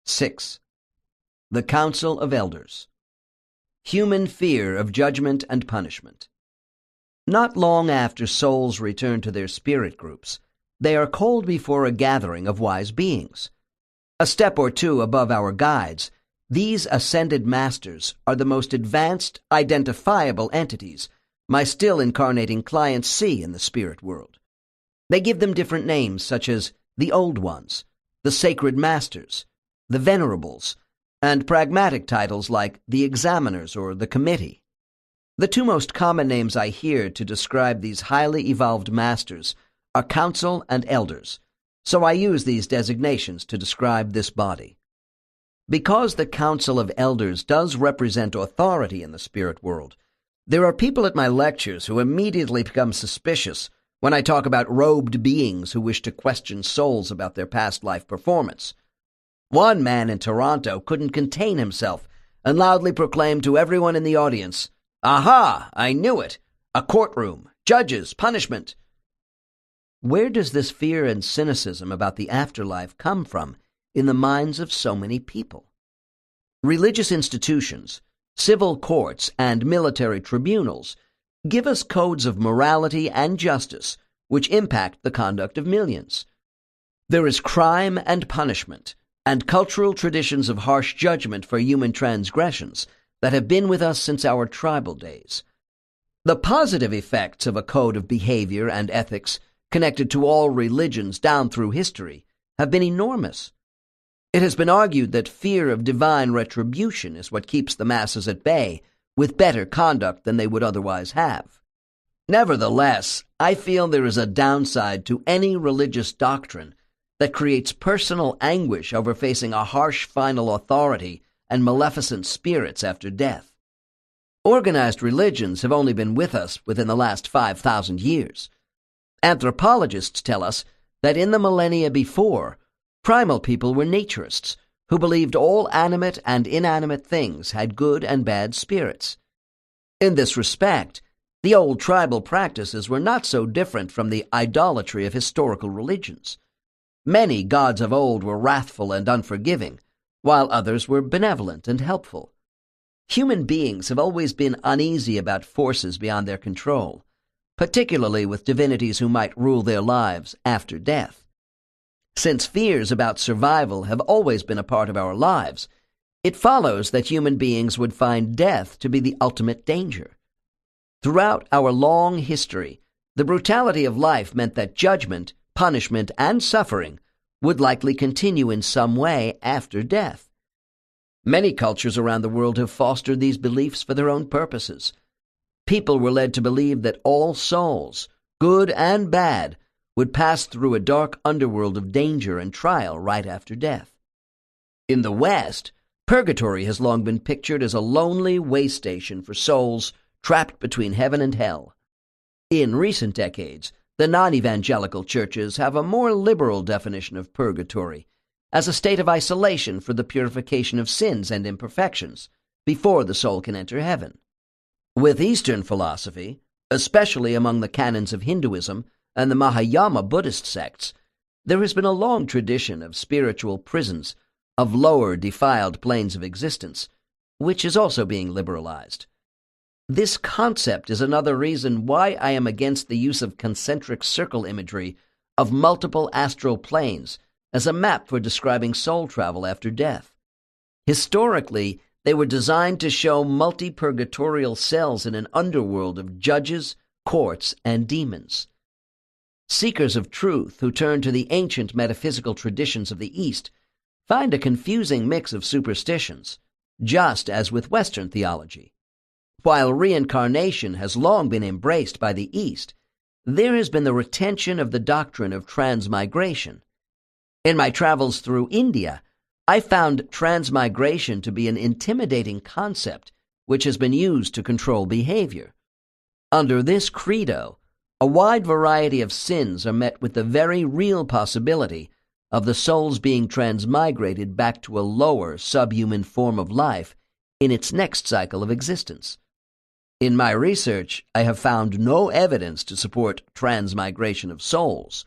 6. The Council of Elders. Human fear of judgment and punishment. Not long after souls return to their spirit groups, they are called before a gathering of wise beings. A step or two above our guides, these ascended masters are the most advanced, identifiable entities my still incarnating clients see in the spirit world. They give them different names such as the Old Ones, the Sacred Masters, the Venerables, and pragmatic titles like the Examiners or the Committee. The two most common names I hear to describe these highly evolved masters are Council and Elders, so I use these designations to describe this body. Because the Council of Elders does represent authority in the spirit world, there are people at my lectures who immediately become suspicious when I talk about robed beings who wish to question souls about their past life performance. One man in Toronto couldn't contain himself and loudly proclaimed to everyone in the audience, "Aha! I knew it! A courtroom, judges, punishment!" Where does this fear and cynicism about the afterlife come from in the minds of so many people? Religious institutions, civil courts, and military tribunals give us codes of morality and justice which impact the conduct of millions. There is crime and punishment, and cultural traditions of harsh judgment for human transgressions that have been with us since our tribal days. The positive effects of a code of behavior and ethics connected to all religions down through history have been enormous. It has been argued that fear of divine retribution is what keeps the masses at bay with better conduct than they would otherwise have. Nevertheless, I feel there is a downside to any religious doctrine that creates personal anguish over facing a harsh final authority and maleficent spirits after death. Organized religions have only been with us within the last 5,000 years. Anthropologists tell us that in the millennia before, primal people were naturists who believed all animate and inanimate things had good and bad spirits. In this respect, the old tribal practices were not so different from the idolatry of historical religions. Many gods of old were wrathful and unforgiving, while others were benevolent and helpful. Human beings have always been uneasy about forces beyond their control, particularly with divinities who might rule their lives after death. Since fears about survival have always been a part of our lives, it follows that human beings would find death to be the ultimate danger. Throughout our long history, the brutality of life meant that judgment, punishment, and suffering would likely continue in some way after death. Many cultures around the world have fostered these beliefs for their own purposes. People were led to believe that all souls, good and bad, would pass through a dark underworld of danger and trial right after death. In the West, purgatory has long been pictured as a lonely way station for souls trapped between heaven and hell. In recent decades, the non-evangelical churches have a more liberal definition of purgatory as a state of isolation for the purification of sins and imperfections before the soul can enter heaven. With Eastern philosophy, especially among the canons of Hinduism and the Mahayana Buddhist sects, there has been a long tradition of spiritual prisons, of lower defiled planes of existence, which is also being liberalized. This concept is another reason why I am against the use of concentric circle imagery of multiple astral planes as a map for describing soul travel after death. Historically, they were designed to show multi-purgatorial cells in an underworld of judges, courts, and demons. Seekers of truth who turn to the ancient metaphysical traditions of the East find a confusing mix of superstitions, just as with Western theology. While reincarnation has long been embraced by the East, there has been the retention of the doctrine of transmigration. In my travels through India, I found transmigration to be an intimidating concept which has been used to control behavior. Under this credo, a wide variety of sins are met with the very real possibility of the soul's being transmigrated back to a lower subhuman form of life in its next cycle of existence. In my research, I have found no evidence to support transmigration of souls.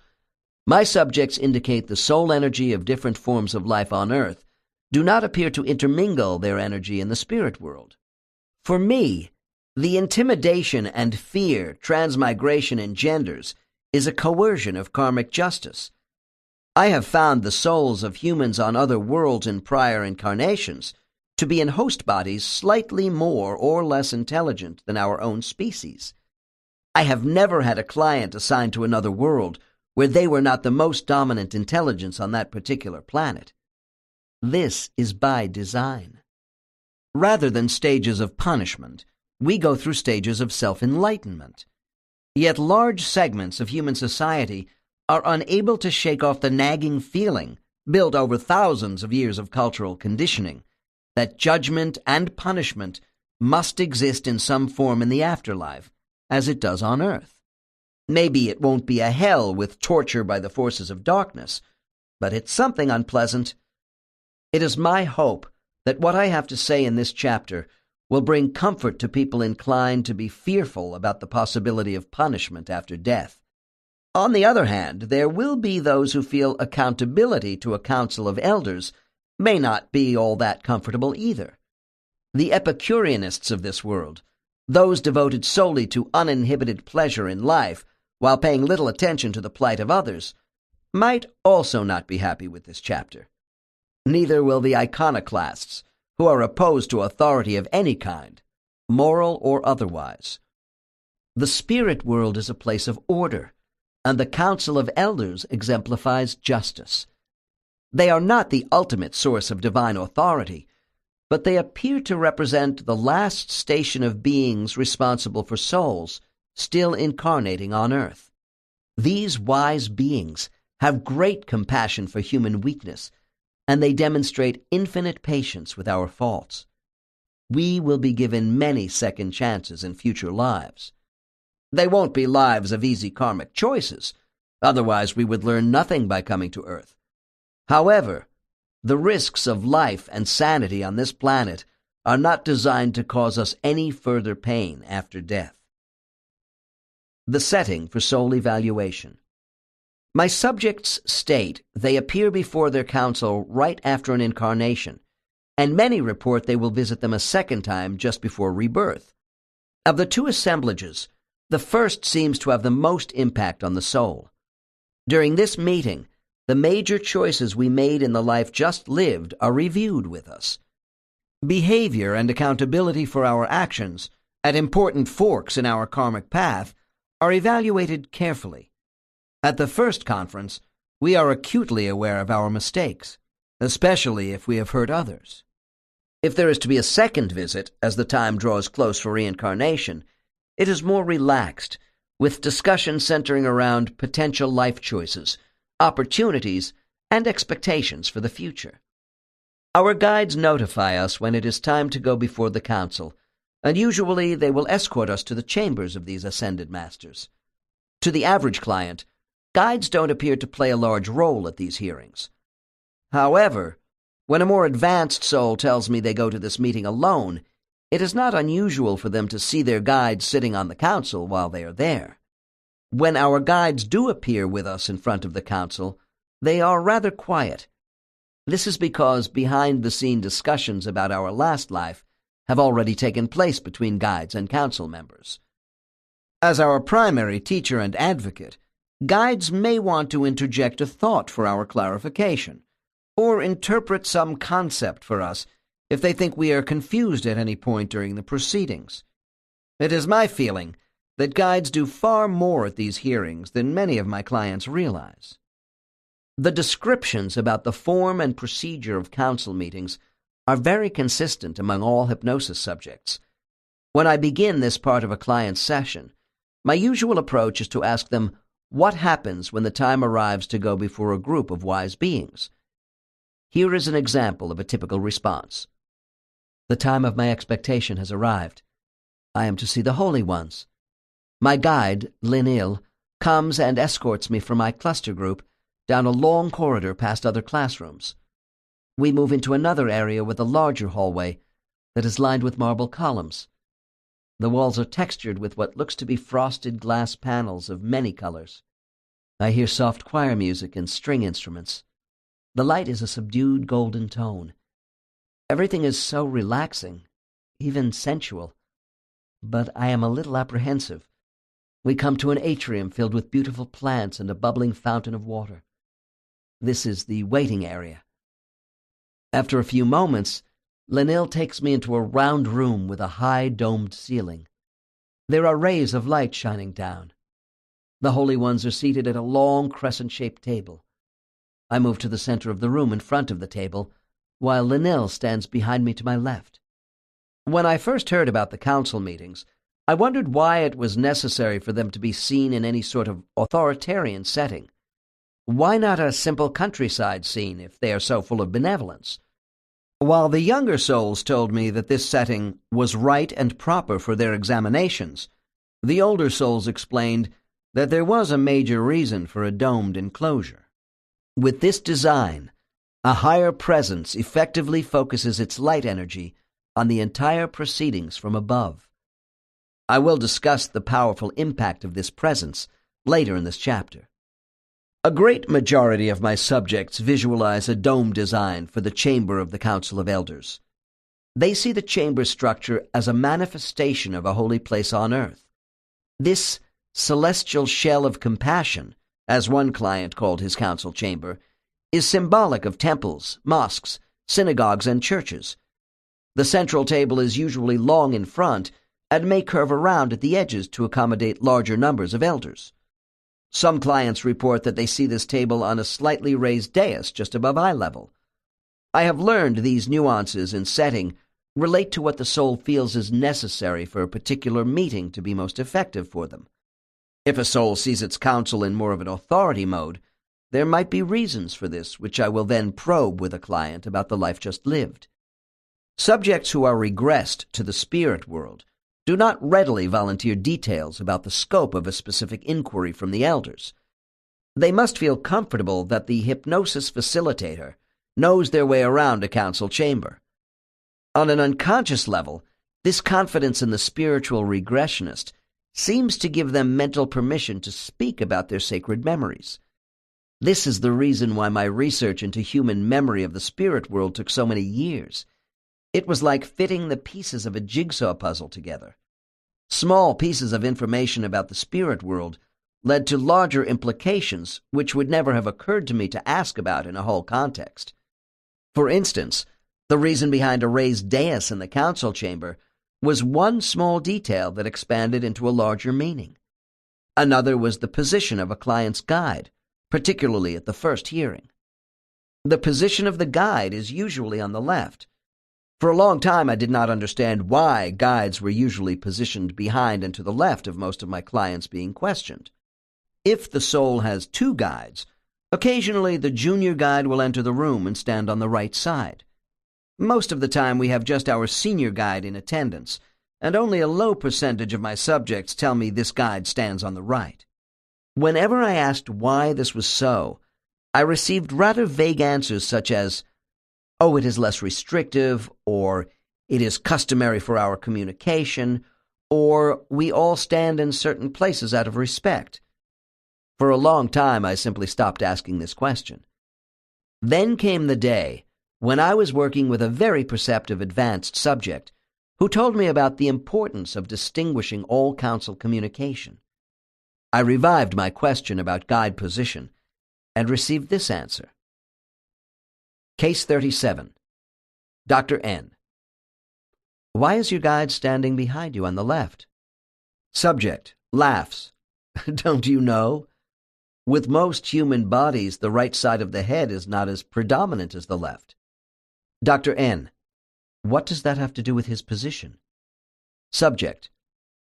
My subjects indicate the soul energy of different forms of life on Earth do not appear to intermingle their energy in the spirit world. For me, the intimidation and fear transmigration engenders is a coercion of karmic justice. I have found the souls of humans on other worlds in prior incarnations to be in host bodies slightly more or less intelligent than our own species. I have never had a client assigned to another world where they were not the most dominant intelligence on that particular planet. This is by design. Rather than stages of punishment, we go through stages of self-enlightenment. Yet large segments of human society are unable to shake off the nagging feeling, built over thousands of years of cultural conditioning, that judgment and punishment must exist in some form in the afterlife, as it does on Earth. Maybe it won't be a hell with torture by the forces of darkness, but it's something unpleasant. It is my hope that what I have to say in this chapter will bring comfort to people inclined to be fearful about the possibility of punishment after death. On the other hand, there will be those who feel accountability to a council of elders may not be all that comfortable either. The Epicureanists of this world, those devoted solely to uninhibited pleasure in life while paying little attention to the plight of others, might also not be happy with this chapter. Neither will the iconoclasts, who are opposed to authority of any kind, moral or otherwise. The spirit world is a place of order, and the Council of Elders exemplifies justice. They are not the ultimate source of divine authority, but they appear to represent the last station of beings responsible for souls still incarnating on earth. These wise beings have great compassion for human weakness, and they demonstrate infinite patience with our faults. We will be given many second chances in future lives. They won't be lives of easy karmic choices, otherwise we would learn nothing by coming to Earth. However, the risks of life and sanity on this planet are not designed to cause us any further pain after death. The setting for soul evaluation. My subjects state they appear before their council right after an incarnation, and many report they will visit them a second time just before rebirth. Of the two assemblages, the first seems to have the most impact on the soul. During this meeting, the major choices we made in the life just lived are reviewed with us. Behavior and accountability for our actions at important forks in our karmic path are evaluated carefully. At the first conference, we are acutely aware of our mistakes, especially if we have hurt others. If there is to be a second visit, as the time draws close for reincarnation, it is more relaxed, with discussion centering around potential life choices, opportunities, and expectations for the future. Our guides notify us when it is time to go before the council, and usually they will escort us to the chambers of these ascended masters. To the average client, guides don't appear to play a large role at these hearings. However, when a more advanced soul tells me they go to this meeting alone, it is not unusual for them to see their guides sitting on the council while they are there. When our guides do appear with us in front of the council, they are rather quiet. This is because behind-the-scene discussions about our last life have already taken place between guides and council members. As our primary teacher and advocate, guides may want to interject a thought for our clarification, or interpret some concept for us if they think we are confused at any point during the proceedings. It is my feeling that guides do far more at these hearings than many of my clients realize. The descriptions about the form and procedure of council meetings are very consistent among all hypnosis subjects. When I begin this part of a client's session, my usual approach is to ask them what happens when the time arrives to go before a group of wise beings. Here is an example of a typical response. The time of my expectation has arrived. I am to see the holy ones. My guide, Linil, comes and escorts me from my cluster group down a long corridor past other classrooms. We move into another area with a larger hallway that is lined with marble columns. The walls are textured with what looks to be frosted glass panels of many colors. I hear soft choir music and string instruments. The light is a subdued golden tone, Everything is so relaxing, even sensual. But I am a little apprehensive. We come to an atrium filled with beautiful plants and a bubbling fountain of water. This is the waiting area. After a few moments, Lenil takes me into a round room with a high domed ceiling. There are rays of light shining down. The holy ones are seated at a long crescent-shaped table. I move to the center of the room in front of the table, while Lenil stands behind me to my left. When I first heard about the council meetings, I wondered why it was necessary for them to be seen in any sort of authoritarian setting. Why not a simple countryside scene if they are so full of benevolence? While the younger souls told me that this setting was right and proper for their examinations, the older souls explained that there was a major reason for a domed enclosure. With this design, a higher presence effectively focuses its light energy on the entire proceedings from above. I will discuss the powerful impact of this presence later in this chapter. A great majority of my subjects visualize a dome design for the chamber of the Council of Elders. They see the chamber structure as a manifestation of a holy place on earth. This celestial shell of compassion, as one client called his council chamber, is symbolic of temples, mosques, synagogues, and churches. The central table is usually long in front and may curve around at the edges to accommodate larger numbers of elders. Some clients report that they see this table on a slightly raised dais just above eye level. I have learned these nuances in setting relate to what the soul feels is necessary for a particular meeting to be most effective for them. If a soul sees its counsel in more of an authority mode, there might be reasons for this, which I will then probe with a client about the life just lived. Subjects who are regressed to the spirit world do not readily volunteer details about the scope of a specific inquiry from the elders. They must feel comfortable that the hypnosis facilitator knows their way around a council chamber. On an unconscious level, this confidence in the spiritual regressionist seems to give them mental permission to speak about their sacred memories. This is the reason why my research into human memory of the spirit world took so many years. It was like fitting the pieces of a jigsaw puzzle together. Small pieces of information about the spirit world led to larger implications which would never have occurred to me to ask about in a whole context. For instance, the reason behind a raised dais in the council chamber was one small detail that expanded into a larger meaning. Another was the position of a client's guide, particularly at the first hearing. The position of the guide is usually on the left. For a long time I did not understand why guides were usually positioned behind and to the left of most of my clients being questioned. If the soul has two guides, occasionally the junior guide will enter the room and stand on the right side. Most of the time we have just our senior guide in attendance, and only a low percentage of my subjects tell me this guide stands on the right. Whenever I asked why this was so, I received rather vague answers such as, "Oh, it is less restrictive," or "it is customary for our communication," or "we all stand in certain places out of respect." For a long time I simply stopped asking this question. Then came the day when I was working with a very perceptive advanced subject who told me about the importance of distinguishing all council communication. I revived my question about guide position and received this answer. Case 37. Dr. N. Why is your guide standing behind you on the left? Subject laughs. Don't you know? With most human bodies, the right side of the head is not as predominant as the left. Dr. N. What does that have to do with his position? Subject.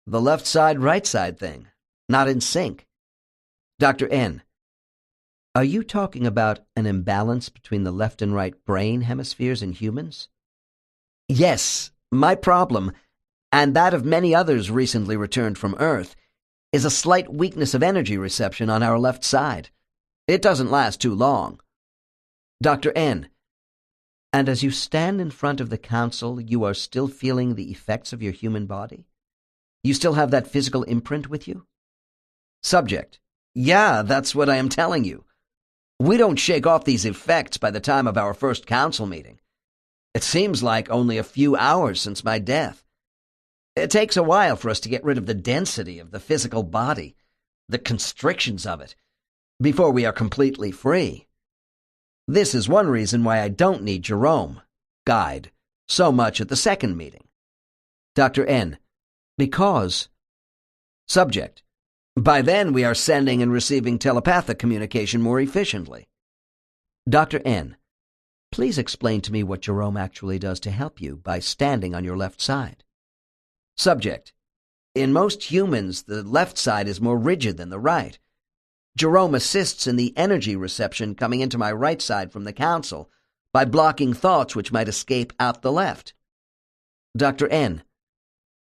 The left side, right side thing. Not in sync. Dr. N. Are you talking about an imbalance between the left and right brain hemispheres in humans? Yes, my problem, and that of many others recently returned from Earth, is a slight weakness of energy reception on our left side. It doesn't last too long. Dr. N. And as you stand in front of the council, you are still feeling the effects of your human body? You still have that physical imprint with you? Subject. Yeah, that's what I am telling you. We don't shake off these effects by the time of our first council meeting. It seems like only a few hours since my death. It takes a while for us to get rid of the density of the physical body, the constrictions of it, before we are completely free. This is one reason why I don't need Jerome, guide, so much at the second meeting. Dr. N. Because. Subject. By then we are sending and receiving telepathic communication more efficiently. Dr. N. Please explain to me what Jerome actually does to help you by standing on your left side. Subject. In most humans, the left side is more rigid than the right. Jerome assists in the energy reception coming into my right side from the council by blocking thoughts which might escape out the left. Dr. N.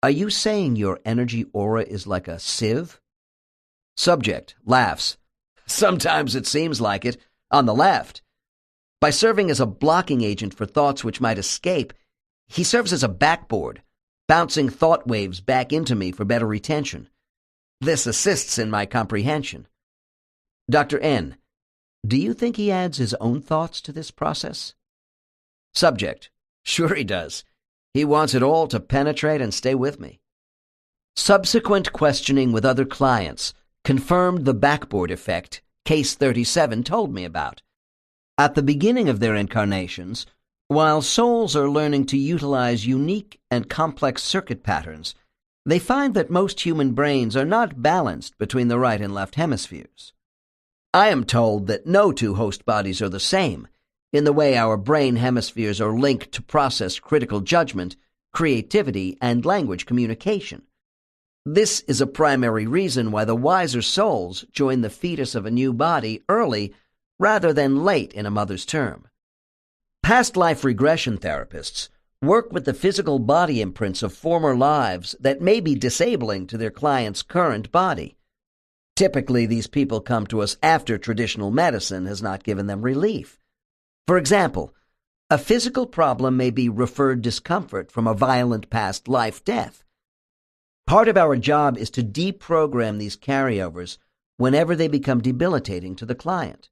Are you saying your energy aura is like a sieve? Subject laughs. Sometimes it seems like it, on the left. By serving as a blocking agent for thoughts which might escape, he serves as a backboard, bouncing thought waves back into me for better retention. This assists in my comprehension. Dr. N. Do you think he adds his own thoughts to this process? Subject. Sure he does. He wants it all to penetrate and stay with me. Subsequent questioning with other clients confirmed the backboard effect Case 37 told me about. At the beginning of their incarnations, while souls are learning to utilize unique and complex circuit patterns, they find that most human brains are not balanced between the right and left hemispheres. I am told that no two host bodies are the same in the way our brain hemispheres are linked to process critical judgment, creativity, and language communication. This is a primary reason why the wiser souls join the fetus of a new body early rather than late in a mother's term. Past life regression therapists work with the physical body imprints of former lives that may be disabling to their client's current body. Typically, these people come to us after traditional medicine has not given them relief. For example, a physical problem may be referred discomfort from a violent past life death. Part of our job is to deprogram these carryovers whenever they become debilitating to the client.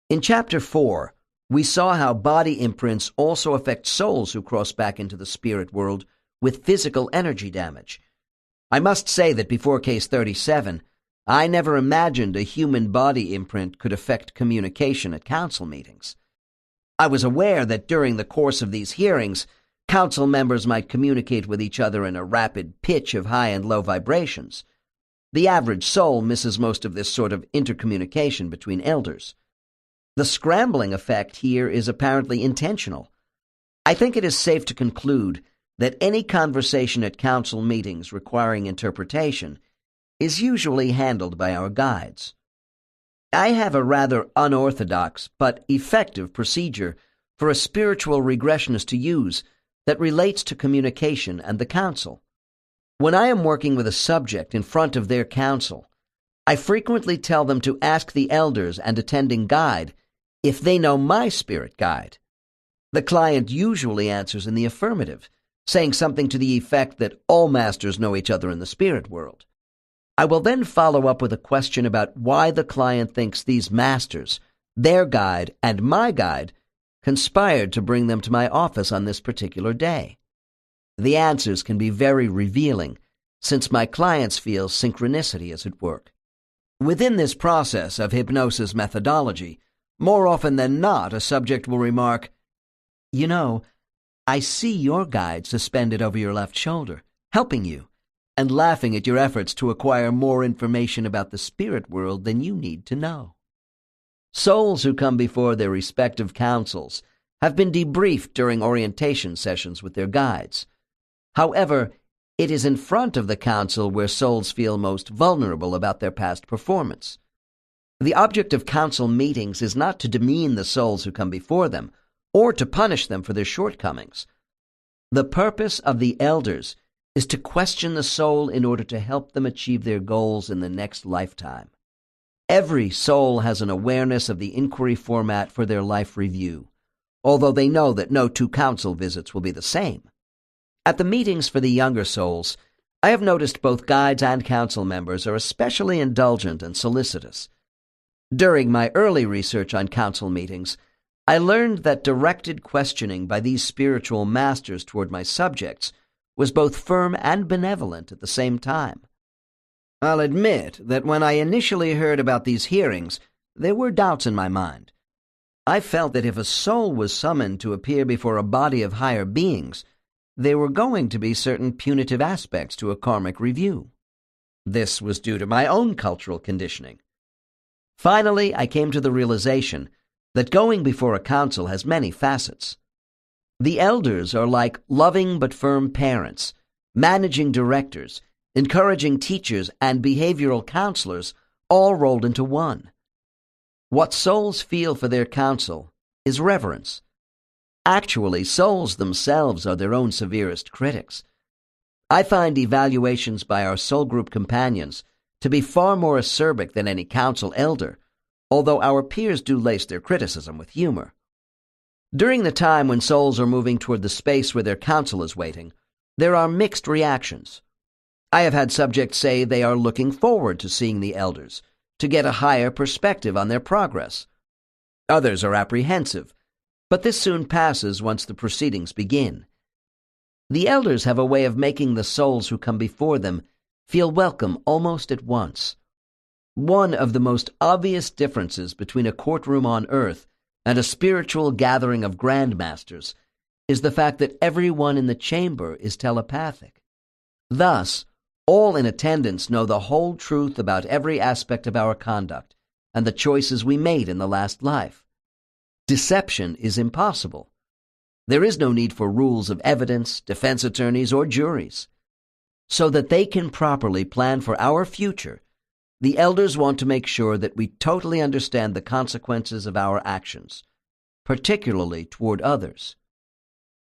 In Chapter 4, we saw how body imprints also affect souls who cross back into the spirit world with physical energy damage. I must say that before Case 37, I never imagined a human body imprint could affect communication at council meetings. I was aware that during the course of these hearings, council members might communicate with each other in a rapid pitch of high and low vibrations. The average soul misses most of this sort of intercommunication between elders. The scrambling effect here is apparently intentional. I think it is safe to conclude that any conversation at council meetings requiring interpretation is usually handled by our guides. I have a rather unorthodox but effective procedure for a spiritual regressionist to use that relates to communication and the council. When I am working with a subject in front of their council, I frequently tell them to ask the elders and attending guide if they know my spirit guide. The client usually answers in the affirmative, saying something to the effect that all masters know each other in the spirit world. I will then follow up with a question about why the client thinks these masters, their guide and my guide, conspired to bring them to my office on this particular day. The answers can be very revealing, since my clients feel synchronicity is at work. Within this process of hypnosis methodology, more often than not, a subject will remark, "You know, I see your guide suspended over your left shoulder, helping you, and laughing at your efforts to acquire more information about the spirit world than you need to know." Souls who come before their respective councils have been debriefed during orientation sessions with their guides. However, it is in front of the council where souls feel most vulnerable about their past performance. The object of council meetings is not to demean the souls who come before them, or to punish them for their shortcomings. The purpose of the elders is to question the soul in order to help them achieve their goals in the next lifetime. Every soul has an awareness of the inquiry format for their life review, although they know that no two council visits will be the same. At the meetings for the younger souls, I have noticed both guides and council members are especially indulgent and solicitous. During my early research on council meetings, I learned that directed questioning by these spiritual masters toward my subjects was both firm and benevolent at the same time. I'll admit that when I initially heard about these hearings, there were doubts in my mind. I felt that if a soul was summoned to appear before a body of higher beings, there were going to be certain punitive aspects to a karmic review. This was due to my own cultural conditioning. Finally, I came to the realization that going before a council has many facets. The elders are like loving but firm parents, managing directors, encouraging teachers, and behavioral counselors, all rolled into one. What souls feel for their counsel is reverence. Actually, souls themselves are their own severest critics. I find evaluations by our soul group companions to be far more acerbic than any council elder, although our peers do lace their criticism with humor. During the time when souls are moving toward the space where their council is waiting, there are mixed reactions. I have had subjects say they are looking forward to seeing the elders, to get a higher perspective on their progress. Others are apprehensive, but this soon passes once the proceedings begin. The elders have a way of making the souls who come before them feel welcome almost at once. One of the most obvious differences between a courtroom on earth and a spiritual gathering of grandmasters is the fact that everyone in the chamber is telepathic. Thus, all in attendance know the whole truth about every aspect of our conduct and the choices we made in the last life. Deception is impossible. There is no need for rules of evidence, defense attorneys, or juries. So that they can properly plan for our future, the elders want to make sure that we totally understand the consequences of our actions, particularly toward others.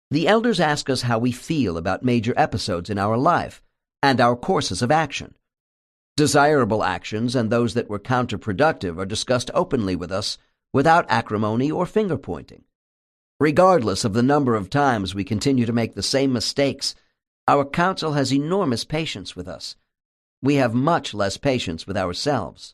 The elders ask us how we feel about major episodes in our life and our courses of action. Desirable actions and those that were counterproductive are discussed openly with us without acrimony or finger-pointing. Regardless of the number of times we continue to make the same mistakes, our council has enormous patience with us. We have much less patience with ourselves.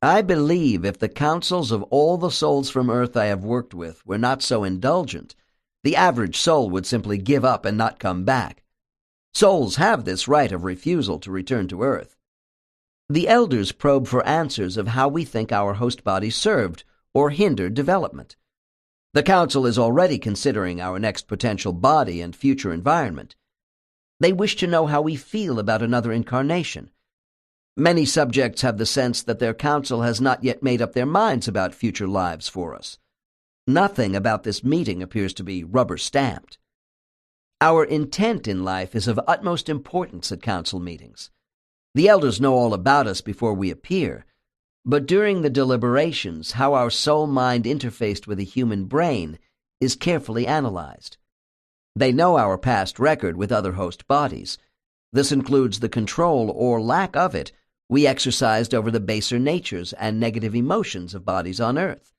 I believe if the councils of all the souls from Earth I have worked with were not so indulgent, the average soul would simply give up and not come back. Souls have this right of refusal to return to Earth. The elders probe for answers of how we think our host body served or hindered development. The council is already considering our next potential body and future environment. They wish to know how we feel about another incarnation. Many subjects have the sense that their council has not yet made up their minds about future lives for us. Nothing about this meeting appears to be rubber-stamped. Our intent in life is of utmost importance at council meetings. The elders know all about us before we appear, but during the deliberations, how our soul-mind interfaced with a human brain is carefully analyzed. They know our past record with other host bodies. This includes the control, or lack of it, we exercised over the baser natures and negative emotions of bodies on Earth.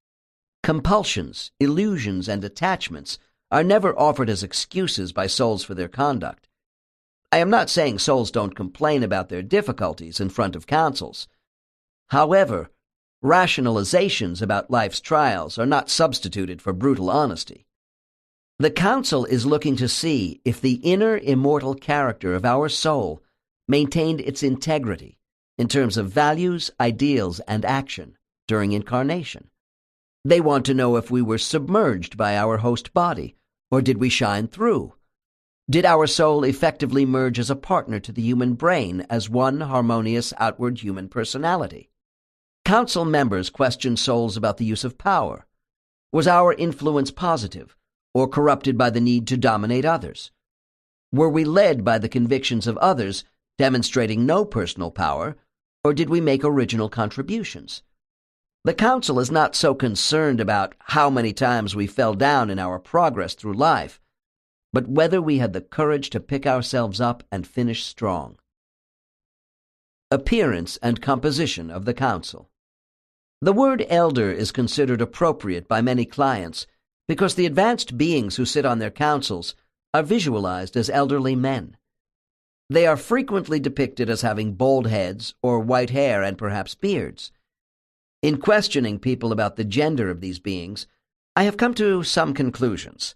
Compulsions, illusions, and attachments are never offered as excuses by souls for their conduct. I am not saying souls don't complain about their difficulties in front of councils. However, rationalizations about life's trials are not substituted for brutal honesty. The council is looking to see if the inner immortal character of our soul maintained its integrity in terms of values, ideals, and action during incarnation. They want to know if we were submerged by our host body, or did we shine through? Did our soul effectively merge as a partner to the human brain as one harmonious outward human personality? Council members question souls about the use of power. Was our influence positive, or corrupted by the need to dominate others? Were we led by the convictions of others, demonstrating no personal power, or did we make original contributions? The council is not so concerned about how many times we fell down in our progress through life, but whether we had the courage to pick ourselves up and finish strong. Appearance and composition of the council. The word elder is considered appropriate by many clients because the advanced beings who sit on their councils are visualized as elderly men. They are frequently depicted as having bald heads or white hair and perhaps beards. In questioning people about the gender of these beings, I have come to some conclusions.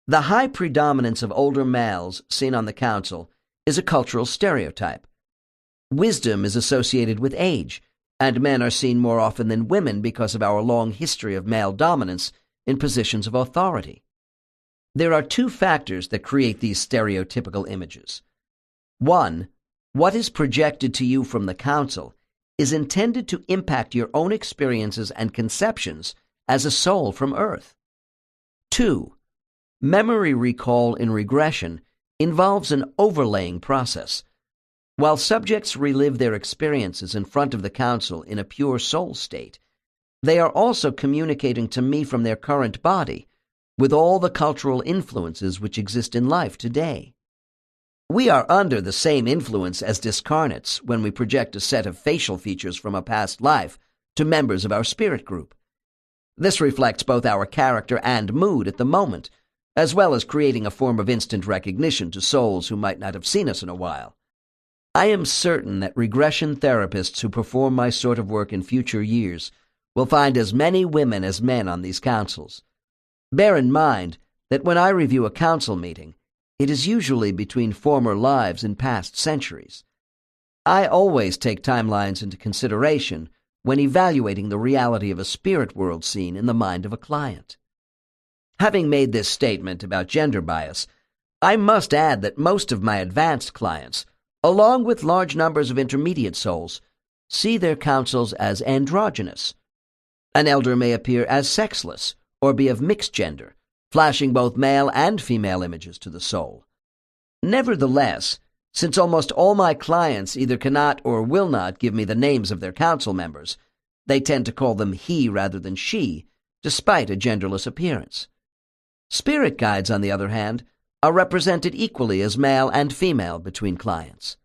The high predominance of older males seen on the council is a cultural stereotype. Wisdom is associated with age, and men are seen more often than women because of our long history of male dominance in positions of authority. There are two factors that create these stereotypical images. One, what is projected to you from the council is intended to impact your own experiences and conceptions as a soul from Earth. Two, memory recall in regression involves an overlaying process. While subjects relive their experiences in front of the council in a pure soul state, they are also communicating to me from their current body with all the cultural influences which exist in life today. We are under the same influence as discarnates when we project a set of facial features from a past life to members of our spirit group. This reflects both our character and mood at the moment, as well as creating a form of instant recognition to souls who might not have seen us in a while. I am certain that regression therapists who perform my sort of work in future years will find as many women as men on these councils. Bear in mind that when I review a council meeting, it is usually between former lives in past centuries. I always take timelines into consideration when evaluating the reality of a spirit world scene in the mind of a client. Having made this statement about gender bias, I must add that most of my advanced clients, along with large numbers of intermediate souls, see their councils as androgynous. An elder may appear as sexless or be of mixed gender, flashing both male and female images to the soul. Nevertheless, since almost all my clients either cannot or will not give me the names of their council members, they tend to call them he rather than she, despite a genderless appearance. Spirit guides, on the other hand, are represented equally as male and female between clients.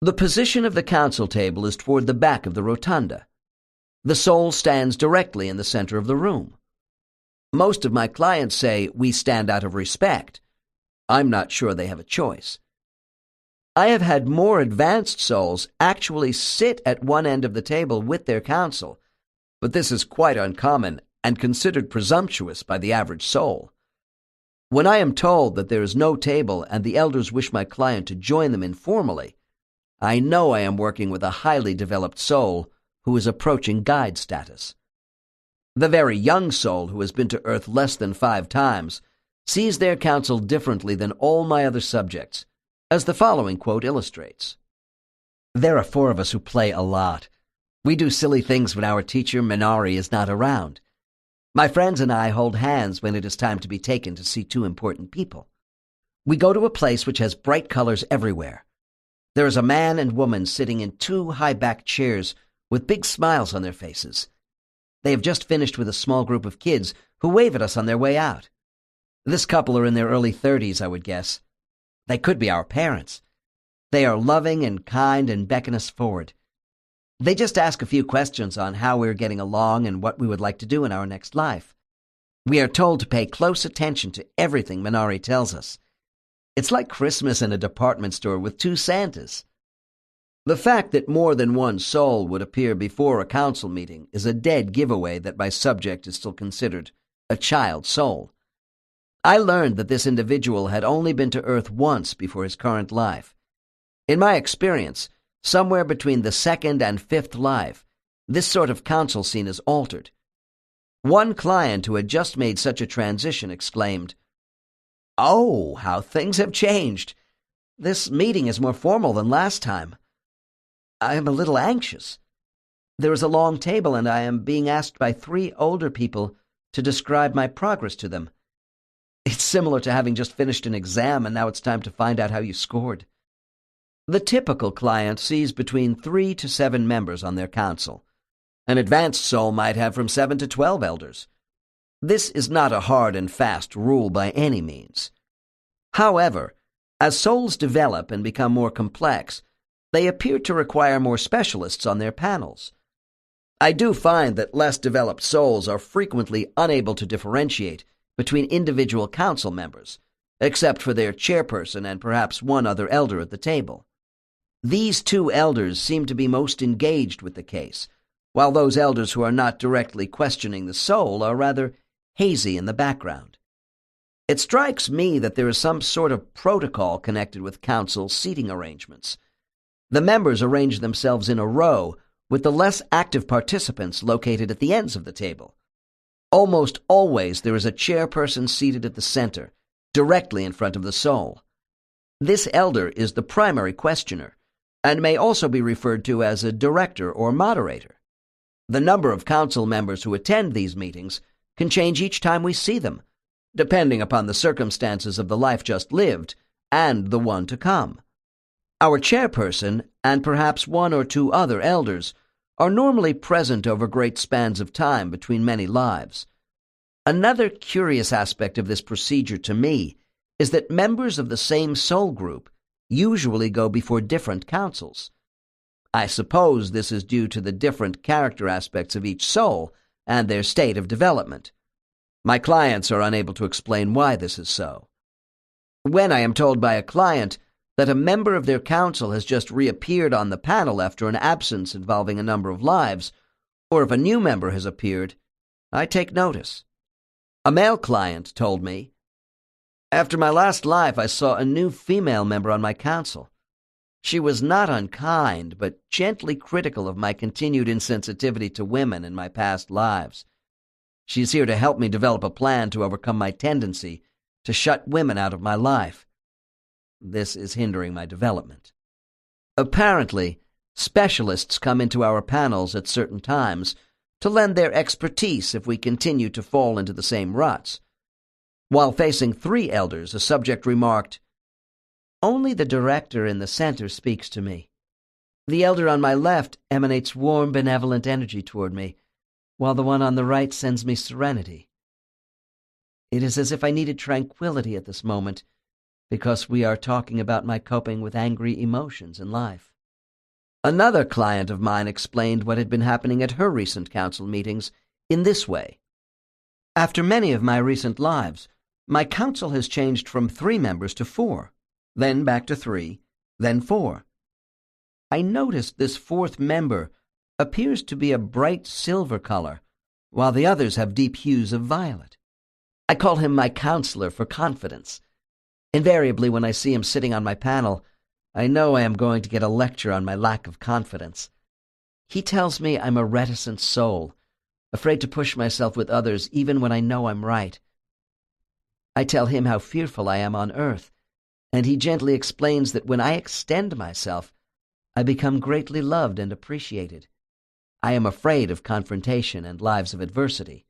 The position of the council table is toward the back of the rotunda. The soul stands directly in the center of the room. Most of my clients say we stand out of respect. I'm not sure they have a choice. I have had more advanced souls actually sit at one end of the table with their counsel, but this is quite uncommon and considered presumptuous by the average soul. When I am told that there is no table and the elders wish my client to join them informally, I know I am working with a highly developed soul who is approaching guide status. The very young soul who has been to Earth less than 5 times sees their counsel differently than all my other subjects, as the following quote illustrates. There are 4 of us who play a lot. We do silly things when our teacher, Minari, is not around. My friends and I hold hands when it is time to be taken to see 2 important people. We go to a place which has bright colors everywhere. There is a man and woman sitting in 2 high-backed chairs with big smiles on their faces. They have just finished with a small group of kids who wave at us on their way out. This couple are in their early 30s, I would guess. They could be our parents. They are loving and kind and beckon us forward. They just ask a few questions on how we're getting along and what we would like to do in our next life. We are told to pay close attention to everything Minari tells us. It's like Christmas in a department store with 2 Santas. The fact that more than one soul would appear before a council meeting is a dead giveaway that my subject is still considered a child soul. I learned that this individual had only been to Earth once before his current life. In my experience, somewhere between the 2nd and 5th life, this sort of council scene is altered. One client who had just made such a transition exclaimed, "Oh, how things have changed. This meeting is more formal than last time. I am a little anxious. There is a long table, and I am being asked by 3 older people to describe my progress to them. It's similar to having just finished an exam, and now it's time to find out how you scored." The typical client sees between 3 to 7 members on their council. An advanced soul might have from 7 to 12 elders. This is not a hard and fast rule by any means. However, as souls develop and become more complex, they appear to require more specialists on their panels. I do find that less developed souls are frequently unable to differentiate between individual council members, except for their chairperson and perhaps one other elder at the table. These 2 elders seem to be most engaged with the case, while those elders who are not directly questioning the soul are rather hazy in the background. It strikes me that there is some sort of protocol connected with council seating arrangements. The members arrange themselves in a row, with the less active participants located at the ends of the table. Almost always there is a chairperson seated at the center, directly in front of the soul. This elder is the primary questioner, and may also be referred to as a director or moderator. The number of council members who attend these meetings can change each time we see them, depending upon the circumstances of the life just lived and the one to come. Our chairperson, and perhaps one or two other elders, are normally present over great spans of time between many lives. Another curious aspect of this procedure to me is that members of the same soul group usually go before different councils. I suppose this is due to the different character aspects of each soul and their state of development. My clients are unable to explain why this is so. When I am told by a client that a member of their council has just reappeared on the panel after an absence involving a number of lives, or if a new member has appeared, I take notice. A male client told me, "After my last life, I saw a new female member on my council. She was not unkind, but gently critical of my continued insensitivity to women in my past lives. She is here to help me develop a plan to overcome my tendency to shut women out of my life. This is hindering my development." Apparently, specialists come into our panels at certain times to lend their expertise if we continue to fall into the same ruts. While facing 3 elders, a subject remarked, "Only the director in the center speaks to me. The elder on my left emanates warm, benevolent energy toward me, while the one on the right sends me serenity. It is as if I needed tranquility at this moment, because we are talking about my coping with angry emotions in life." Another client of mine explained what had been happening at her recent council meetings in this way. "After many of my recent lives, my council has changed from 3 members to 4, then back to 3, then 4. I noticed this 4th member appears to be a bright silver color, while the others have deep hues of violet. I call him my counselor for confidence. Invariably, when I see him sitting on my panel, I know I am going to get a lecture on my lack of confidence. He tells me I'm a reticent soul, afraid to push myself with others even when I know I'm right. I tell him how fearful I am on earth, and he gently explains that when I extend myself, I become greatly loved and appreciated. I am afraid of confrontation and lives of adversity.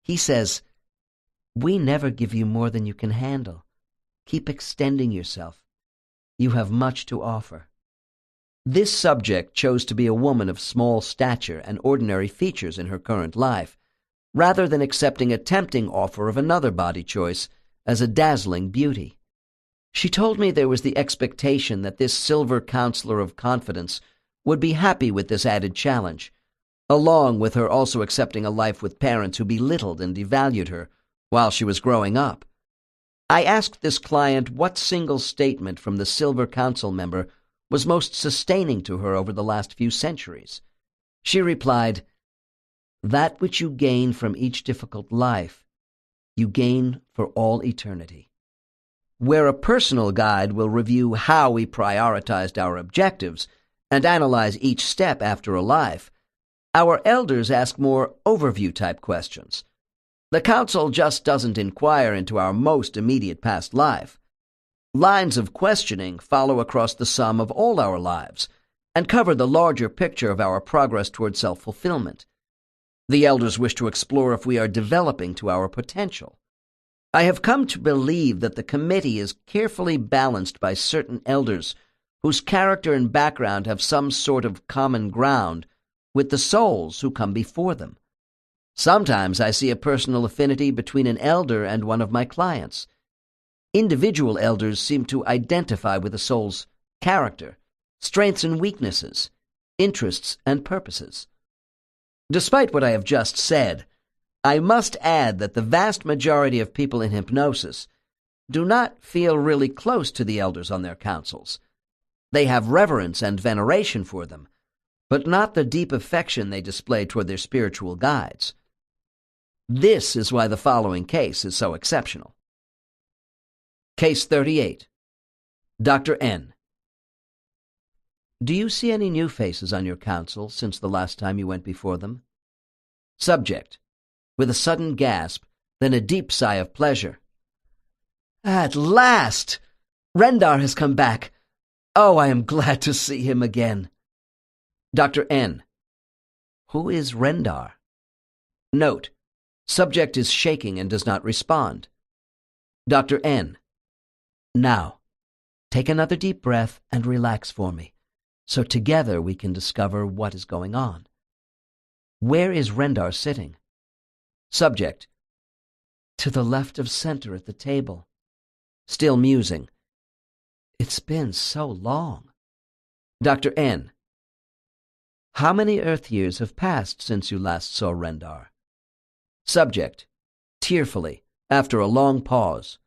He says, 'We never give you more than you can handle. Keep extending yourself. You have much to offer.' This subject chose to be a woman of small stature and ordinary features in her current life, rather than accepting a tempting offer of another body choice as a dazzling beauty. She told me there was the expectation that this silver counselor of confidence would be happy with this added challenge, along with her also accepting a life with parents who belittled and devalued her while she was growing up. I asked this client what single statement from the silver council member was most sustaining to her over the last few centuries. She replied, "That which you gain from each difficult life, you gain for all eternity." Where a personal guide will review how we prioritized our objectives and analyze each step after a life, our elders ask more overview-type questions. The council just doesn't inquire into our most immediate past life. Lines of questioning follow across the sum of all our lives and cover the larger picture of our progress toward self-fulfillment. The elders wish to explore if we are developing to our potential. I have come to believe that the committee is carefully balanced by certain elders whose character and background have some sort of common ground with the souls who come before them. Sometimes I see a personal affinity between an elder and one of my clients. Individual elders seem to identify with the soul's character, strengths and weaknesses, interests and purposes. Despite what I have just said, I must add that the vast majority of people in hypnosis do not feel really close to the elders on their councils. They have reverence and veneration for them, but not the deep affection they display toward their spiritual guides. This is why the following case is so exceptional. Case 38. Dr. N. Do you see any new faces on your council since the last time you went before them? Subject, with a sudden gasp, then a deep sigh of pleasure. At last! Rendar has come back. Oh, I am glad to see him again. Dr. N. Who is Rendar? Note, subject is shaking and does not respond. Dr. N. Now, take another deep breath and relax for me, so together we can discover what is going on. Where is Rendar sitting? Subject. To the left of center at the table. Still musing. It's been so long. Dr. N. How many Earth years have passed since you last saw Rendar? Subject, tearfully, after a long pause.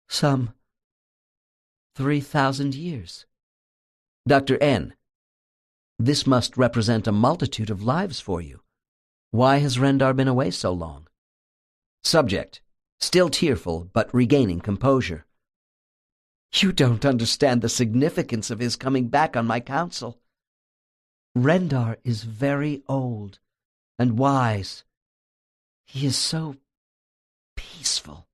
Some 3,000 years. Dr. N. This must represent a multitude of lives for you. Why has Rendar been away so long? Subject, still tearful, but regaining composure. You don't understand the significance of his coming back on my council. Rendar is very old and wise. He is so peaceful.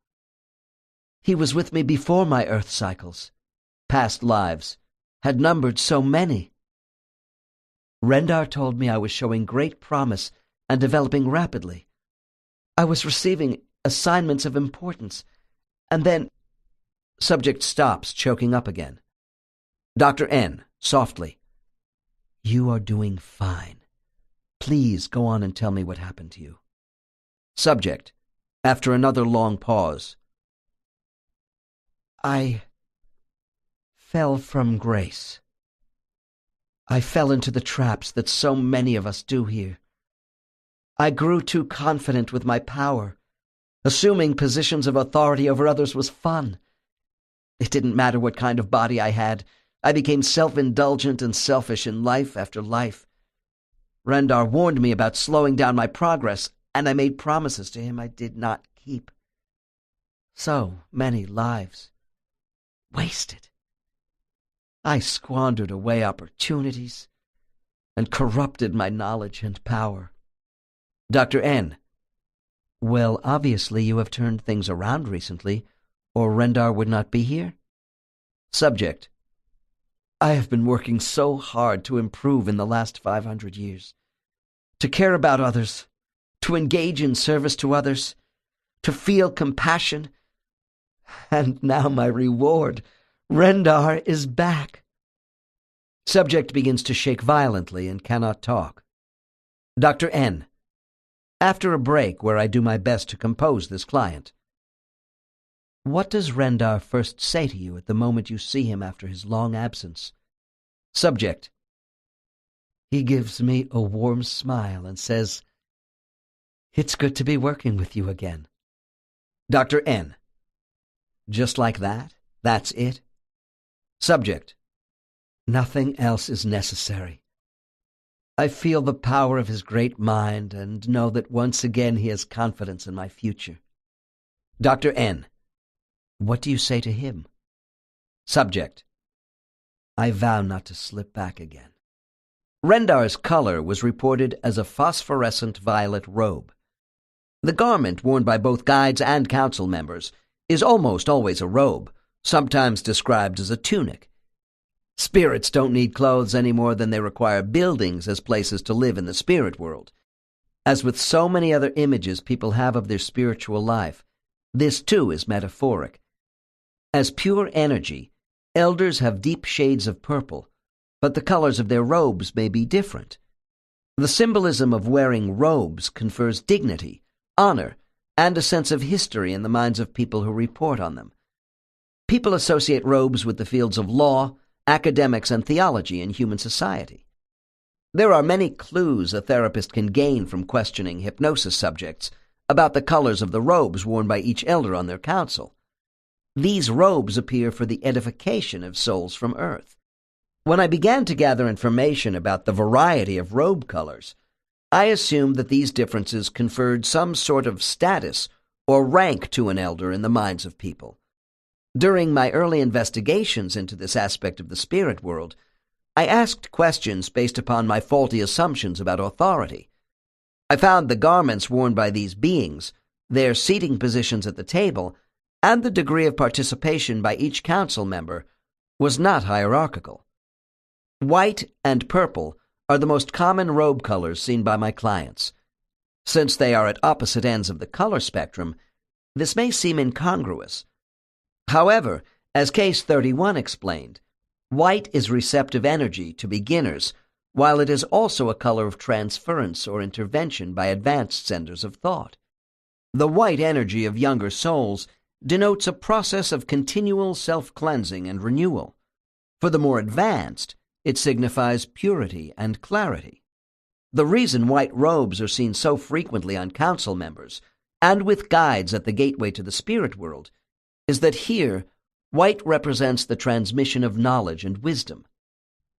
He was with me before my Earth cycles. Past lives had numbered so many. Rendar told me I was showing great promise and developing rapidly. I was receiving assignments of importance, and then... Subject stops, choking up again. Dr. N, softly. You are doing fine. Please go on and tell me what happened to you. Subject, after another long pause. I fell from grace. I fell into the traps that so many of us do here. I grew too confident with my power. Assuming positions of authority over others was fun. It didn't matter what kind of body I had. I became self-indulgent and selfish in life after life. Rendar warned me about slowing down my progress, and I made promises to him I did not keep. So many lives wasted. I squandered away opportunities and corrupted my knowledge and power. Dr. N. Well, obviously you have turned things around recently, or Rendar would not be here. Subject. I have been working so hard to improve in the last 500 years. To care about others, to engage in service to others, to feel compassion. And now my reward, Rendar is back. Subject begins to shake violently and cannot talk. Dr. N. After a break where I do my best to compose this client. What does Rendar first say to you at the moment you see him after his long absence? Subject. He gives me a warm smile and says, It's good to be working with you again. Dr. N. Just like that? That's it? Subject. Nothing else is necessary. I feel the power of his great mind and know that once again he has confidence in my future. Dr. N. What do you say to him? Subject. I vow not to slip back again. Rendar's color was reported as a phosphorescent violet robe. The garment worn by both guides and council members is almost always a robe, sometimes described as a tunic. Spirits don't need clothes any more than they require buildings as places to live in the spirit world. As with so many other images people have of their spiritual life, this too is metaphoric. As pure energy, elders have deep shades of purple, but the colors of their robes may be different. The symbolism of wearing robes confers dignity, honor, and a sense of history in the minds of people who report on them. People associate robes with the fields of law, academics, and theology in human society. There are many clues a therapist can gain from questioning hypnosis subjects about the colors of the robes worn by each elder on their council. These robes appear for the edification of souls from Earth. When I began to gather information about the variety of robe colors, I assumed that these differences conferred some sort of status or rank to an elder in the minds of people. During my early investigations into this aspect of the spirit world, I asked questions based upon my faulty assumptions about authority. I found the garments worn by these beings, their seating positions at the table, and the degree of participation by each council member was not hierarchical. White and purple are the most common robe colors seen by my clients. Since they are at opposite ends of the color spectrum, this may seem incongruous. However, as Case 31 explained, white is receptive energy to beginners, while it is also a color of transference or intervention by advanced centers of thought. The white energy of younger souls denotes a process of continual self-cleansing and renewal. For the more advanced, it signifies purity and clarity. The reason white robes are seen so frequently on council members, and with guides at the gateway to the spirit world, is that here, white represents the transmission of knowledge and wisdom.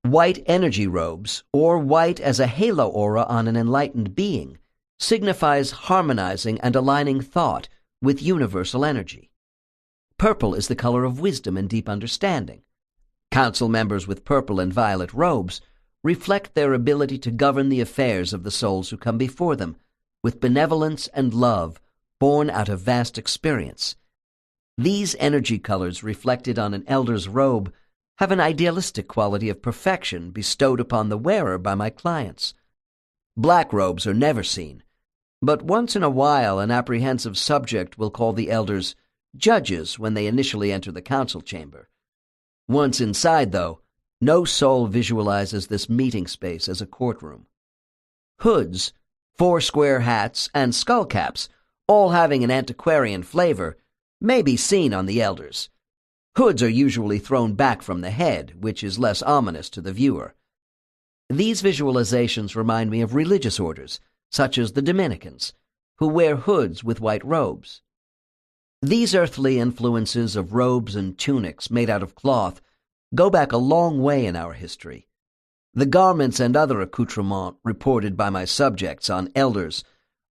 White energy robes, or white as a halo aura on an enlightened being, signifies harmonizing and aligning thought with universal energy. Purple is the color of wisdom and deep understanding. Council members with purple and violet robes reflect their ability to govern the affairs of the souls who come before them with benevolence and love born out of vast experience. These energy colors reflected on an elder's robe have an idealistic quality of perfection bestowed upon the wearer by my clients. Black robes are never seen, but once in a while an apprehensive subject will call the elders judges when they initially enter the council chamber. Once inside, though, no soul visualizes this meeting space as a courtroom. Hoods, 4 square hats, and skullcaps, all having an antiquarian flavor, may be seen on the elders. Hoods are usually thrown back from the head, which is less ominous to the viewer. These visualizations remind me of religious orders, such as the Dominicans, who wear hoods with white robes. These earthly influences of robes and tunics made out of cloth go back a long way in our history. The garments and other accoutrements reported by my subjects on elders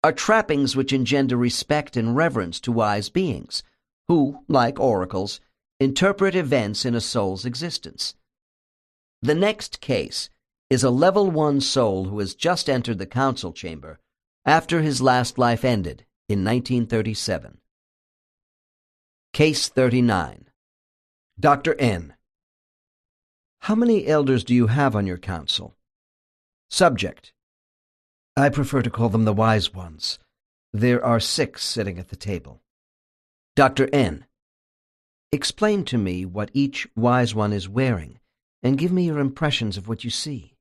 are trappings which engender respect and reverence to wise beings, who, like oracles, interpret events in a soul's existence. The next case is a Level 1 soul who has just entered the council chamber after his last life ended in 1937. Case 39. Dr. N. How many elders do you have on your council? Subject. I prefer to call them the wise ones. There are 6 sitting at the table. Dr. N. Explain to me what each wise one is wearing, and give me your impressions of what you see.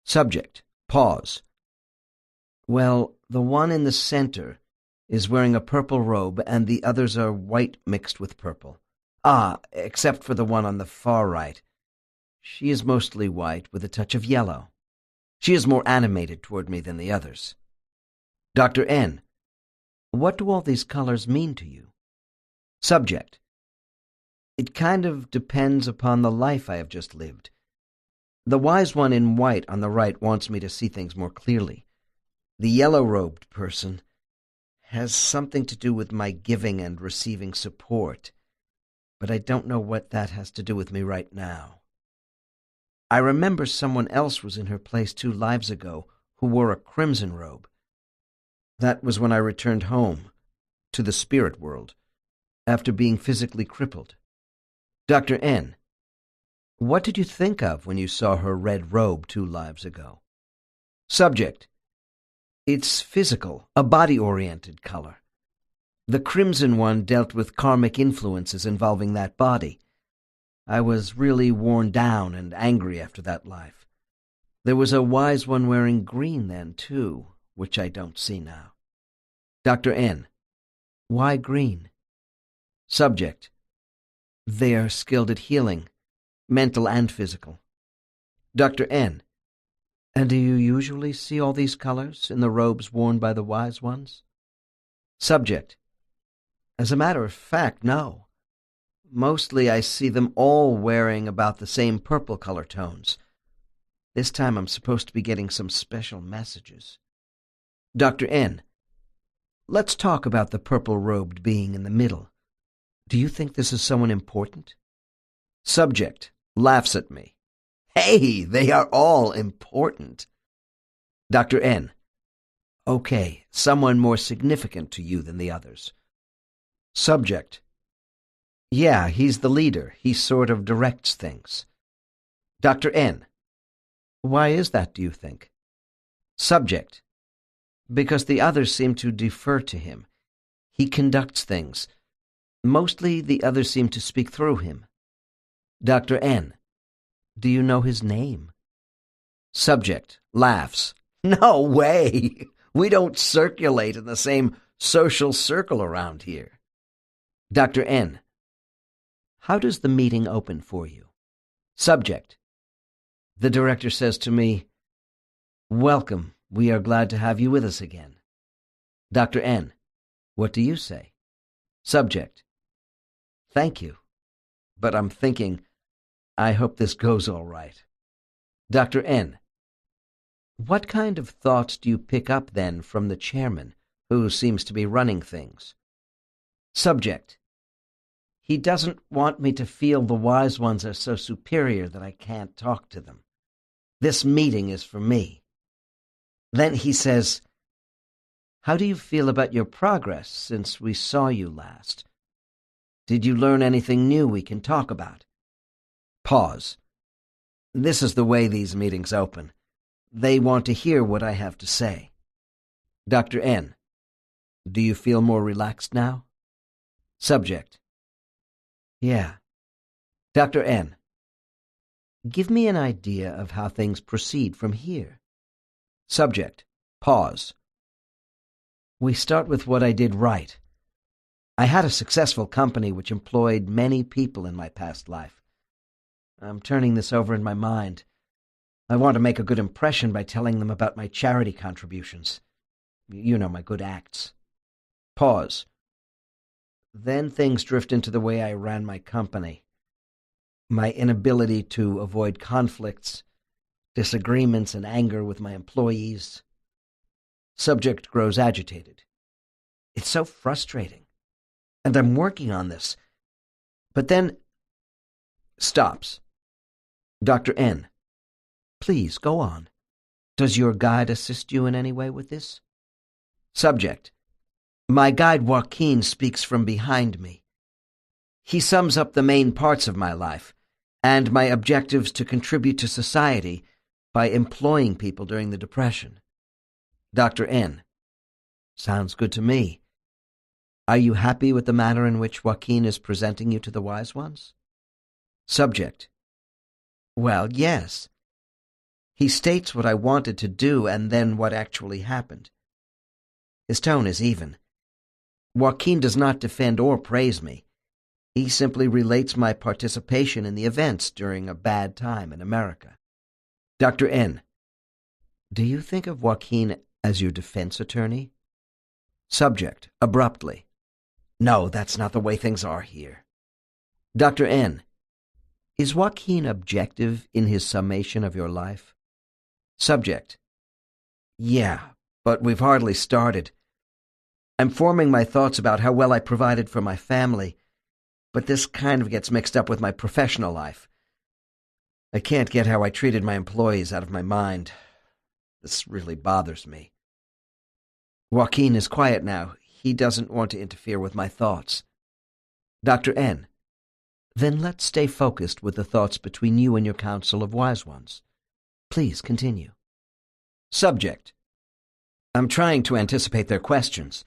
Subject. Pause. Well, the one in the center is wearing a purple robe, and the others are white mixed with purple. Except for the one on the far right. She is mostly white with a touch of yellow. She is more animated toward me than the others. Dr. N. What do all these colors mean to you? Subject. It kind of depends upon the life I have just lived. The wise one in white on the right wants me to see things more clearly. The yellow-robed person has something to do with my giving and receiving support, but I don't know what that has to do with me right now. I remember someone else was in her place 2 lives ago who wore a crimson robe. That was when I returned home, to the spirit world, after being physically crippled. Dr. N. What did you think of when you saw her red robe 2 lives ago? Subject. It's physical, a body-oriented color. The crimson one dealt with karmic influences involving that body. I was really worn down and angry after that life. There was a wise one wearing green then, too, which I don't see now. Dr. N. Why green? Subject. They are skilled at healing, mental and physical. Dr. N. And do you usually see all these colors in the robes worn by the wise ones? Subject. As a matter of fact, no. Mostly I see them all wearing about the same purple color tones. This time I'm supposed to be getting some special messages. Dr. N, let's talk about the purple-robed being in the middle. Do you think this is someone important? Subject laughs at me. Hey, they are all important. Dr. N, okay, someone more significant to you than the others. Subject, yeah, he's the leader. He sort of directs things. Dr. N, why is that, do you think? Subject, because the others seem to defer to him. He conducts things. Mostly the others seem to speak through him. Dr. N, do you know his name? Subject laughs. No way! We don't circulate in the same social circle around here. Dr. N, how does the meeting open for you? Subject, the director says to me, welcome, we are glad to have you with us again. Dr. N, what do you say? Subject, thank you, but I'm thinking, I hope this goes all right. Dr. N, what kind of thoughts do you pick up then from the chairman, who seems to be running things? Subject, he doesn't want me to feel the wise ones are so superior that I can't talk to them. This meeting is for me. Then he says, how do you feel about your progress since we saw you last? Did you learn anything new we can talk about? Pause. This is the way these meetings open. They want to hear what I have to say. Dr. N, do you feel more relaxed now? Subject, yeah. Dr. N, give me an idea of how things proceed from here. Subject, pause. We start with what I did right. I had a successful company which employed many people in my past life. I'm turning this over in my mind. I want to make a good impression by telling them about my charity contributions. You know, my good acts. Pause. Then things drift into the way I ran my company. My inability to avoid conflicts, disagreements, and anger with my employees. Subject grows agitated. It's so frustrating. And I'm working on this. But then stops. Dr. N, please go on. Does your guide assist you in any way with this? Subject, my guide Joaquin speaks from behind me. He sums up the main parts of my life and my objectives to contribute to society by employing people during the Depression. Dr. N, sounds good to me. Are you happy with the manner in which Joaquin is presenting you to the wise ones? Subject, well, yes. He states what I wanted to do and then what actually happened. His tone is even. Joaquin does not defend or praise me. He simply relates my participation in the events during a bad time in America. Dr. N, do you think of Joaquin as your defense attorney? Subject, abruptly, no, that's not the way things are here. Dr. N, is Joaquin objective in his summation of your life? Subject, yeah, but we've hardly started. I'm forming my thoughts about how well I provided for my family, but this kind of gets mixed up with my professional life. I can't get how I treated my employees out of my mind. This really bothers me. Joaquin is quiet now. He doesn't want to interfere with my thoughts. Dr. N, then let's stay focused with the thoughts between you and your council of wise ones. Please continue. Subject, I'm trying to anticipate their questions.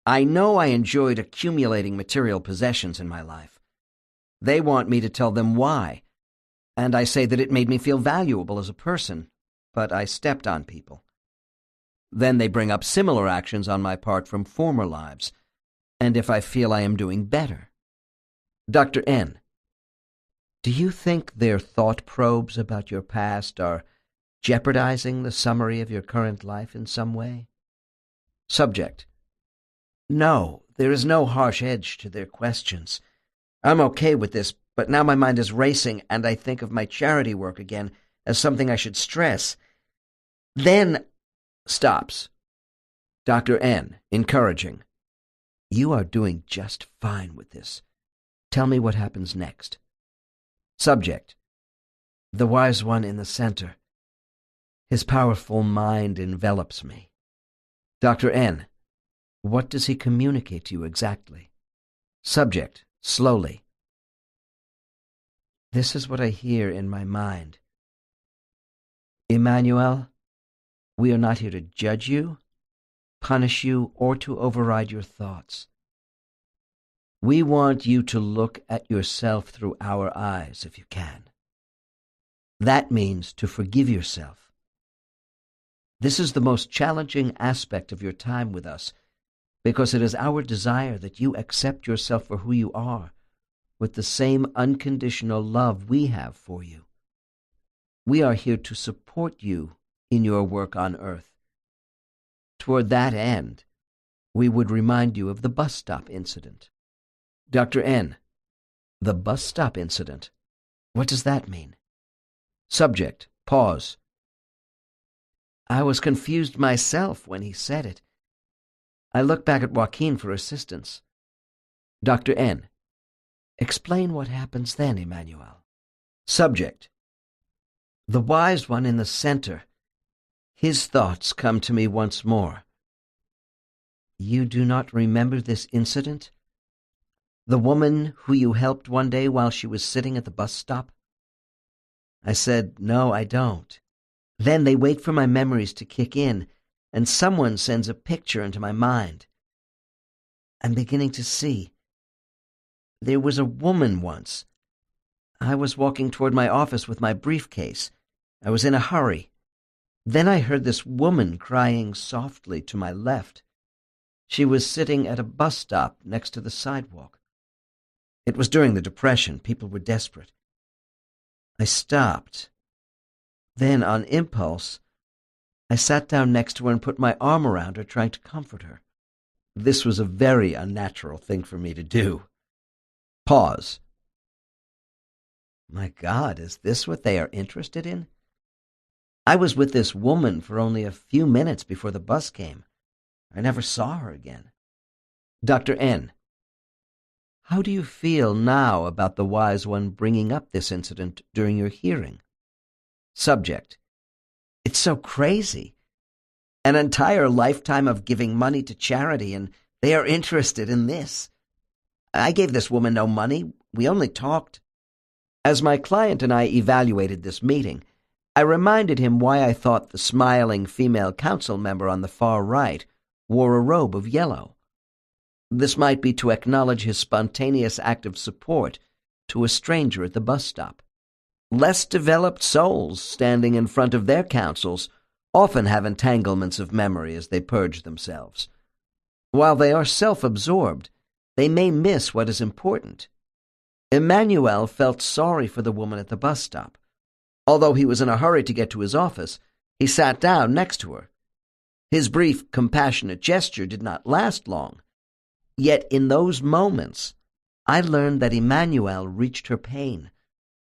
I know I enjoyed accumulating material possessions in my life. They want me to tell them why, and I say that it made me feel valuable as a person, but I stepped on people. Then they bring up similar actions on my part from former lives, and if I feel I am doing better. Dr. N, do you think their thought probes about your past are jeopardizing the summary of your current life in some way? Subject, no, there is no harsh edge to their questions. I'm okay with this, but now my mind is racing, and I think of my charity work again as something I should stress. Then stops. Dr. N, encouraging. You are doing just fine with this. Tell me what happens next. Subject. The wise one in the center. His powerful mind envelops me. Dr. N, what does he communicate to you exactly? Subject, slowly. This is what I hear in my mind. Emmanuel, we are not here to judge you, punish you, or to override your thoughts. We want you to look at yourself through our eyes, if you can. That means to forgive yourself. This is the most challenging aspect of your time with us, because it is our desire that you accept yourself for who you are, with the same unconditional love we have for you. We are here to support you in your work on earth. Toward that end, we would remind you of the bus stop incident. Dr. N, the bus stop incident. What does that mean? Subject, pause. I was confused myself when he said it. I looked back at Joaquin for assistance. Dr. N, explain what happens then, Emmanuel. Subject, the wise one in the center. His thoughts come to me once more. You do not remember this incident? The woman who you helped one day while she was sitting at the bus stop? I said, no, I don't. Then they wait for my memories to kick in, and someone sends a picture into my mind. I'm beginning to see. There was a woman once. I was walking toward my office with my briefcase. I was in a hurry. Then I heard this woman crying softly to my left. She was sitting at a bus stop next to the sidewalk. It was during the Depression. People were desperate. I stopped. Then, on impulse, I sat down next to her and put my arm around her, trying to comfort her. This was a very unnatural thing for me to do. Pause. My God, is this what they are interested in? I was with this woman for only a few minutes before the bus came. I never saw her again. Dr. N, how do you feel now about the wise one bringing up this incident during your hearing? Subject, it's so crazy. An entire lifetime of giving money to charity, and they are interested in this. I gave this woman no money. We only talked. As my client and I evaluated this meeting, I reminded him why I thought the smiling female council member on the far right wore a robe of yellow. This might be to acknowledge his spontaneous act of support to a stranger at the bus stop. Less developed souls standing in front of their councils often have entanglements of memory as they purge themselves. While they are self-absorbed, they may miss what is important. Emmanuel felt sorry for the woman at the bus stop. Although he was in a hurry to get to his office, he sat down next to her. His brief, compassionate gesture did not last long. Yet in those moments, I learned that Emmanuel reached her pain,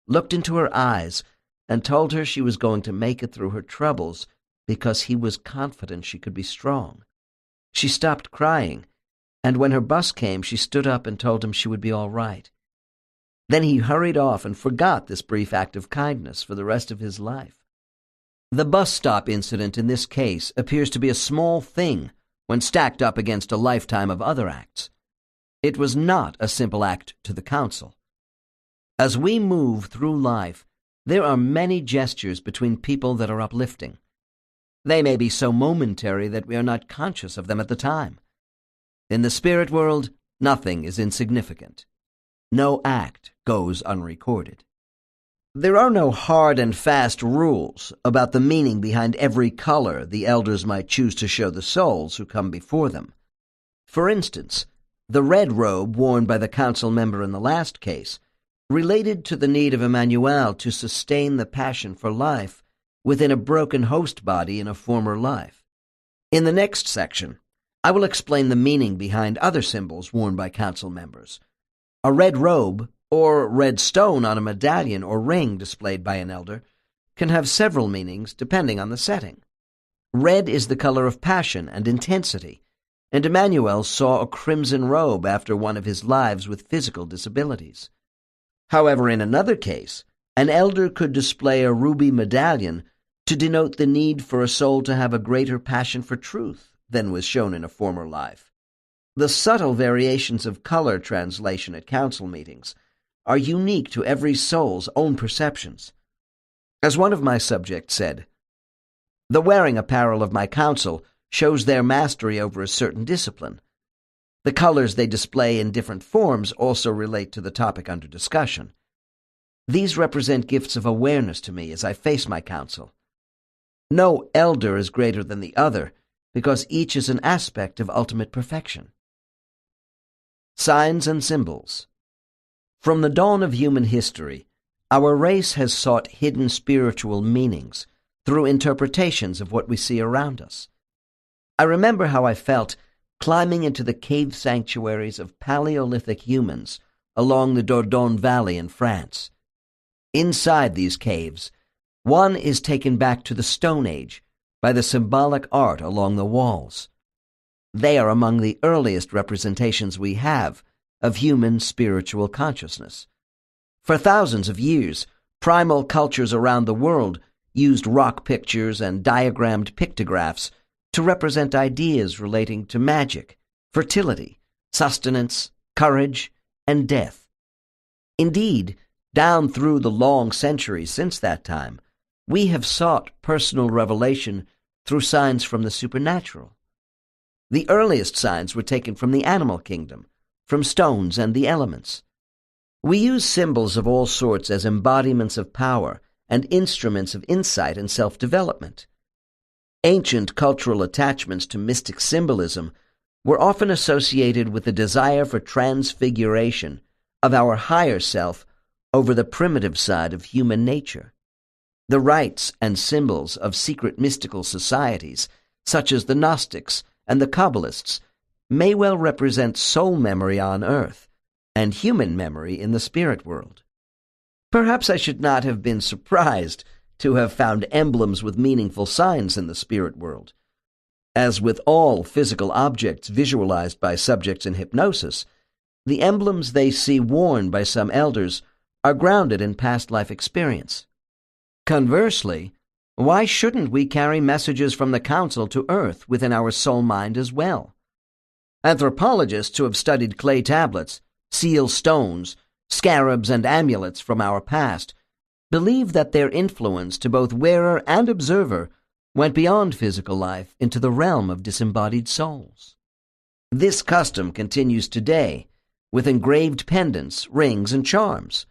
looked into her eyes, and told her she was going to make it through her troubles because he was confident she could be strong. She stopped crying, and when her bus came, she stood up and told him she would be all right. Then he hurried off and forgot this brief act of kindness for the rest of his life. The bus stop incident in this case appears to be a small thing when stacked up against a lifetime of other acts. It was not a simple act to the council. As we move through life, there are many gestures between people that are uplifting. They may be so momentary that we are not conscious of them at the time. In the spirit world, nothing is insignificant. No act goes unrecorded. There are no hard and fast rules about the meaning behind every color the elders might choose to show the souls who come before them. For instance, the red robe worn by the council member in the last case related to the need of Emmanuel to sustain the passion for life within a broken host body in a former life. In the next section, I will explain the meaning behind other symbols worn by council members. A red robe or red stone on a medallion or ring displayed by an elder can have several meanings depending on the setting. Red is the color of passion and intensity, and Emmanuel saw a crimson robe after one of his lives with physical disabilities. However, in another case, an elder could display a ruby medallion to denote the need for a soul to have a greater passion for truth than was shown in a former life. The subtle variations of color translation at council meetings are unique to every soul's own perceptions. As one of my subjects said, "The wearing apparel of my council shows their mastery over a certain discipline. The colors they display in different forms also relate to the topic under discussion. These represent gifts of awareness to me as I face my council. No elder is greater than the other, because each is an aspect of ultimate perfection." Signs and symbols. From the dawn of human history, our race has sought hidden spiritual meanings through interpretations of what we see around us. I remember how I felt climbing into the cave sanctuaries of Paleolithic humans along the Dordogne Valley in France. Inside these caves, one is taken back to the Stone Age by the symbolic art along the walls. They are among the earliest representations we have of human spiritual consciousness. For thousands of years, primal cultures around the world used rock pictures and diagrammed pictographs to represent ideas relating to magic, fertility, sustenance, courage, and death. Indeed, down through the long centuries since that time, we have sought personal revelation through signs from the supernatural. The earliest signs were taken from the animal kingdom, from stones and the elements. We use symbols of all sorts as embodiments of power and instruments of insight and self-development. Ancient cultural attachments to mystic symbolism were often associated with the desire for transfiguration of our higher self over the primitive side of human nature. The rites and symbols of secret mystical societies, such as the Gnostics and the Kabbalists, may well represent soul memory on earth and human memory in the spirit world. Perhaps I should not have been surprised to have found emblems with meaningful signs in the spirit world. As with all physical objects visualized by subjects in hypnosis, the emblems they see worn by some elders are grounded in past life experience. Conversely, why shouldn't we carry messages from the council to earth within our soul mind as well? Anthropologists who have studied clay tablets, seal stones, scarabs, and amulets from our past believe that their influence to both wearer and observer went beyond physical life into the realm of disembodied souls. This custom continues today with engraved pendants, rings, and charms.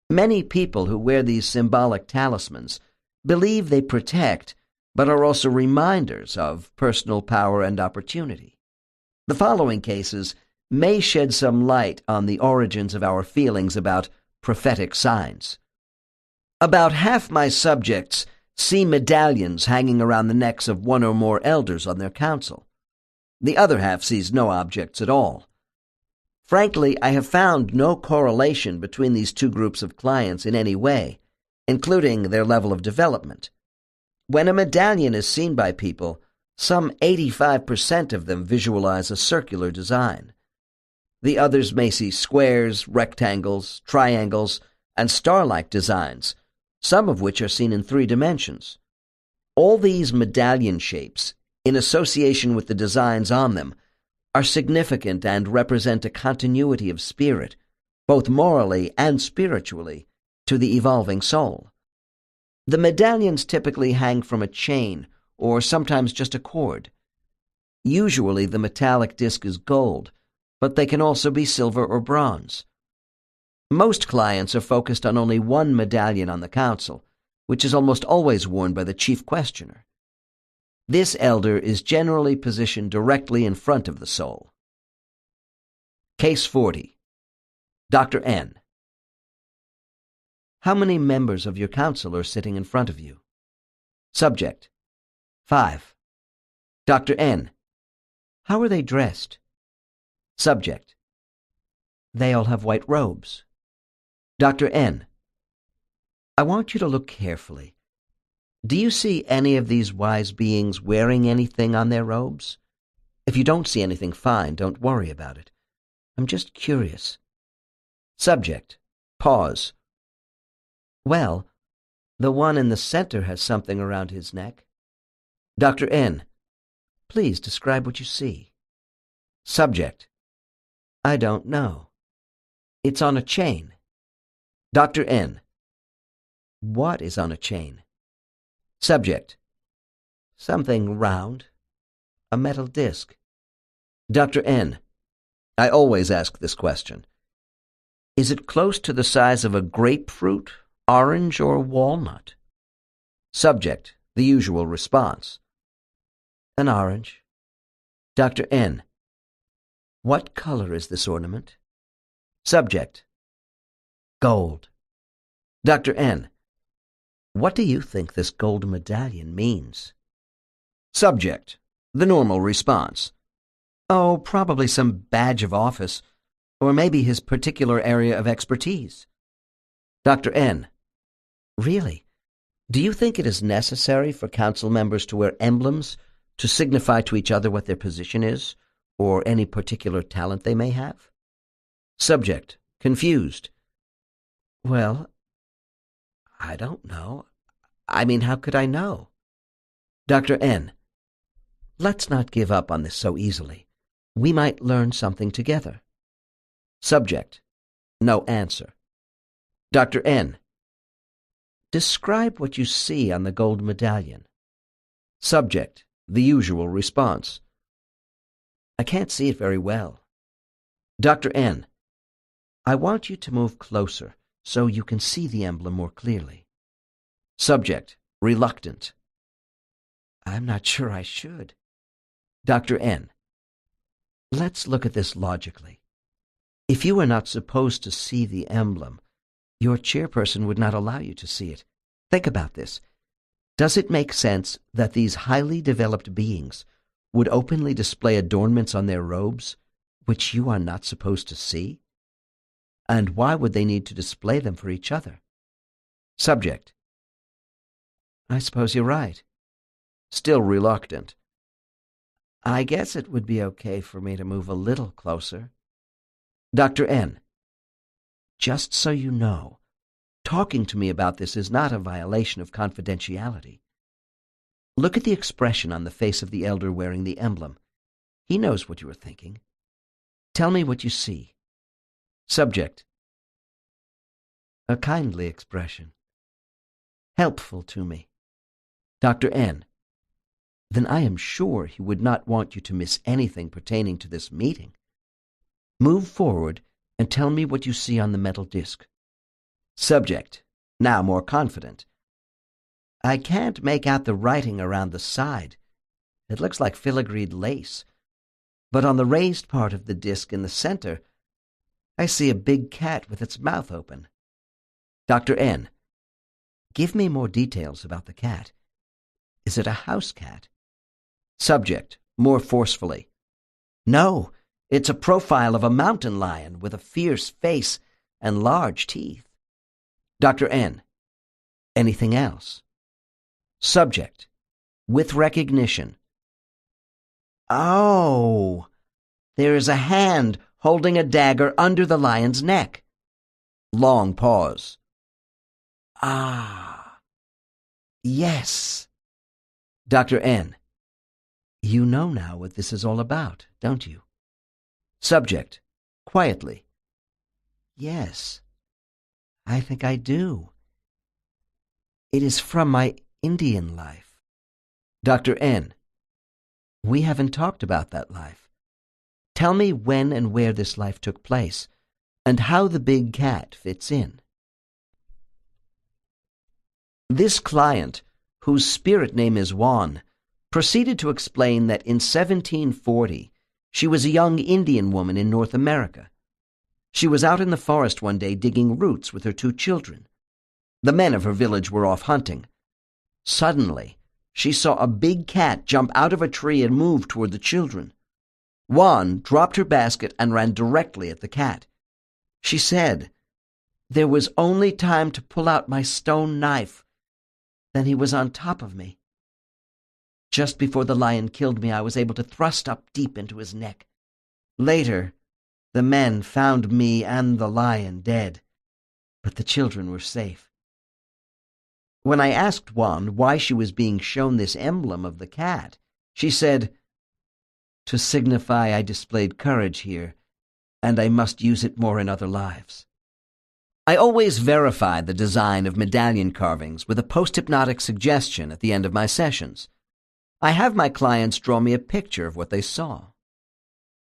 Many people who wear these symbolic talismans believe they protect, but are also reminders of personal power and opportunity. The following cases may shed some light on the origins of our feelings about prophetic signs. About half my subjects see medallions hanging around the necks of one or more elders on their council. The other half sees no objects at all. Frankly, I have found no correlation between these two groups of clients in any way, including their level of development. When a medallion is seen by people, some 85% of them visualize a circular design. The others may see squares, rectangles, triangles, and star-like designs, some of which are seen in 3 dimensions. All these medallion shapes, in association with the designs on them, are significant and represent a continuity of spirit, both morally and spiritually, to the evolving soul. The medallions typically hang from a chain or sometimes just a cord. Usually the metallic disc is gold, but they can also be silver or bronze. Most clients are focused on only one medallion on the council, which is almost always worn by the chief questioner. This elder is generally positioned directly in front of the soul. Case 40. Dr. N. How many members of your council are sitting in front of you? Subject. 5. Dr. N. How are they dressed? Subject. They all have white robes. Dr. N, I want you to look carefully. Do you see any of these wise beings wearing anything on their robes? If you don't see anything, fine, don't worry about it. I'm just curious. Subject. Pause. Well, the one in the center has something around his neck. Dr. N, please describe what you see. Subject. I don't know. It's on a chain. Dr. N, what is on a chain? Subject. Something round. A metal disc. Dr. N, I always ask this question. Is it close to the size of a grapefruit, orange, or walnut? Subject. The usual response. An orange. Dr. N, what color is this ornament? Subject. Gold. Dr. N, what do you think this gold medallion means? Subject. The normal response. Oh, probably some badge of office, or maybe his particular area of expertise. Dr. N, really? Do you think it is necessary for council members to wear emblems to signify to each other what their position is, or any particular talent they may have? Subject. Confused. Well, I don't know. I mean, how could I know? Dr. N, let's not give up on this so easily. We might learn something together. Subject. No answer. Dr. N, describe what you see on the gold medallion. Subject. The usual response. I can't see it very well. Dr. N, I want you to move closer so you can see the emblem more clearly. Subject. Reluctant. I'm not sure I should. Dr. N, let's look at this logically. If you were not supposed to see the emblem, your chairperson would not allow you to see it. Think about this. Does it make sense that these highly developed beings would openly display adornments on their robes, which you are not supposed to see? And why would they need to display them for each other? Subject. I suppose you're right. Still reluctant. I guess it would be okay for me to move a little closer. Dr. N, just so you know, talking to me about this is not a violation of confidentiality. Look at the expression on the face of the elder wearing the emblem. He knows what you are thinking. Tell me what you see. Subject. A kindly expression. Helpful to me. Dr. N, then I am sure he would not want you to miss anything pertaining to this meeting. Move forward and tell me what you see on the metal disc. Subject. Now more confident. I can't make out the writing around the side. It looks like filigreed lace. But on the raised part of the disc in the center, I see a big cat with its mouth open. Dr. N, give me more details about the cat. Is it a house cat? Subject, more forcefully. No, it's a profile of a mountain lion with a fierce face and large teeth. Dr. N, anything else? Subject, with recognition. Oh, there is a hand holding a dagger under the lion's neck. Long pause. Ah, yes. Dr. N, you know now what this is all about, don't you? Subject, quietly. Yes, I think I do. It is from my Indian life. Dr. N, we haven't talked about that life. Tell me when and where this life took place, and how the big cat fits in. This client, whose spirit name is Juan, proceeded to explain that in 1740 she was a young Indian woman in North America. She was out in the forest one day digging roots with her 2 children. The men of her village were off hunting. Suddenly, she saw a big cat jump out of a tree and move toward the children. Juan dropped her basket and ran directly at the cat. She said, There was only time to pull out my stone knife. Then he was on top of me. Just before the lion killed me, I was able to thrust up deep into his neck. Later, the men found me and the lion dead, but the children were safe. When I asked Juan why she was being shown this emblem of the cat, she said, "To signify I displayed courage here, and I must use it more in other lives." I always verify the design of medallion carvings with a post-hypnotic suggestion at the end of my sessions. I have my clients draw me a picture of what they saw.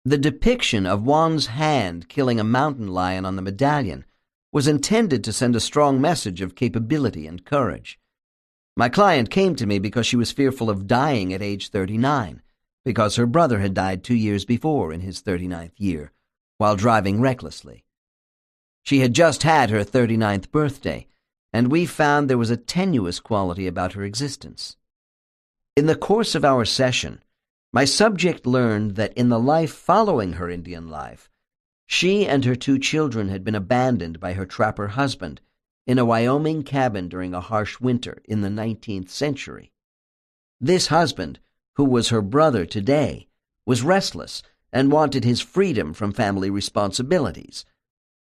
The depiction of Juan's hand killing a mountain lion on the medallion was intended to send a strong message of capability and courage. My client came to me because she was fearful of dying at age 39, because her brother had died 2 years before in his 39th year, while driving recklessly. She had just had her 39th birthday, and we found there was a tenuous quality about her existence. In the course of our session, my subject learned that in the life following her Indian life, she and her 2 children had been abandoned by her trapper husband in a Wyoming cabin during a harsh winter in the 19th century. This husband, who was her brother today, was restless and wanted his freedom from family responsibilities.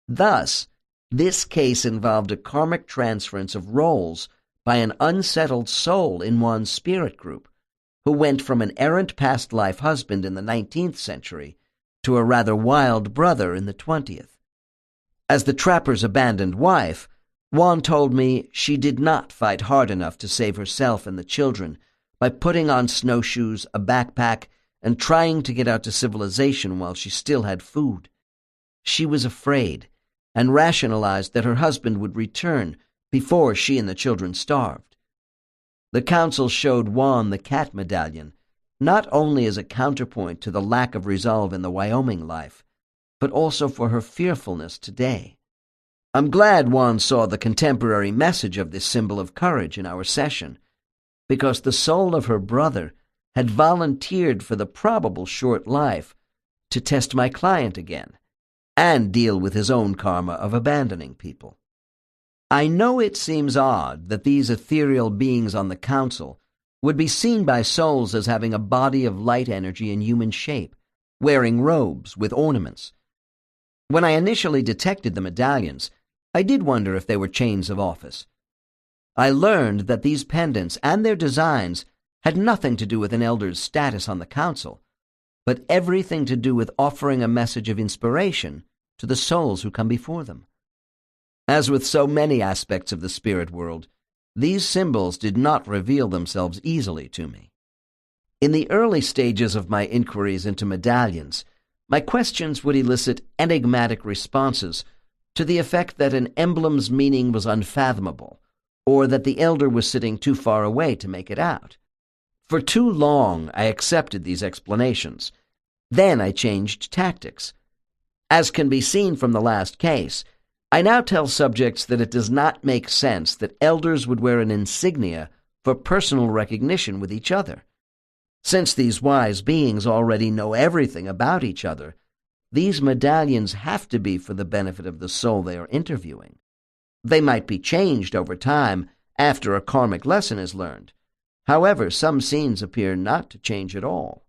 Thus, this case involved a karmic transference of roles by an unsettled soul in one's spirit group, who went from an errant past life husband in the 19th century to a rather wild brother in the 20th. As the trapper's abandoned wife, Juan told me she did not fight hard enough to save herself and the children by putting on snowshoes, a backpack, and trying to get out to civilization while she still had food. She was afraid and rationalized that her husband would return before she and the children starved. The council showed Juan the cat medallion, not only as a counterpoint to the lack of resolve in the Wyoming life, but also for her fearfulness today. I'm glad Juan saw the contemporary message of this symbol of courage in our session, because the soul of her brother had volunteered for the probable short life to test my client again and deal with his own karma of abandoning people. I know it seems odd that these ethereal beings on the council would be seen by souls as having a body of light energy in human shape, wearing robes with ornaments. When I initially detected the medallions, I did wonder if they were chains of office. I learned that these pendants and their designs had nothing to do with an elder's status on the council, but everything to do with offering a message of inspiration to the souls who come before them. As with so many aspects of the spirit world, these symbols did not reveal themselves easily to me. In the early stages of my inquiries into medallions, my questions would elicit enigmatic responses to the effect that an emblem's meaning was unfathomable, or that the elder was sitting too far away to make it out. For too long I accepted these explanations. Then I changed tactics. As can be seen from the last case, I now tell subjects that it does not make sense that elders would wear an insignia for personal recognition with each other. Since these wise beings already know everything about each other, these medallions have to be for the benefit of the soul they are interviewing. They might be changed over time after a karmic lesson is learned. However, some scenes appear not to change at all.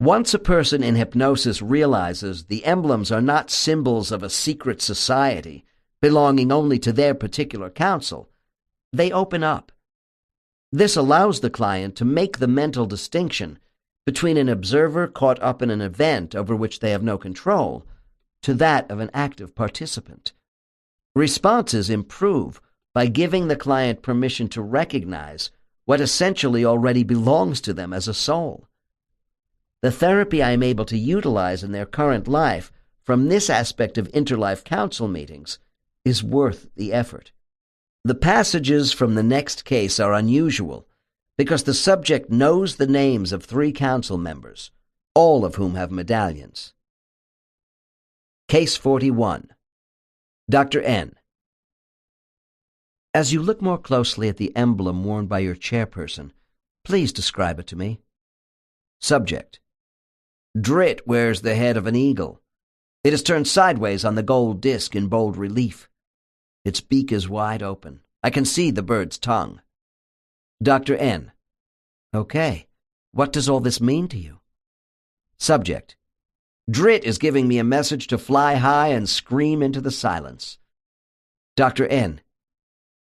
Once a person in hypnosis realizes the emblems are not symbols of a secret society belonging only to their particular council, they open up. This allows the client to make the mental distinction between an observer caught up in an event over which they have no control to that of an active participant. Responses improve by giving the client permission to recognize what essentially already belongs to them as a soul. The therapy I am able to utilize in their current life from this aspect of interlife council meetings is worth the effort. The passages from the next case are unusual because the subject knows the names of 3 council members, all of whom have medallions. Case 41. Dr. N. As you look more closely at the emblem worn by your chairperson, please describe it to me. Subject. Drit wears the head of an eagle. It is turned sideways on the gold disc in bold relief. Its beak is wide open. I can see the bird's tongue. Dr. N. Okay. What does all this mean to you? Subject. Drit is giving me a message to fly high and scream into the silence. Dr. N.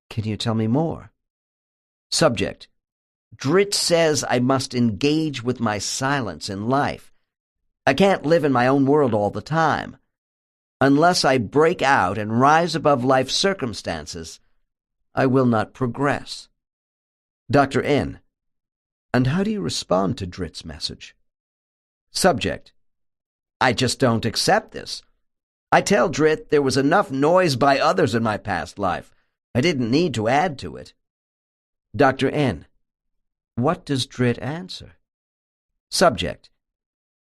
Can you tell me more? Subject. Drit says I must engage with my silence in life. I can't live in my own world all the time. Unless I break out and rise above life's circumstances, I will not progress. Dr. N. And how do you respond to Drit's message? Subject. I just don't accept this. I tell Drit there was enough noise by others in my past life. I didn't need to add to it. Dr. N. What does Drit answer? Subject.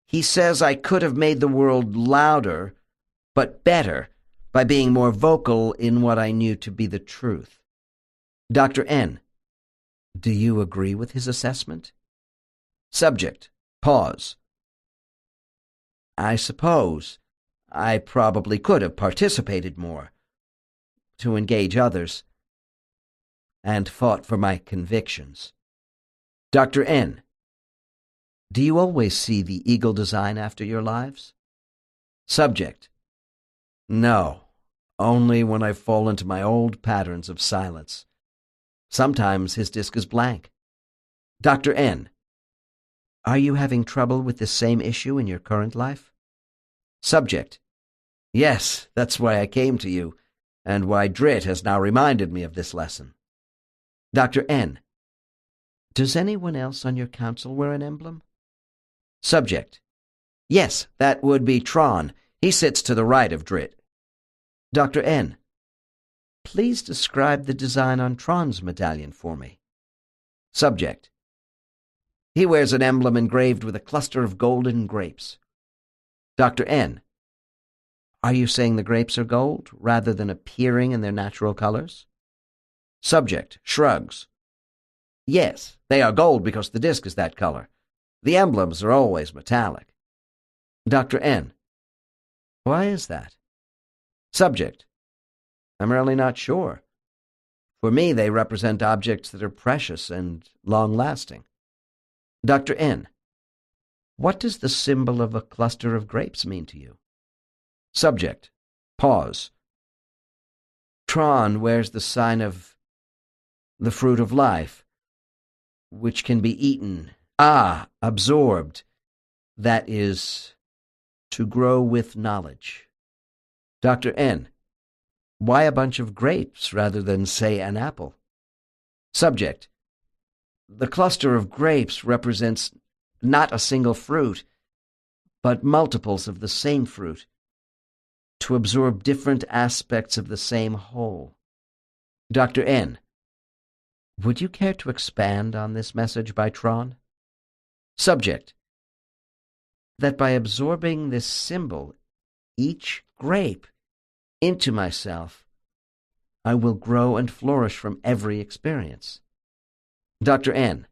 He says I could have made the world louder, but better, by being more vocal in what I knew to be the truth. Dr. N. Do you agree with his assessment? Subject. Pause. I suppose I probably could have participated more, to engage others, and fought for my convictions. Dr. N. Do you always see the eagle design after your lives? Subject. No, only when I fall into my old patterns of silence. Sometimes his disc is blank. Dr. N. Are you having trouble with this same issue in your current life? Subject. Yes, that's why I came to you, and why Drit has now reminded me of this lesson. Dr. N. Does anyone else on your council wear an emblem? Subject. Yes, that would be Tron. He sits to the right of Drit. Dr. N. Please describe the design on Tron's medallion for me. Subject. He wears an emblem engraved with a cluster of golden grapes. Dr. N. Are you saying the grapes are gold, rather than appearing in their natural colors? Subject shrugs. Yes, they are gold because the disc is that color. The emblems are always metallic. Dr. N. Why is that? Subject. I'm really not sure. For me, they represent objects that are precious and long-lasting. Dr. N. What does the symbol of a cluster of grapes mean to you? Subject. Pause. Tron wears the sign of the fruit of life, which can be eaten. Absorbed. That is, to grow with knowledge. Dr. N. Why a bunch of grapes rather than, say, an apple? Subject. The cluster of grapes represents not a single fruit, but multiples of the same fruit, to absorb different aspects of the same whole. Dr. N. Would you care to expand on this message by Tron? Subject. That by absorbing this symbol, each grape, into myself, I will grow and flourish from every experience. Dr. N.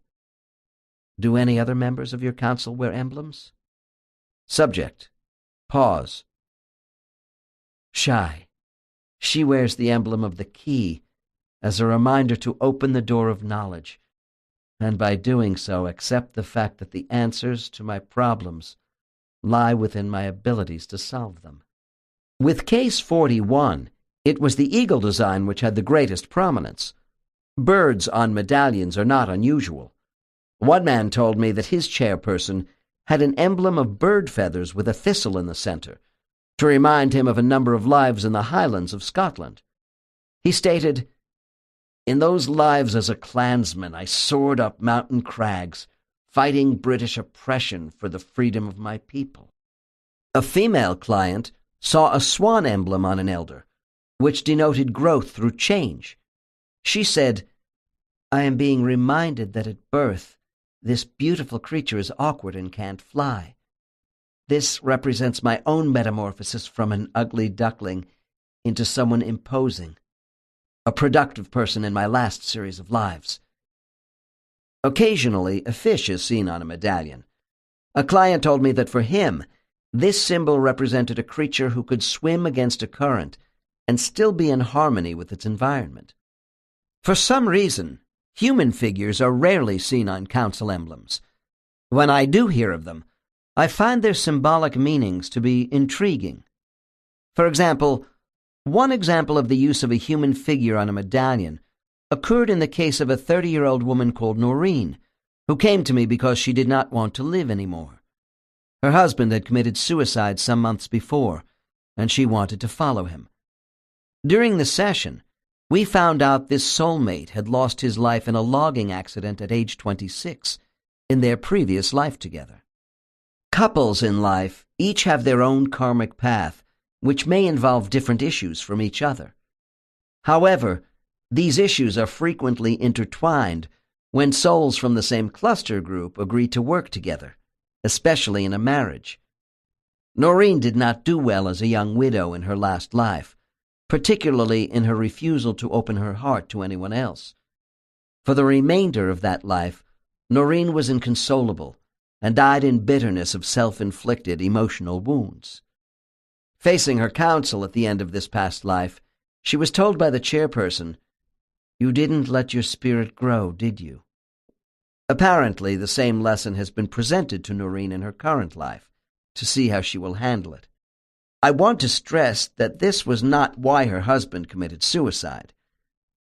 Do any other members of your council wear emblems? Subject. Pause. Shy. She wears the emblem of the key as a reminder to open the door of knowledge, and by doing so accept the fact that the answers to my problems lie within my abilities to solve them. With Case 41, it was the eagle design which had the greatest prominence. Birds on medallions are not unusual. One man told me that his chairperson had an emblem of bird feathers with a thistle in the center, to remind him of a number of lives in the Highlands of Scotland. He stated, "In those lives as a clansman, I soared up mountain crags, fighting British oppression for the freedom of my people." A female client saw a swan emblem on an elder, which denoted growth through change. She said, "I am being reminded that at birth, this beautiful creature is awkward and can't fly. This represents my own metamorphosis from an ugly duckling into someone imposing, a productive person in my last series of lives." Occasionally, a fish is seen on a medallion. A client told me that for him, this symbol represented a creature who could swim against a current and still be in harmony with its environment. For some reason, human figures are rarely seen on council emblems. When I do hear of them, I find their symbolic meanings to be intriguing. For example, one example of the use of a human figure on a medallion occurred in the case of a 30-year-old woman called Noreen, who came to me because she did not want to live anymore. Her husband had committed suicide some months before, and she wanted to follow him. During the session, we found out this soulmate had lost his life in a logging accident at age 26 in their previous life together. Couples in life each have their own karmic path, which may involve different issues from each other. However, these issues are frequently intertwined when souls from the same cluster group agree to work together, especially in a marriage. Noreen did not do well as a young widow in her last life, particularly in her refusal to open her heart to anyone else. For the remainder of that life, Noreen was inconsolable and died in bitterness of self-inflicted emotional wounds. Facing her counsel at the end of this past life, she was told by the chairperson, "You didn't let your spirit grow, did you?" Apparently, the same lesson has been presented to Noreen in her current life, to see how she will handle it. I want to stress that this was not why her husband committed suicide.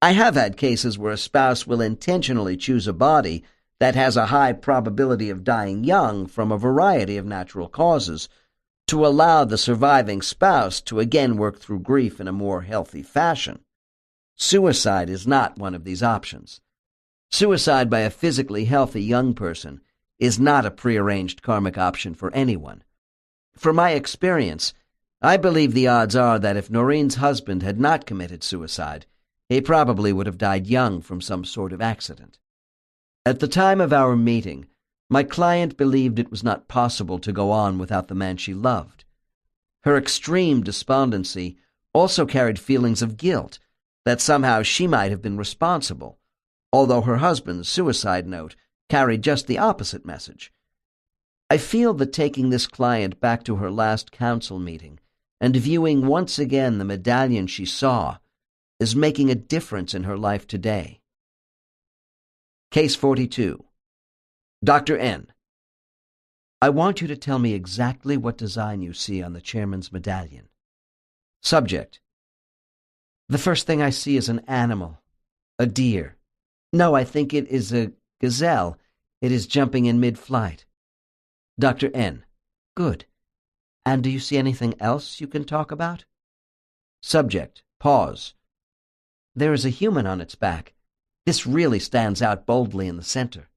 I have had cases where a spouse will intentionally choose a body that has a high probability of dying young from a variety of natural causes, to allow the surviving spouse to again work through grief in a more healthy fashion. Suicide is not one of these options. Suicide by a physically healthy young person is not a prearranged karmic option for anyone. From my experience, I believe the odds are that if Noreen's husband had not committed suicide, he probably would have died young from some sort of accident. At the time of our meeting, my client believed it was not possible to go on without the man she loved. Her extreme despondency also carried feelings of guilt that somehow she might have been responsible, although her husband's suicide note carried just the opposite message. I feel that taking this client back to her last council meeting and viewing once again the medallion she saw is making a difference in her life today. Case 42. Dr. N. I want you to tell me exactly what design you see on the chairman's medallion. Subject. The first thing I see is an animal, a deer. No, I think it is a gazelle. It is jumping in mid-flight. Dr. N. Good. And do you see anything else you can talk about? Subject. Pause. There is a human on its back. This really stands out boldly in the center.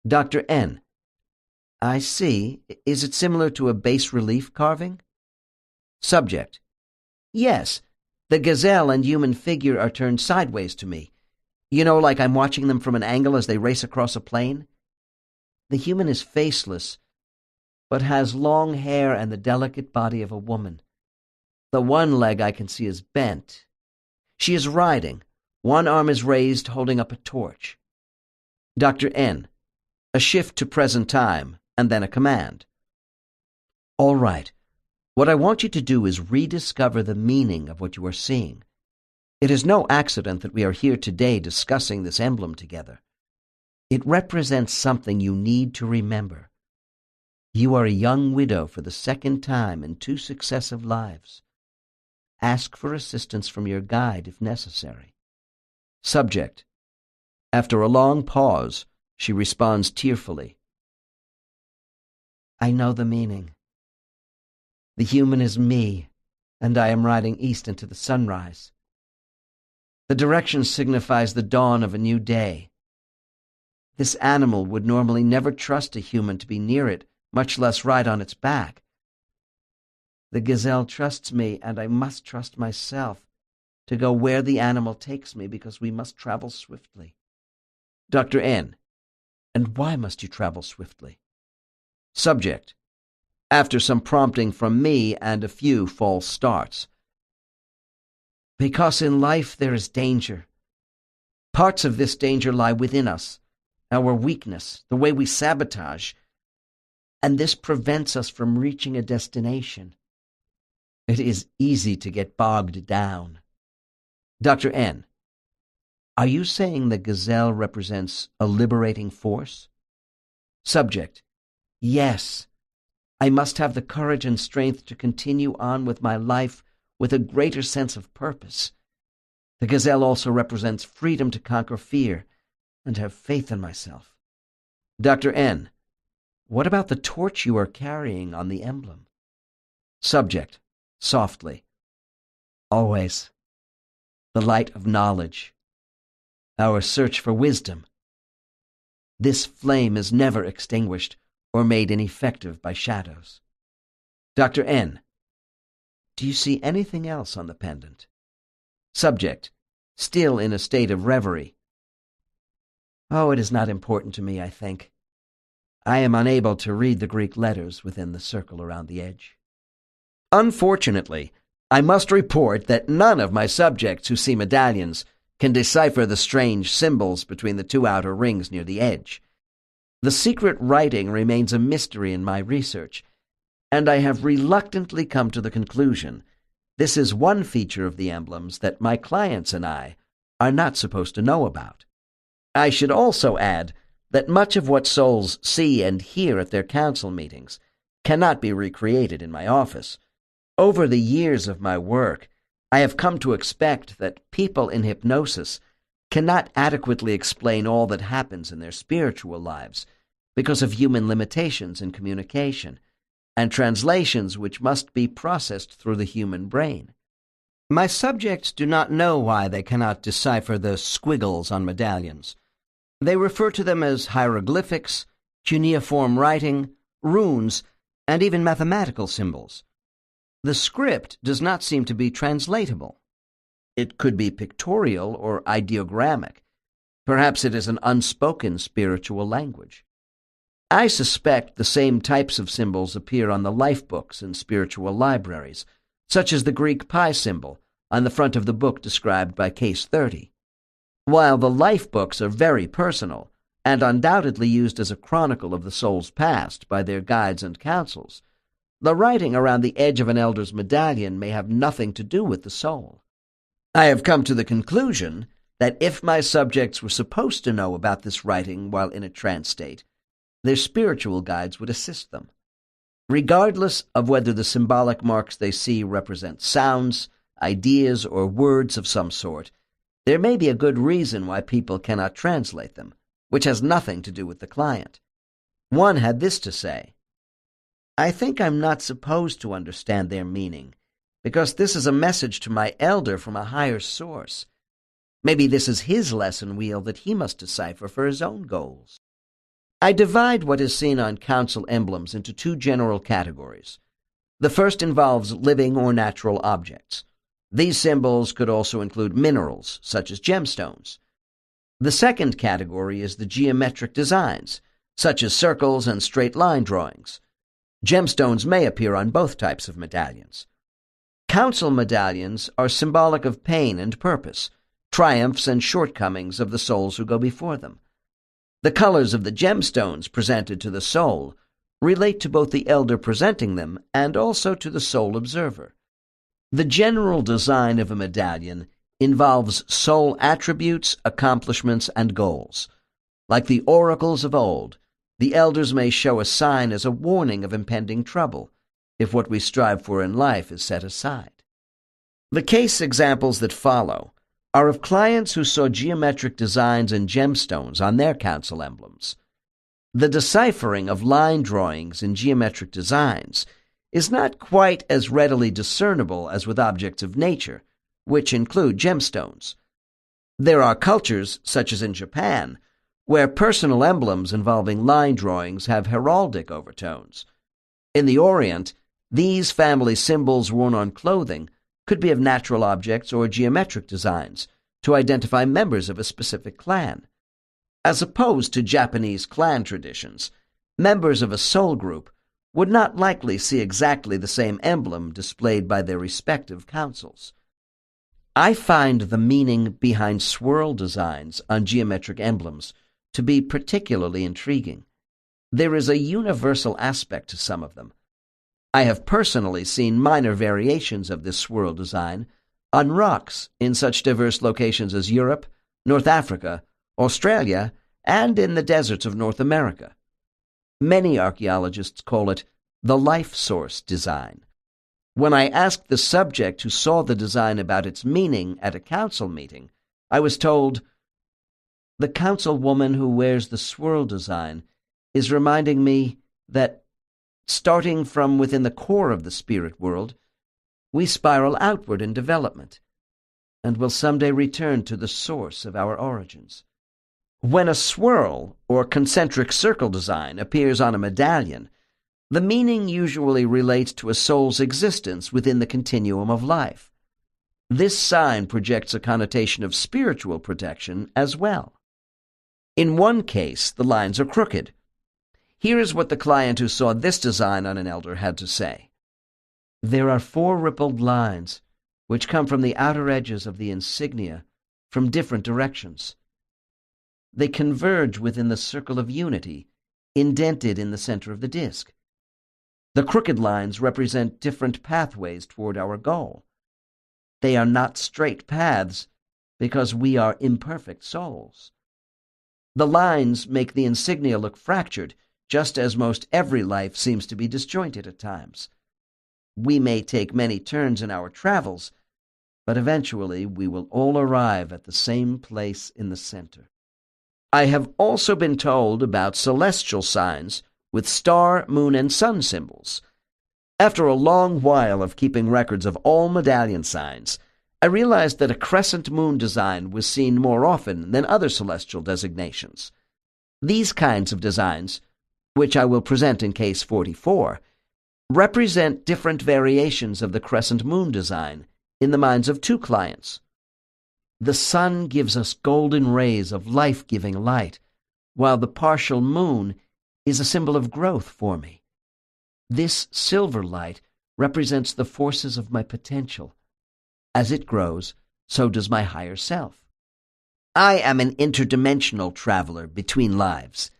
Dr. N. I see. Is it similar to a bas-relief carving? Subject. Yes. The gazelle and human figure are turned sideways to me. You know, like I'm watching them from an angle as they race across a plain? The human is faceless, but has long hair and the delicate body of a woman. The one leg I can see is bent. She is riding. One arm is raised, holding up a torch. Dr. N. A shift to present time, and then a command. All right. What I want you to do is rediscover the meaning of what you are seeing. It is no accident that we are here today discussing this emblem together. It represents something you need to remember. You are a young widow for the second time in 2 successive lives. Ask for assistance from your guide if necessary. Subject. After a long pause, she responds tearfully. I know the meaning. The human is me, and I am riding east into the sunrise. The direction signifies the dawn of a new day. This animal would normally never trust a human to be near it, much less ride on its back. The gazelle trusts me, and I must trust myself to go where the animal takes me, because we must travel swiftly. Dr. N. And why must you travel swiftly? Subject. After some prompting from me and a few false starts. Because in life there is danger. Parts of this danger lie within us, our weakness, the way we sabotage, and this prevents us from reaching a destination. It is easy to get bogged down. Dr. N., are you saying the gazelle represents a liberating force? Subject: Yes. I must have the courage and strength to continue on with my life with a greater sense of purpose. The gazelle also represents freedom to conquer fear and have faith in myself. Dr. N., what about the torch you are carrying on the emblem? Subject, softly: Always. The light of knowledge. Our search for wisdom. This flame is never extinguished or made ineffective by shadows. Dr. N., do you see anything else on the pendant? Subject, still in a state of reverie: Oh, it is not important to me, I think. I am unable to read the Greek letters within the circle around the edge. Unfortunately, I must report that none of my subjects who see medallions can decipher the strange symbols between the two outer rings near the edge. The secret writing remains a mystery in my research, and I have reluctantly come to the conclusion this is one feature of the emblems that my clients and I are not supposed to know about. I should also add that much of what souls see and hear at their council meetings cannot be recreated in my office. Over the years of my work, I have come to expect that people in hypnosis cannot adequately explain all that happens in their spiritual lives because of human limitations in communication and translations which must be processed through the human brain. My subjects do not know why they cannot decipher the squiggles on medallions. They refer to them as hieroglyphics, cuneiform writing, runes, and even mathematical symbols. The script does not seem to be translatable. It could be pictorial or ideogrammic. Perhaps it is an unspoken spiritual language. I suspect the same types of symbols appear on the life books in spiritual libraries, such as the Greek pi symbol on the front of the book described by Case 30. While the life books are very personal and undoubtedly used as a chronicle of the soul's past by their guides and counsels, the writing around the edge of an elder's medallion may have nothing to do with the soul. I have come to the conclusion that if my subjects were supposed to know about this writing while in a trance state, their spiritual guides would assist them. Regardless of whether the symbolic marks they see represent sounds, ideas, or words of some sort, there may be a good reason why people cannot translate them, which has nothing to do with the client. One had this to say: I think I'm not supposed to understand their meaning, because this is a message to my elder from a higher source. Maybe this is his lesson wheel that he must decipher for his own goals. I divide what is seen on council emblems into two general categories. The first involves living or natural objects. These symbols could also include minerals, such as gemstones. The second category is the geometric designs, such as circles and straight line drawings. Gemstones may appear on both types of medallions. Council medallions are symbolic of pain and purpose, triumphs and shortcomings of the souls who go before them. The colors of the gemstones presented to the soul relate to both the elder presenting them and also to the soul observer. The general design of a medallion involves soul attributes, accomplishments, and goals. Like the oracles of old, the elders may show a sign as a warning of impending trouble if what we strive for in life is set aside. The case examples that follow are of clients who saw geometric designs and gemstones on their council emblems. The deciphering of line drawings in geometric designs is not quite as readily discernible as with objects of nature, which include gemstones. There are cultures, such as in Japan, where personal emblems involving line drawings have heraldic overtones. In the Orient, these family symbols worn on clothing could be of natural objects or geometric designs to identify members of a specific clan. As opposed to Japanese clan traditions, members of a soul group would not likely see exactly the same emblem displayed by their respective councils. I find the meaning behind swirl designs on geometric emblems to be particularly intriguing. There is a universal aspect to some of them. I have personally seen minor variations of this swirl design on rocks in such diverse locations as Europe, North Africa, Australia, and in the deserts of North America. Many archaeologists call it the life source design. When I asked the subject who saw the design about its meaning at a council meeting, I was told, "The councilwoman who wears the swirl design is reminding me that, starting from within the core of the spirit world, we spiral outward in development, and will someday return to the source of our origins." When a swirl or concentric circle design appears on a medallion, the meaning usually relates to a soul's existence within the continuum of life. This sign projects a connotation of spiritual protection as well. In one case, the lines are crooked. Here is what the client who saw this design on an elder had to say. "There are 4 rippled lines, which come from the outer edges of the insignia from different directions. They converge within the circle of unity, indented in the center of the disc. The crooked lines represent different pathways toward our goal. They are not straight paths because we are imperfect souls. The lines make the insignia look fractured, just as most every life seems to be disjointed at times. We may take many turns in our travels, but eventually we will all arrive at the same place in the center." I have also been told about celestial signs with star, moon, and sun symbols. After a long while of keeping records of all medallion signs, I realized that a crescent moon design was seen more often than other celestial designations. These kinds of designs, which I will present in Case 44, represent different variations of the crescent moon design in the minds of 2 clients. The sun gives us golden rays of life-giving light, while the partial moon is a symbol of growth for me. This silver light represents the forces of my potential. As it grows, so does my higher self. I am an interdimensional traveler between lives.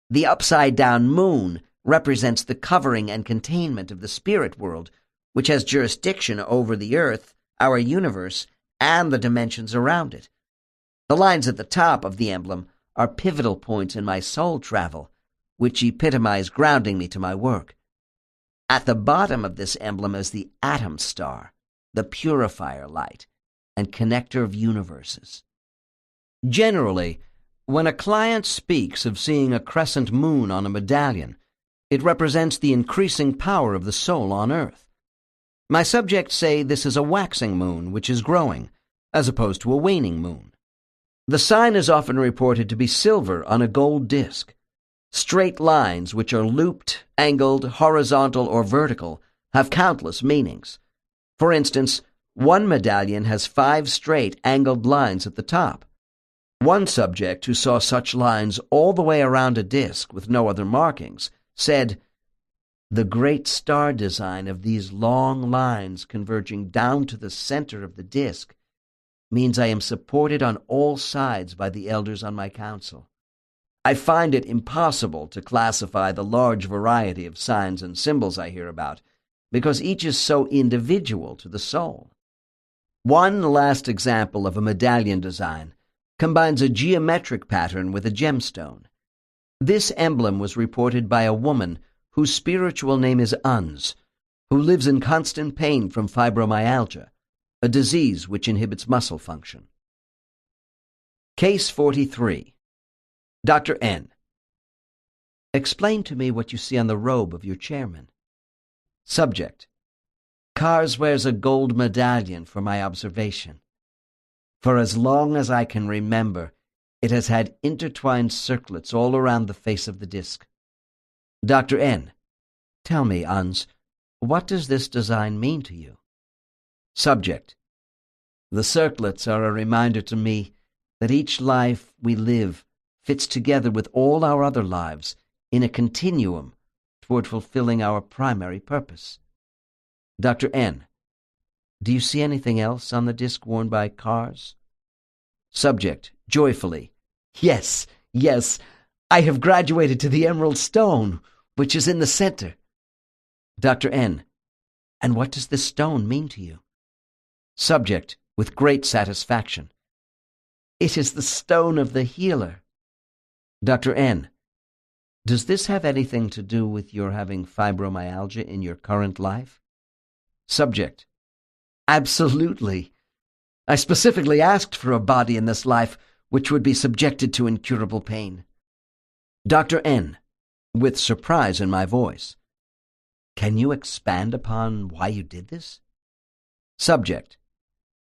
The upside-down moon represents the covering and containment of the spirit world, which has jurisdiction over the earth, our universe, and the dimensions around it. The lines at the top of the emblem are pivotal points in my soul travel, which epitomize grounding me to my work. At the bottom of this emblem is the atom star, the purifier light, and connector of universes. Generally, when a client speaks of seeing a crescent moon on a medallion, it represents the increasing power of the soul on earth. My subjects say this is a waxing moon which is growing, as opposed to a waning moon. The sign is often reported to be silver on a gold disc. Straight lines, which are looped, angled, horizontal, or vertical, have countless meanings. For instance, one medallion has 5 straight, angled lines at the top. One subject who saw such lines all the way around a disc with no other markings said, "The great star design of these long lines converging down to the center of the disc means I am supported on all sides by the elders on my council. I find it impossible to classify the large variety of signs and symbols I hear about, because each is so individual to the soul." One last example of a medallion design combines a geometric pattern with a gemstone. This emblem was reported by a woman whose spiritual name is Uns, who lives in constant pain from fibromyalgia, a disease which inhibits muscle function. Case 43. Dr. N. Explain to me what you see on the robe of your chairman. Subject. Cars wears a gold medallion for my observation. For as long as I can remember, it has had intertwined circlets all around the face of the disc. Dr. N. Tell me, Uns, what does this design mean to you? Subject. The circlets are a reminder to me that each life we live fits together with all our other lives in a continuum toward fulfilling our primary purpose. Dr. N. Do you see anything else on the disc worn by cars? Subject, joyfully. Yes, yes, I have graduated to the emerald stone, which is in the center. Dr. N. And what does this stone mean to you? Subject, with great satisfaction. It is the stone of the healer. Dr. N. Does this have anything to do with your having fibromyalgia in your current life? Subject. Absolutely. I specifically asked for a body in this life which would be subjected to incurable pain. Dr. N. With surprise in my voice. Can you expand upon why you did this? Subject.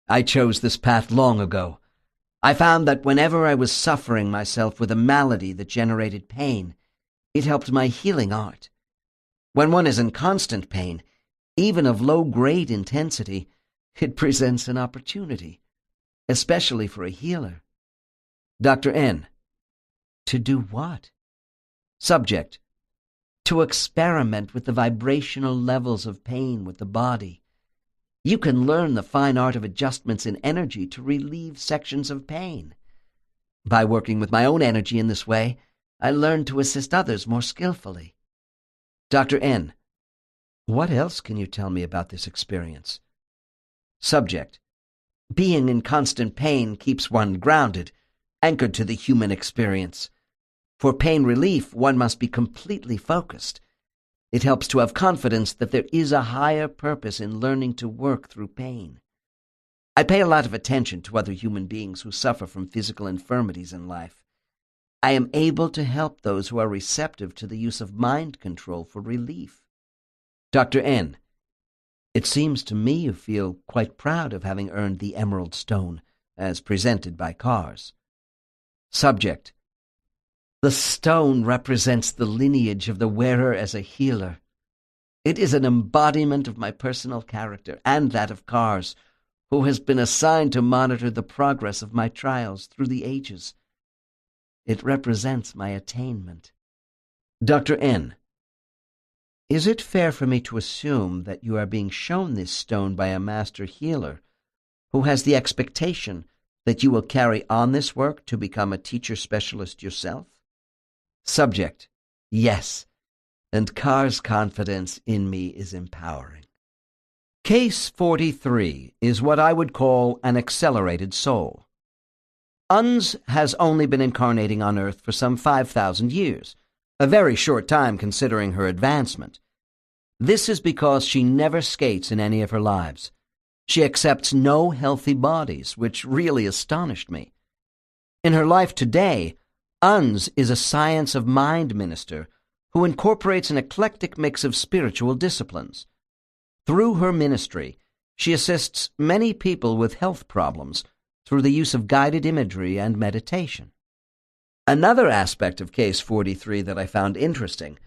I chose this path long ago. I found that whenever I was suffering myself with a malady that generated pain, it helped my healing art. When one is in constant pain, even of low-grade intensity, it presents an opportunity, especially for a healer. Dr. N. To do what? Subject. To experiment with the vibrational levels of pain with the body. You can learn the fine art of adjustments in energy to relieve sections of pain. By working with my own energy in this way, I learned to assist others more skillfully. Dr. N. What else can you tell me about this experience? Subject. Being in constant pain keeps one grounded, anchored to the human experience. For pain relief, one must be completely focused. It helps to have confidence that there is a higher purpose in learning to work through pain. I pay a lot of attention to other human beings who suffer from physical infirmities in life. I am able to help those who are receptive to the use of mind control for relief. Dr. N. It seems to me you feel quite proud of having earned the Emerald Stone, as presented by Cars. Subject. The stone represents the lineage of the wearer as a healer. It is an embodiment of my personal character and that of Cars, who has been assigned to monitor the progress of my trials through the ages. It represents my attainment. Dr. N. Is it fair for me to assume that you are being shown this stone by a master healer who has the expectation that you will carry on this work to become a teacher specialist yourself? Subject. Yes, and Carr's confidence in me is empowering. Case 43 is what I would call an accelerated soul. Uns has only been incarnating on Earth for some 5,000 years, a very short time considering her advancement. This is because she never skates in any of her lives. She accepts no healthy bodies, which really astonished me. In her life today, Uns is a science of mind minister who incorporates an eclectic mix of spiritual disciplines. Through her ministry, she assists many people with health problems through the use of guided imagery and meditation. Another aspect of Case 43 that I found interesting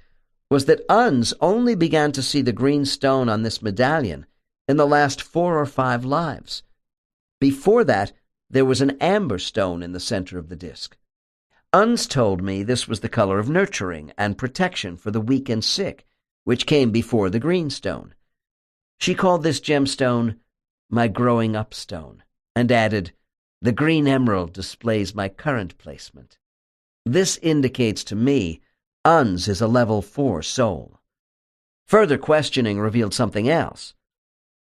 was that Uns only began to see the green stone on this medallion in the last 4 or 5 lives. Before that, there was an amber stone in the center of the disc. Uns told me this was the color of nurturing and protection for the weak and sick, which came before the green stone. She called this gemstone my growing up stone, and added, the green emerald displays my current placement. This indicates to me Uns is a level 4 soul. Further questioning revealed something else.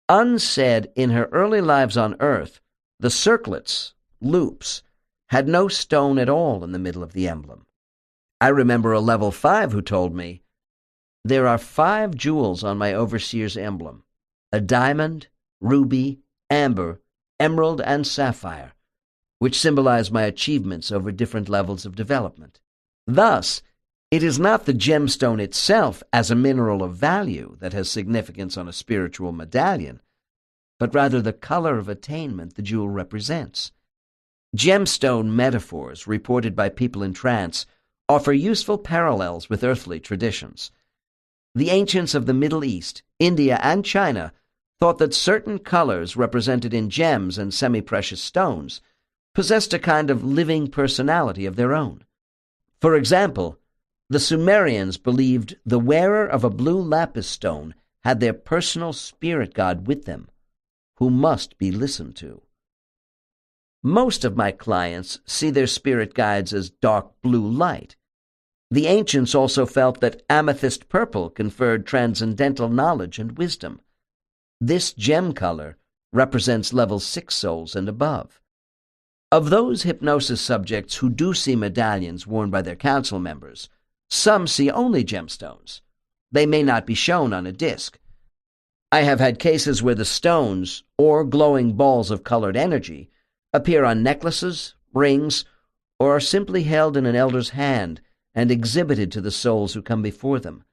Uns said in her early lives on Earth, the circlets, loops, had no stone at all in the middle of the emblem. I remember a level 5 who told me, there are 5 jewels on my overseer's emblem, a diamond, ruby, amber, emerald, and sapphire, which symbolize my achievements over different levels of development. Thus, it is not the gemstone itself as a mineral of value that has significance on a spiritual medallion, but rather the color of attainment the jewel represents. Gemstone metaphors reported by people in trance offer useful parallels with earthly traditions. The ancients of the Middle East, India, and China thought that certain colors represented in gems and semi-precious stones possessed a kind of living personality of their own. For example, the Sumerians believed the wearer of a blue lapis stone had their personal spirit god with them, who must be listened to. Most of my clients see their spirit guides as dark blue light. The ancients also felt that amethyst purple conferred transcendental knowledge and wisdom. This gem color represents level 6 souls and above. Of those hypnosis subjects who do see medallions worn by their council members, some see only gemstones. They may not be shown on a disc. I have had cases where the stones, or glowing balls of colored energy, appear on necklaces, rings, or are simply held in an elder's hand and exhibited to the souls who come before them.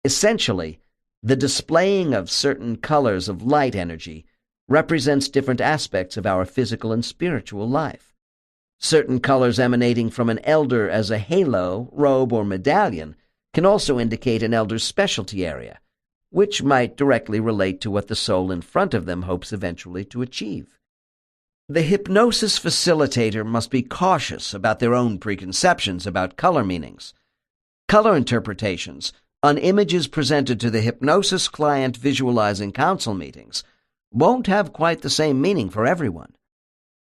Essentially, the displaying of certain colors of light energy represents different aspects of our physical and spiritual life. Certain colors emanating from an elder as a halo, robe, or medallion can also indicate an elder's specialty area, which might directly relate to what the soul in front of them hopes eventually to achieve. The hypnosis facilitator must be cautious about their own preconceptions about color meanings. Color interpretations on images presented to the hypnosis client visualizing council meetings won't have quite the same meaning for everyone.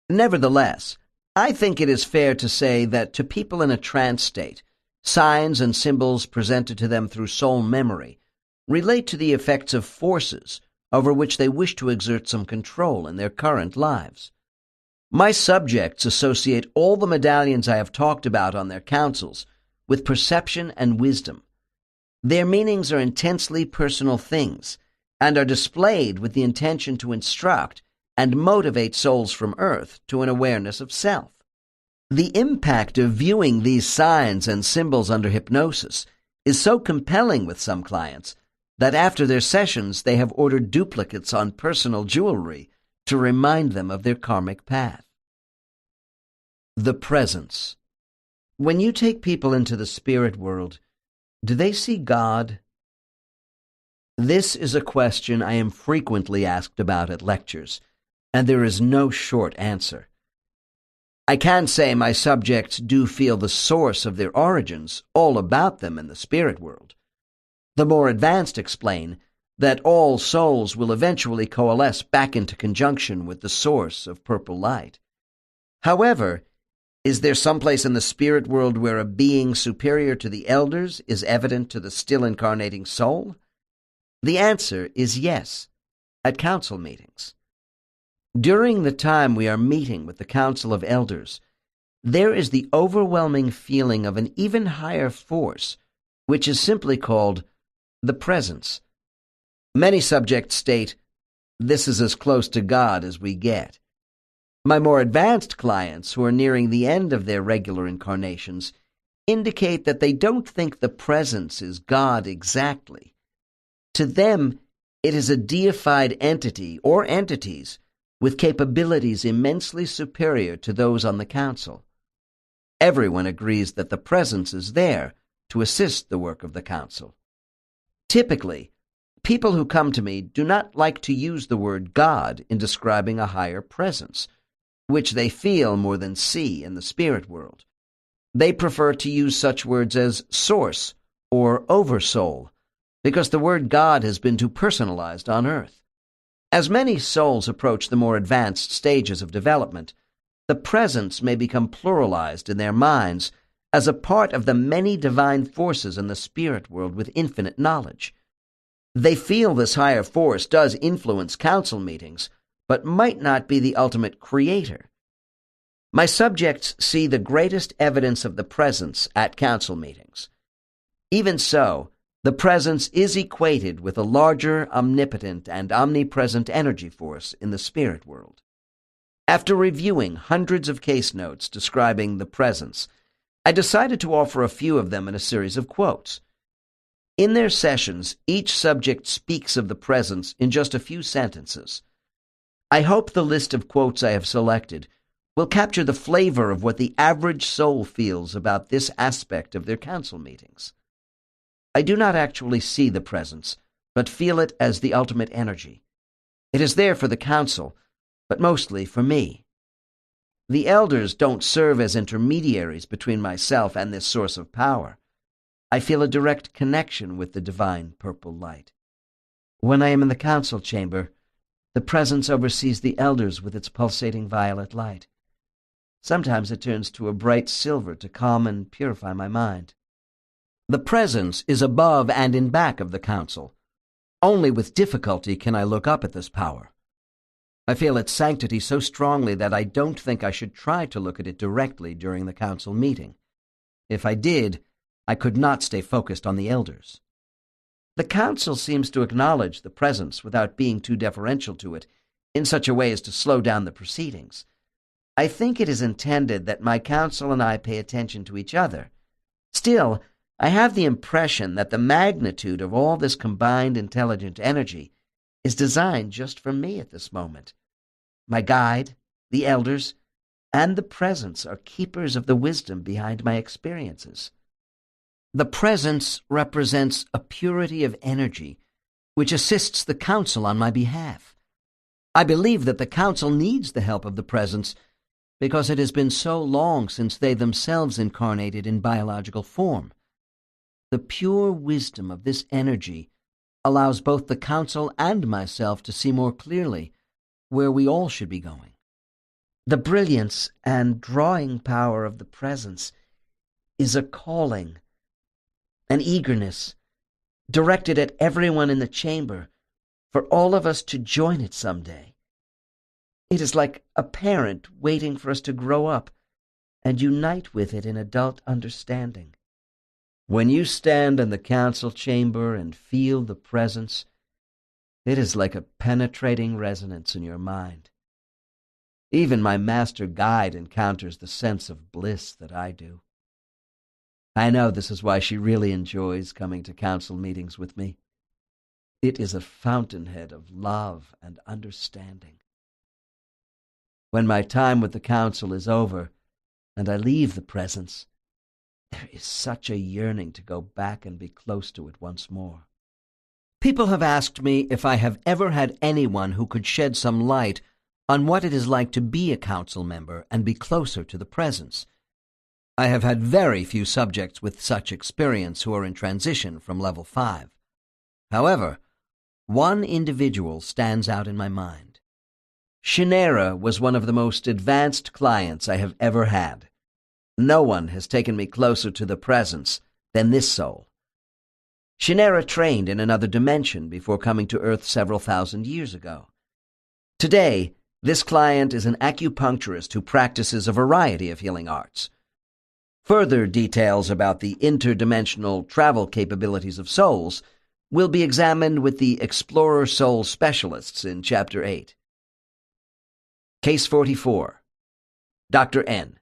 Nevertheless, I think it is fair to say that to people in a trance state, signs and symbols presented to them through soul memory relate to the effects of forces over which they wish to exert some control in their current lives. My subjects associate all the medallions I have talked about on their councils with perception and wisdom. Their meanings are intensely personal things and are displayed with the intention to instruct and motivate souls from Earth to an awareness of self. The impact of viewing these signs and symbols under hypnosis is so compelling with some clients that after their sessions they have ordered duplicates on personal jewelry to remind them of their karmic path. The presence. When you take people into the spirit world, do they see God? This is a question I am frequently asked about at lectures, and there is no short answer. I can say my subjects do feel the source of their origins all about them in the spirit world. The more advanced explain that all souls will eventually coalesce back into conjunction with the source of purple light. However, is there some place in the spirit world where a being superior to the elders is evident to the still incarnating soul? The answer is yes, at council meetings. During the time we are meeting with the Council of Elders, there is the overwhelming feeling of an even higher force, which is simply called the presence. Many subjects state, "This is as close to God as we get." My more advanced clients, who are nearing the end of their regular incarnations, indicate that they don't think the presence is God exactly. To them, it is a deified entity or entities with capabilities immensely superior to those on the council. Everyone agrees that the presence is there to assist the work of the council. Typically, people who come to me do not like to use the word God in describing a higher presence, which they feel more than see in the spirit world. They prefer to use such words as source or oversoul, because the word God has been too personalized on earth. As many souls approach the more advanced stages of development, the presence may become pluralized in their minds as a part of the many divine forces in the spirit world with infinite knowledge. They feel this higher force does influence council meetings, but might not be the ultimate creator. My subjects see the greatest evidence of the presence at council meetings. Even so, the presence is equated with a larger, omnipotent, and omnipresent energy force in the spirit world. After reviewing hundreds of case notes describing the presence, I decided to offer a few of them in a series of quotes. In their sessions, each subject speaks of the presence in just a few sentences. I hope the list of quotes I have selected will capture the flavor of what the average soul feels about this aspect of their council meetings. I do not actually see the presence, but feel it as the ultimate energy. It is there for the council, but mostly for me. The elders don't serve as intermediaries between myself and this source of power. I feel a direct connection with the divine purple light. When I am in the council chamber, the presence oversees the elders with its pulsating violet light. Sometimes it turns to a bright silver to calm and purify my mind. The presence is above and in back of the council. Only with difficulty can I look up at this power. I feel its sanctity so strongly that I don't think I should try to look at it directly during the council meeting. If I did, I could not stay focused on the elders. The council seems to acknowledge the presence without being too deferential to it, in such a way as to slow down the proceedings. I think it is intended that my council and I pay attention to each other. Still, I have the impression that the magnitude of all this combined intelligent energy is designed just for me at this moment. My guide, the elders, and the presence are keepers of the wisdom behind my experiences. The presence represents a purity of energy which assists the council on my behalf. I believe that the council needs the help of the presence because it has been so long since they themselves incarnated in biological form. The pure wisdom of this energy allows both the council and myself to see more clearly where we all should be going. The brilliance and drawing power of the presence is a calling, an eagerness, directed at everyone in the chamber, for all of us to join it someday. It is like a parent waiting for us to grow up and unite with it in adult understanding. When you stand in the council chamber and feel the presence, it is like a penetrating resonance in your mind. Even my master guide encounters the sense of bliss that I do. I know this is why she really enjoys coming to council meetings with me. It is a fountainhead of love and understanding. When my time with the council is over and I leave the presence, there is such a yearning to go back and be close to it once more. People have asked me if I have ever had anyone who could shed some light on what it is like to be a council member and be closer to the presence. I have had very few subjects with such experience who are in transition from level 5. However, one individual stands out in my mind. Shinera was one of the most advanced clients I have ever had. No one has taken me closer to the presence than this soul. Shinera trained in another dimension before coming to Earth several thousand years ago. Today, this client is an acupuncturist who practices a variety of healing arts. Further details about the interdimensional travel capabilities of souls will be examined with the Explorer Soul Specialists in Chapter 8. Case 44. Dr. N.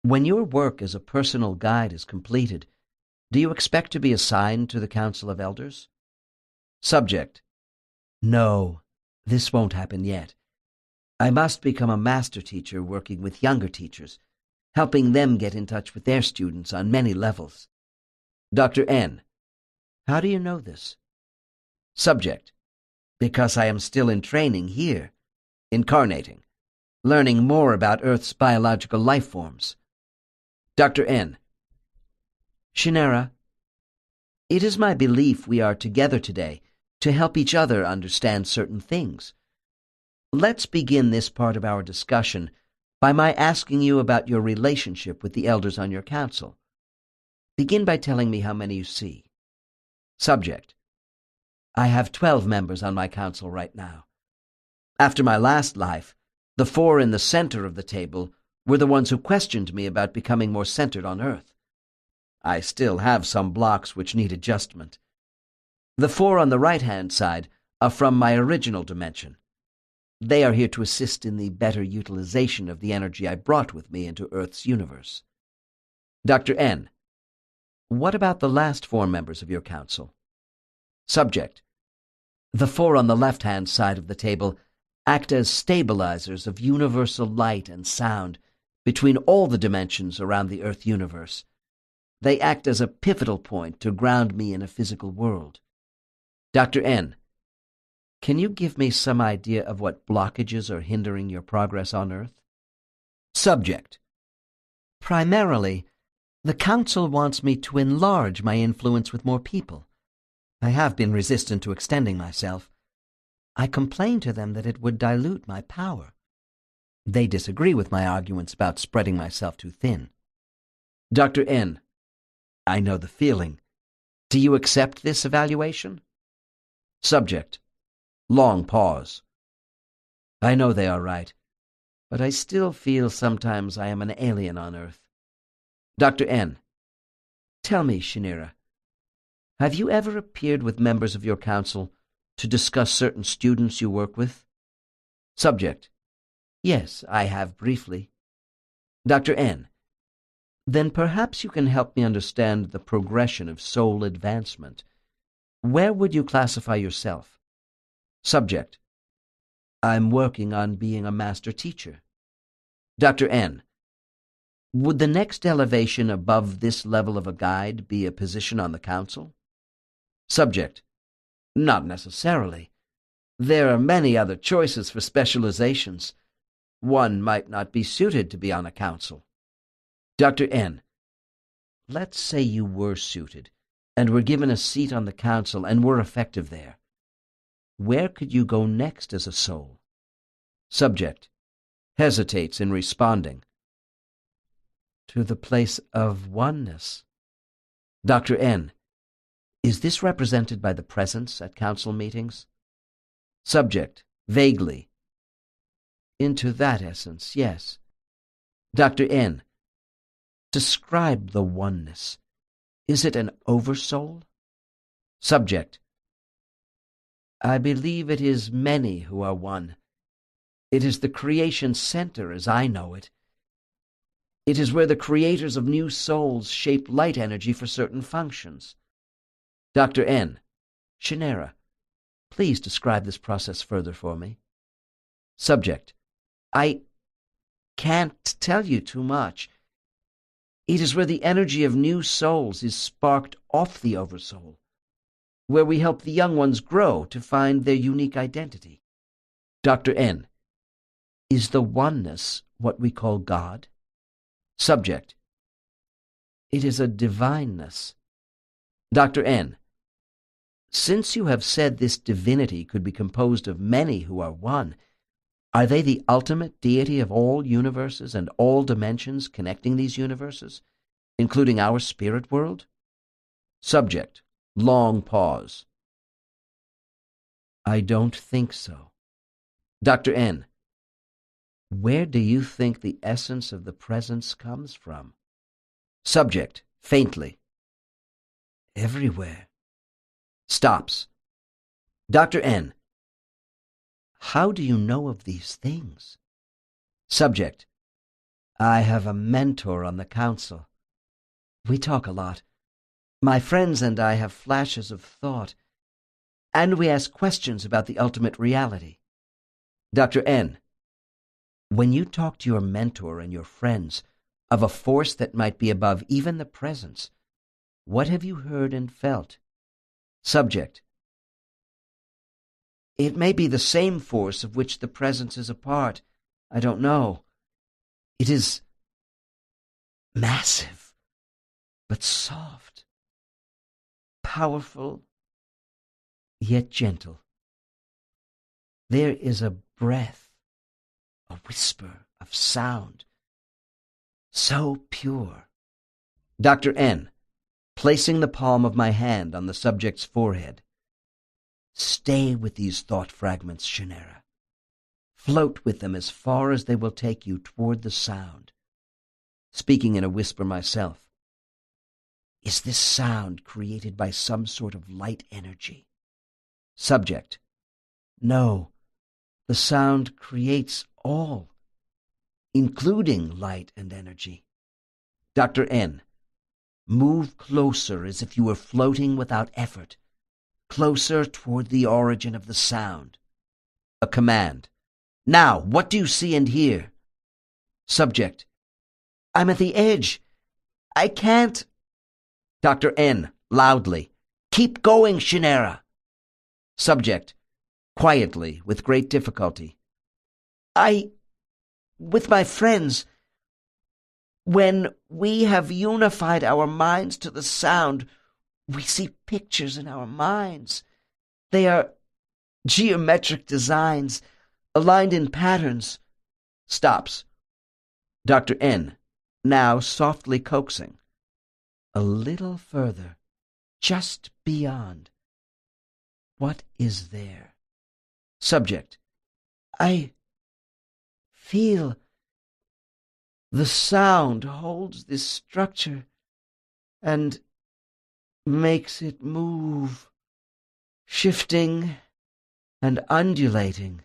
When your work as a personal guide is completed, do you expect to be assigned to the Council of Elders? Subject. No, this won't happen yet. I must become a master teacher working with younger teachers, helping them get in touch with their students on many levels. Dr. N. How do you know this? Subject. Because I am still in training here, incarnating, learning more about Earth's biological life forms. Dr. N. Shinera, it is my belief we are together today to help each other understand certain things. Let's begin this part of our discussion by my asking you about your relationship with the elders on your council. Begin by telling me how many you see. Subject. I have 12 members on my council right now. After my last life, the 4 in the center of the table were the ones who questioned me about becoming more centered on Earth. I still have some blocks which need adjustment. The 4 on the right-hand side are from my original dimension. They are here to assist in the better utilization of the energy I brought with me into Earth's universe. Dr. N. What about the last 4 members of your council? Subject. The 4 on the left-hand side of the table act as stabilizers of universal light and sound between all the dimensions around the Earth universe. They act as a pivotal point to ground me in a physical world. Dr. N. Can you give me some idea of what blockages are hindering your progress on Earth? Subject. Primarily, the Council wants me to enlarge my influence with more people. I have been resistant to extending myself. I complain to them that it would dilute my power. They disagree with my arguments about spreading myself too thin. Dr. N. I know the feeling. Do you accept this evaluation? Subject. Long pause. I know they are right, but I still feel sometimes I am an alien on Earth. Dr. N. Tell me, Shinira, have you ever appeared with members of your council to discuss certain students you work with? Subject. Yes, I have briefly. Dr. N. Then perhaps you can help me understand the progression of soul advancement. Where would you classify yourself? Subject. I'm working on being a master teacher. Dr. N. Would the next elevation above this level of a guide be a position on the council? Subject. Not necessarily. There are many other choices for specializations. One might not be suited to be on a council. Dr. N. Let's say you were suited, and were given a seat on the council and were effective there. Where could you go next as a soul? Subject. Hesitates in responding. To the place of oneness. Dr. N. Is this represented by the presence at council meetings? Subject. Vaguely. Into that essence, yes. Dr. N. Describe the oneness. Is it an oversoul? Subject. I believe it is many who are one. It is the creation center as I know it. It is where the creators of new souls shape light energy for certain functions. Dr. N. Shinera, please describe this process further for me. Subject. I can't tell you too much. It is where the energy of new souls is sparked off the oversoul, where we help the young ones grow to find their unique identity. Dr. N. Is the oneness what we call God? Subject. It is a divineness. Dr. N. Since you have said this divinity could be composed of many who are one, are they the ultimate deity of all universes and all dimensions connecting these universes, including our spirit world? Subject. Long pause. I don't think so. Dr. N. Where do you think the essence of the presence comes from? Subject. Faintly. Everywhere. Stops. Dr. N. How do you know of these things? Subject. I have a mentor on the council. We talk a lot. My friends and I have flashes of thought, and we ask questions about the ultimate reality. Dr. N. When you talk to your mentor and your friends of a force that might be above even the presence, what have you heard and felt? Subject. It may be the same force of which the presence is a part. I don't know. It is massive, but soft, powerful, yet gentle. There is a breath, a whisper of sound, so pure. Dr. N. Placing the palm of my hand on the subject's forehead. Stay with these thought fragments, Shinera. Float with them as far as they will take you toward the sound. Speaking in a whisper myself. Is this sound created by some sort of light energy? Subject. No, the sound creates all, including light and energy. Dr. N. Move closer as if you were floating without effort. Closer toward the origin of the sound. A command. Now, what do you see and hear? Subject. I'm at the edge. I can't. Dr. N. Loudly. Keep going, Shinera. Subject. Quietly, with great difficulty. With my friends, when we have unified our minds to the sound, we see pictures in our minds. They are geometric designs, aligned in patterns. Stops. Dr. N. Now softly coaxing. A little further, just beyond. What is there? Subject. I feel the sound holds this structure and makes it move, shifting and undulating,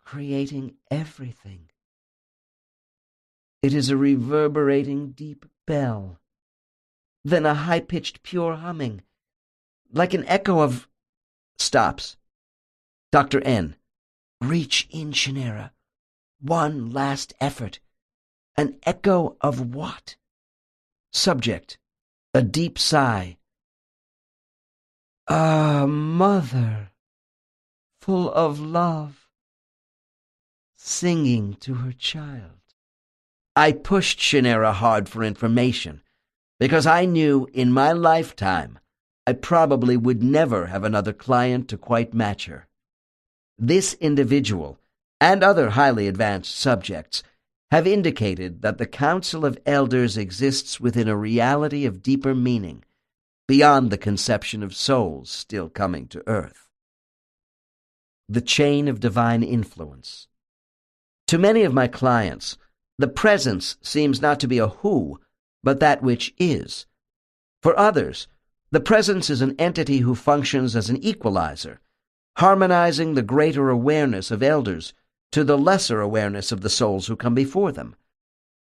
creating everything. It is a reverberating deep bell, then a high-pitched pure humming, like an echo of... Stops. Dr. N. Reach in, Shannara. One last effort. An echo of what? Subject. A deep sigh. Ah, mother, full of love, singing to her child. I pushed Shannara hard for information, because I knew in my lifetime I probably would never have another client to quite match her. This individual, and other highly advanced subjects, have indicated that the Council of Elders exists within a reality of deeper meaning, beyond the conception of souls still coming to earth. The chain of divine influence. To many of my clients, the presence seems not to be a who, but that which is. For others, the presence is an entity who functions as an equalizer, harmonizing the greater awareness of elders to the lesser awareness of the souls who come before them.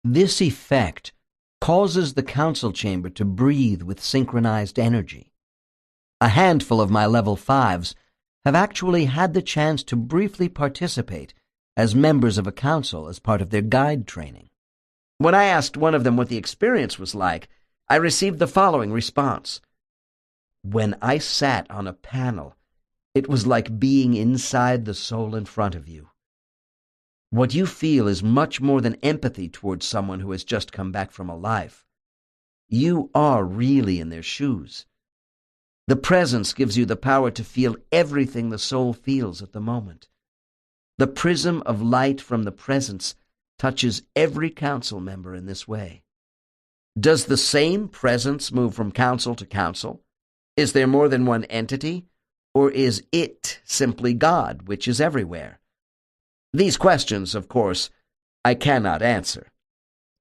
This effect causes the council chamber to breathe with synchronized energy. A handful of my level 5s have actually had the chance to briefly participate as members of a council as part of their guide training. When I asked one of them what the experience was like, I received the following response. When I sat on a panel, it was like being inside the soul in front of you. What you feel is much more than empathy towards someone who has just come back from a life. You are really in their shoes. The presence gives you the power to feel everything the soul feels at the moment. The prism of light from the presence touches every council member in this way. Does the same presence move from council to council? Is there more than one entity? Or is it simply God, which is everywhere? These questions, of course, I cannot answer.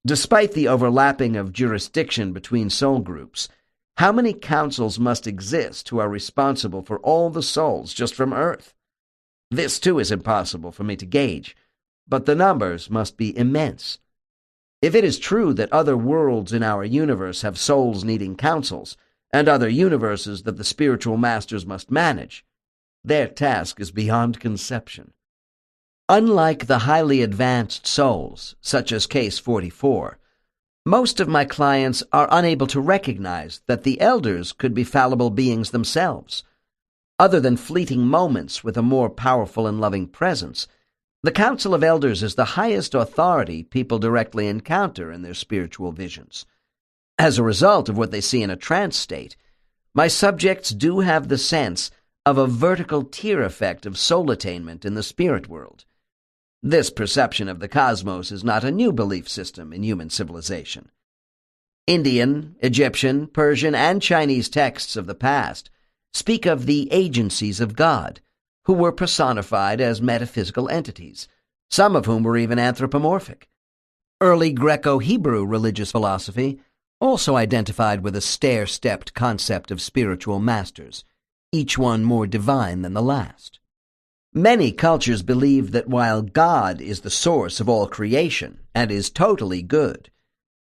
Despite the overlapping of jurisdiction between soul groups, how many councils must exist who are responsible for all the souls just from Earth? This, too, is impossible for me to gauge, but the numbers must be immense. If it is true that other worlds in our universe have souls needing councils, and other universes that the spiritual masters must manage, their task is beyond conception. Unlike the highly advanced souls, such as Case 44, most of my clients are unable to recognize that the elders could be fallible beings themselves. Other than fleeting moments with a more powerful and loving presence, the Council of Elders is the highest authority people directly encounter in their spiritual visions. As a result of what they see in a trance state, my subjects do have the sense of a vertical tier effect of soul attainment in the spirit world. This perception of the cosmos is not a new belief system in human civilization. Indian, Egyptian, Persian, and Chinese texts of the past speak of the agencies of God, who were personified as metaphysical entities, some of whom were even anthropomorphic. Early Greco-Hebrew religious philosophy also identified with a stair-stepped concept of spiritual masters, each one more divine than the last. Many cultures believe that while God is the source of all creation and is totally good,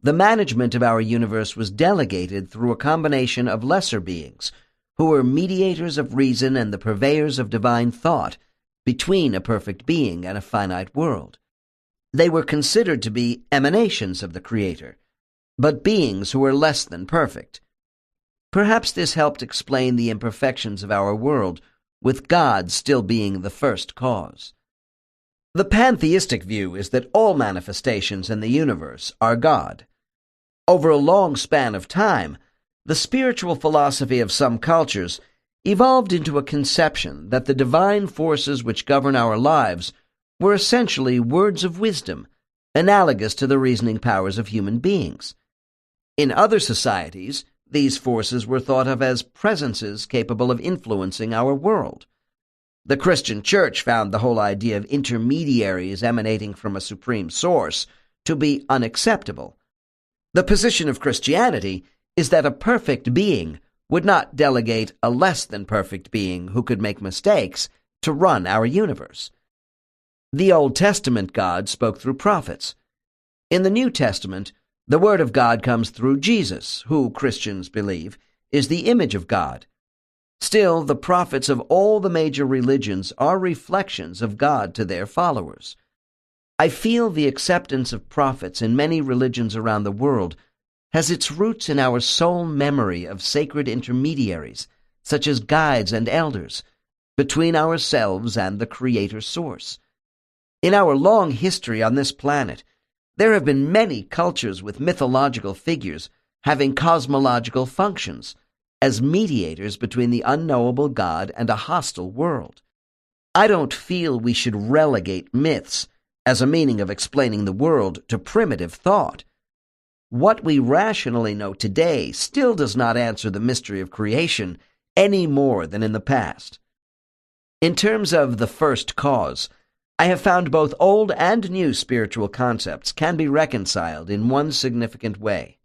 the management of our universe was delegated through a combination of lesser beings who were mediators of reason and the purveyors of divine thought between a perfect being and a finite world. They were considered to be emanations of the Creator, but beings who were less than perfect. Perhaps this helped explain the imperfections of our world, with God still being the first cause. The pantheistic view is that all manifestations in the universe are God. Over a long span of time, the spiritual philosophy of some cultures evolved into a conception that the divine forces which govern our lives were essentially words of wisdom, analogous to the reasoning powers of human beings. In other societies, these forces were thought of as presences capable of influencing our world. The Christian Church found the whole idea of intermediaries emanating from a supreme source to be unacceptable. The position of Christianity is that a perfect being would not delegate a less-than-perfect being who could make mistakes to run our universe. The Old Testament God spoke through prophets. In the New Testament, the Word of God comes through Jesus, who, Christians believe, is the image of God. Still, the prophets of all the major religions are reflections of God to their followers. I feel the acceptance of prophets in many religions around the world has its roots in our soul memory of sacred intermediaries, such as guides and elders, between ourselves and the Creator Source. In our long history on this planet, there have been many cultures with mythological figures having cosmological functions as mediators between the unknowable God and a hostile world. I don't feel we should relegate myths as a meaning of explaining the world to primitive thought. What we rationally know today still does not answer the mystery of creation any more than in the past. In terms of the first cause, I have found both old and new spiritual concepts can be reconciled in one significant way.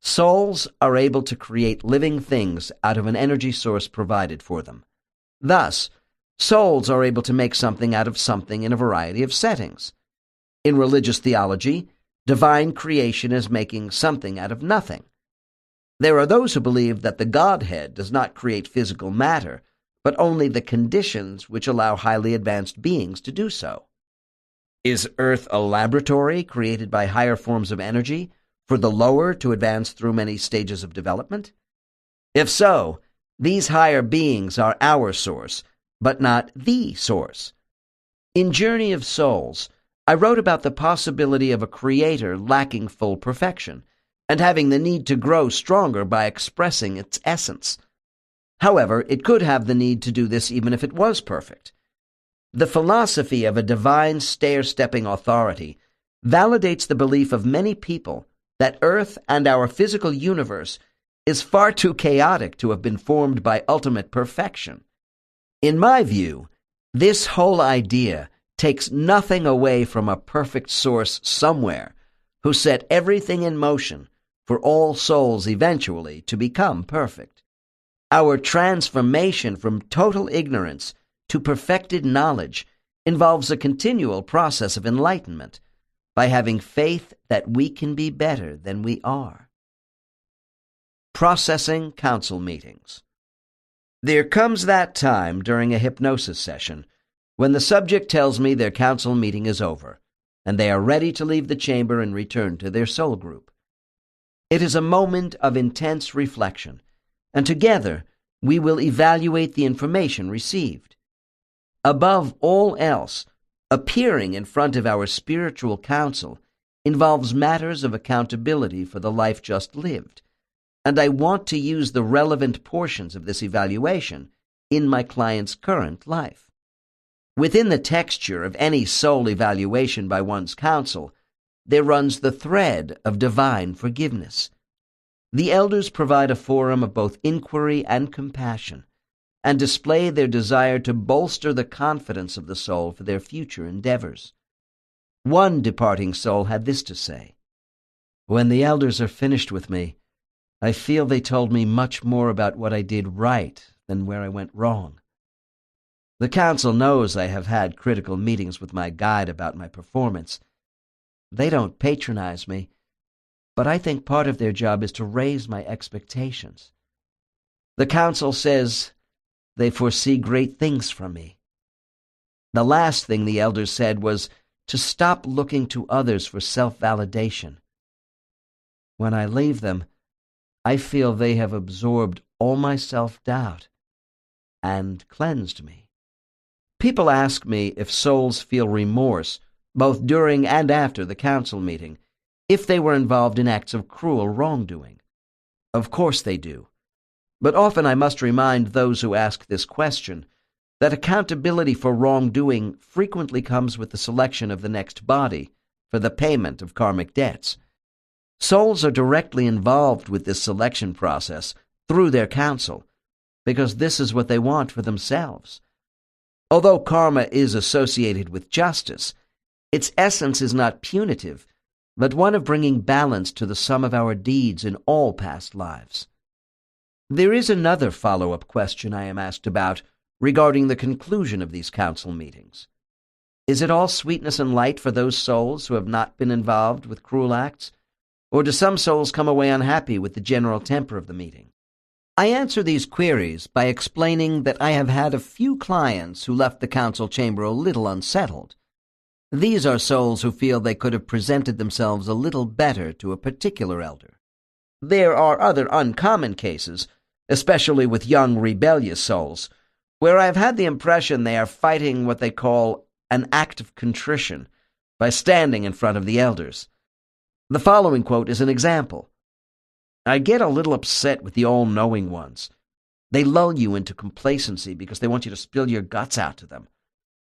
Souls are able to create living things out of an energy source provided for them. Thus, souls are able to make something out of something in a variety of settings. In religious theology, divine creation is making something out of nothing. There are those who believe that the Godhead does not create physical matter, but only the conditions which allow highly advanced beings to do so. Is Earth a laboratory created by higher forms of energy for the lower to advance through many stages of development? If so, these higher beings are our source, but not the source. In Journey of Souls, I wrote about the possibility of a creator lacking full perfection and having the need to grow stronger by expressing its essence. However, it could have the need to do this even if it was perfect. The philosophy of a divine stair-stepping authority validates the belief of many people that Earth and our physical universe is far too chaotic to have been formed by ultimate perfection. In my view, this whole idea takes nothing away from a perfect source somewhere who set everything in motion for all souls eventually to become perfect. Our transformation from total ignorance to perfected knowledge involves a continual process of enlightenment by having faith that we can be better than we are. Processing council meetings. There comes that time during a hypnosis session when the subject tells me their council meeting is over, and they are ready to leave the chamber and return to their soul group. It is a moment of intense reflection, and together we will evaluate the information received. Above all else, appearing in front of our spiritual council involves matters of accountability for the life just lived, and I want to use the relevant portions of this evaluation in my client's current life. Within the texture of any soul evaluation by one's counsel, there runs the thread of divine forgiveness. The elders provide a forum of both inquiry and compassion, and display their desire to bolster the confidence of the soul for their future endeavors. One departing soul had this to say: "When the elders are finished with me, I feel they told me much more about what I did right than where I went wrong. The council knows I have had critical meetings with my guide about my performance. They don't patronize me, but I think part of their job is to raise my expectations. The council says they foresee great things from me." The last thing the elders said was to stop looking to others for self-validation. When I leave them, I feel they have absorbed all my self-doubt and cleansed me. People ask me if souls feel remorse, both during and after the council meeting, if they were involved in acts of cruel wrongdoing. Of course they do. But often I must remind those who ask this question that accountability for wrongdoing frequently comes with the selection of the next body for the payment of karmic debts. Souls are directly involved with this selection process through their counsel, because this is what they want for themselves. Although karma is associated with justice, its essence is not punitive, but one of bringing balance to the sum of our deeds in all past lives. There is another follow-up question I am asked about regarding the conclusion of these council meetings. Is it all sweetness and light for those souls who have not been involved with cruel acts? Or do some souls come away unhappy with the general temper of the meeting? I answer these queries by explaining that I have had a few clients who left the council chamber a little unsettled. These are souls who feel they could have presented themselves a little better to a particular elder. There are other uncommon cases, especially with young rebellious souls, where I have had the impression they are fighting what they call an act of contrition by standing in front of the elders. The following quote is an example. I get a little upset with the all-knowing ones. They lull you into complacency because they want you to spill your guts out to them.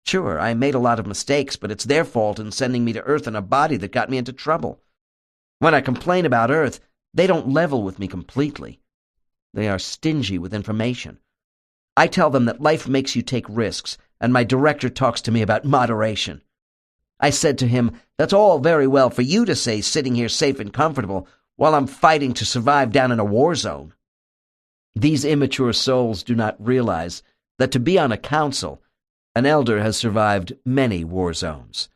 Sure, I made a lot of mistakes, but it's their fault in sending me to Earth in a body that got me into trouble. When I complain about Earth, they don't level with me completely. They are stingy with information. I tell them that life makes you take risks, and my director talks to me about moderation. I said to him, that's all very well for you to say sitting here safe and comfortable while I'm fighting to survive down in a war zone. These immature souls do not realize that to be on a council, an elder has survived many war zones.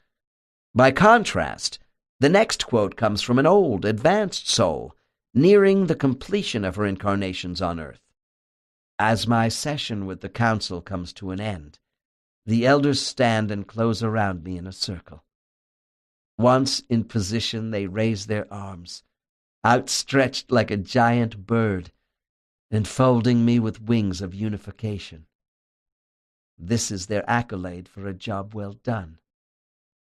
By contrast, the next quote comes from an old, advanced soul, nearing the completion of her incarnations on earth. As my session with the council comes to an end, the elders stand and close around me in a circle. Once in position, they raise their arms, outstretched like a giant bird, enfolding me with wings of unification. This is their accolade for a job well done.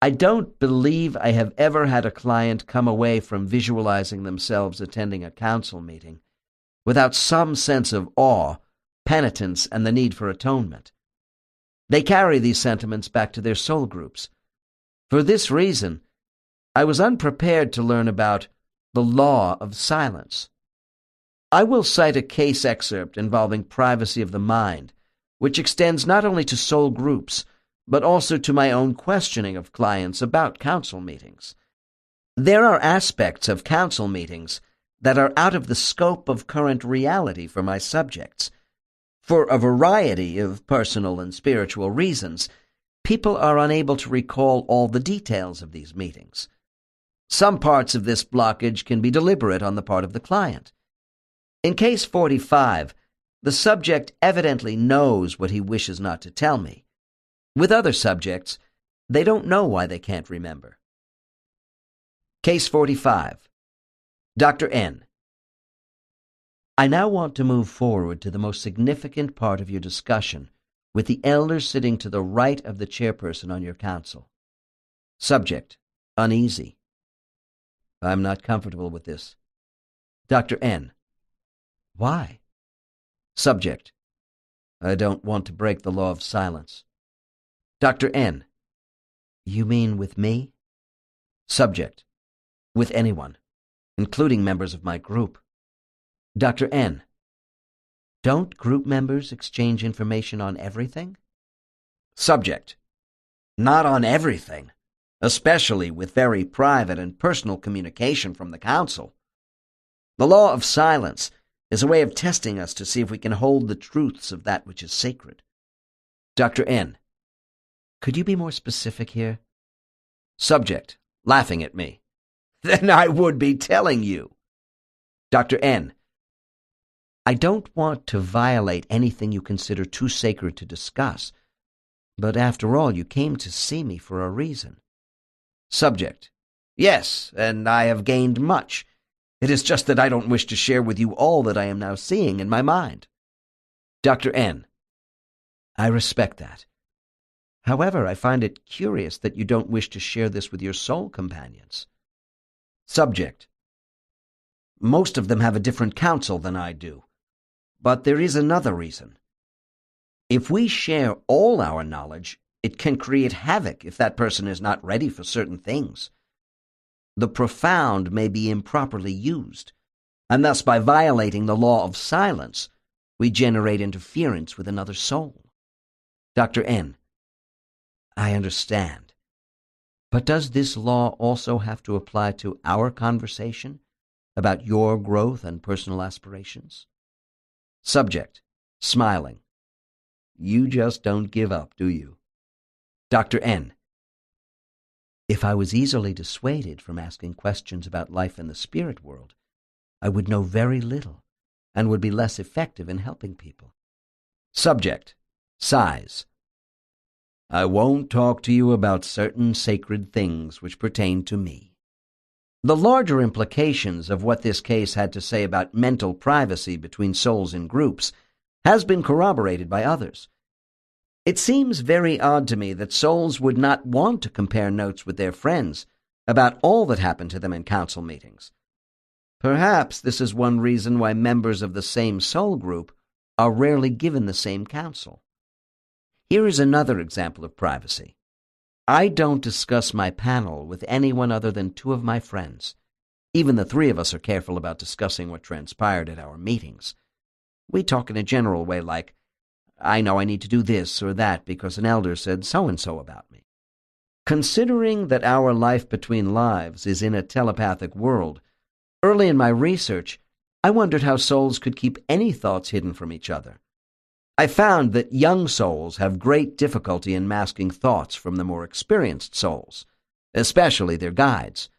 I don't believe I have ever had a client come away from visualizing themselves attending a council meeting without some sense of awe, penitence, and the need for atonement. They carry these sentiments back to their soul groups. For this reason, I was unprepared to learn about the law of silence. I will cite a case excerpt involving privacy of the mind, which extends not only to soul groups, but also to my own questioning of clients about council meetings. There are aspects of council meetings that are out of the scope of current reality for my subjects. For a variety of personal and spiritual reasons, people are unable to recall all the details of these meetings. Some parts of this blockage can be deliberate on the part of the client. In case 45, the subject evidently knows what he wishes not to tell me. With other subjects, they don't know why they can't remember. Case 45. Dr. N. I now want to move forward to the most significant part of your discussion with the elder sitting to the right of the chairperson on your council. Subject: uneasy. I'm not comfortable with this. Dr. N. Why? Subject: I don't want to break the law of silence. Dr. N. You mean with me? Subject: with anyone, including members of my group. Dr. N. Don't group members exchange information on everything? Subject: not on everything, especially with very private and personal communication from the council. The law of silence is a way of testing us to see if we can hold the truths of that which is sacred. Dr. N. Could you be more specific here? Subject, laughing at me. Then I would be telling you. Dr. N. I don't want to violate anything you consider too sacred to discuss, but after all, you came to see me for a reason. Subject: yes, and I have gained much. It is just that I don't wish to share with you all that I am now seeing in my mind. Dr. N. I respect that. However, I find it curious that you don't wish to share this with your soul companions. Subject: most of them have a different counsel than I do. But there is another reason. If we share all our knowledge, it can create havoc if that person is not ready for certain things. the profound may be improperly used, and thus by violating the law of silence, we generate interference with another soul. Dr. N. I understand. But does this law also have to apply to our conversation about your growth and personal aspirations? Subject, smiling. You just don't give up, do you? Dr. N. If I was easily dissuaded from asking questions about life in the spirit world, I would know very little and would be less effective in helping people. Subject, sighs. I won't talk to you about certain sacred things which pertain to me. The larger implications of what this case had to say about mental privacy between souls in groups has been corroborated by others. It seems very odd to me that souls would not want to compare notes with their friends about all that happened to them in council meetings. Perhaps this is one reason why members of the same soul group are rarely given the same counsel. Here is another example of privacy. I don't discuss my panel with anyone other than 2 of my friends. Even the 3 of us are careful about discussing what transpired at our meetings. We talk in a general way like, I know I need to do this or that because an elder said so-and-so about me. Considering that our life between lives is in a telepathic world, early in my research, I wondered how souls could keep any thoughts hidden from each other. I found that young souls have great difficulty in masking thoughts from the more experienced souls, especially their guides.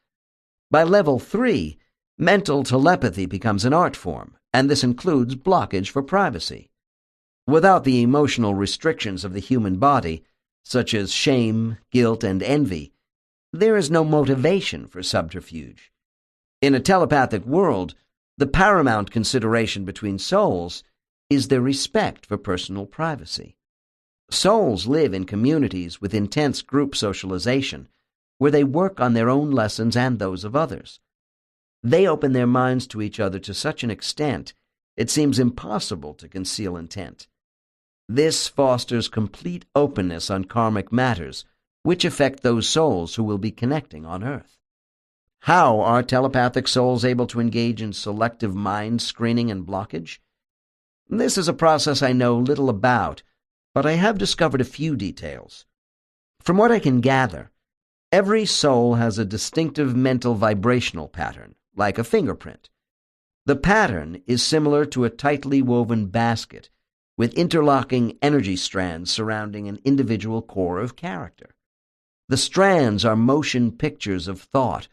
By level 3, mental telepathy becomes an art form, and this includes blockage for privacy. Without the emotional restrictions of the human body, such as shame, guilt, and envy, there is no motivation for subterfuge. In a telepathic world, the paramount consideration between souls is their respect for personal privacy. Souls live in communities with intense group socialization, where they work on their own lessons and those of others. They open their minds to each other to such an extent, it seems impossible to conceal intent. This fosters complete openness on karmic matters, which affect those souls who will be connecting on Earth. How are telepathic souls able to engage in selective mind screening and blockage? This is a process I know little about, but I have discovered a few details. From what I can gather, every soul has a distinctive mental vibrational pattern, like a fingerprint. The pattern is similar to a tightly woven basket, with interlocking energy strands surrounding an individual core of character. The strands are motion pictures of thought,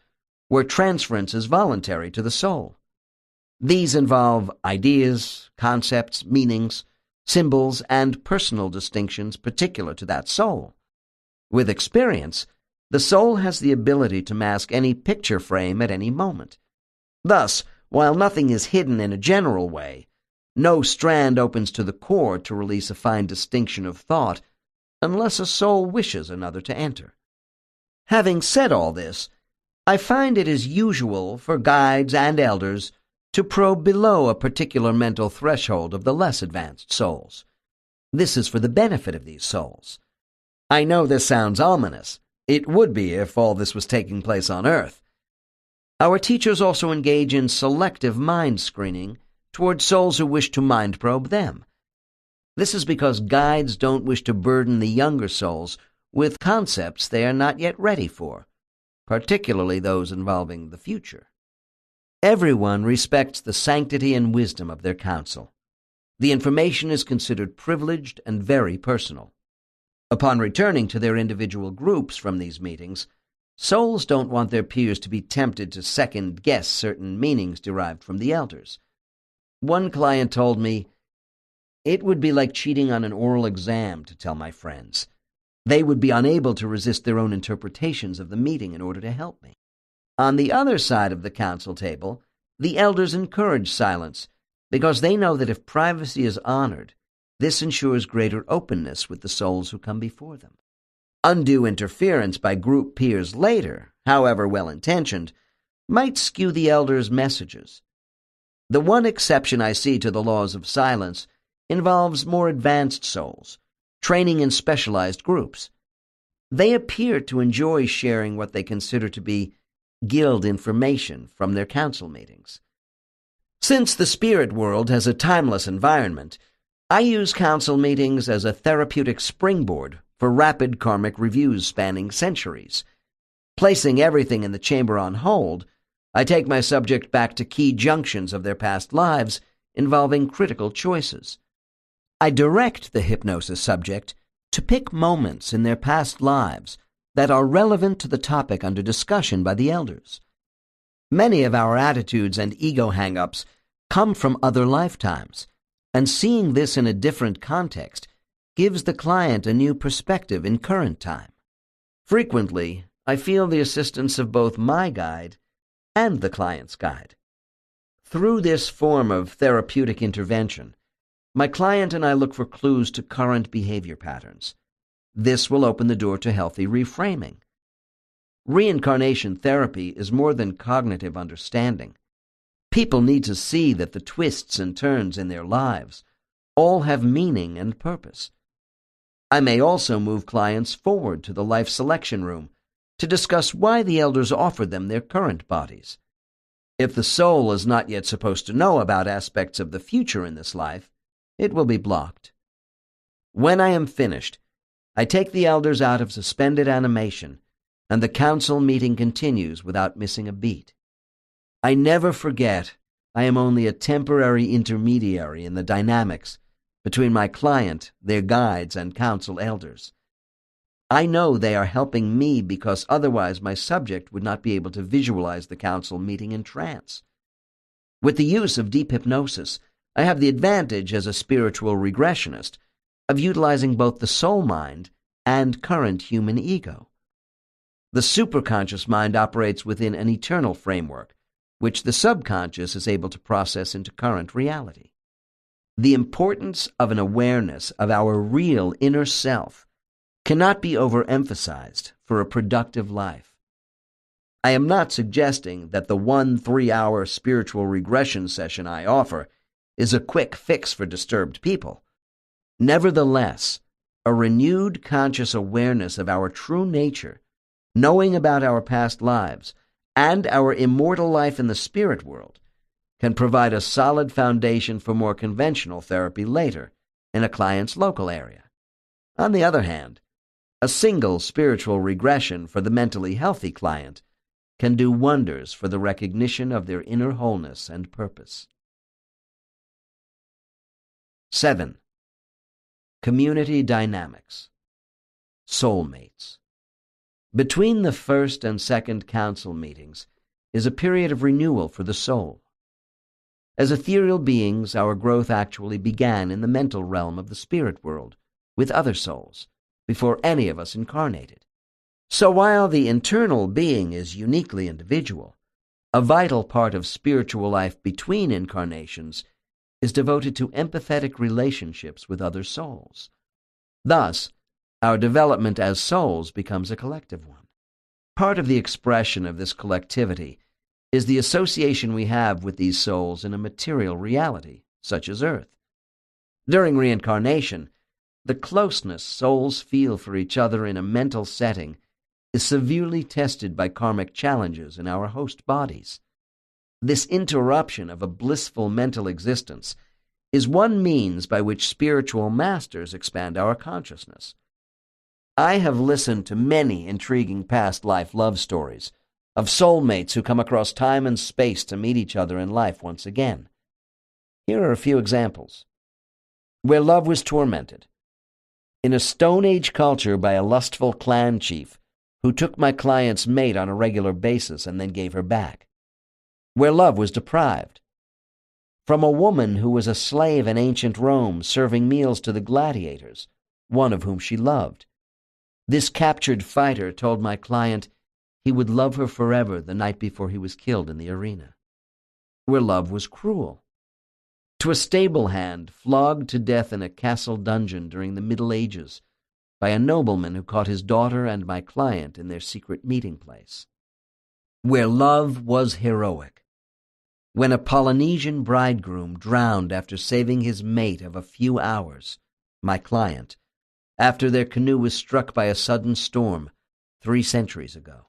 where transference is voluntary to the soul. These involve ideas, concepts, meanings, symbols, and personal distinctions particular to that soul. With experience, the soul has the ability to mask any picture frame at any moment. Thus, while nothing is hidden in a general way, no strand opens to the core to release a fine distinction of thought unless a soul wishes another to enter. Having said all this, I find it is usual for guides and elders to probe below a particular mental threshold of the less advanced souls. This is for the benefit of these souls. I know this sounds ominous. It would be if all this was taking place on Earth. Our teachers also engage in selective mind screening toward souls who wish to mind probe them. This is because guides don't wish to burden the younger souls with concepts they are not yet ready for, particularly those involving the future. Everyone respects the sanctity and wisdom of their counsel. The information is considered privileged and very personal. Upon returning to their individual groups from these meetings, souls don't want their peers to be tempted to second-guess certain meanings derived from the elders. One client told me, "It would be like cheating on an oral exam to tell my friends. They would be unable to resist their own interpretations of the meeting in order to help me." On the other side of the council table, the elders encourage silence because they know that if privacy is honored, this ensures greater openness with the souls who come before them. Undue interference by group peers later, however well-intentioned, might skew the elders' messages. The one exception I see to the laws of silence involves more advanced souls, training in specialized groups. They appear to enjoy sharing what they consider to be gild information from their council meetings. Since the spirit world has a timeless environment, I use council meetings as a therapeutic springboard for rapid karmic reviews spanning centuries. Placing everything in the chamber on hold, I take my subject back to key junctions of their past lives involving critical choices. I direct the hypnosis subject to pick moments in their past lives that are relevant to the topic under discussion by the elders. Many of our attitudes and ego hang-ups come from other lifetimes, and seeing this in a different context gives the client a new perspective in current time. Frequently, I feel the assistance of both my guide and the client's guide. Through this form of therapeutic intervention, my client and I look for clues to current behavior patterns. This will open the door to healthy reframing. Reincarnation therapy is more than cognitive understanding. People need to see that the twists and turns in their lives all have meaning and purpose. I may also move clients forward to the life selection room to discuss why the elders offered them their current bodies. If the soul is not yet supposed to know about aspects of the future in this life, it will be blocked. When I am finished, I take the elders out of suspended animation, and the council meeting continues without missing a beat. I never forget I am only a temporary intermediary in the dynamics between my client, their guides, and council elders. I know they are helping me because otherwise my subject would not be able to visualize the council meeting in trance. With the use of deep hypnosis, I have the advantage as a spiritual regressionist of utilizing both the soul mind and current human ego. The superconscious mind operates within an eternal framework, which the subconscious is able to process into current reality. The importance of an awareness of our real inner self cannot be overemphasized for a productive life. I am not suggesting that the 1 3-hour spiritual regression session I offer is a quick fix for disturbed people. Nevertheless, a renewed conscious awareness of our true nature, knowing about our past lives, and our immortal life in the spirit world can provide a solid foundation for more conventional therapy later in a client's local area. On the other hand, a single spiritual regression for the mentally healthy client can do wonders for the recognition of their inner wholeness and purpose. 7. Community dynamics. Soulmates. Between the first and second council meetings is a period of renewal for the soul. As ethereal beings, our growth actually began in the mental realm of the spirit world with other souls before any of us incarnated. So while the internal being is uniquely individual, a vital part of spiritual life between incarnations is devoted to empathetic relationships with other souls. Thus, our development as souls becomes a collective one. Part of the expression of this collectivity is the association we have with these souls in a material reality, such as Earth. During reincarnation, the closeness souls feel for each other in a mental setting is severely tested by karmic challenges in our host bodies. This interruption of a blissful mental existence is one means by which spiritual masters expand our consciousness. I have listened to many intriguing past life love stories of soulmates who come across time and space to meet each other in life once again. Here are a few examples. Where love was tormented. In a Stone Age culture by a lustful clan chief who took my client's mate on a regular basis and then gave her back. Where love was deprived. From a woman who was a slave in ancient Rome serving meals to the gladiators, one of whom she loved. This captured fighter told my client he would love her forever the night before he was killed in the arena. Where love was cruel. To a stable hand flogged to death in a castle dungeon during the Middle Ages by a nobleman who caught his daughter and my client in their secret meeting place. Where love was heroic. When a Polynesian bridegroom drowned after saving his mate of a few hours, my client, after their canoe was struck by a sudden storm 3 centuries ago.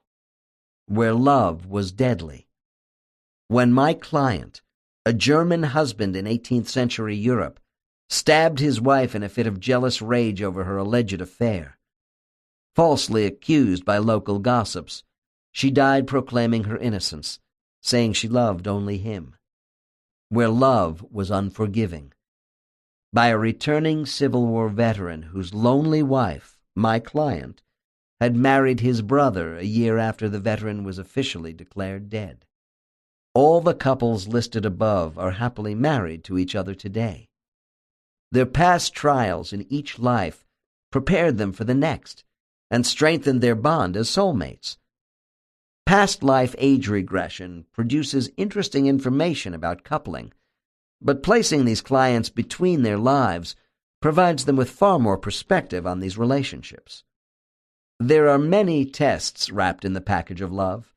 where love was deadly. When my client, a German husband in 18th century Europe, stabbed his wife in a fit of jealous rage over her alleged affair. Falsely accused by local gossips, she died proclaiming her innocence, saying she loved only him. Where love was unforgiving. By a returning Civil War veteran whose lonely wife, my client, had married his brother a year after the veteran was officially declared dead. All the couples listed above are happily married to each other today. Their past trials in each life prepared them for the next and strengthened their bond as soulmates. Past life age regression produces interesting information about coupling, but placing these clients between their lives provides them with far more perspective on these relationships. There are many tests wrapped in the package of love.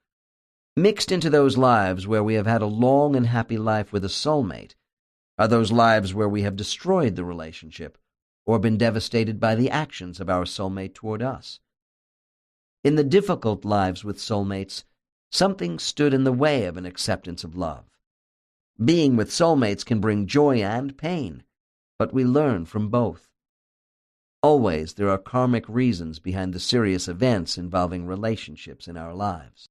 Mixed into those lives where we have had a long and happy life with a soulmate are those lives where we have destroyed the relationship or been devastated by the actions of our soulmate toward us. In the difficult lives with soulmates, something stood in the way of an acceptance of love. Being with soulmates can bring joy and pain, but we learn from both. Always there are karmic reasons behind the serious events involving relationships in our lives.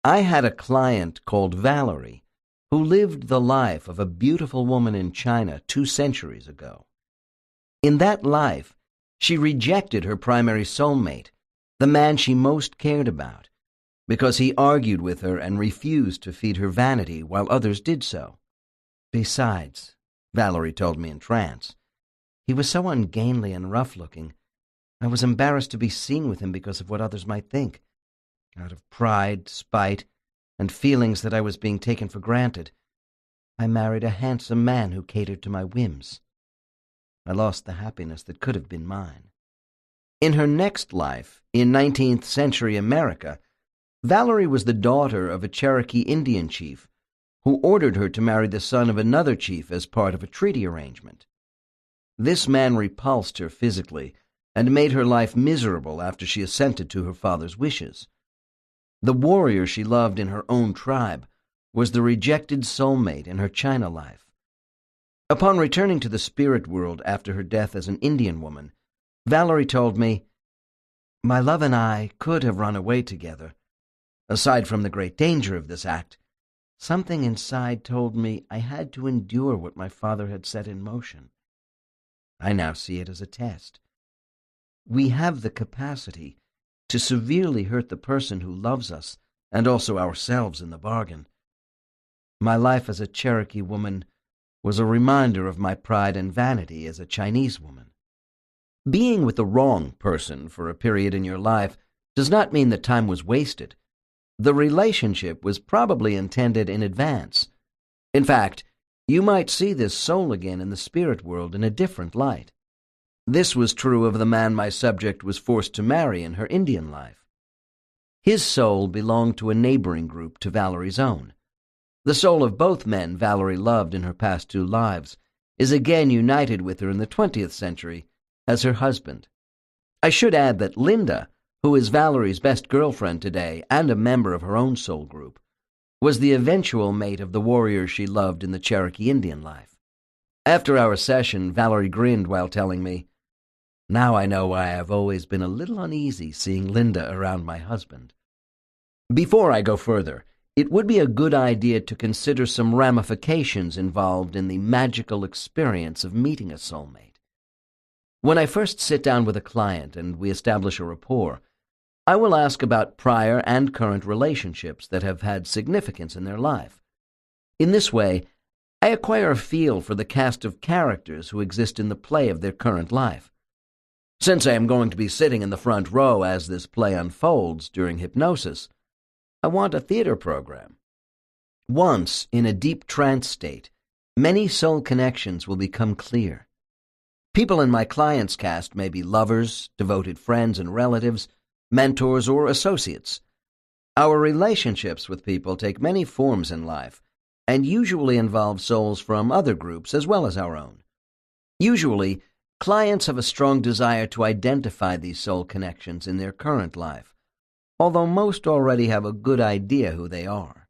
I had a client called Valerie who lived the life of a beautiful woman in China 2 centuries ago. In that life, she rejected her primary soulmate, the man she most cared about, because he argued with her and refused to feed her vanity while others did so. Besides, Valerie told me in trance, he was so ungainly and rough-looking, I was embarrassed to be seen with him because of what others might think. Out of pride, spite, and feelings that I was being taken for granted, I married a handsome man who catered to my whims. I lost the happiness that could have been mine. In her next life, in 19th century America, Valerie was the daughter of a Cherokee Indian chief who ordered her to marry the son of another chief as part of a treaty arrangement. This man repulsed her physically and made her life miserable after she assented to her father's wishes. The warrior she loved in her own tribe was the rejected soulmate in her China life. Upon returning to the spirit world after her death as an Indian woman, Valerie told me, "My love and I could have run away together. Aside from the great danger of this act, something inside told me I had to endure what my father had set in motion. I now see it as a test. We have the capacity to severely hurt the person who loves us, and also ourselves in the bargain. My life as a Cherokee woman was a reminder of my pride and vanity as a Chinese woman. Being with the wrong person for a period in your life does not mean that time was wasted. The relationship was probably intended in advance. In fact, you might see this soul again in the spirit world in a different light. This was true of the man my subject was forced to marry in her Indian life. His soul belonged to a neighboring group to Valerie's own. The soul of both men Valerie loved in her past 2 lives is again united with her in the 20th century as her husband. I should add that Linda, who is Valerie's best girlfriend today and a member of her own soul group, was the eventual mate of the warrior she loved in the Cherokee Indian life. After our session, Valerie grinned while telling me, "Now I know why I've always been a little uneasy seeing Linda around my husband." Before I go further, it would be a good idea to consider some ramifications involved in the magical experience of meeting a soulmate. When I first sit down with a client and we establish a rapport, I will ask about prior and current relationships that have had significance in their life. In this way, I acquire a feel for the cast of characters who exist in the play of their current life. Since I am going to be sitting in the front row as this play unfolds during hypnosis, I want a theater program. Once in a deep trance state, many soul connections will become clear. People in my client's cast may be lovers, devoted friends and relatives, mentors, or associates. Our relationships with people take many forms in life and usually involve souls from other groups as well as our own. Usually, clients have a strong desire to identify these soul connections in their current life, although most already have a good idea who they are.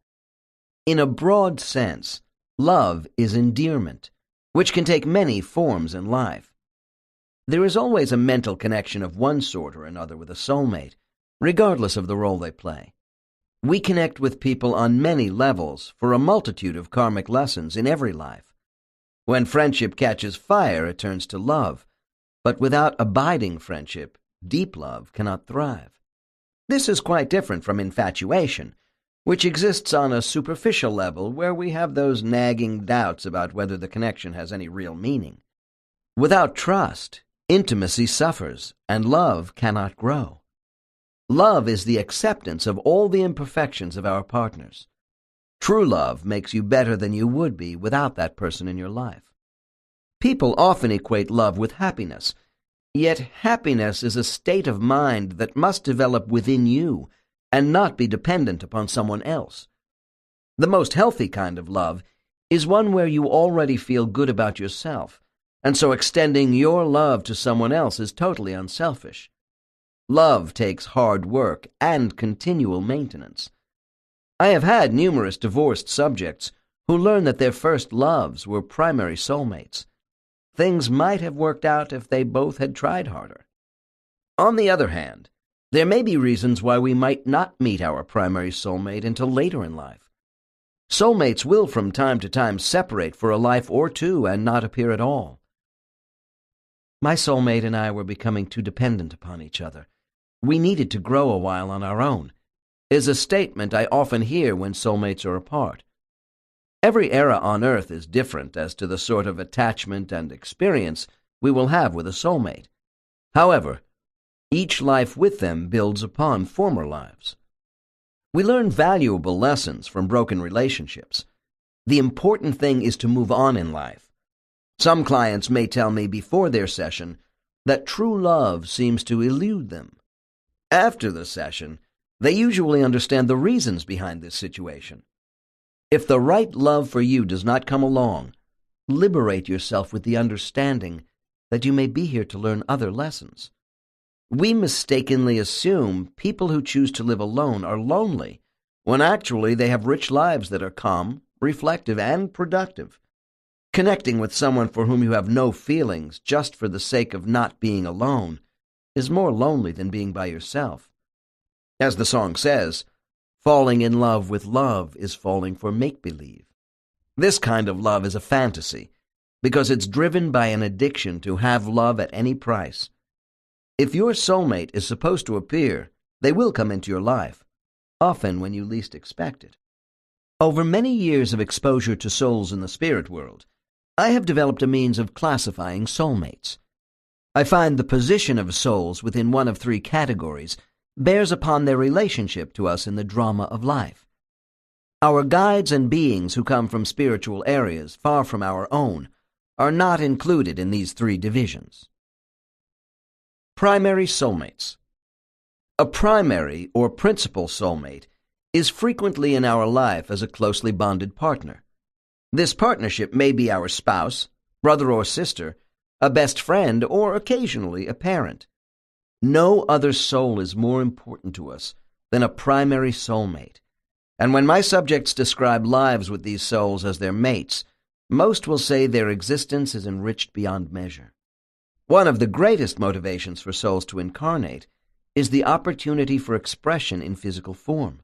In a broad sense, love is endearment, which can take many forms in life. There is always a mental connection of one sort or another with a soulmate, regardless of the role they play. We connect with people on many levels for a multitude of karmic lessons in every life. When friendship catches fire, it turns to love, but without abiding friendship, deep love cannot thrive. This is quite different from infatuation, which exists on a superficial level where we have those nagging doubts about whether the connection has any real meaning. Without trust, intimacy suffers, and love cannot grow. Love is the acceptance of all the imperfections of our partners. True love makes you better than you would be without that person in your life. People often equate love with happiness, yet happiness is a state of mind that must develop within you and not be dependent upon someone else. The most healthy kind of love is one where you already feel good about yourself, and so extending your love to someone else is totally unselfish. Love takes hard work and continual maintenance. I have had numerous divorced subjects who learned that their first loves were primary soulmates. Things might have worked out if they both had tried harder. On the other hand, there may be reasons why we might not meet our primary soulmate until later in life. Soulmates will from time to time separate for a life or two and not appear at all. My soulmate and I were becoming too dependent upon each other. We needed to grow a while on our own, is a statement I often hear when soulmates are apart. Every era on Earth is different as to the sort of attachment and experience we will have with a soulmate. However, each life with them builds upon former lives. We learn valuable lessons from broken relationships. The important thing is to move on in life. Some clients may tell me before their session that true love seems to elude them. After the session, they usually understand the reasons behind this situation. If the right love for you does not come along, liberate yourself with the understanding that you may be here to learn other lessons. We mistakenly assume people who choose to live alone are lonely, when actually they have rich lives that are calm, reflective, and productive. Connecting with someone for whom you have no feelings just for the sake of not being alone is more lonely than being by yourself. As the song says, falling in love with love is falling for make-believe. This kind of love is a fantasy, because it's driven by an addiction to have love at any price. If your soulmate is supposed to appear, they will come into your life, often when you least expect it. Over many years of exposure to souls in the spirit world, I have developed a means of classifying soulmates. I find the position of souls within one of three categories bears upon their relationship to us in the drama of life. Our guides and beings who come from spiritual areas far from our own are not included in these three divisions. Primary soulmates. A primary or principal soulmate is frequently in our life as a closely bonded partner. This partnership may be our spouse, brother or sister, a best friend, or occasionally a parent. No other soul is more important to us than a primary soulmate, and when my subjects describe lives with these souls as their mates, most will say their existence is enriched beyond measure. One of the greatest motivations for souls to incarnate is the opportunity for expression in physical form.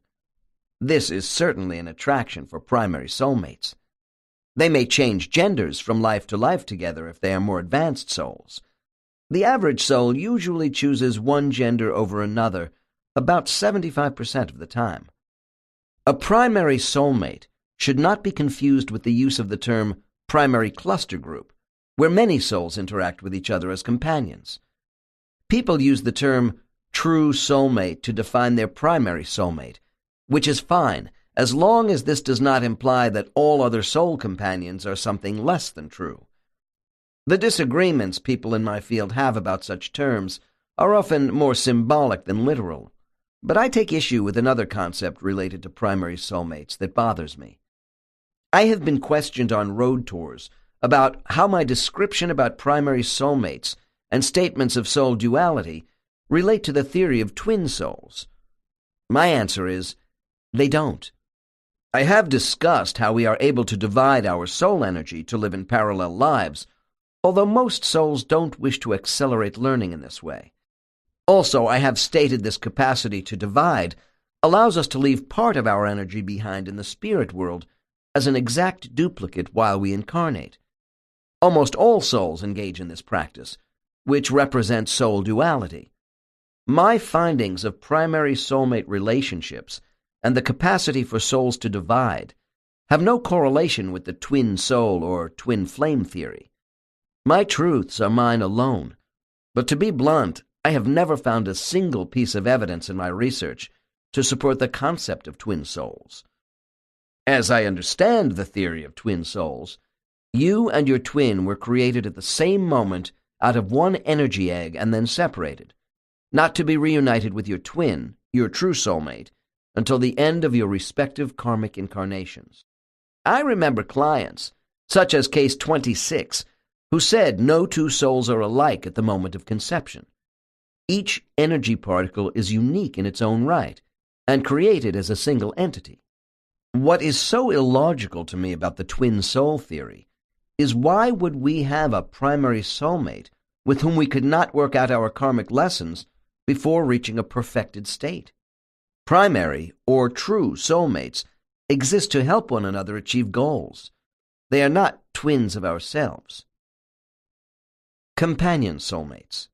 This is certainly an attraction for primary soulmates. They may change genders from life to life together if they are more advanced souls. The average soul usually chooses one gender over another about 75% of the time. A primary soulmate should not be confused with the use of the term primary cluster group, where many souls interact with each other as companions. People use the term true soulmate to define their primary soulmate, which is fine, as long as this does not imply that all other soul companions are something less than true. The disagreements people in my field have about such terms are often more symbolic than literal, but I take issue with another concept related to primary soulmates that bothers me. I have been questioned on road tours about how my description about primary soulmates and statements of soul duality relate to the theory of twin souls. My answer is, they don't. I have discussed how we are able to divide our soul energy to live in parallel lives, although most souls don't wish to accelerate learning in this way. Also, I have stated this capacity to divide allows us to leave part of our energy behind in the spirit world as an exact duplicate while we incarnate. Almost all souls engage in this practice, which represents soul duality. My findings of primary soulmate relationships and the capacity for souls to divide have no correlation with the twin soul or twin flame theory. My truths are mine alone, but to be blunt, I have never found a single piece of evidence in my research to support the concept of twin souls. As I understand the theory of twin souls, you and your twin were created at the same moment out of one energy egg and then separated, not to be reunited with your twin, your true soulmate, until the end of your respective karmic incarnations. I remember clients, such as case 26, who said no two souls are alike at the moment of conception. Each energy particle is unique in its own right and created as a single entity. What is so illogical to me about the twin soul theory is why would we have a primary soulmate with whom we could not work out our karmic lessons before reaching a perfected state? Primary or true soulmates exist to help one another achieve goals. They are not twins of ourselves. Companion soulmates.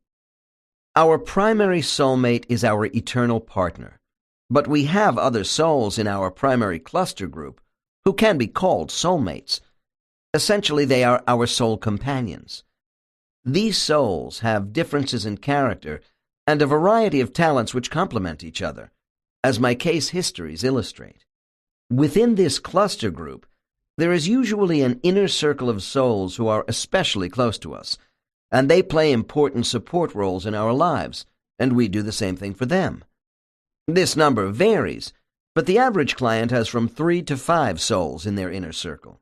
Our primary soulmate is our eternal partner, but we have other souls in our primary cluster group who can be called soulmates. Essentially, they are our soul companions. These souls have differences in character and a variety of talents which complement each other, as my case histories illustrate. Within this cluster group, there is usually an inner circle of souls who are especially close to us, and they play important support roles in our lives, and we do the same thing for them. This number varies, but the average client has from 3 to 5 souls in their inner circle.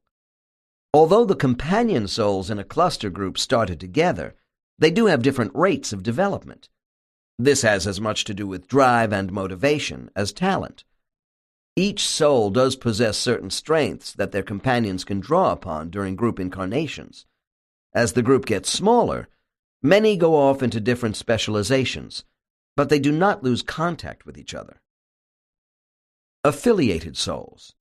Although the companion souls in a cluster group started together, they do have different rates of development. This has as much to do with drive and motivation as talent. Each soul does possess certain strengths that their companions can draw upon during group incarnations. As the group gets smaller, many go off into different specializations, but they do not lose contact with each other. Affiliated souls.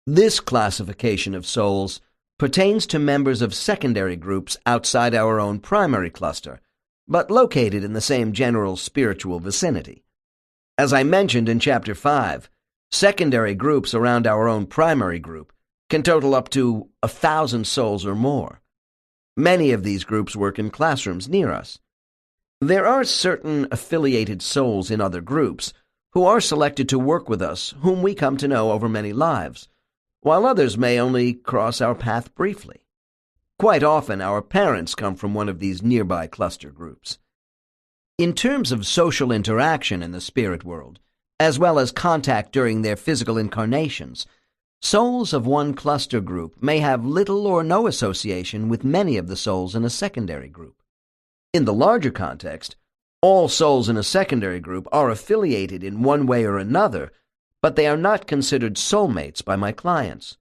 This classification of souls pertains to members of secondary groups outside our own primary cluster, but located in the same general spiritual vicinity. As I mentioned in Chapter 5, secondary groups around our own primary group can total up to 1,000 souls or more. Many of these groups work in classrooms near us. There are certain affiliated souls in other groups who are selected to work with us, whom we come to know over many lives, while others may only cross our path briefly. Quite often, our parents come from one of these nearby cluster groups. In terms of social interaction in the spirit world, as well as contact during their physical incarnations, souls of one cluster group may have little or no association with many of the souls in a secondary group. In the larger context, all souls in a secondary group are affiliated in one way or another, but they are not considered soulmates by my clients.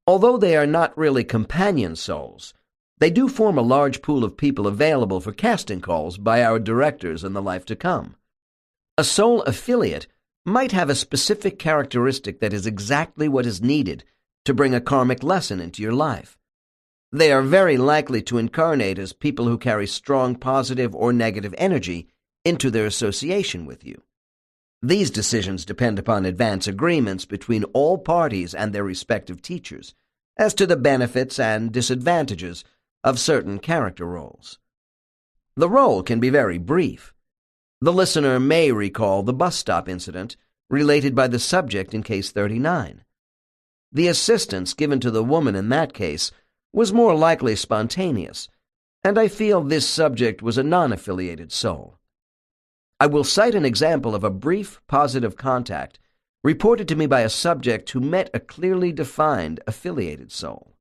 Although they are not really companion souls, they do form a large pool of people available for casting calls by our directors in the life to come. A soul affiliate might have a specific characteristic that is exactly what is needed to bring a karmic lesson into your life. They are very likely to incarnate as people who carry strong positive or negative energy into their association with you. These decisions depend upon advance agreements between all parties and their respective teachers as to the benefits and disadvantages of certain character roles. The role can be very brief. The listener may recall the bus stop incident related by the subject in Case 39. The assistance given to the woman in that case was more likely spontaneous, and I feel this subject was a non-affiliated soul. I will cite an example of a brief positive contact reported to me by a subject who met a clearly defined affiliated soul.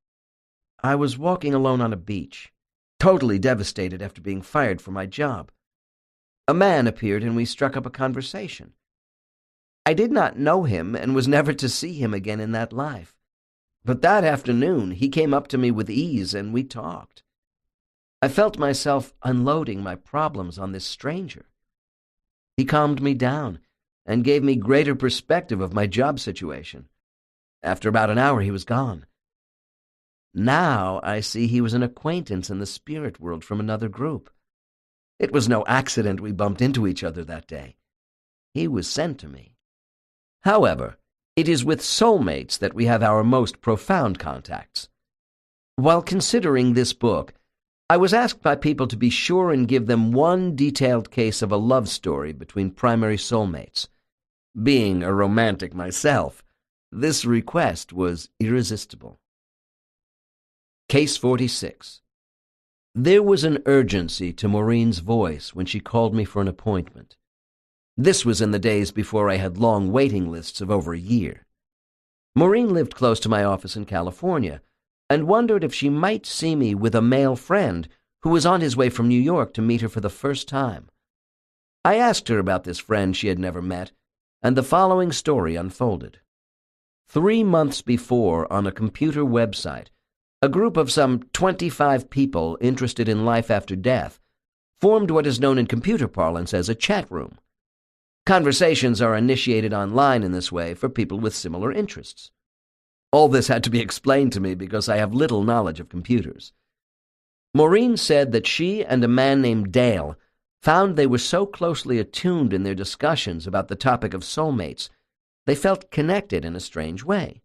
I was walking alone on a beach, totally devastated after being fired from my job. A man appeared and we struck up a conversation. I did not know him and was never to see him again in that life. But that afternoon he came up to me with ease and we talked. I felt myself unloading my problems on this stranger. He calmed me down and gave me greater perspective of my job situation. After about an hour he was gone. Now I see he was an acquaintance in the spirit world from another group. It was no accident we bumped into each other that day. He was sent to me. However, it is with soulmates that we have our most profound contacts. While considering this book, I was asked by people to be sure and give them one detailed case of a love story between primary soulmates. Being a romantic myself, this request was irresistible. Case 46. There was an urgency to Maureen's voice when she called me for an appointment. This was in the days before I had long waiting lists of over a year. Maureen lived close to my office in California and wondered if she might see me with a male friend who was on his way from New York to meet her for the first time. I asked her about this friend she had never met, and the following story unfolded. 3 months before, on a computer website, a group of some 25 people interested in life after death formed what is known in computer parlance as a chat room. Conversations are initiated online in this way for people with similar interests. All this had to be explained to me because I have little knowledge of computers. Maureen said that she and a man named Dale found they were so closely attuned in their discussions about the topic of soulmates, they felt connected in a strange way.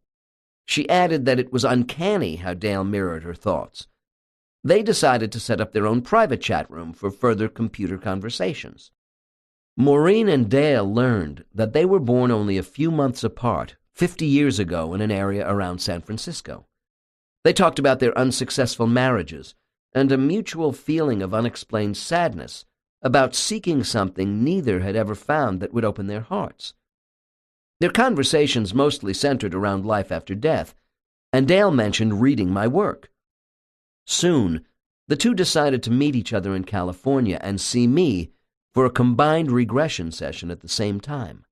She added that it was uncanny how Dale mirrored her thoughts. They decided to set up their own private chat room for further computer conversations. Maureen and Dale learned that they were born only a few months apart, 50 years ago, in an area around San Francisco. They talked about their unsuccessful marriages and a mutual feeling of unexplained sadness about seeking something neither had ever found that would open their hearts. Their conversations mostly centered around life after death, and Dale mentioned reading my work. Soon, the two decided to meet each other in California and see me for a combined regression session at the same time.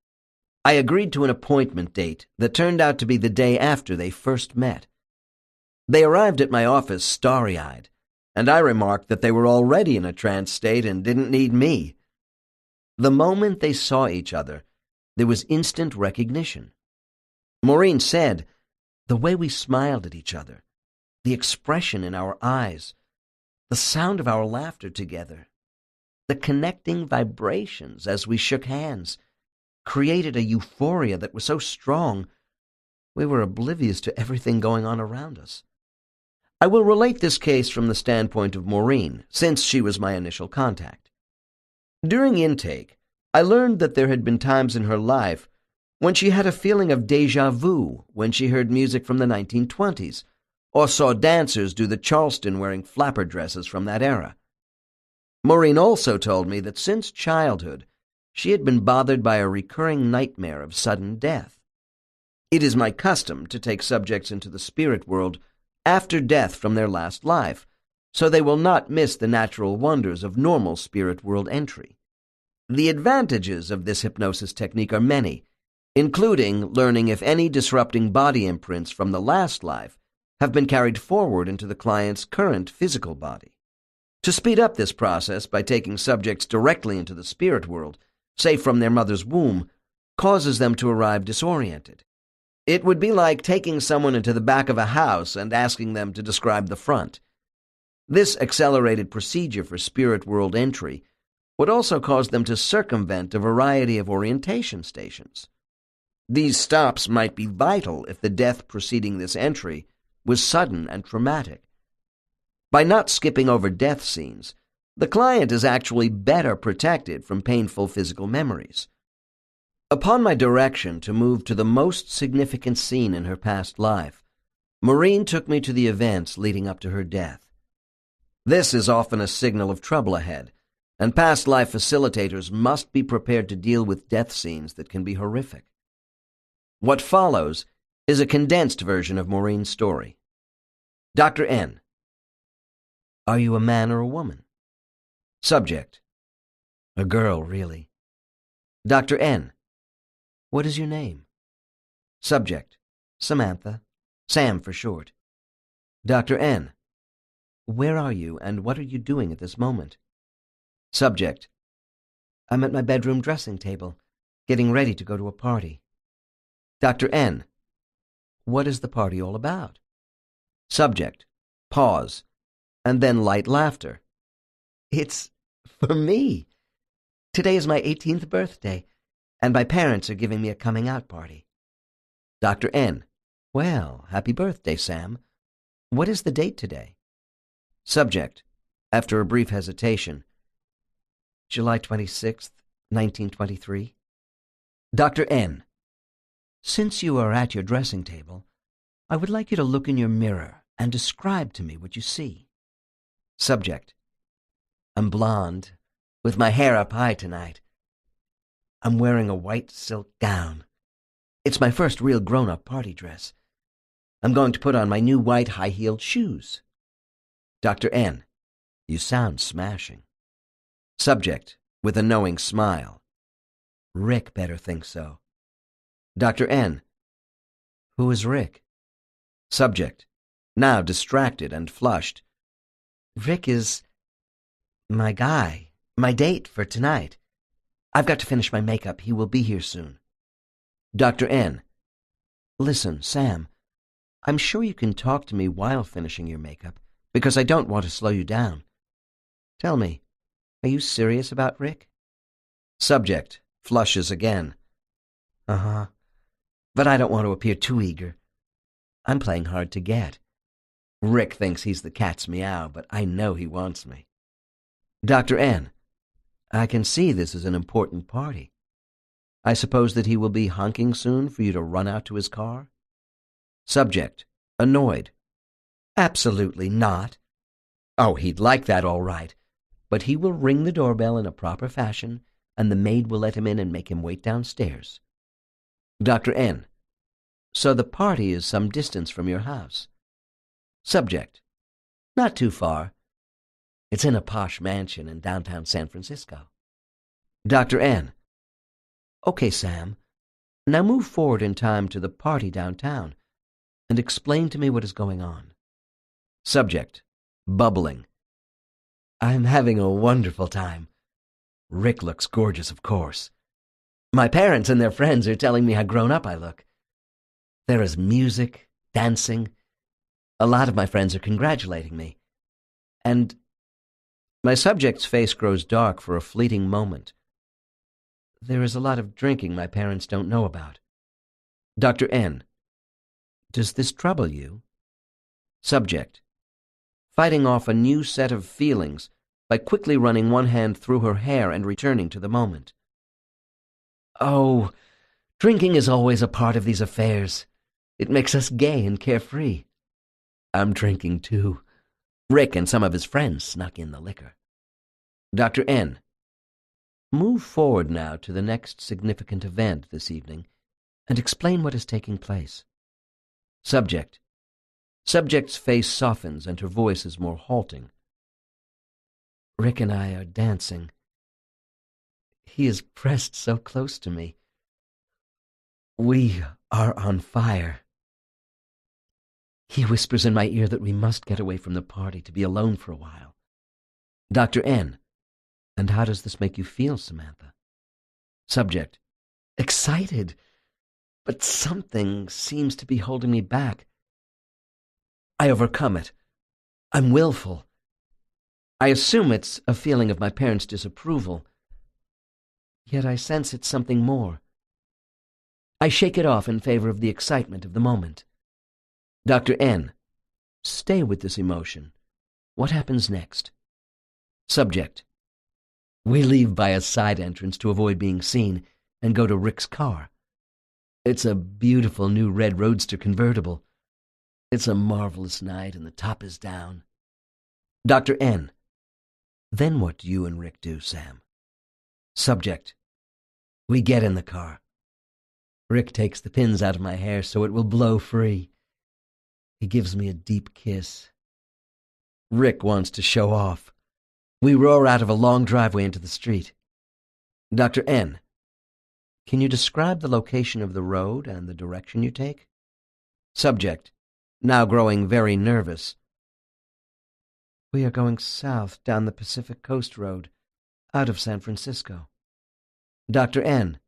I agreed to an appointment date that turned out to be the day after they first met. They arrived at my office starry-eyed, and I remarked that they were already in a trance state and didn't need me. The moment they saw each other, there was instant recognition. Maureen said, the way we smiled at each other, the expression in our eyes, the sound of our laughter together, the connecting vibrations as we shook hands, created a euphoria that was so strong we were oblivious to everything going on around us. I will relate this case from the standpoint of Maureen, since she was my initial contact. During intake, I learned that there had been times in her life when she had a feeling of déjà vu when she heard music from the 1920s, or saw dancers do the Charleston wearing flapper dresses from that era. Maureen also told me that since childhood, she had been bothered by a recurring nightmare of sudden death. It is my custom to take subjects into the spirit world after death from their last life, so they will not miss the natural wonders of normal spirit world entry. The advantages of this hypnosis technique are many, including learning if any disrupting body imprints from the last life have been carried forward into the client's current physical body. To speed up this process by taking subjects directly into the spirit world, say from their mother's womb, causes them to arrive disoriented. It would be like taking someone into the back of a house and asking them to describe the front. This accelerated procedure for spirit world entry would also cause them to circumvent a variety of orientation stations. These stops might be vital if the death preceding this entry was sudden and traumatic. By not skipping over death scenes, the client is actually better protected from painful physical memories. Upon my direction to move to the most significant scene in her past life, Maureen took me to the events leading up to her death. This is often a signal of trouble ahead, and past life facilitators must be prepared to deal with death scenes that can be horrific. What follows is a condensed version of Maureen's story. Dr. N. Are you a man or a woman? Subject. A girl, really. Dr. N. What is your name? Subject: Samantha. Sam for short. Dr. N: Where are you, and what are you doing at this moment? Subject: I'm at my bedroom dressing table, getting ready to go to a party. Dr. N: What is the party all about? Subject: Pause, and then light laughter. It's for me. Today is my 18th birthday, and my parents are giving me a coming-out party. Dr. N: Well, happy birthday, Sam. What is the date today? Subject, after a brief hesitation: July 26th, 1923. Dr. N: Since you are at your dressing table, I would like you to look in your mirror and describe to me what you see. Subject: I'm blonde, with my hair up high tonight. I'm wearing a white silk gown. It's my first real grown-up party dress. I'm going to put on my new white high-heeled shoes. Dr. N: You sound smashing. Subject, with a knowing smile: Rick better think so. Dr. N: Who is Rick? Subject, now distracted and flushed: Rick is my guy, my date for tonight. I've got to finish my makeup. He will be here soon. Dr. N: Listen, Sam, I'm sure you can talk to me while finishing your makeup, because I don't want to slow you down. Tell me, are you serious about Rick? Subject, flushes again: Uh-huh. But I don't want to appear too eager. I'm playing hard to get. Rick thinks he's the cat's meow, but I know he wants me. Dr. N: I can see this is an important party. I suppose that he will be honking soon for you to run out to his car? Subject, annoyed: Absolutely not. Oh, he'd like that all right, but he will ring the doorbell in a proper fashion, and the maid will let him in and make him wait downstairs. Dr. N: So the party is some distance from your house? Subject: Not too far. It's in a posh mansion in downtown San Francisco. Dr. N: Okay, Sam. Now move forward in time to the party downtown and explain to me what is going on. Subject, bubbling: I'm having a wonderful time. Rick looks gorgeous, of course. My parents and their friends are telling me how grown up I look. There is music, dancing. A lot of my friends are congratulating me. And my subject's face grows dark for a fleeting moment. There is a lot of drinking my parents don't know about. Dr. N: Does this trouble you? Subject, fighting off a new set of feelings by quickly running one hand through her hair and returning to the moment. Oh, drinking is always a part of these affairs. It makes us gay and carefree. I'm drinking too. Rick and some of his friends snuck in the liquor. Dr. N: Move forward now to the next significant event this evening and explain what is taking place. Subject. Subject's face softens and her voice is more halting. Rick and I are dancing. He is pressed so close to me. We are on fire. He whispers in my ear that we must get away from the party to be alone for a while. Dr. N: And how does this make you feel, Samantha? Subject: Excited, but something seems to be holding me back. I overcome it. I'm willful. I assume it's a feeling of my parents' disapproval. Yet I sense it's something more. I shake it off in favor of the excitement of the moment. Dr. N: Stay with this emotion. What happens next? Subject: We leave by a side entrance to avoid being seen and go to Rick's car. It's a beautiful new red Roadster convertible. It's a marvelous night and the top is down. Dr. N: Then what do you and Rick do, Sam? Subject: We get in the car. Rick takes the pins out of my hair so it will blow free. He gives me a deep kiss. Rick wants to show off. We roar out of a long driveway into the street. Dr. N: Can you describe the location of the road and the direction you take? Subject, now growing very nervous. We are going south down the Pacific Coast Road, out of San Francisco. Dr. N.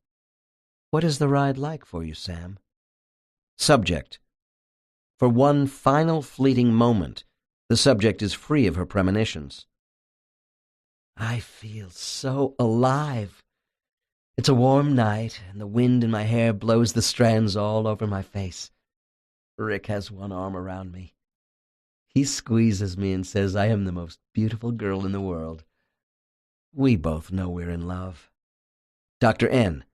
What is the ride like for you, Sam? Subject. For one final fleeting moment, the subject is free of her premonitions. I feel so alive. It's a warm night, and the wind in my hair blows the strands all over my face. Rick has one arm around me. He squeezes me and says I am the most beautiful girl in the world. We both know we're in love. Dr. N.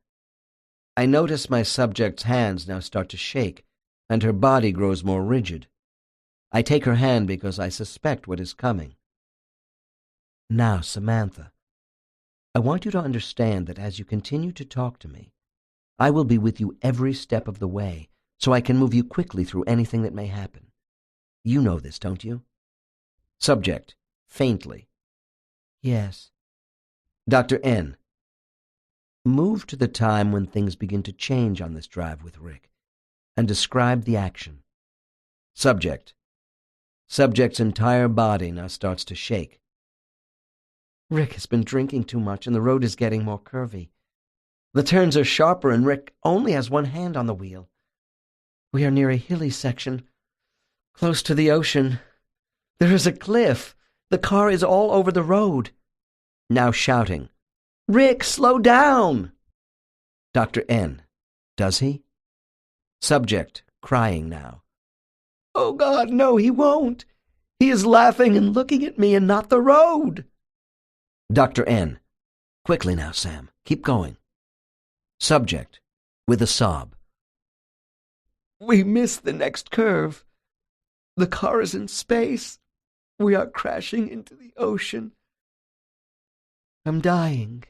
I notice my subject's hands now start to shake, and her body grows more rigid. I take her hand because I suspect what is coming. Now, Samantha, I want you to understand that as you continue to talk to me, I will be with you every step of the way, so I can move you quickly through anything that may happen. You know this, don't you? Subject, faintly. Yes. Dr. N. Move to the time when things begin to change on this drive with Rick, and describe the action. Subject. Subject's entire body now starts to shake. Rick has been drinking too much, and the road is getting more curvy. The turns are sharper, and Rick only has one hand on the wheel. We are near a hilly section, close to the ocean. There is a cliff. The car is all over the road. Now shouting, Rick, slow down! Dr. N. Does he? Subject, crying now. Oh, God, no, he won't. He is laughing and looking at me and not the road. Dr. N. Quickly now, Sam. Keep going. Subject, with a sob. We missed the next curve. The car is in space. We are crashing into the ocean. I'm dying.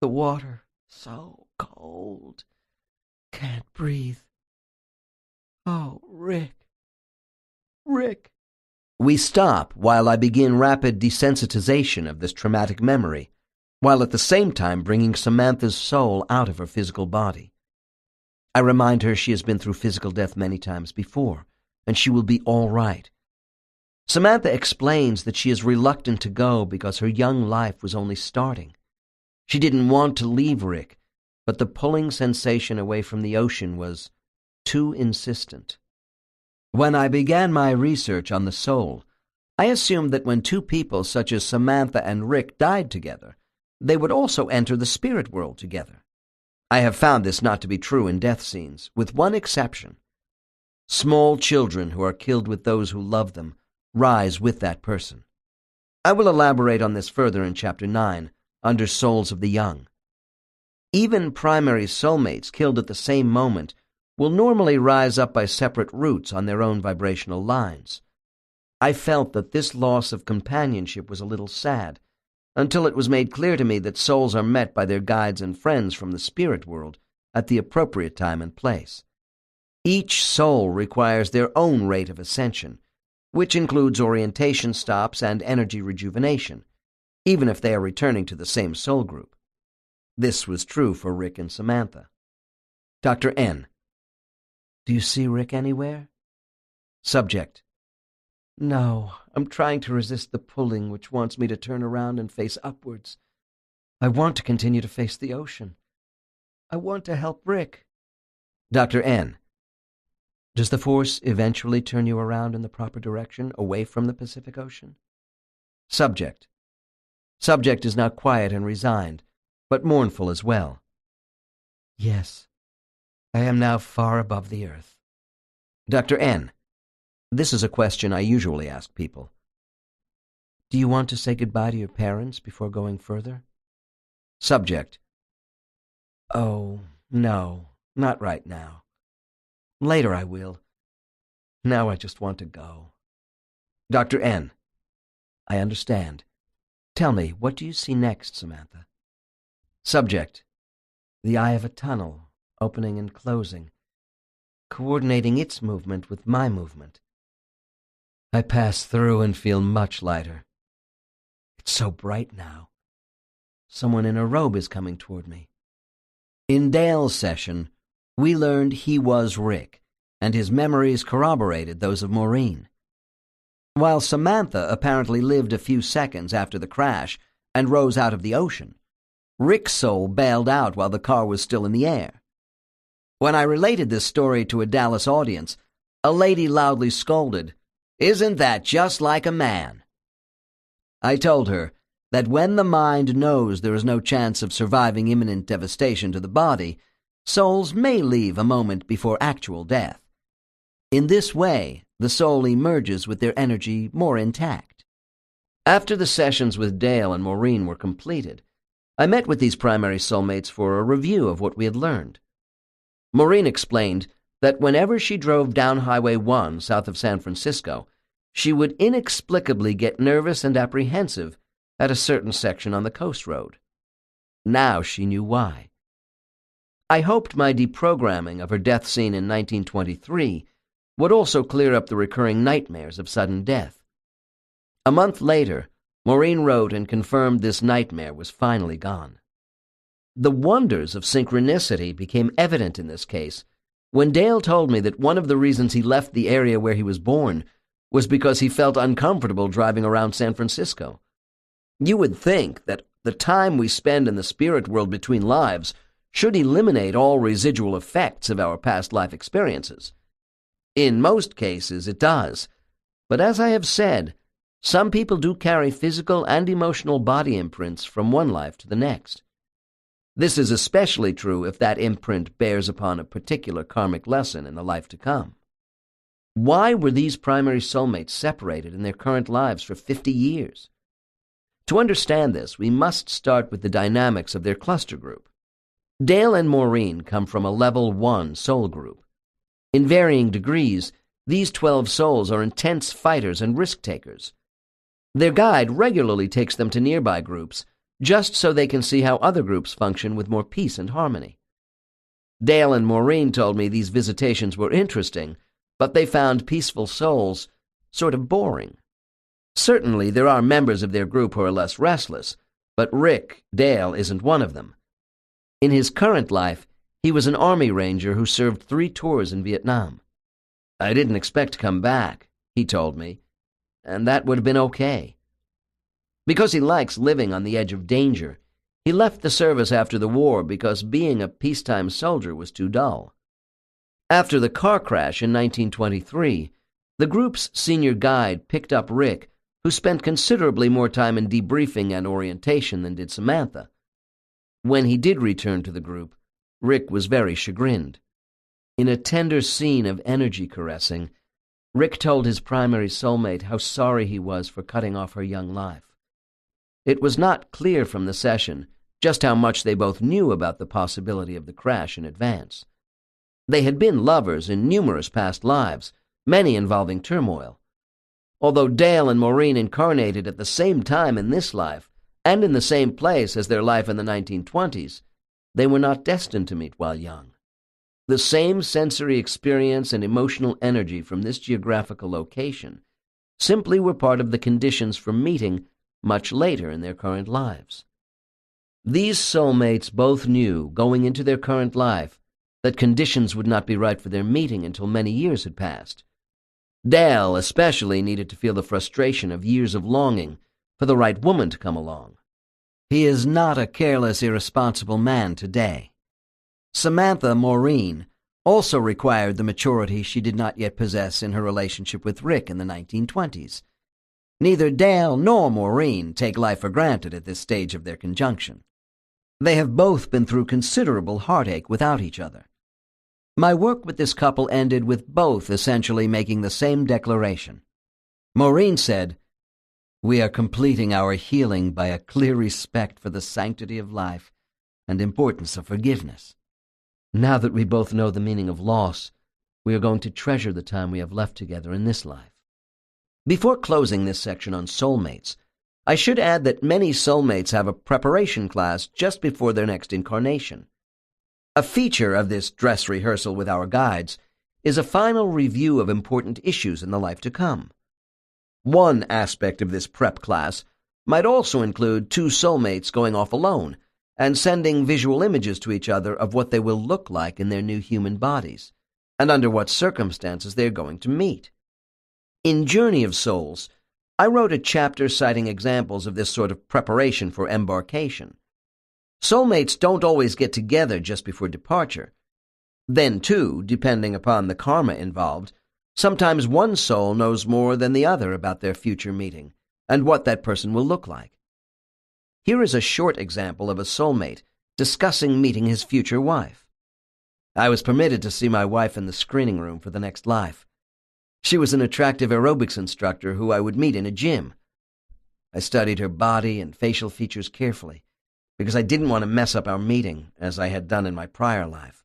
The water, so cold. Can't breathe. Oh, Rick. Rick. We stop while I begin rapid desensitization of this traumatic memory, while at the same time bringing Samantha's soul out of her physical body. I remind her she has been through physical death many times before, and she will be all right. Samantha explains that she is reluctant to go because her young life was only starting. She didn't want to leave Rick, but the pulling sensation away from the ocean was too insistent. When I began my research on the soul, I assumed that when two people such as Samantha and Rick died together, they would also enter the spirit world together. I have found this not to be true in death scenes, with one exception. Small children who are killed with those who love them rise with that person. I will elaborate on this further in Chapter 9, under Souls of the Young. Even primary soulmates killed at the same moment will normally rise up by separate routes on their own vibrational lines. I felt that this loss of companionship was a little sad, until it was made clear to me that souls are met by their guides and friends from the spirit world at the appropriate time and place. Each soul requires their own rate of ascension, which includes orientation stops and energy rejuvenation, even if they are returning to the same soul group. This was true for Rick and Samantha. Dr. N. Do you see Rick anywhere? Subject. No, I'm trying to resist the pulling which wants me to turn around and face upwards. I want to continue to face the ocean. I want to help Rick. Dr. N. Does the force eventually turn you around in the proper direction, away from the Pacific Ocean? Subject. Subject is now quiet and resigned, but mournful as well. Yes, I am now far above the earth. Dr. N. This is a question I usually ask people. Do you want to say goodbye to your parents before going further? Subject. Oh, no, not right now. Later I will. Now I just want to go. Dr. N. I understand. Tell me, what do you see next, Samantha? Subject. The eye of a tunnel, opening and closing, coordinating its movement with my movement. I pass through and feel much lighter. It's so bright now. Someone in a robe is coming toward me. In Dale's session, we learned he was Rick, and his memories corroborated those of Maureen. While Samantha apparently lived a few seconds after the crash and rose out of the ocean, Rick's soul bailed out while the car was still in the air. When I related this story to a Dallas audience, a lady loudly scolded, "Isn't that just like a man?" I told her that when the mind knows there is no chance of surviving imminent devastation to the body, souls may leave a moment before actual death. In this way, the soul emerges with their energy more intact. After the sessions with Dale and Maureen were completed, I met with these primary soulmates for a review of what we had learned. Maureen explained that whenever she drove down Highway 1 south of San Francisco, she would inexplicably get nervous and apprehensive at a certain section on the coast road. Now she knew why. I hoped my deprogramming of her death scene in 1923 would also clear up the recurring nightmares of sudden death. A month later, Maureen wrote and confirmed this nightmare was finally gone. The wonders of synchronicity became evident in this case when Dale told me that one of the reasons he left the area where he was born was because he felt uncomfortable driving around San Francisco. You would think that the time we spend in the spirit world between lives should eliminate all residual effects of our past life experiences. In most cases, it does. But as I have said, some people do carry physical and emotional body imprints from one life to the next. This is especially true if that imprint bears upon a particular karmic lesson in the life to come. Why were these primary soulmates separated in their current lives for 50 years? To understand this, we must start with the dynamics of their cluster group. Dale and Maureen come from a level 1 soul group. In varying degrees, these 12 souls are intense fighters and risk-takers. Their guide regularly takes them to nearby groups, just so they can see how other groups function with more peace and harmony. Dale and Maureen told me these visitations were interesting, but they found peaceful souls sort of boring. Certainly, there are members of their group who are less restless, but Rick, Dale, isn't one of them. In his current life, he was an Army Ranger who served 3 tours in Vietnam. "I didn't expect to come back," he told me, and that would have been okay. Because he likes living on the edge of danger, he left the service after the war because being a peacetime soldier was too dull. After the car crash in 1923, the group's senior guide picked up Rick, who spent considerably more time in debriefing and orientation than did Samantha. When he did return to the group, Rick was very chagrined. In a tender scene of energy caressing, Rick told his primary soulmate how sorry he was for cutting off her young life. It was not clear from the session just how much they both knew about the possibility of the crash in advance. They had been lovers in numerous past lives, many involving turmoil. Although Dale and Maureen incarnated at the same time in this life, and in the same place as their life in the 1920s, they were not destined to meet while young. The same sensory experience and emotional energy from this geographical location simply were part of the conditions for meeting much later in their current lives. These soulmates both knew, going into their current life, that conditions would not be right for their meeting until many years had passed. Dale especially needed to feel the frustration of years of longing for the right woman to come along. He is not a careless, irresponsible man today. Samantha Maureen also required the maturity she did not yet possess in her relationship with Rick in the 1920s. Neither Dale nor Maureen take life for granted at this stage of their conjunction. They have both been through considerable heartache without each other. My work with this couple ended with both essentially making the same declaration. Maureen said, "We are completing our healing by a clear respect for the sanctity of life and importance of forgiveness. Now that we both know the meaning of loss, we are going to treasure the time we have left together in this life." Before closing this section on soulmates, I should add that many soulmates have a preparation class just before their next incarnation. A feature of this dress rehearsal with our guides is a final review of important issues in the life to come. One aspect of this prep class might also include 2 soulmates going off alone and sending visual images to each other of what they will look like in their new human bodies, and under what circumstances they are going to meet. In Journey of Souls, I wrote a chapter citing examples of this sort of preparation for embarkation. Soulmates don't always get together just before departure. Then, too, depending upon the karma involved, sometimes one soul knows more than the other about their future meeting and what that person will look like. Here is a short example of a soulmate discussing meeting his future wife. I was permitted to see my wife in the screening room for the next life. She was an attractive aerobics instructor who I would meet in a gym. I studied her body and facial features carefully because I didn't want to mess up our meeting, as I had done in my prior life.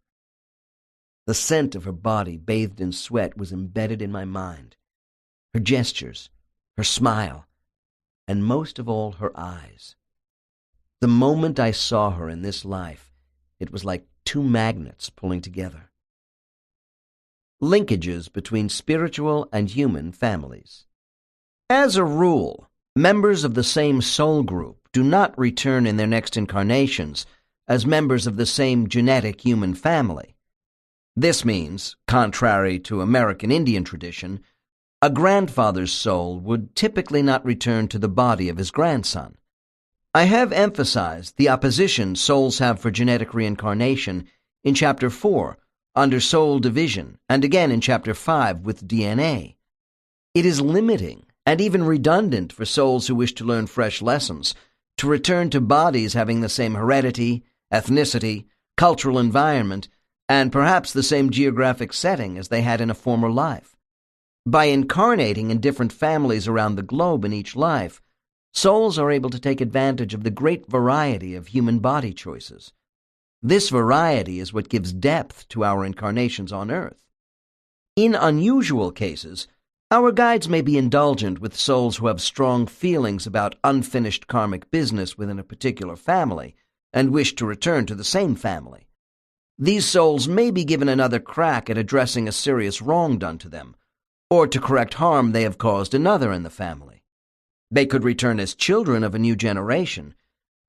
The scent of her body bathed in sweat was embedded in my mind. Her gestures, her smile, and most of all, her eyes. The moment I saw her in this life, it was like two magnets pulling together. Linkages between spiritual and human families. As a rule, members of the same soul group do not return in their next incarnations as members of the same genetic human family. This means, contrary to American Indian tradition, a grandfather's soul would typically not return to the body of his grandson. I have emphasized the opposition souls have for genetic reincarnation in Chapter 4, under Soul Division, and again in Chapter 5 with DNA. It is limiting and even redundant for souls who wish to learn fresh lessons to return to bodies having the same heredity, ethnicity, cultural environment, and perhaps the same geographic setting as they had in a former life. By incarnating in different families around the globe in each life, souls are able to take advantage of the great variety of human body choices. This variety is what gives depth to our incarnations on Earth. In unusual cases, our guides may be indulgent with souls who have strong feelings about unfinished karmic business within a particular family and wish to return to the same family. These souls may be given another crack at addressing a serious wrong done to them, or to correct harm they have caused another in the family. They could return as children of a new generation,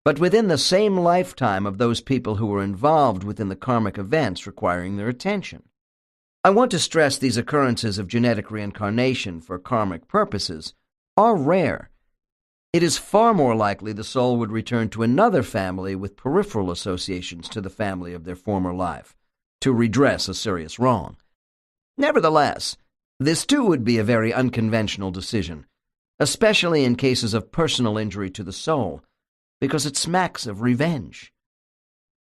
but within the same lifetime of those people who were involved within the karmic events requiring their attention. I want to stress these occurrences of genetic reincarnation for karmic purposes are rare. It is far more likely the soul would return to another family with peripheral associations to the family of their former life, to redress a serious wrong. Nevertheless, this too would be a very unconventional decision, especially in cases of personal injury to the soul, because it smacks of revenge.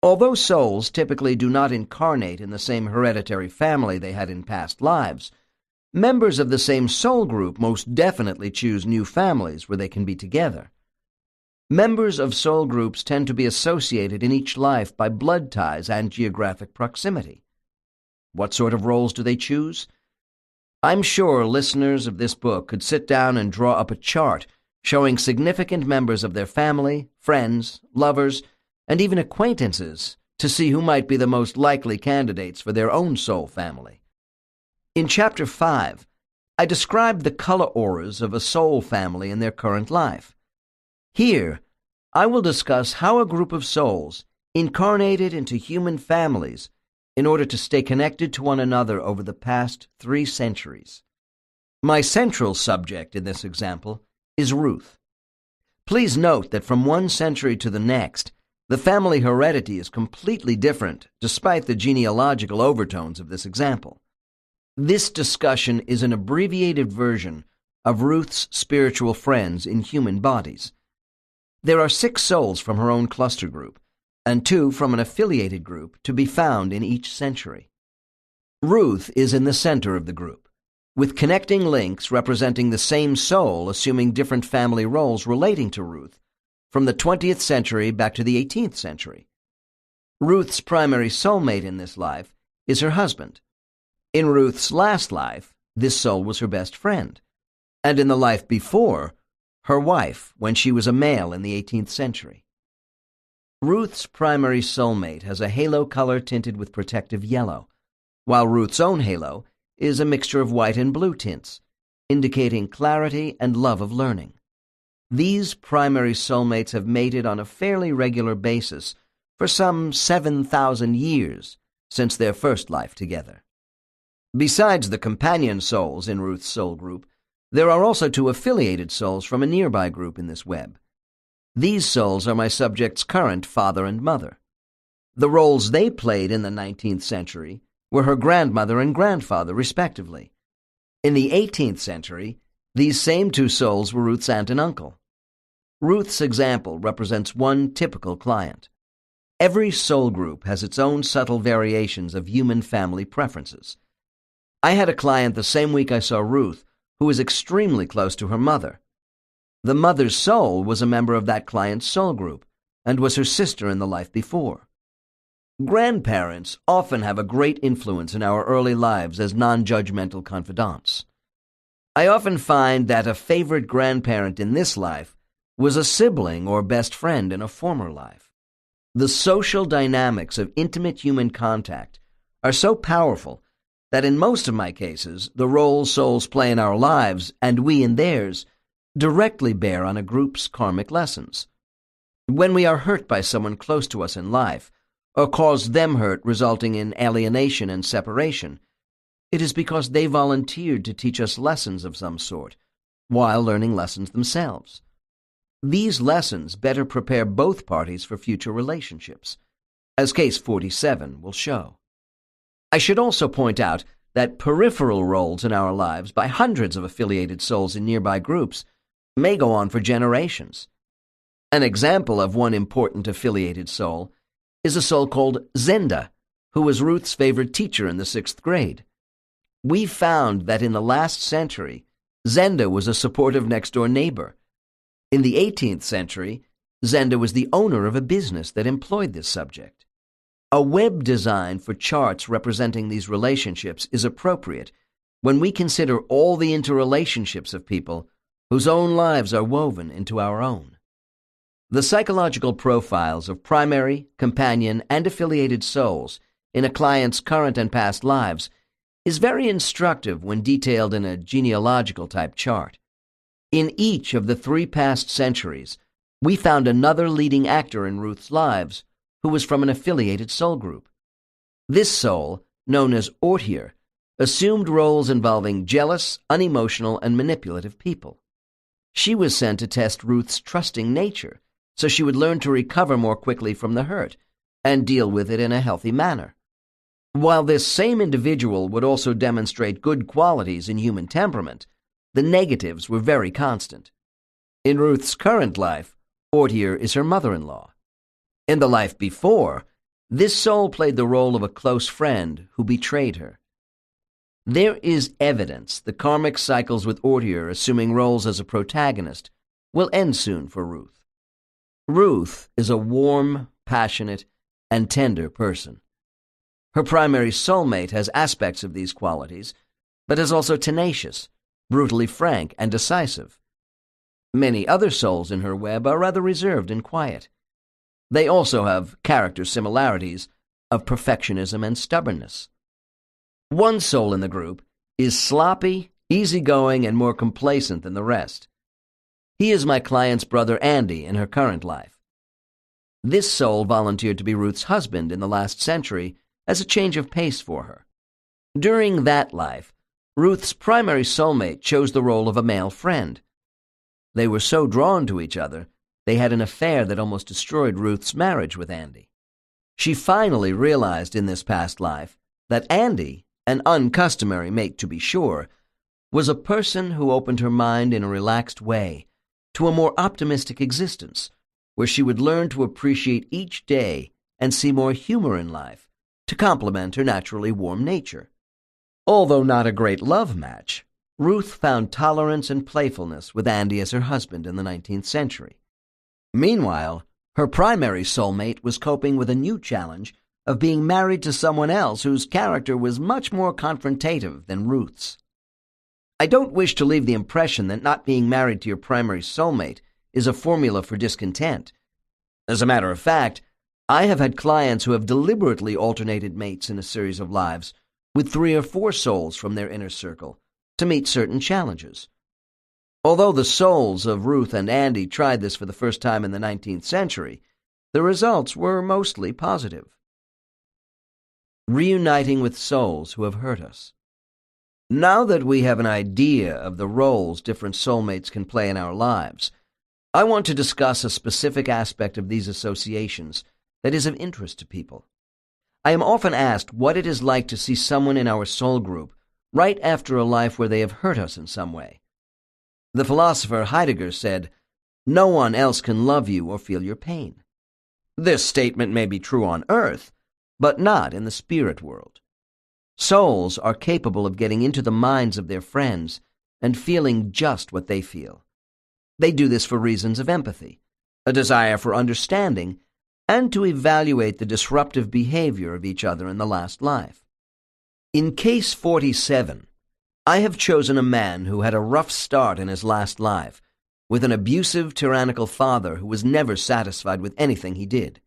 Although souls typically do not incarnate in the same hereditary family they had in past lives, members of the same soul group most definitely choose new families where they can be together. Members of soul groups tend to be associated in each life by blood ties and geographic proximity. What sort of roles do they choose? I'm sure listeners of this book could sit down and draw up a chart showing significant members of their family, friends, lovers, and even acquaintances to see who might be the most likely candidates for their own soul family. In Chapter 5, I described the color auras of a soul family in their current life. Here, I will discuss how a group of souls incarnated into human families in order to stay connected to one another over the past 3 centuries. My central subject in this example is Ruth. Please note that from one century to the next, the family heredity is completely different, despite the genealogical overtones of this example. This discussion is an abbreviated version of Ruth's spiritual friends in human bodies. There are 6 souls from her own cluster group, and 2 from an affiliated group to be found in each century. Ruth is in the center of the group, with connecting links representing the same soul assuming different family roles relating to Ruth, from the 20th century back to the 18th century. Ruth's primary soulmate in this life is her husband. In Ruth's last life, this soul was her best friend, and in the life before, her wife when she was a male in the 18th century. Ruth's primary soulmate has a halo color tinted with protective yellow, while Ruth's own halo is a mixture of white and blue tints, indicating clarity and love of learning. These primary soulmates have mated on a fairly regular basis for some 7,000 years since their first life together. Besides the companion souls in Ruth's soul group, there are also 2 affiliated souls from a nearby group in this web. These souls are my subject's current father and mother. The roles they played in the 19th century were her grandmother and grandfather, respectively. In the 18th century, these same 2 souls were Ruth's aunt and uncle. Ruth's example represents one typical client. Every soul group has its own subtle variations of human family preferences. I had a client the same week I saw Ruth who was extremely close to her mother. The mother's soul was a member of that client's soul group and was her sister in the life before. Grandparents often have a great influence in our early lives as non-judgmental confidants. I often find that a favorite grandparent in this life was a sibling or best friend in a former life. The social dynamics of intimate human contact are so powerful that in most of my cases, the roles souls play in our lives, and we in theirs, directly bear on a group's karmic lessons. When we are hurt by someone close to us in life, or cause them hurt resulting in alienation and separation, it is because they volunteered to teach us lessons of some sort, while learning lessons themselves. These lessons better prepare both parties for future relationships, as case 47 will show. I should also point out that peripheral roles in our lives by hundreds of affiliated souls in nearby groups may go on for generations. An example of one important affiliated soul is a soul called Zenda, who was Ruth's favorite teacher in the 6th grade. We found that in the last century, Zenda was a supportive next-door neighbor. In the 18th century, Zenda was the owner of a business that employed this subject. A web design for charts representing these relationships is appropriate when we consider all the interrelationships of people whose own lives are woven into our own. The psychological profiles of primary, companion, and affiliated souls in a client's current and past lives is very instructive when detailed in a genealogical-type chart. In each of the 3 past centuries, we found another leading actor in Ruth's lives who was from an affiliated soul group. This soul, known as Ortier, assumed roles involving jealous, unemotional, and manipulative people. She was sent to test Ruth's trusting nature, so she would learn to recover more quickly from the hurt and deal with it in a healthy manner. While this same individual would also demonstrate good qualities in human temperament, the negatives were very constant. In Ruth's current life, Ortier is her mother-in-law. In the life before, this soul played the role of a close friend who betrayed her. There is evidence the karmic cycles with Ortier assuming roles as a protagonist will end soon for Ruth. Ruth is a warm, passionate, and tender person. Her primary soulmate has aspects of these qualities, but is also tenacious, brutally frank, and decisive. Many other souls in her web are rather reserved and quiet. They also have character similarities of perfectionism and stubbornness. One soul in the group is sloppy, easygoing, and more complacent than the rest. He is my client's brother Andy in her current life. This soul volunteered to be Ruth's husband in the last century as a change of pace for her. During that life, Ruth's primary soulmate chose the role of a male friend. They were so drawn to each other, they had an affair that almost destroyed Ruth's marriage with Andy. She finally realized in this past life that Andy, an uncustomary mate to be sure, was a person who opened her mind in a relaxed way to a more optimistic existence, where she would learn to appreciate each day and see more humor in life to complement her naturally warm nature. Although not a great love match, Ruth found tolerance and playfulness with Andy as her husband in the 19th century. Meanwhile, her primary soulmate was coping with a new challenge of being married to someone else whose character was much more confrontative than Ruth's. I don't wish to leave the impression that not being married to your primary soulmate is a formula for discontent. As a matter of fact, I have had clients who have deliberately alternated mates in a series of lives with 3 or 4 souls from their inner circle to meet certain challenges. Although the souls of Ruth and Andy tried this for the first time in the 19th century, The results were mostly positive. Reuniting with souls who have hurt us. Now that we have an idea of the roles different soulmates can play in our lives, I want to discuss a specific aspect of these associations that is of interest to people. I am often asked what it is like to see someone in our soul group right after a life where they have hurt us in some way. The philosopher Heidegger said, "No one else can love you or feel your pain." This statement may be true on earth, but not in the spirit world. Souls are capable of getting into the minds of their friends and feeling just what they feel. They do this for reasons of empathy, a desire for understanding, and to evaluate the disruptive behavior of each other in the last life. In case 47, I have chosen a man who had a rough start in his last life, with an abusive, tyrannical father who was never satisfied with anything he did.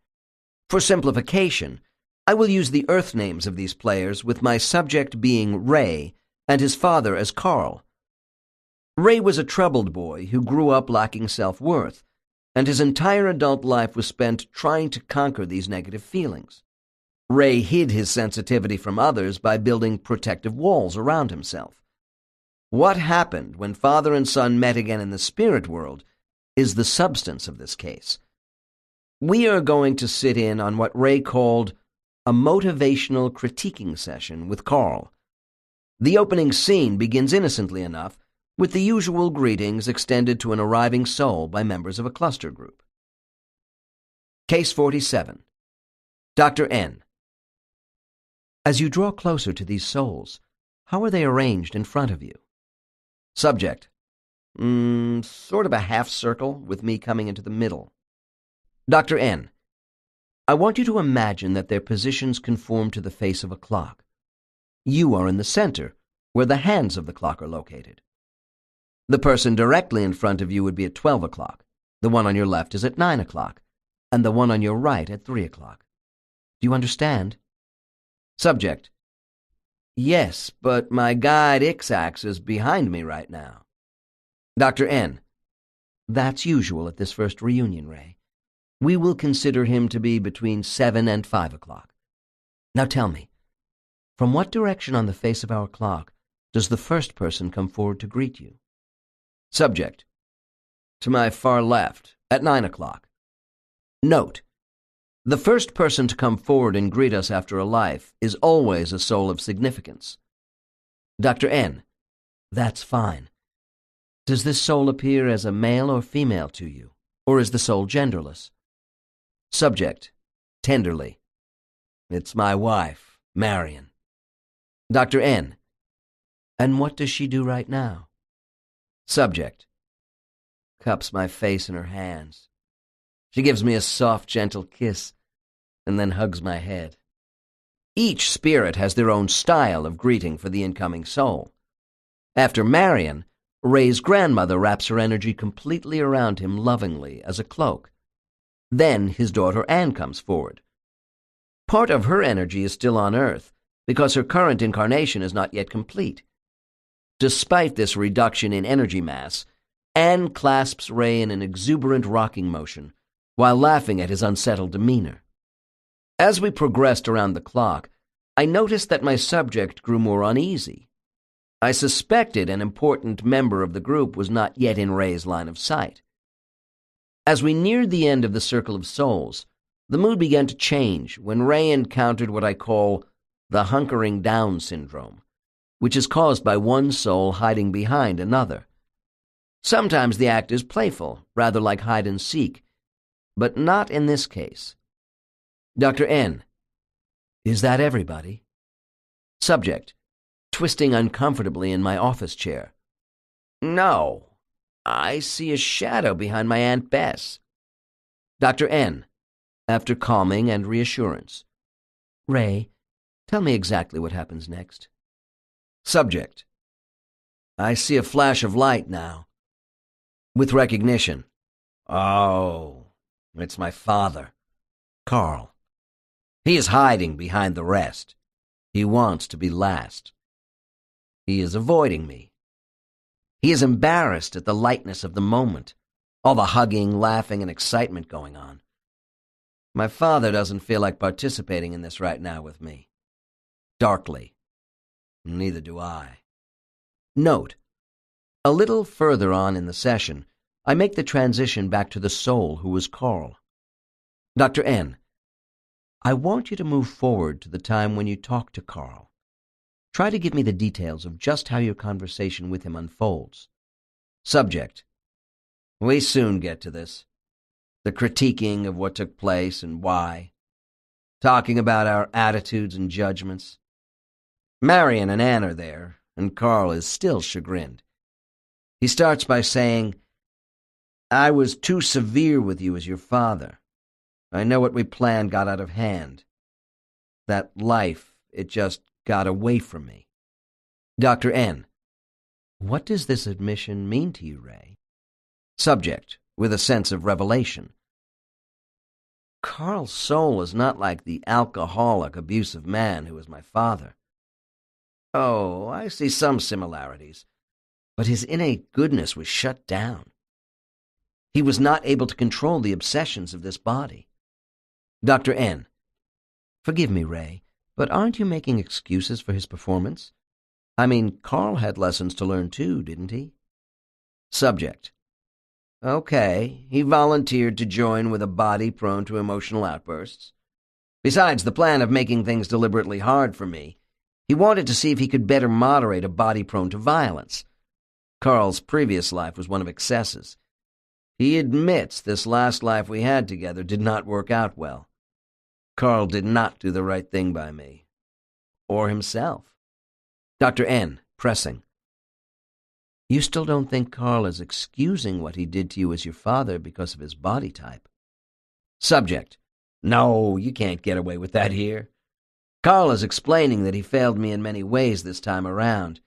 For simplification, I will use the earth names of these players, with my subject being Ray and his father as Carl. Ray was a troubled boy who grew up lacking self-worth, and his entire adult life was spent trying to conquer these negative feelings. Ray hid his sensitivity from others by building protective walls around himself. What happened when father and son met again in the spirit world is the substance of this case. We are going to sit in on what Ray called a motivational critiquing session with Carl. The opening scene begins innocently enough, with the usual greetings extended to an arriving soul by members of a cluster group. Case 47. Dr. N. As you draw closer to these souls, how are they arranged in front of you? Subject. Sort of a half circle, with me coming into the middle. Dr. N. I want you to imagine that their positions conform to the face of a clock. You are in the center, where the hands of the clock are located. The person directly in front of you would be at 12 o'clock, the one on your left is at 9 o'clock, and the one on your right at 3 o'clock. Do you understand? Subject. Yes, but my guide Ixax is behind me right now. Dr. N. That's usual at this first reunion, Ray. We will consider him to be between 7 and 5 o'clock. Now tell me, from what direction on the face of our clock does the first person come forward to greet you? Subject. To my far left, at 9 o'clock. Note, the first person to come forward and greet us after a life is always a soul of significance. Dr. N. That's fine. Does this soul appear as a male or female to you, or is the soul genderless? Subject. Tenderly. It's my wife, Marion. Dr. N. And what does she do right now? Subject. Cups my face in her hands. She gives me a soft, gentle kiss, and then hugs my head. Each spirit has their own style of greeting for the incoming soul. After Marion, Ray's grandmother wraps her energy completely around him lovingly as a cloak. Then his daughter Anne comes forward. Part of her energy is still on Earth, because her current incarnation is not yet complete. Despite this reduction in energy mass, Anne clasps Ray in an exuberant rocking motion, while laughing at his unsettled demeanor. As we progressed around the clock, I noticed that my subject grew more uneasy. I suspected an important member of the group was not yet in Ray's line of sight. As we neared the end of the circle of souls, the mood began to change when Ray encountered what I call the hunkering down syndrome, which is caused by one soul hiding behind another. Sometimes the act is playful, rather like hide and seek, but not in this case. Dr. N. Is that everybody? Subject. Twisting uncomfortably in my office chair. No. I see a shadow behind my Aunt Bess. Dr. N. After calming and reassurance. Ray, tell me exactly what happens next. Subject. I see a flash of light now. With recognition. Oh, it's my father, Carl. He is hiding behind the rest. He wants to be last. He is avoiding me. He is embarrassed at the lightness of the moment, all the hugging, laughing, and excitement going on. My father doesn't feel like participating in this right now with me. Darkly. Neither do I. Note: a little further on in the session, I make the transition back to the soul who was Carl. Dr. N., I want you to move forward to the time when you talked to Carl. Try to give me the details of just how your conversation with him unfolds. Subject: we soon get to this. The critiquing of what took place and why. Talking about our attitudes and judgments. Marion and Anne are there, and Carl is still chagrined. He starts by saying, I was too severe with you as your father. I know what we planned got out of hand. That life, it just got away from me. Dr. N., what does this admission mean to you, Ray? Subject, with a sense of revelation. Carl's soul is not like the alcoholic, abusive man who was my father. Oh, I see some similarities, but his innate goodness was shut down. He was not able to control the obsessions of this body. Dr. N., forgive me, Ray, but aren't you making excuses for his performance? I mean, Carl had lessons to learn too, didn't he? Subject: okay, he volunteered to join with a body prone to emotional outbursts. Besides the plan of making things deliberately hard for me, he wanted to see if he could better moderate a body prone to violence. Carl's previous life was one of excesses. He admits this last life we had together did not work out well. Carl did not do the right thing by me. Or himself. Dr. N., pressing: you still don't think Carl is excusing what he did to you as your father because of his body type? Subject: no, you can't get away with that here. Carl is explaining that he failed me in many ways this time around,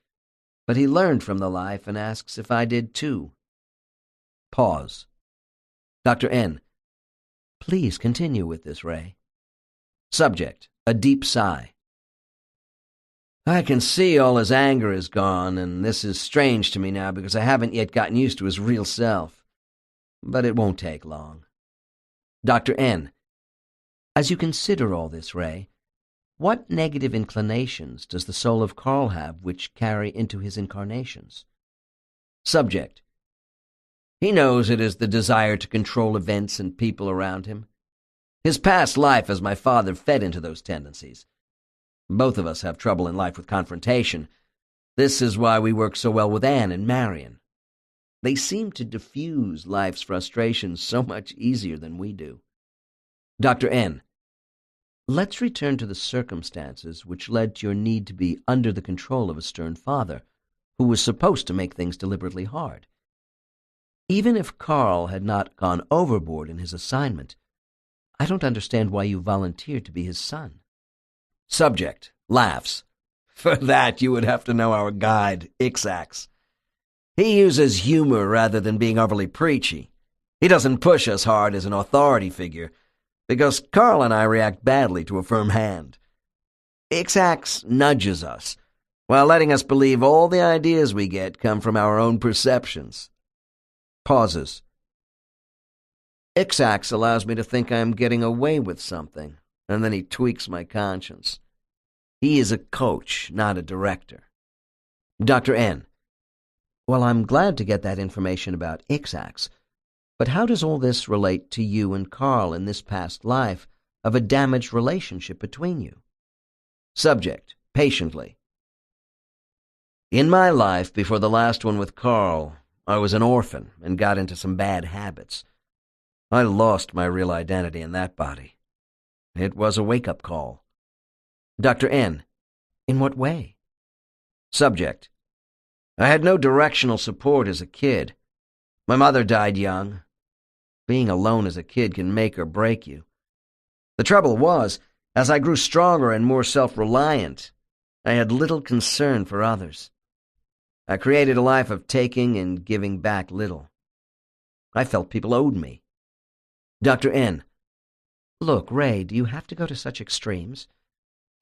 but he learned from the life and asks if I did too. Pause. Dr. N., please continue with this, Ray. Subject, a deep sigh. I can see all his anger is gone, and this is strange to me now because I haven't yet gotten used to his real self. But it won't take long. Dr. N., as you consider all this, Ray, what negative inclinations does the soul of Carl have which carry into his incarnations? Subject: he knows it is the desire to control events and people around him. His past life as my father fed into those tendencies. Both of us have trouble in life with confrontation. This is why we work so well with Anne and Marion. They seem to diffuse life's frustrations so much easier than we do. Dr. N., let's return to the circumstances which led to your need to be under the control of a stern father, who was supposed to make things deliberately hard. Even if Carl had not gone overboard in his assignment, I don't understand why you volunteered to be his son. Subject, laughs. For that, you would have to know our guide, Ixax. He uses humor rather than being overly preachy. He doesn't push us hard as an authority figure, because Carl and I react badly to a firm hand. Ixax nudges us, while letting us believe all the ideas we get come from our own perceptions. Pauses. Ixax allows me to think I am getting away with something, and then he tweaks my conscience. He is a coach, not a director. Dr. N., well, I'm glad to get that information about Ixax, but how does all this relate to you and Carl in this past life of a damaged relationship between you? Subject, patiently. In my life before the last one with Carl, I was an orphan and got into some bad habits. I lost my real identity in that body. It was a wake-up call. Dr. N., in what way? Subject, I had no directional support as a kid. My mother died young. Being alone as a kid can make or break you. The trouble was, as I grew stronger and more self-reliant, I had little concern for others. I created a life of taking and giving back little. I felt people owed me. Dr. N., look, Ray, do you have to go to such extremes?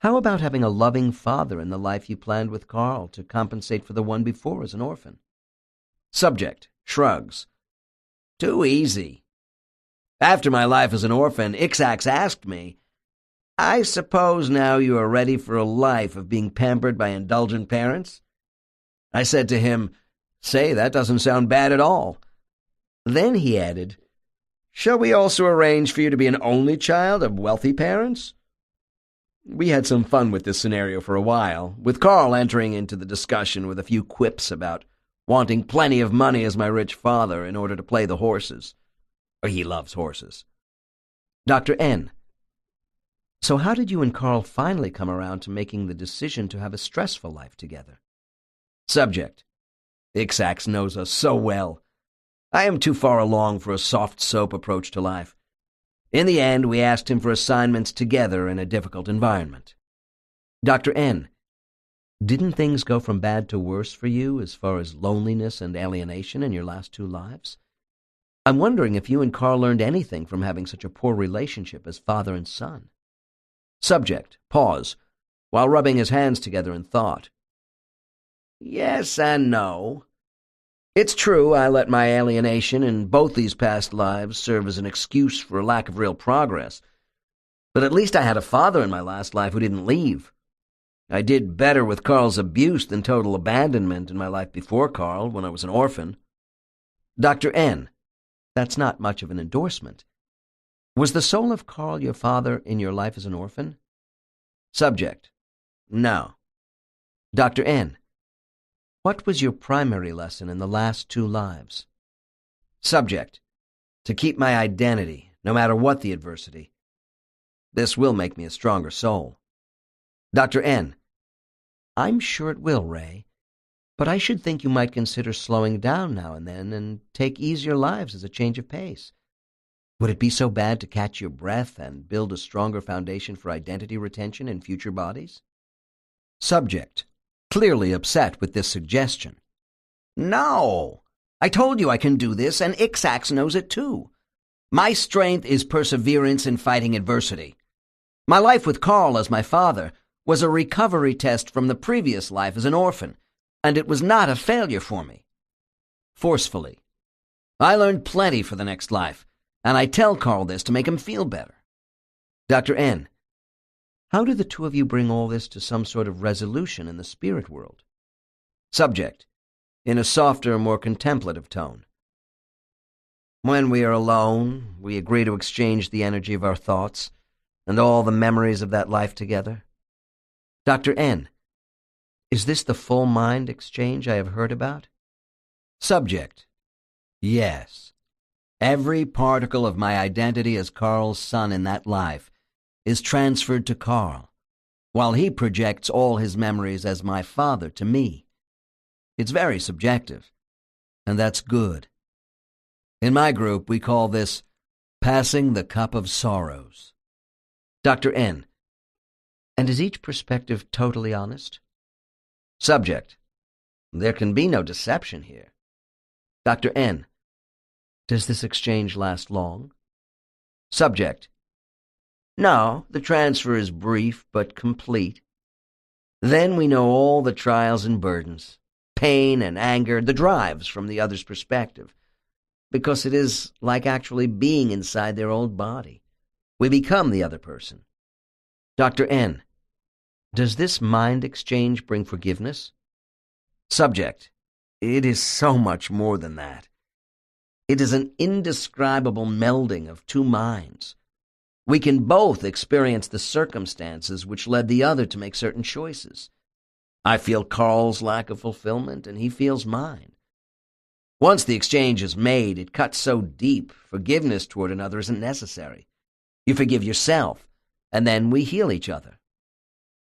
How about having a loving father in the life you planned with Carl to compensate for the one before as an orphan? Subject, shrugs. Too easy. After my life as an orphan, Ixax asked me, "I suppose now you are ready for a life of being pampered by indulgent parents?" I said to him, "Say, that doesn't sound bad at all." Then he added, "Shall we also arrange for you to be an only child of wealthy parents?" We had some fun with this scenario for a while, with Carl entering into the discussion with a few quips about wanting plenty of money as my rich father in order to play the horses. He loves horses. Dr. N. So how did you and Carl finally come around to making the decision to have a stressful life together? Subject. Ixax knows us so well. I am too far along for a soft soap approach to life. In the end, we asked him for assignments together in a difficult environment. Dr. N. Didn't things go from bad to worse for you as far as loneliness and alienation in your last 2 lives? I'm wondering if you and Carl learned anything from having such a poor relationship as father and son. Subject. Pause, while rubbing his hands together in thought. Yes and no. It's true I let my alienation in both these past lives serve as an excuse for a lack of real progress. But at least I had a father in my last life who didn't leave. I did better with Carl's abuse than total abandonment in my life before Carl, when I was an orphan. Dr. N. That's not much of an endorsement. Was the soul of Carl your father in your life as an orphan? Subject. No. Dr. N. What was your primary lesson in the last 2 lives? Subject. To keep my identity, no matter what the adversity. This will make me a stronger soul. Dr. N. I'm sure it will, Ray. But I should think you might consider slowing down now and then and take easier lives as a change of pace. Would it be so bad to catch your breath and build a stronger foundation for identity retention in future bodies? Subject. Clearly upset with this suggestion. No! I told you I can do this, and Ixax knows it too. My strength is perseverance in fighting adversity. My life with Carl as my father was a recovery test from the previous life as an orphan, and it was not a failure for me. Forcefully. I learned plenty for the next life, and I tell Carl this to make him feel better. Dr. N. How do the 2 of you bring all this to some sort of resolution in the spirit world? Subject. In a softer, more contemplative tone. When we are alone, we agree to exchange the energy of our thoughts and all the memories of that life together. Dr. N. Is this the full mind exchange I have heard about? Subject. Yes. Every particle of my identity as Carl's son in that life is transferred to Carl, while he projects all his memories as my father to me. It's very subjective, and that's good. In my group, we call this passing the cup of sorrows. Dr. N. And is each perspective totally honest? Subject. There can be no deception here. Dr. N. Does this exchange last long? Subject. No, the transfer is brief but complete. Then we know all the trials and burdens, pain and anger, the drives from the other's perspective, because it is like actually being inside their old body. We become the other person. Dr. N. Does this mind exchange bring forgiveness? Subject. It is so much more than that. It is an indescribable melding of 2 minds. We can both experience the circumstances which led the other to make certain choices. I feel Carl's lack of fulfillment, and he feels mine. Once the exchange is made, it cuts so deep, forgiveness toward another isn't necessary. You forgive yourself, and then we heal each other.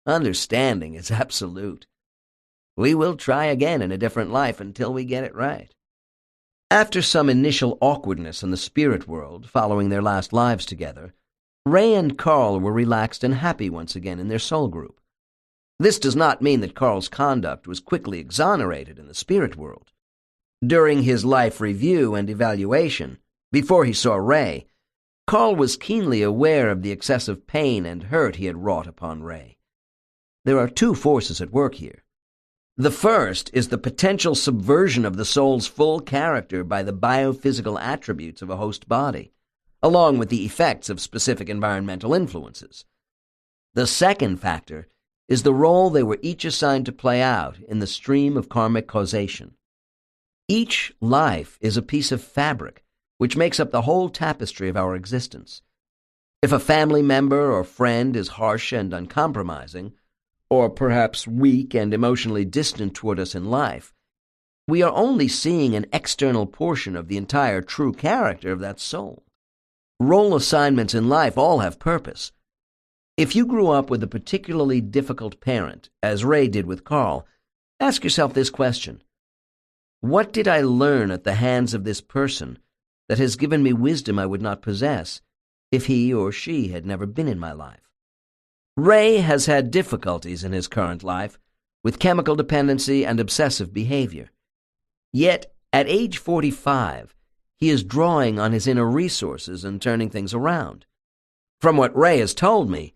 Understanding is absolute. We will try again in a different life until we get it right. After some initial awkwardness in the spirit world following their last lives together, Ray and Carl were relaxed and happy once again in their soul group. This does not mean that Carl's conduct was quickly exonerated in the spirit world. During his life review and evaluation, before he saw Ray, Carl was keenly aware of the excessive pain and hurt he had wrought upon Ray. There are 2 forces at work here. The first is the potential subversion of the soul's full character by the biophysical attributes of a host body, along with the effects of specific environmental influences. The second factor is the role they were each assigned to play out in the stream of karmic causation. Each life is a piece of fabric which makes up the whole tapestry of our existence. If a family member or friend is harsh and uncompromising, or perhaps weak and emotionally distant toward us in life, we are only seeing an external portion of the entire true character of that soul. Role assignments in life all have purpose. If you grew up with a particularly difficult parent, as Ray did with Carl, ask yourself this question: what did I learn at the hands of this person that has given me wisdom I would not possess if he or she had never been in my life? Ray has had difficulties in his current life with chemical dependency and obsessive behavior. Yet, at age 45, he is drawing on his inner resources and turning things around. From what Ray has told me,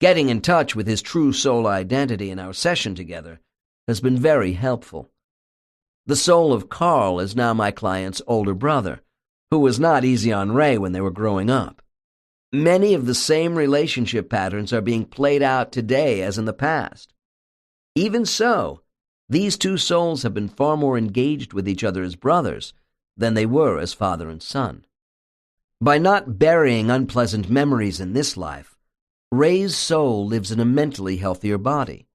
getting in touch with his true soul identity in our session together has been very helpful. The soul of Carl is now my client's older brother, who was not easy on Ray when they were growing up. Many of the same relationship patterns are being played out today as in the past. Even so, these two souls have been far more engaged with each other as brothers than they were as father and son. By not burying unpleasant memories in this life, Ray's soul lives in a mentally healthier body.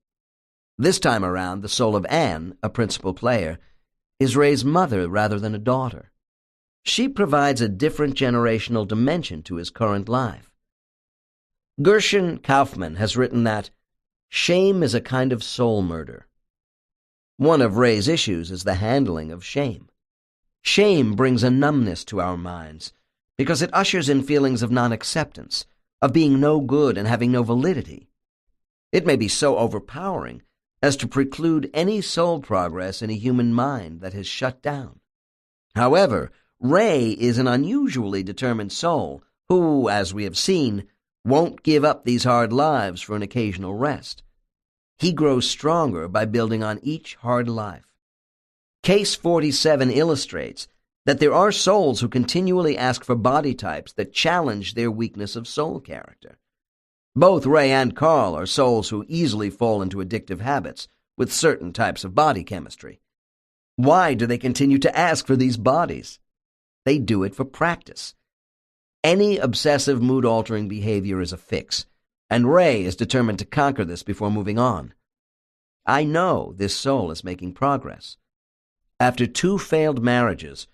This time around, the soul of Anne, a principal player, is Ray's mother rather than a daughter. She provides a different generational dimension to his current life. Gershon Kaufman has written that shame is a kind of soul murder. One of Ray's issues is the handling of shame. Shame brings a numbness to our minds because it ushers in feelings of non-acceptance, of being no good and having no validity. It may be so overpowering as to preclude any soul progress in a human mind that has shut down. However, Ray is an unusually determined soul who, as we have seen, won't give up these hard lives for an occasional rest. He grows stronger by building on each hard life. Case 47 illustrates that there are souls who continually ask for body types that challenge their weakness of soul character. Both Ray and Carl are souls who easily fall into addictive habits with certain types of body chemistry. Why do they continue to ask for these bodies? They do it for practice. Any obsessive mood-altering behavior is a fix, and Ray is determined to conquer this before moving on. I know this soul is making progress. After 2 failed marriages,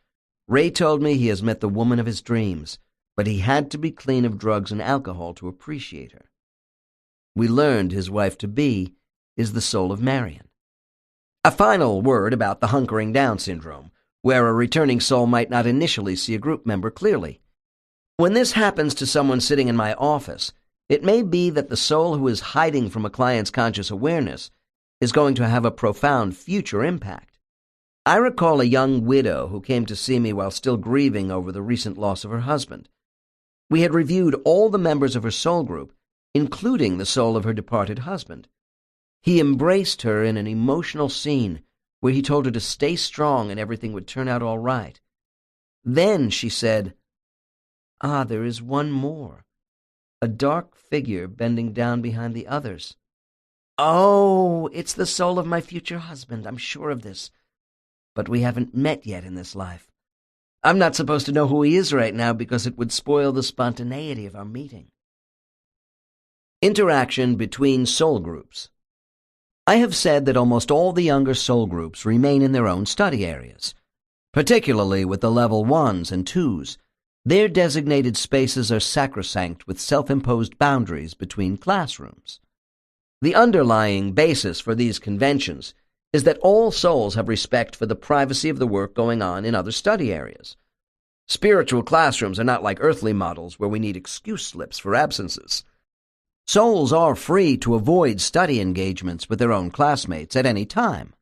Ray told me he has met the woman of his dreams, but he had to be clean of drugs and alcohol to appreciate her. We learned his wife-to-be is the soul of Marion. A final word about the hunkering down syndrome, where a returning soul might not initially see a group member clearly. When this happens to someone sitting in my office, it may be that the soul who is hiding from a client's conscious awareness is going to have a profound future impact. I recall a young widow who came to see me while still grieving over the recent loss of her husband. We had reviewed all the members of her soul group, including the soul of her departed husband. He embraced her in an emotional scene where he told her to stay strong and everything would turn out all right. Then she said, there is one more. A dark figure bending down behind the others. Oh, it's the soul of my future husband, I'm sure of this. But we haven't met yet in this life. I'm not supposed to know who he is right now because it would spoil the spontaneity of our meeting. Interaction between soul groups. I have said that almost all the younger soul groups remain in their own study areas, particularly with the level 1s and 2s. Their designated spaces are sacrosanct with self-imposed boundaries between classrooms. The underlying basis for these conventions is that all souls have respect for the privacy of the work going on in other study areas. Spiritual classrooms are not like earthly models where we need excuse slips for absences. Souls are free to avoid study engagements with their own classmates at any time.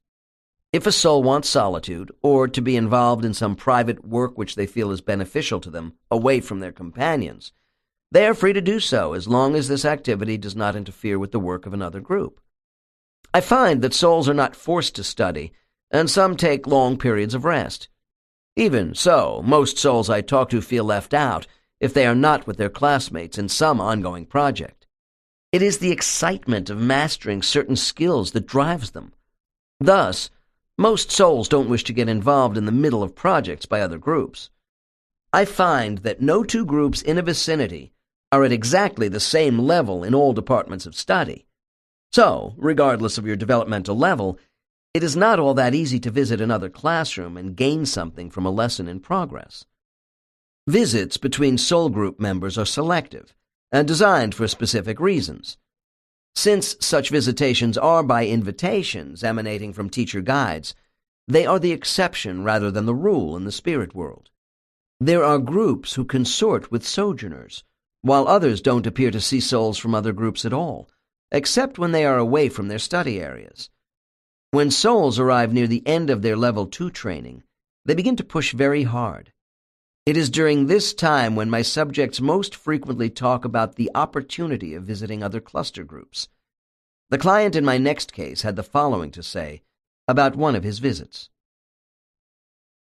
If a soul wants solitude, or to be involved in some private work which they feel is beneficial to them, away from their companions, they are free to do so as long as this activity does not interfere with the work of another group. I find that souls are not forced to study, and some take long periods of rest. Even so, most souls I talk to feel left out if they are not with their classmates in some ongoing project. It is the excitement of mastering certain skills that drives them. Thus, most souls don't wish to get involved in the middle of projects by other groups. I find that no two groups in a vicinity are at exactly the same level in all departments of study. So, regardless of your developmental level, it is not all that easy to visit another classroom and gain something from a lesson in progress. Visits between soul group members are selective and designed for specific reasons. Since such visitations are by invitations emanating from teacher guides, they are the exception rather than the rule in the spirit world. There are groups who consort with sojourners, while others don't appear to see souls from other groups at all, except when they are away from their study areas. When souls arrive near the end of their Level 2 training, they begin to push very hard. It is during this time when my subjects most frequently talk about the opportunity of visiting other cluster groups. The client in my next case had the following to say about one of his visits.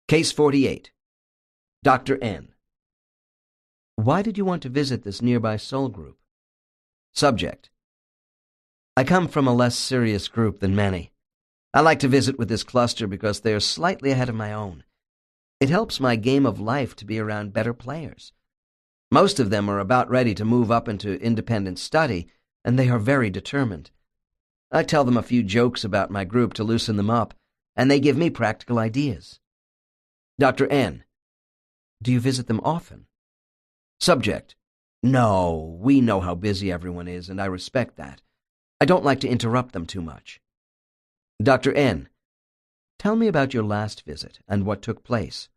Case 48. Dr. N. Why did you want to visit this nearby soul group? Subject. I come from a less serious group than many. I like to visit with this cluster because they are slightly ahead of my own. It helps my game of life to be around better players. Most of them are about ready to move up into independent study, and they are very determined. I tell them a few jokes about my group to loosen them up, and they give me practical ideas. Dr. N. Do you visit them often? Subject. No, we know how busy everyone is, and I respect that. I don't like to interrupt them too much. Dr. N. Tell me about your last visit and what took place.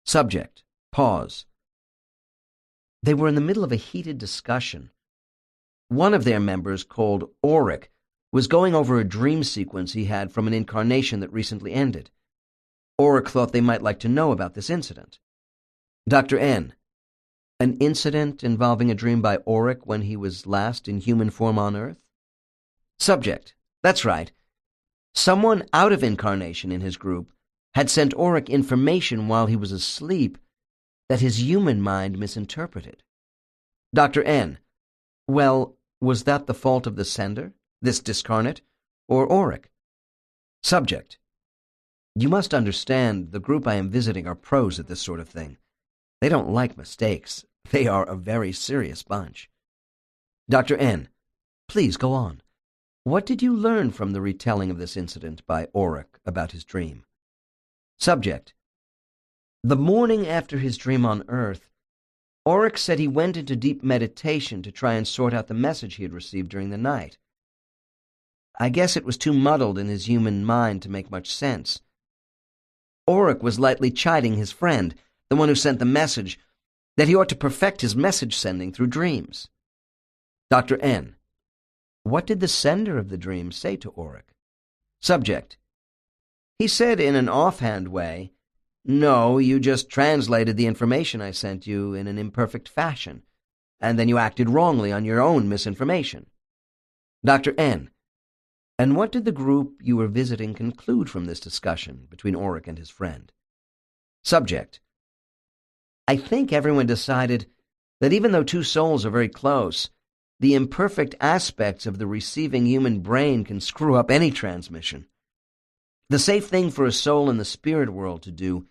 Subject. Pause. They were in the middle of a heated discussion. One of their members, called Auric, was going over a dream sequence he had from an incarnation that recently ended. Auric thought they might like to know about this incident. Dr. N. An incident involving a dream by Auric when he was last in human form on Earth? Subject. That's right. Someone out of incarnation in his group had sent Auric information while he was asleep that his human mind misinterpreted. Dr. N. Well, was that the fault of the sender, this discarnate, or Auric? Subject. You must understand the group I am visiting are pros at this sort of thing. They don't like mistakes. They are a very serious bunch. Dr. N. Please go on. What did you learn from the retelling of this incident by Auric about his dream? Subject. The morning after his dream on Earth, Auric said he went into deep meditation to try and sort out the message he had received during the night. I guess it was too muddled in his human mind to make much sense. Auric was lightly chiding his friend, the one who sent the message, that he ought to perfect his message sending through dreams. Dr. N. What did the sender of the dream say to Auric? Subject. He said in an offhand way, No, you just translated the information I sent you in an imperfect fashion, and then you acted wrongly on your own misinformation. Dr. N. And what did the group you were visiting conclude from this discussion between Auric and his friend? Subject. I think everyone decided that even though two souls are very close, the imperfect aspects of the receiving human brain can screw up any transmission. The safe thing for a soul in the spirit world to do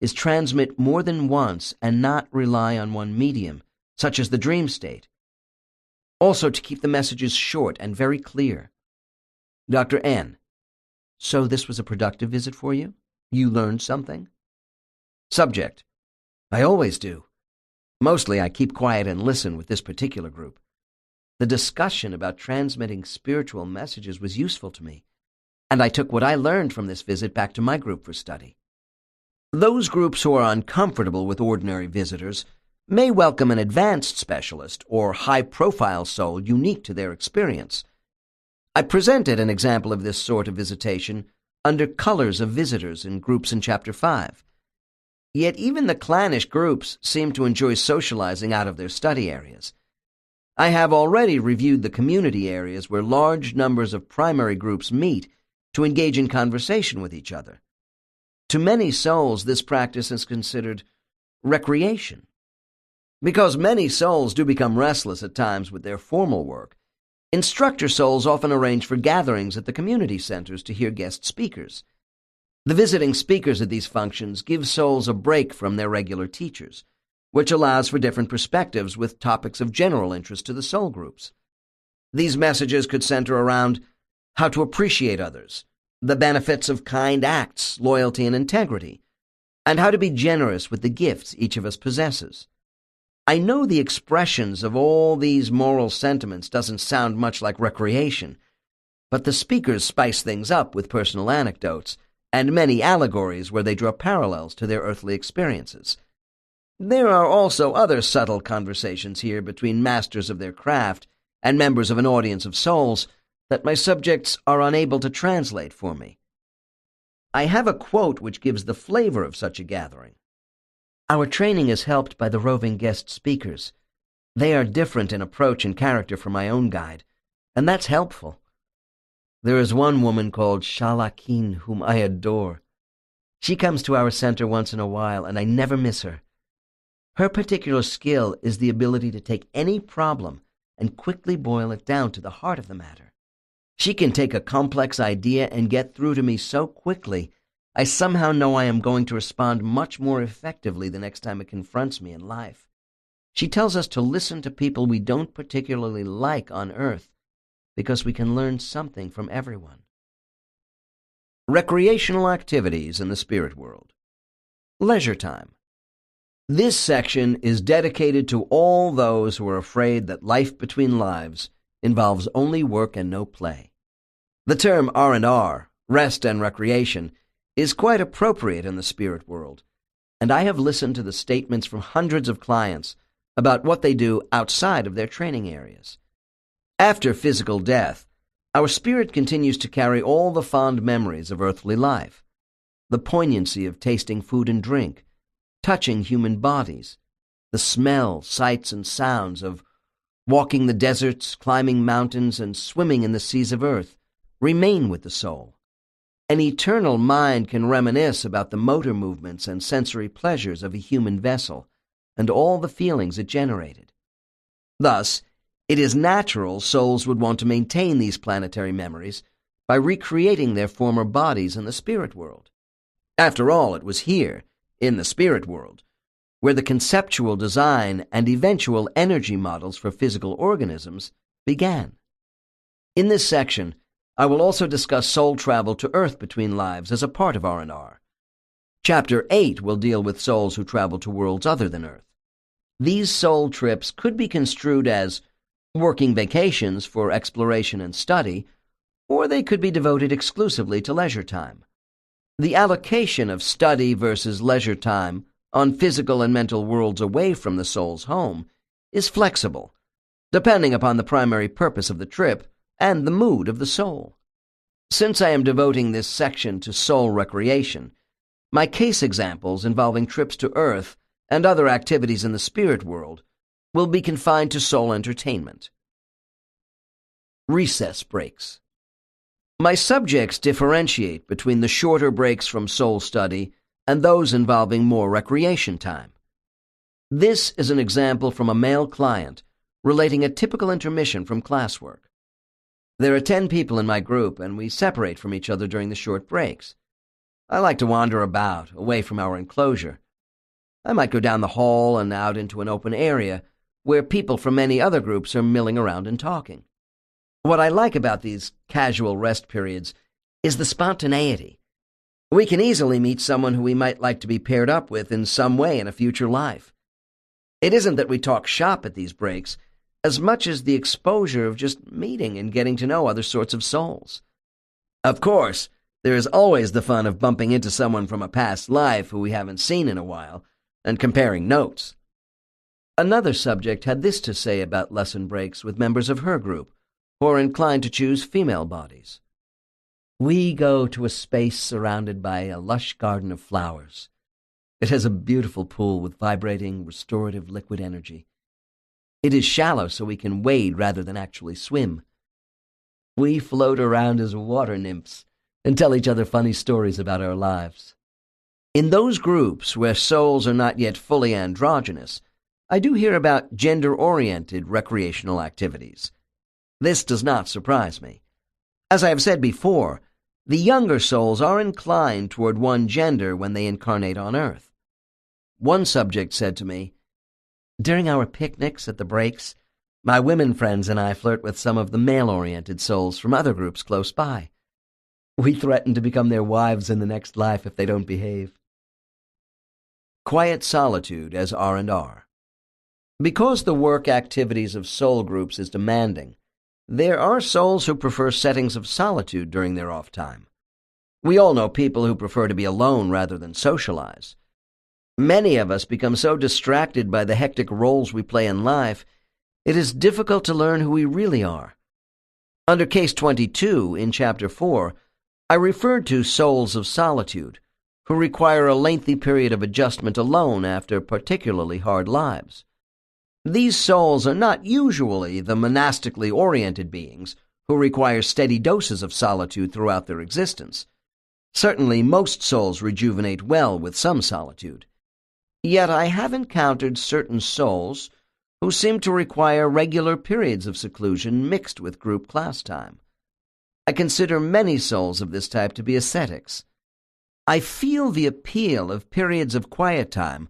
is transmit more than once and not rely on one medium, such as the dream state. Also to keep the messages short and very clear. Dr. N. So this was a productive visit for you? You learned something? Subject. I always do. Mostly I keep quiet and listen with this particular group. The discussion about transmitting spiritual messages was useful to me, and I took what I learned from this visit back to my group for study. Those groups who are uncomfortable with ordinary visitors may welcome an advanced specialist or high-profile soul unique to their experience. I presented an example of this sort of visitation under Colors of Visitors in groups in Chapter 5. Yet even the clannish groups seem to enjoy socializing out of their study areas. I have already reviewed the community areas where large numbers of primary groups meet to engage in conversation with each other. To many souls, this practice is considered recreation. Because many souls do become restless at times with their formal work, instructor souls often arrange for gatherings at the community centers to hear guest speakers. The visiting speakers at these functions give souls a break from their regular teachers, which allows for different perspectives with topics of general interest to the soul groups. These messages could center around how to appreciate others, the benefits of kind acts, loyalty, and integrity, and how to be generous with the gifts each of us possesses. I know the expressions of all these moral sentiments doesn't sound much like recreation, but the speakers spice things up with personal anecdotes and many allegories where they draw parallels to their earthly experiences. There are also other subtle conversations here between masters of their craft and members of an audience of souls that my subjects are unable to translate for me. I have a quote which gives the flavor of such a gathering. Our training is helped by the roving guest speakers. They are different in approach and character from my own guide, and that's helpful. There is one woman called Shalakin whom I adore. She comes to our center once in a while, and I never miss her. Her particular skill is the ability to take any problem and quickly boil it down to the heart of the matter. She can take a complex idea and get through to me so quickly, I somehow know I am going to respond much more effectively the next time it confronts me in life. She tells us to listen to people we don't particularly like on Earth, because we can learn something from everyone. Recreational activities in the spirit world. Leisure time. This section is dedicated to all those who are afraid that life between lives involves only work and no play. The term R&R, rest and recreation, is quite appropriate in the spirit world, and I have listened to the statements from hundreds of clients about what they do outside of their training areas. After physical death, our spirit continues to carry all the fond memories of earthly life, the poignancy of tasting food and drink, touching human bodies, the smell, sights, and sounds of walking the deserts, climbing mountains, and swimming in the seas of earth remain with the soul. An eternal mind can reminisce about the motor movements and sensory pleasures of a human vessel and all the feelings it generated. Thus, it is natural souls would want to maintain these planetary memories by recreating their former bodies in the spirit world. After all, it was here, in the spirit world, where the conceptual design and eventual energy models for physical organisms began. In this section, I will also discuss soul travel to Earth between lives as a part of R&R. Chapter 8 will deal with souls who travel to worlds other than Earth. These soul trips could be construed as working vacations for exploration and study, or they could be devoted exclusively to leisure time. The allocation of study versus leisure time on physical and mental worlds away from the soul's home is flexible, depending upon the primary purpose of the trip and the mood of the soul. Since I am devoting this section to soul recreation, my case examples involving trips to Earth and other activities in the spirit world will be confined to soul entertainment. Recess breaks. My subjects differentiate between the shorter breaks from soul study and those involving more recreation time. This is an example from a male client relating a typical intermission from classwork. There are 10 people in my group, and we separate from each other during the short breaks. I like to wander about, away from our enclosure. I might go down the hall and out into an open area where people from many other groups are milling around and talking. What I like about these casual rest periods is the spontaneity. We can easily meet someone who we might like to be paired up with in some way in a future life. It isn't that we talk shop at these breaks, as much as the exposure of just meeting and getting to know other sorts of souls. Of course, there is always the fun of bumping into someone from a past life who we haven't seen in a while and comparing notes. Another subject had this to say about lesson breaks with members of her group, who are inclined to choose female bodies. We go to a space surrounded by a lush garden of flowers. It has a beautiful pool with vibrating, restorative liquid energy. It is shallow so we can wade rather than actually swim. We float around as water nymphs and tell each other funny stories about our lives. In those groups where souls are not yet fully androgynous, I do hear about gender-oriented recreational activities. This does not surprise me. As I have said before, the younger souls are inclined toward one gender when they incarnate on Earth. One subject said to me, "During our picnics at the breaks, my women friends and I flirt with some of the male-oriented souls from other groups close by. We threaten to become their wives in the next life if they don't behave." Quiet solitude as R&R. Because the work activities of soul groups is demanding, there are souls who prefer settings of solitude during their off time. We all know people who prefer to be alone rather than socialize. Many of us become so distracted by the hectic roles we play in life, it is difficult to learn who we really are. Under Case 22, in Chapter 4, I referred to souls of solitude, who require a lengthy period of adjustment alone after particularly hard lives. These souls are not usually the monastically oriented beings who require steady doses of solitude throughout their existence. Certainly, most souls rejuvenate well with some solitude. Yet I have encountered certain souls who seem to require regular periods of seclusion mixed with group class time. I consider many souls of this type to be ascetics. I feel the appeal of periods of quiet time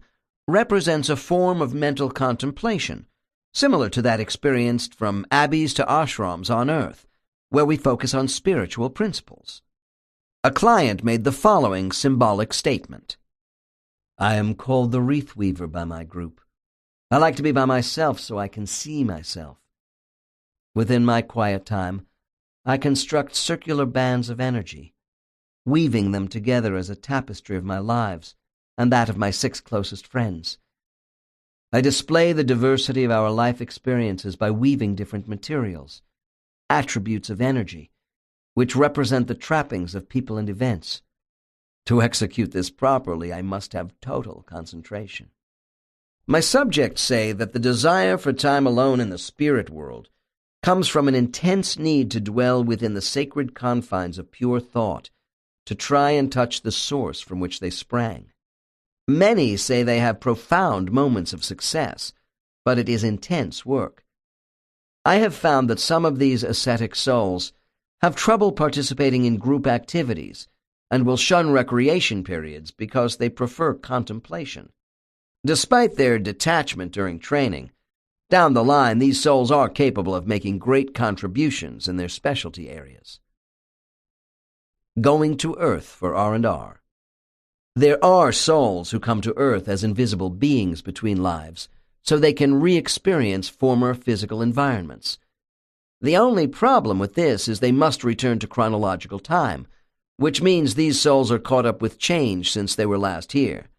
represents a form of mental contemplation, similar to that experienced from abbeys to ashrams on Earth, where we focus on spiritual principles. A client made the following symbolic statement. "I am called the wreath weaver by my group. I like to be by myself so I can see myself. Within my quiet time, I construct circular bands of energy, weaving them together as a tapestry of my lives and that of my 6 closest friends. I display the diversity of our life experiences by weaving different materials, attributes of energy, which represent the trappings of people and events. To execute this properly, I must have total concentration." My subjects say that the desire for time alone in the spirit world comes from an intense need to dwell within the sacred confines of pure thought, to try and touch the source from which they sprang. Many say they have profound moments of success, but it is intense work. I have found that some of these ascetic souls have trouble participating in group activities and will shun recreation periods because they prefer contemplation. Despite their detachment during training, down the line these souls are capable of making great contributions in their specialty areas. Going to Earth for R&R. There are souls who come to Earth as invisible beings between lives, so they can re-experience former physical environments. The only problem with this is they must return to chronological time, which means these souls are caught up with change since they were last here.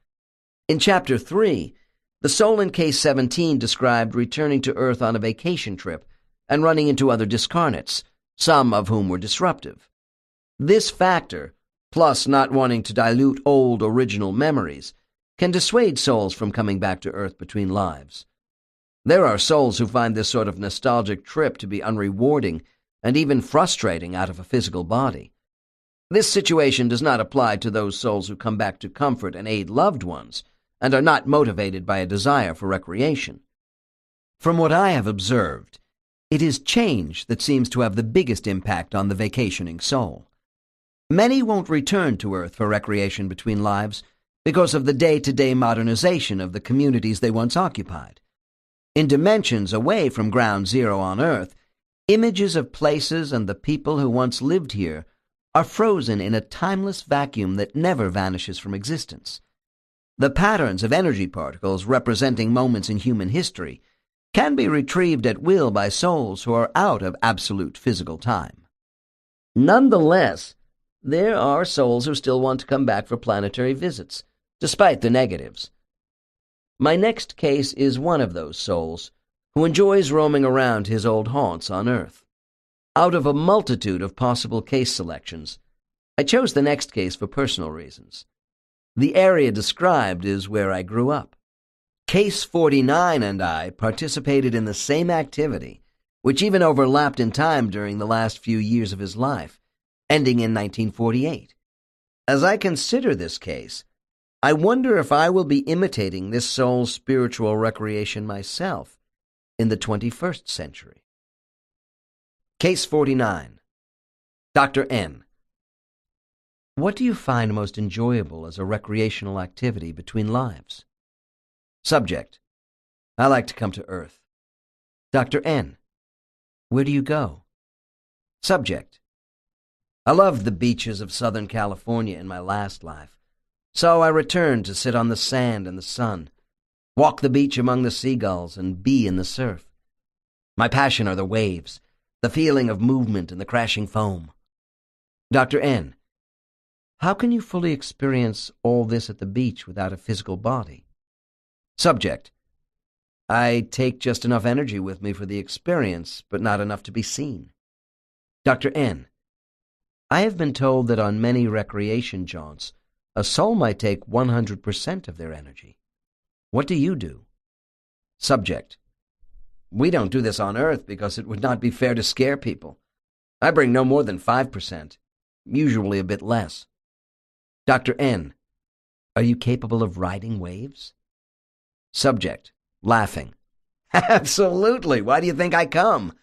In Chapter 3, the soul in Case 17 described returning to Earth on a vacation trip and running into other discarnates, some of whom were disruptive. This factor, plus not wanting to dilute old original memories, can dissuade souls from coming back to Earth between lives. There are souls who find this sort of nostalgic trip to be unrewarding and even frustrating out of a physical body. This situation does not apply to those souls who come back to comfort and aid loved ones and are not motivated by a desire for recreation. From what I have observed, it is change that seems to have the biggest impact on the vacationing soul. Many won't return to Earth for recreation between lives because of the day-to-day modernization of the communities they once occupied. In dimensions away from ground zero on Earth, images of places and the people who once lived here are frozen in a timeless vacuum that never vanishes from existence. The patterns of energy particles representing moments in human history can be retrieved at will by souls who are out of absolute physical time. Nonetheless, there are souls who still want to come back for planetary visits, despite the negatives. My next case is one of those souls who enjoys roaming around his old haunts on Earth. Out of a multitude of possible case selections, I chose the next case for personal reasons. The area described is where I grew up. Case 49 and I participated in the same activity, which even overlapped in time during the last few years of his life, ending in 1948. As I consider this case, I wonder if I will be imitating this soul's spiritual recreation myself in the 21st century. Case 49. Dr. N. What do you find most enjoyable as a recreational activity between lives? Subject. I like to come to Earth. Dr. N. Where do you go? Subject. I loved the beaches of Southern California in my last life, so I returned to sit on the sand in the sun, walk the beach among the seagulls, and be in the surf. My passion are the waves, the feeling of movement and the crashing foam. Dr. N. How can you fully experience all this at the beach without a physical body? Subject. I take just enough energy with me for the experience, but not enough to be seen. Dr. N. I have been told that on many recreation jaunts, a soul might take 100% of their energy. What do you do? Subject. We don't do this on Earth because it would not be fair to scare people. I bring no more than 5%, usually a bit less. Dr. N. Are you capable of riding waves? Subject. Laughing. Absolutely. Why do you think I come?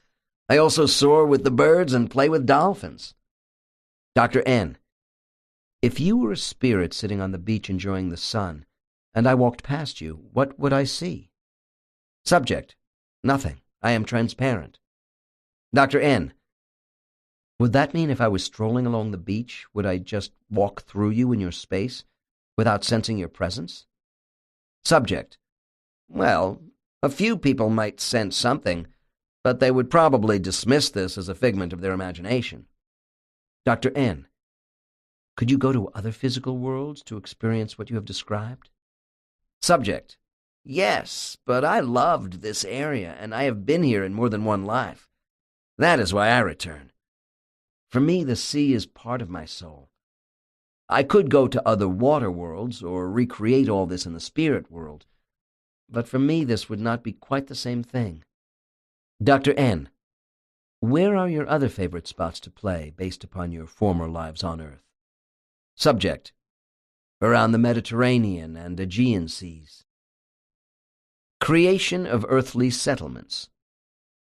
I also soar with the birds and play with dolphins. Dr. N. If you were a spirit sitting on the beach enjoying the sun, and I walked past you, what would I see? Subject. Nothing. I am transparent. Dr. N. Would that mean if I was strolling along the beach, would I just walk through you in your space, without sensing your presence? Subject. Well, a few people might sense something, but they would probably dismiss this as a figment of their imagination. Dr. N. Could you go to other physical worlds to experience what you have described? Subject. Yes, but I loved this area, and I have been here in more than one life. That is why I return. For me, the sea is part of my soul. I could go to other water worlds or recreate all this in the spirit world, but for me this would not be quite the same thing. Dr. N. Where are your other favorite spots to play based upon your former lives on Earth? Subject. Around the Mediterranean and Aegean seas. Creation of earthly settlements.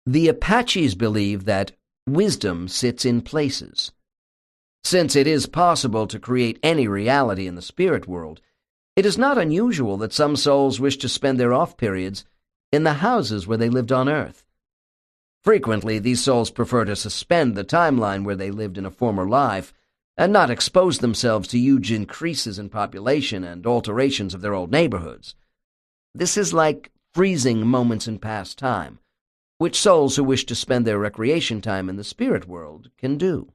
The Apaches believe that wisdom sits in places. Since it is possible to create any reality in the spirit world, it is not unusual that some souls wish to spend their off periods in the houses where they lived on Earth. Frequently, these souls prefer to suspend the timeline where they lived in a former life and not expose themselves to huge increases in population and alterations of their old neighborhoods. This is like freezing moments in past time, which souls who wish to spend their recreation time in the spirit world can do.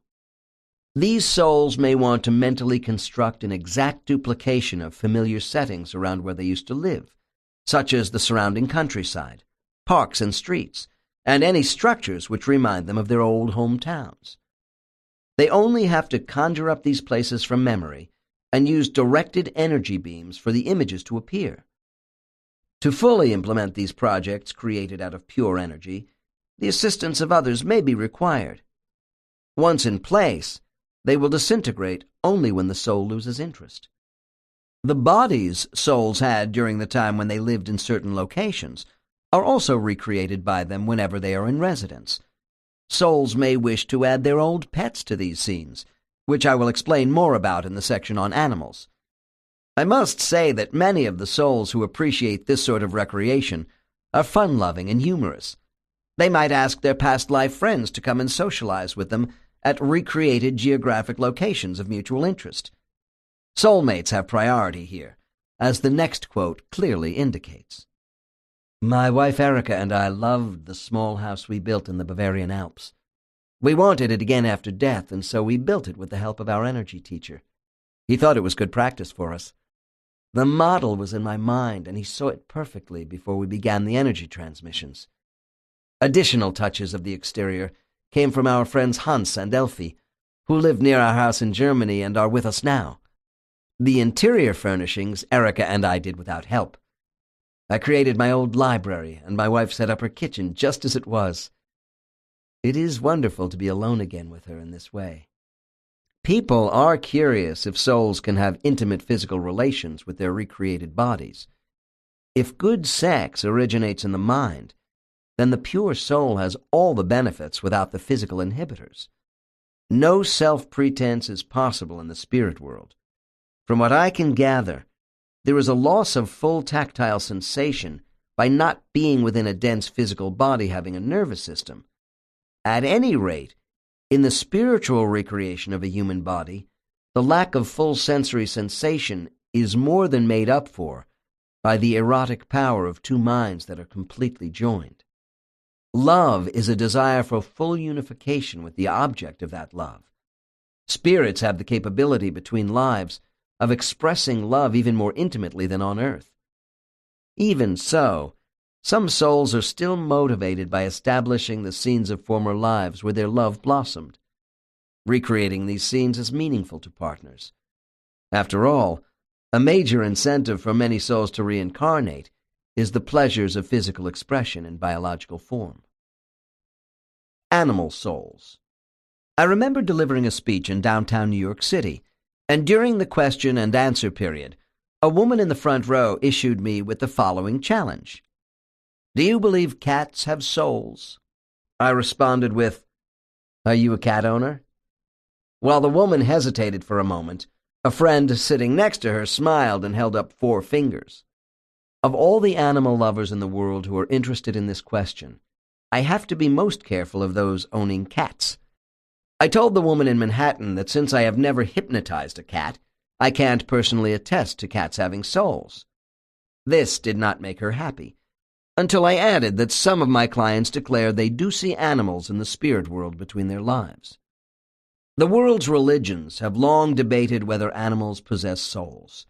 These souls may want to mentally construct an exact duplication of familiar settings around where they used to live, such as the surrounding countryside, parks and streets, and any structures which remind them of their old hometowns. They only have to conjure up these places from memory and use directed energy beams for the images to appear. To fully implement these projects created out of pure energy, the assistance of others may be required. Once in place, they will disintegrate only when the soul loses interest. The bodies souls had during the time when they lived in certain locations are also recreated by them whenever they are in residence. Souls may wish to add their old pets to these scenes, which I will explain more about in the section on animals. I must say that many of the souls who appreciate this sort of recreation are fun-loving and humorous. They might ask their past life friends to come and socialize with them at recreated geographic locations of mutual interest. Soulmates have priority here, as the next quote clearly indicates. My wife Erica and I loved the small house we built in the Bavarian Alps. We wanted it again after death, and so we built it with the help of our energy teacher. He thought it was good practice for us. The model was in my mind, and he saw it perfectly before we began the energy transmissions. Additional touches of the exterior came from our friends Hans and Elfie, who live near our house in Germany and are with us now. The interior furnishings Erica and I did without help. I created my old library, and my wife set up her kitchen just as it was. It is wonderful to be alone again with her in this way. People are curious if souls can have intimate physical relations with their recreated bodies. If good sex originates in the mind, then the pure soul has all the benefits without the physical inhibitors. No self-pretense is possible in the spirit world. From what I can gather, there is a loss of full tactile sensation by not being within a dense physical body having a nervous system. At any rate, in the spiritual recreation of a human body, the lack of full sensory sensation is more than made up for by the erotic power of two minds that are completely joined. Love is a desire for full unification with the object of that love. Spirits have the capability between lives of expressing love even more intimately than on earth. Even so, some souls are still motivated by establishing the scenes of former lives where their love blossomed. Recreating these scenes is meaningful to partners. After all, a major incentive for many souls to reincarnate is the pleasures of physical expression in biological form. Animal souls. I remember delivering a speech in downtown New York City, and during the question and answer period, a woman in the front row issued me with the following challenge. "Do you believe cats have souls?" I responded with, "Are you a cat owner?" While the woman hesitated for a moment, a friend sitting next to her smiled and held up 4 fingers. Of all the animal lovers in the world who are interested in this question, I have to be most careful of those owning cats. I told the woman in Manhattan that since I have never hypnotized a cat, I can't personally attest to cats having souls. This did not make her happy, until I added that some of my clients declare they do see animals in the spirit world between their lives. The world's religions have long debated whether animals possess souls.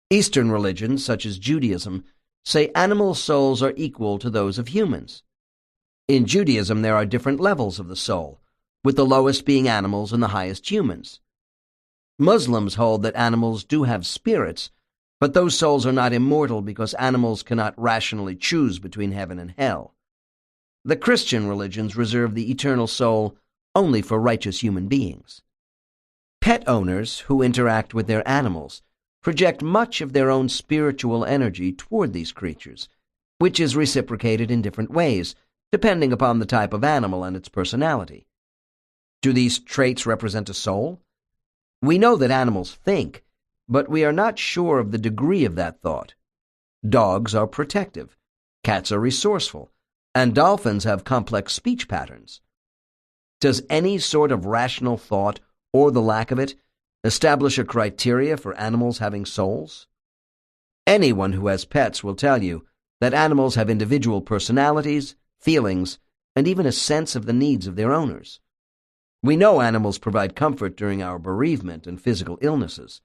Eastern religions, such as Judaism, say animal souls are equal to those of humans. In Judaism, there are different levels of the soul, with the lowest being animals and the highest humans. Muslims hold that animals do have spirits, but those souls are not immortal because animals cannot rationally choose between heaven and hell. The Christian religions reserve the eternal soul only for righteous human beings. Pet owners who interact with their animals project much of their own spiritual energy toward these creatures, which is reciprocated in different ways, depending upon the type of animal and its personality. Do these traits represent a soul? We know that animals think, but we are not sure of the degree of that thought. Dogs are protective, cats are resourceful, and dolphins have complex speech patterns. Does any sort of rational thought, or the lack of it, establish a criteria for animals having souls? Anyone who has pets will tell you that animals have individual personalities, feelings, and even a sense of the needs of their owners. We know animals provide comfort during our bereavement and physical illnesses.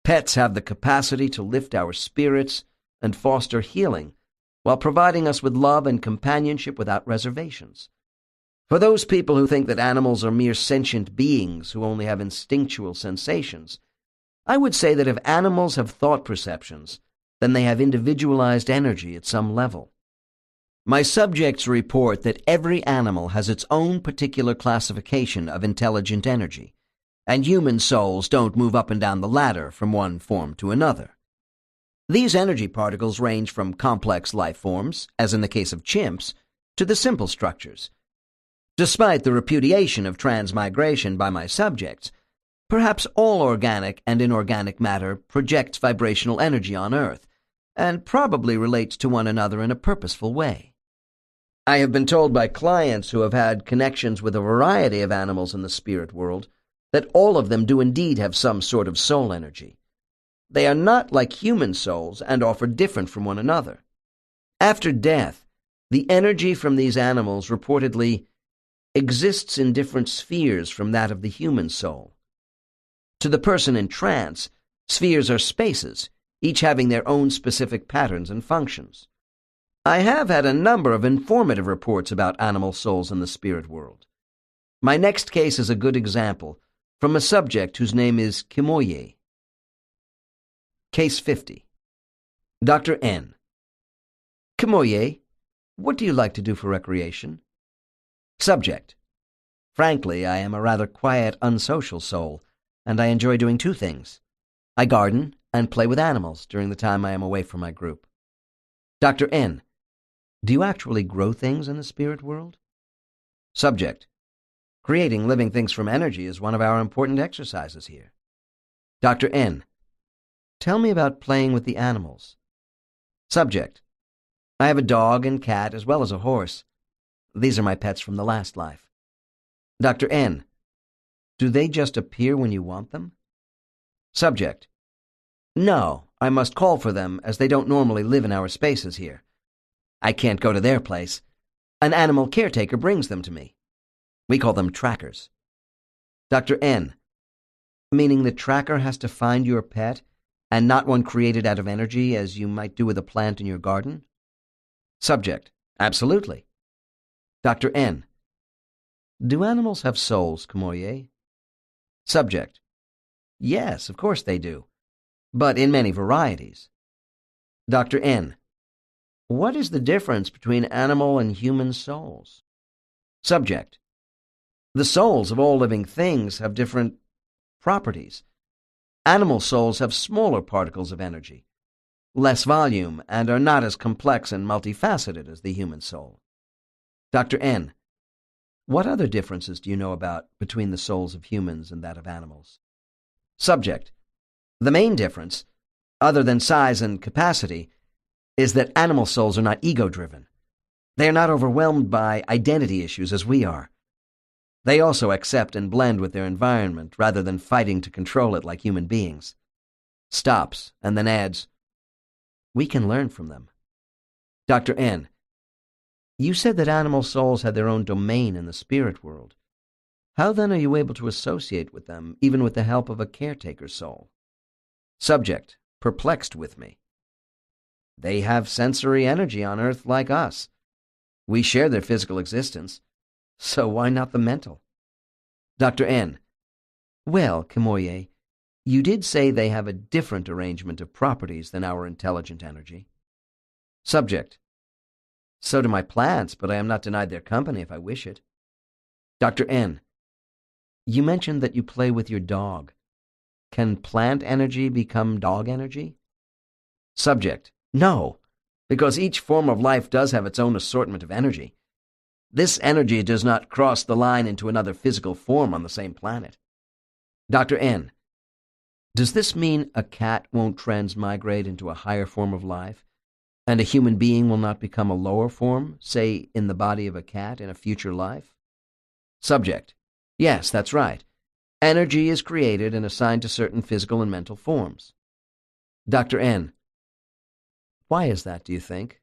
Pets have the capacity to lift our spirits and foster healing while providing us with love and companionship without reservations. For those people who think that animals are mere sentient beings who only have instinctual sensations, I would say that if animals have thought perceptions, then they have individualized energy at some level. My subjects report that every animal has its own particular classification of intelligent energy, and human souls don't move up and down the ladder from one form to another. These energy particles range from complex life forms, as in the case of chimps, to the simple structures. Despite the repudiation of transmigration by my subjects, perhaps all organic and inorganic matter projects vibrational energy on Earth, and probably relates to one another in a purposeful way. I have been told by clients who have had connections with a variety of animals in the spirit world that all of them do indeed have some sort of soul energy. They are not like human souls and offer different from one another. After death, the energy from these animals reportedly exists in different spheres from that of the human soul. To the person in trance, spheres are spaces, each having their own specific patterns and functions. I have had a number of informative reports about animal souls in the spirit world. My next case is a good example, from a subject whose name is Kimoye. Case 50. Dr. N. Kimoye, what do you like to do for recreation? Subject. Frankly, I am a rather quiet, unsocial soul, and I enjoy doing two things. I garden and play with animals during the time I am away from my group. Dr. N. Do you actually grow things in the spirit world? Subject. Creating living things from energy is one of our important exercises here. Dr. N. Tell me about playing with the animals. Subject. I have a dog and cat as well as a horse. These are my pets from the last life. Dr. N. Do they just appear when you want them? Subject. No, I must call for them as they don't normally live in our spaces here. I can't go to their place. An animal caretaker brings them to me. We call them trackers. Dr. N. Meaning the tracker has to find your pet and not one created out of energy as you might do with a plant in your garden? Subject. Absolutely. Dr. N. Do animals have souls, Kamoye? Subject. Yes, of course they do, but in many varieties. Dr. N. What is the difference between animal and human souls? Subject. The souls of all living things have different properties. Animal souls have smaller particles of energy, less volume, and are not as complex and multifaceted as the human soul. Dr. N. What other differences do you know about between the souls of humans and that of animals? Subject. The main difference, other than size and capacity, is that animal souls are not ego-driven. They are not overwhelmed by identity issues as we are. They also accept and blend with their environment rather than fighting to control it like human beings. Stops and then adds, we can learn from them. Dr. N. You said that animal souls had their own domain in the spirit world. How then are you able to associate with them, even with the help of a caretaker soul? Subject, perplexed with me. They have sensory energy on Earth like us. We share their physical existence, so why not the mental? Dr. N. Well, Kamoye, you did say they have a different arrangement of properties than our intelligent energy. Subject. So do my plants, but I am not denied their company if I wish it. Dr. N. You mentioned that you play with your dog. Can plant energy become dog energy? Subject. No, because each form of life does have its own assortment of energy. This energy does not cross the line into another physical form on the same planet. Dr. N. Does this mean a cat won't transmigrate into a higher form of life, and a human being will not become a lower form, say in the body of a cat in a future life? Subject. Yes, that's right. Energy is created and assigned to certain physical and mental forms. Dr. N. Why is that, do you think?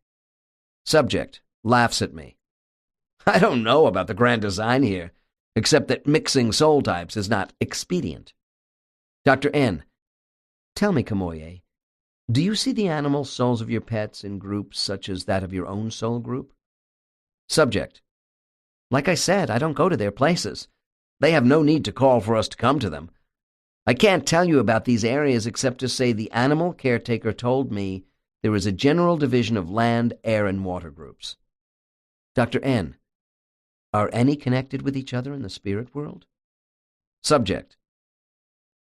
Subject. Laughs at me. I don't know about the grand design here, except that mixing soul types is not expedient. Dr. N. Tell me, Kamoye, do you see the animal souls of your pets in groups such as that of your own soul group? Subject. Like I said, I don't go to their places. They have no need to call for us to come to them. I can't tell you about these areas except to say the animal caretaker told me there is a general division of land, air, and water groups. Dr. N. Are any connected with each other in the spirit world? Subject.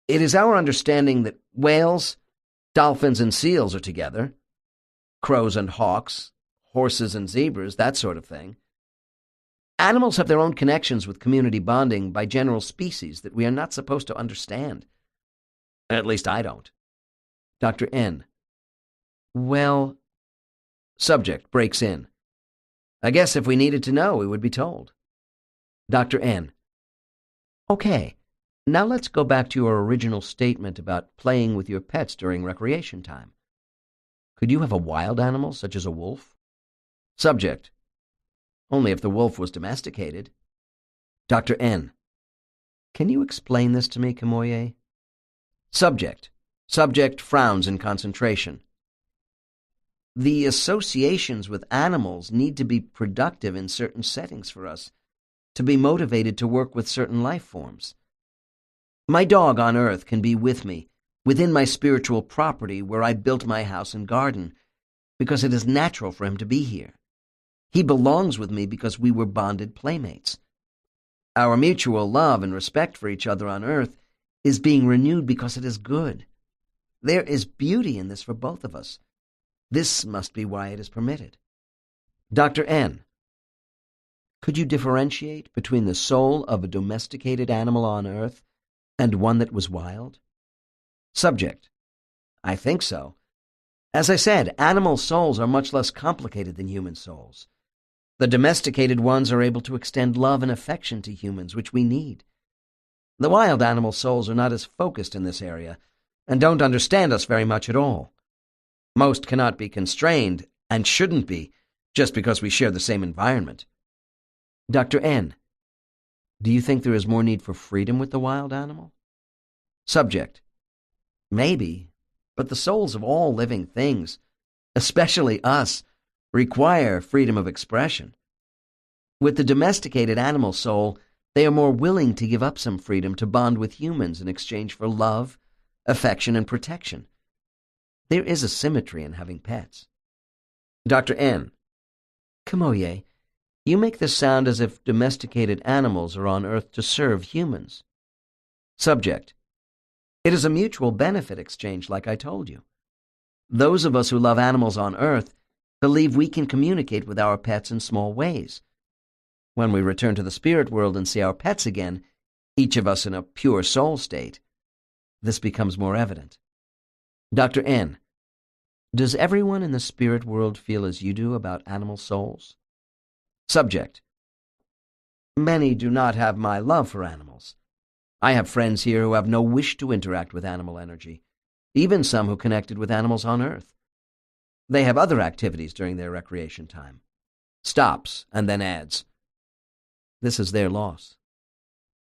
It is our understanding that whales, dolphins, and seals are together, crows and hawks, horses and zebras, that sort of thing. Animals have their own connections with community bonding by general species that we are not supposed to understand. At least I don't. Dr. N. Well, subject breaks in. I guess if we needed to know, we would be told. Dr. N. Okay, now let's go back to your original statement about playing with your pets during recreation time. Could you have a wild animal, such as a wolf? Subject. Only if the wolf was domesticated. Dr. N. Can you explain this to me, Kamoye? Subject. Subject frowns in concentration. The associations with animals need to be productive in certain settings for us, to be motivated to work with certain life forms. My dog on Earth can be with me, within my spiritual property where I built my house and garden, because it is natural for him to be here. He belongs with me because we were bonded playmates. Our mutual love and respect for each other on Earth is being renewed because it is good. There is beauty in this for both of us. This must be why it is permitted. Dr. N., could you differentiate between the soul of a domesticated animal on Earth and one that was wild? Subject: I think so. As I said, animal souls are much less complicated than human souls. The domesticated ones are able to extend love and affection to humans, which we need. The wild animal souls are not as focused in this area and don't understand us very much at all. Most cannot be constrained, and shouldn't be, just because we share the same environment. Dr. N., do you think there is more need for freedom with the wild animal? Subject: maybe, but the souls of all living things, especially us, require freedom of expression. With the domesticated animal soul, they are more willing to give up some freedom to bond with humans in exchange for love, affection, and protection. There is a symmetry in having pets. Dr. N., Kamoye, you make this sound as if domesticated animals are on Earth to serve humans. Subject: it is a mutual benefit exchange, like I told you. Those of us who love animals on Earth believe we can communicate with our pets in small ways. When we return to the spirit world and see our pets again, each of us in a pure soul state, this becomes more evident. Dr. N., does everyone in the spirit world feel as you do about animal souls? Subject: many do not have my love for animals. I have friends here who have no wish to interact with animal energy, even some who connected with animals on Earth. They have other activities during their recreation time. Stops and then adds. This is their loss.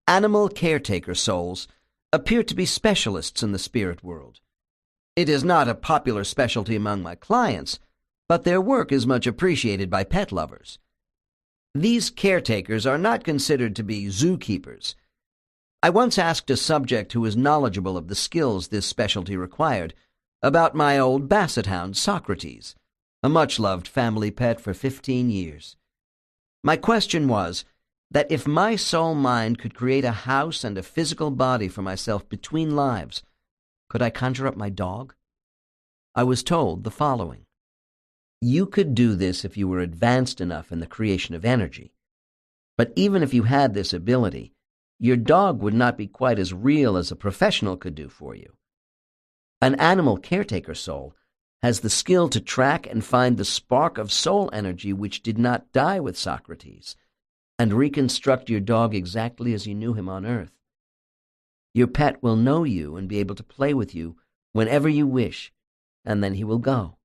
Animal caretaker souls appear to be specialists in the spirit world. It is not a popular specialty among my clients, but their work is much appreciated by pet lovers. These caretakers are not considered to be zookeepers. I once asked a subject who was knowledgeable of the skills this specialty required about my old basset hound, Socrates, a much-loved family pet for 15 years. My question was that if my soul mind could create a house and a physical body for myself between lives, could I conjure up my dog? I was told the following: you could do this if you were advanced enough in the creation of energy. But even if you had this ability, your dog would not be quite as real as a professional could do for you. An animal caretaker soul has the skill to track and find the spark of soul energy which did not die with Socrates, and reconstruct your dog exactly as you knew him on Earth. Your pet will know you and be able to play with you whenever you wish, and then he will go.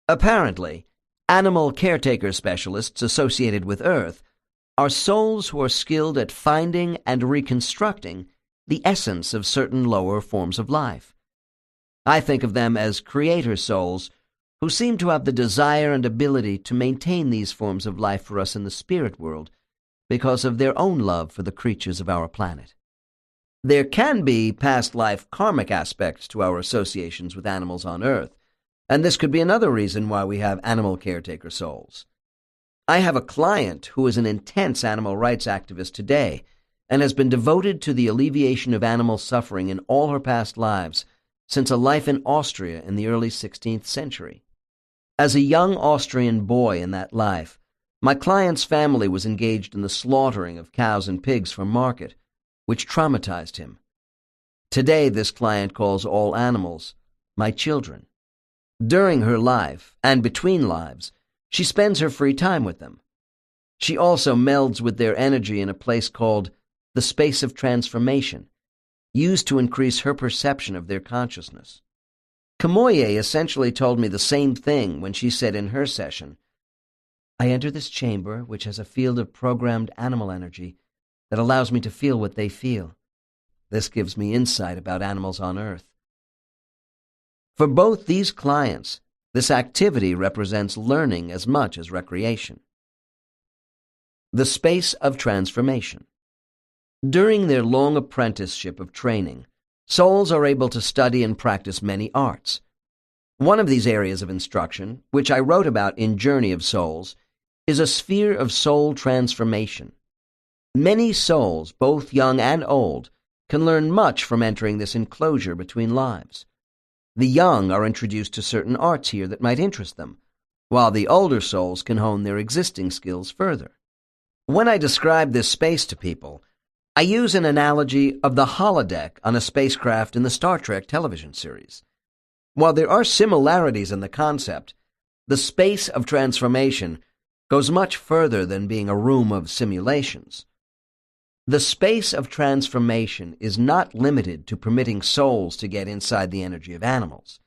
Apparently, animal caretaker specialists associated with Earth are souls who are skilled at finding and reconstructing the essence of certain lower forms of life. I think of them as creator souls who seem to have the desire and ability to maintain these forms of life for us in the spirit world because of their own love for the creatures of our planet. There can be past life karmic aspects to our associations with animals on Earth, and this could be another reason why we have animal caretaker souls. I have a client who is an intense animal rights activist today and has been devoted to the alleviation of animal suffering in all her past lives since a life in Austria in the early 16th century. As a young Austrian boy in that life, my client's family was engaged in the slaughtering of cows and pigs for market, which traumatized him. Today, this client calls all animals my children. During her life, and between lives, she spends her free time with them. She also melds with their energy in a place called the space of transformation, used to increase her perception of their consciousness. Kamoye essentially told me the same thing when she said in her session, I enter this chamber, which has a field of programmed animal energy that allows me to feel what they feel. This gives me insight about animals on Earth. For both these clients, this activity represents learning as much as recreation. The space of transformation. During their long apprenticeship of training, souls are able to study and practice many arts. One of these areas of instruction, which I wrote about in Journey of Souls, is a sphere of soul transformation. Many souls, both young and old, can learn much from entering this enclosure between lives. The young are introduced to certain arts here that might interest them, while the older souls can hone their existing skills further. When I describe this space to people, I use an analogy of the holodeck on a spacecraft in the Star Trek television series. While there are similarities in the concept, the space of transformation goes much further than being a room of simulations. The space of transformation is not limited to permitting souls to get inside the energy of animals.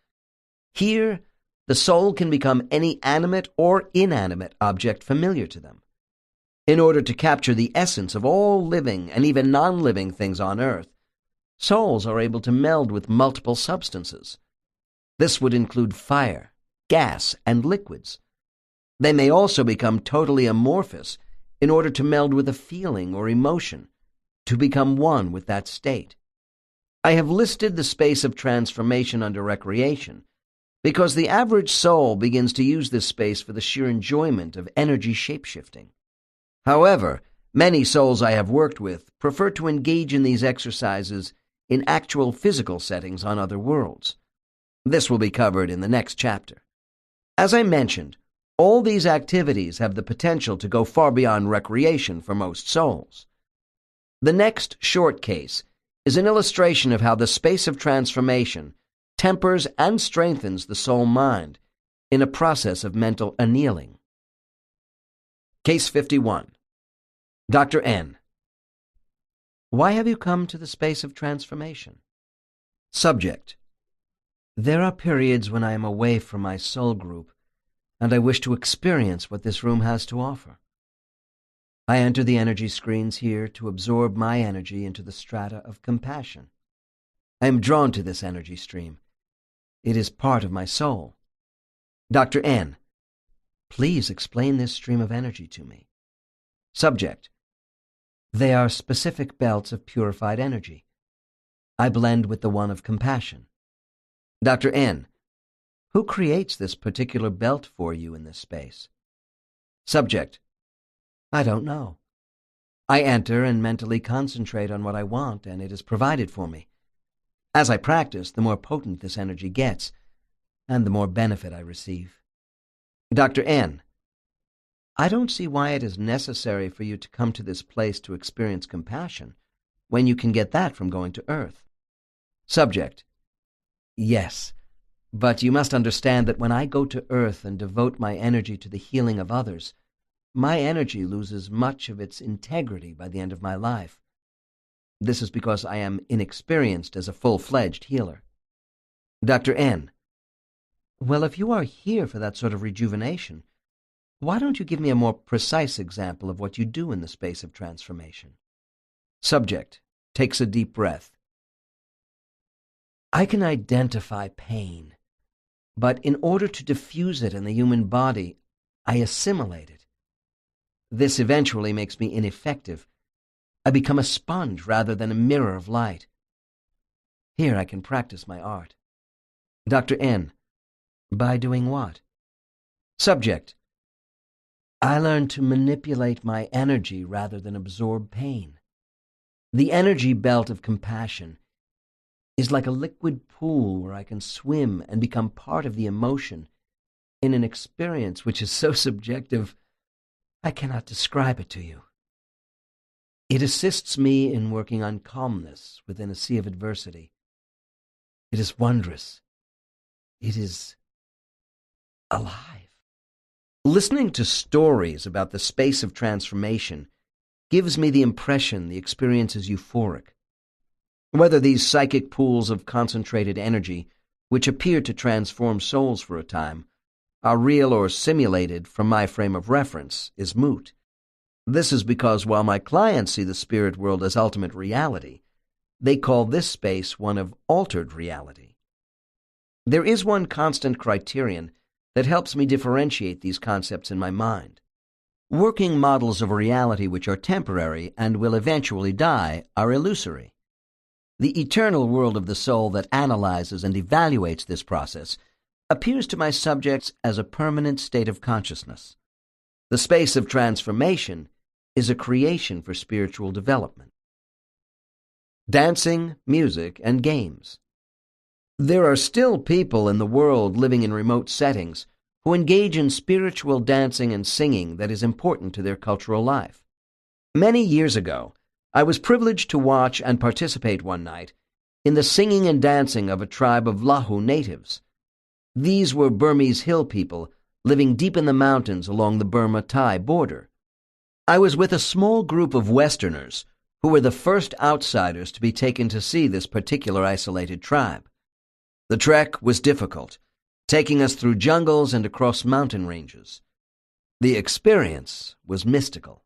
Here, the soul can become any animate or inanimate object familiar to them. In order to capture the essence of all living and even non-living things on Earth, souls are able to meld with multiple substances. This would include fire, gas, and liquids. They may also become totally amorphous in order to meld with a feeling or emotion, to become one with that state. I have listed the space of transformation under recreation because the average soul begins to use this space for the sheer enjoyment of energy shapeshifting. However, many souls I have worked with prefer to engage in these exercises in actual physical settings on other worlds. This will be covered in the next chapter. As I mentioned, all these activities have the potential to go far beyond recreation for most souls. The next short case is an illustration of how the space of transformation tempers and strengthens the soul mind in a process of mental annealing. Case 51. Dr. N. Why have you come to the space of transformation? Subject. There are periods when I am away from my soul group, and I wish to experience what this room has to offer. I enter the energy screens here to absorb my energy into the strata of compassion. I am drawn to this energy stream. It is part of my soul. Dr. N. Please explain this stream of energy to me. Subject. They are specific belts of purified energy. I blend with the one of compassion. Dr. N. Who creates this particular belt for you in this space? Subject. I don't know. I enter and mentally concentrate on what I want, and it is provided for me. As I practice, the more potent this energy gets, and the more benefit I receive. Dr. N. I don't see why it is necessary for you to come to this place to experience compassion, when you can get that from going to Earth. Subject. Yes, but you must understand that when I go to Earth and devote my energy to the healing of others, my energy loses much of its integrity by the end of my life. This is because I am inexperienced as a full-fledged healer. Dr. N. Well, if you are here for that sort of rejuvenation, why don't you give me a more precise example of what you do in the space of transformation? Subject takes a deep breath. I can identify pain, but in order to diffuse it in the human body, I assimilate it. This eventually makes me ineffective. I become a sponge rather than a mirror of light. Here I can practice my art. Dr. N. By doing what? Subject. I learn to manipulate my energy rather than absorb pain. The energy belt of compassion is like a liquid pool where I can swim and become part of the emotion in an experience which is so subjective I cannot describe it to you. It assists me in working on calmness within a sea of adversity. It is wondrous. It is alive. Listening to stories about the space of transformation gives me the impression the experience is euphoric. Whether these psychic pools of concentrated energy, which appear to transform souls for a time, are real or simulated from my frame of reference is moot. This is because while my clients see the spirit world as ultimate reality, they call this space one of altered reality. There is one constant criterion that helps me differentiate these concepts in my mind. Working models of reality which are temporary and will eventually die are illusory. The eternal world of the soul that analyzes and evaluates this process appears to my subjects as a permanent state of consciousness. The space of transformation is a creation for spiritual development. dancing, music, and games. There are still people in the world living in remote settings who engage in spiritual dancing and singing that is important to their cultural life. Many years ago, I was privileged to watch and participate one night in the singing and dancing of a tribe of Lahu natives. These were Burmese hill people living deep in the mountains along the Burma-Thai border. I was with a small group of Westerners who were the first outsiders to be taken to see this particular isolated tribe. The trek was difficult, taking us through jungles and across mountain ranges. The experience was mystical.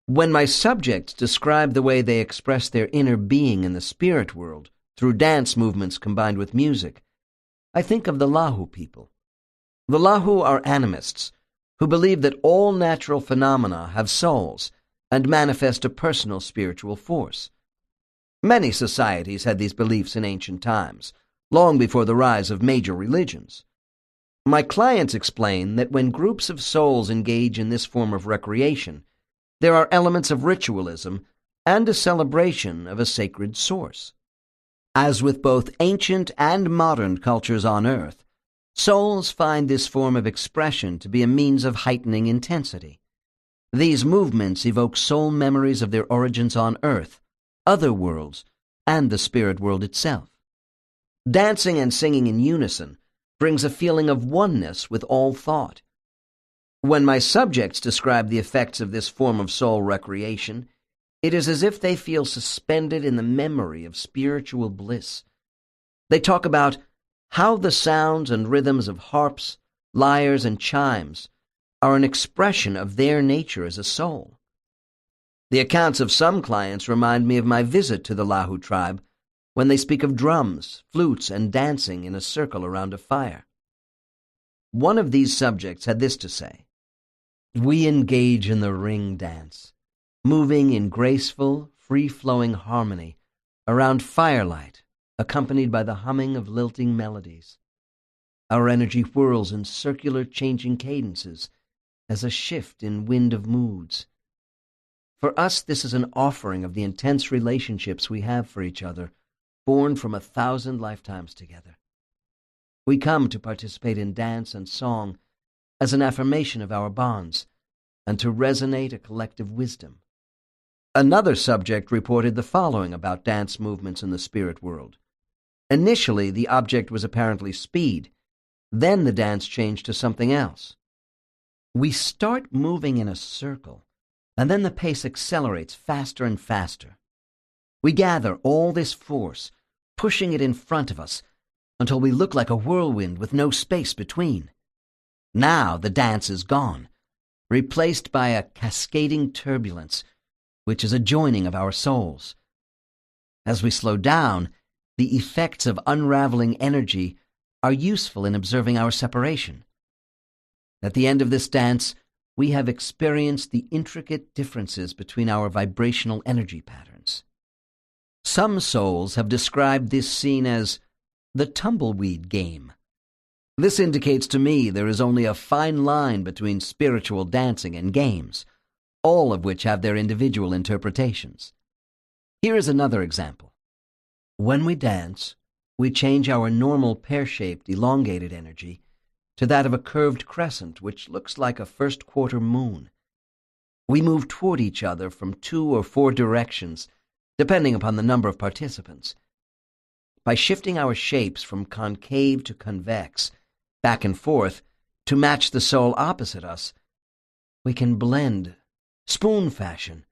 When my subjects described the way they express their inner being in the spirit world through dance movements combined with music, I think of the Lahu people. The Lahu are animists who believe that all natural phenomena have souls and manifest a personal spiritual force. Many societies had these beliefs in ancient times, long before the rise of major religions. My clients explain that when groups of souls engage in this form of recreation, there are elements of ritualism and a celebration of a sacred source. As with both ancient and modern cultures on Earth, souls find this form of expression to be a means of heightening intensity. These movements evoke soul memories of their origins on Earth, other worlds, and the spirit world itself. Dancing and singing in unison brings a feeling of oneness with all thought. When my subjects describe the effects of this form of soul recreation, it is as if they feel suspended in the memory of spiritual bliss. They talk about how the sounds and rhythms of harps, lyres, and chimes are an expression of their nature as a soul. The accounts of some clients remind me of my visit to the Lahu tribe when they speak of drums, flutes, and dancing in a circle around a fire. One of these subjects had this to say: "We engage in the ring dance, moving in graceful, free-flowing harmony around firelight, accompanied by the humming of lilting melodies. Our energy whirls in circular changing cadences as a shift in wind of moods. For us, this is an offering of the intense relationships we have for each other, born from 1,000 lifetimes together. We come to participate in dance and song as an affirmation of our bonds and to resonate a collective wisdom." Another subject reported the following about dance movements in the spirit world. Initially, the object was apparently speed. Then the dance changed to something else. "We start moving in a circle, and then the pace accelerates faster and faster. We gather all this force, pushing it in front of us until we look like a whirlwind with no space between. Now the dance is gone, replaced by a cascading turbulence, which is a joining of our souls. As we slow down, the effects of unraveling energy are useful in observing our separation. At the end of this dance, we have experienced the intricate differences between our vibrational energy patterns." Some souls have described this scene as the tumbleweed game. This indicates to me there is only a fine line between spiritual dancing and games, all of which have their individual interpretations. Here is another example. When we dance, we change our normal pear-shaped, elongated energy to that of a curved crescent which looks like a first-quarter moon. We move toward each other from 2 or 4 directions, depending upon the number of participants. By shifting our shapes from concave to convex, back and forth, to match the soul opposite us, we can blend, spoon fashion,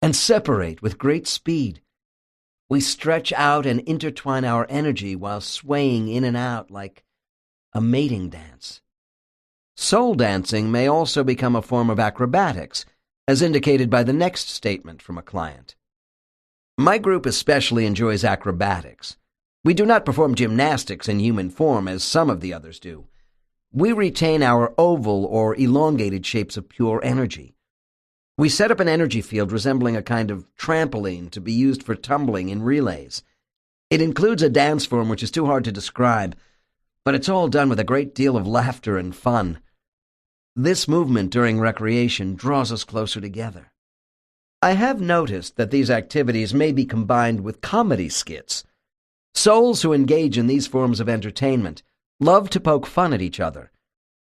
and separate with great speed. We stretch out and intertwine our energy while swaying in and out like a mating dance. Soul dancing may also become a form of acrobatics, as indicated by the next statement from a client. "My group especially enjoys acrobatics. We do not perform gymnastics in human form as some of the others do. We retain our oval or elongated shapes of pure energy. We set up an energy field resembling a kind of trampoline to be used for tumbling in relays. It includes a dance form which is too hard to describe, but it's all done with a great deal of laughter and fun. This movement during recreation draws us closer together. I have noticed that these activities may be combined with comedy skits. Souls who engage in these forms of entertainment love to poke fun at each other.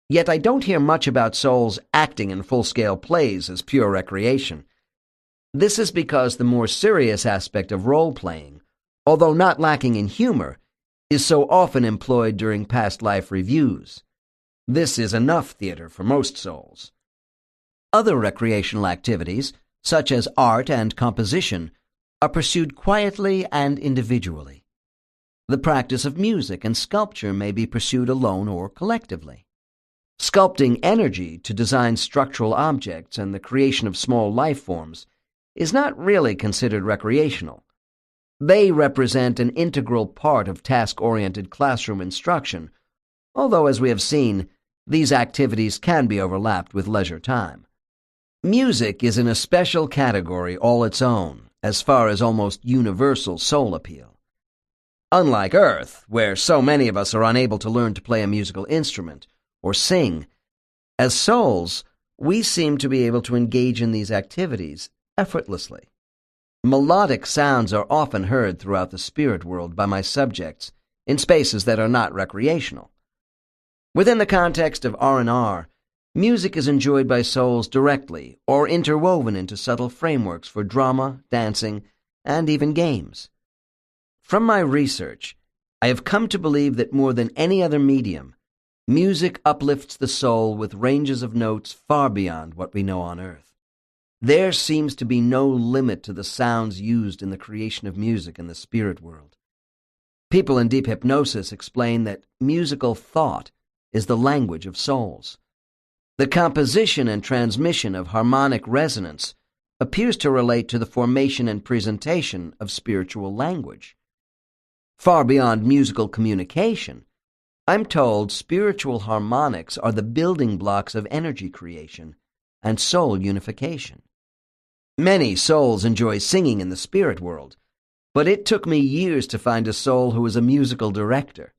Yet I don't hear much about souls acting in full-scale plays as pure recreation. This is because the more serious aspect of role-playing, although not lacking in humor, is so often employed during past life reviews. This is enough theater for most souls. Other recreational activities, such as art and composition, are pursued quietly and individually. The practice of music and sculpture may be pursued alone or collectively. Sculpting energy to design structural objects and the creation of small life forms is not really considered recreational. They represent an integral part of task-oriented classroom instruction, although, as we have seen, these activities can be overlapped with leisure time. Music is in a special category all its own, as far as almost universal soul appeal. Unlike Earth, where so many of us are unable to learn to play a musical instrument or sing, as souls, we seem to be able to engage in these activities effortlessly. Melodic sounds are often heard throughout the spirit world by my subjects in spaces that are not recreational. Within the context of R&R, music is enjoyed by souls directly or interwoven into subtle frameworks for drama, dancing, and even games. From my research, I have come to believe that more than any other medium, music uplifts the soul with ranges of notes far beyond what we know on Earth. There seems to be no limit to the sounds used in the creation of music in the spirit world. People in deep hypnosis explain that musical thought is the language of souls. The composition and transmission of harmonic resonance appears to relate to the formation and presentation of spiritual language. Far beyond musical communication, I'm told spiritual harmonics are the building blocks of energy creation and soul unification. Many souls enjoy singing in the spirit world, but it took me years to find a soul who was a musical director.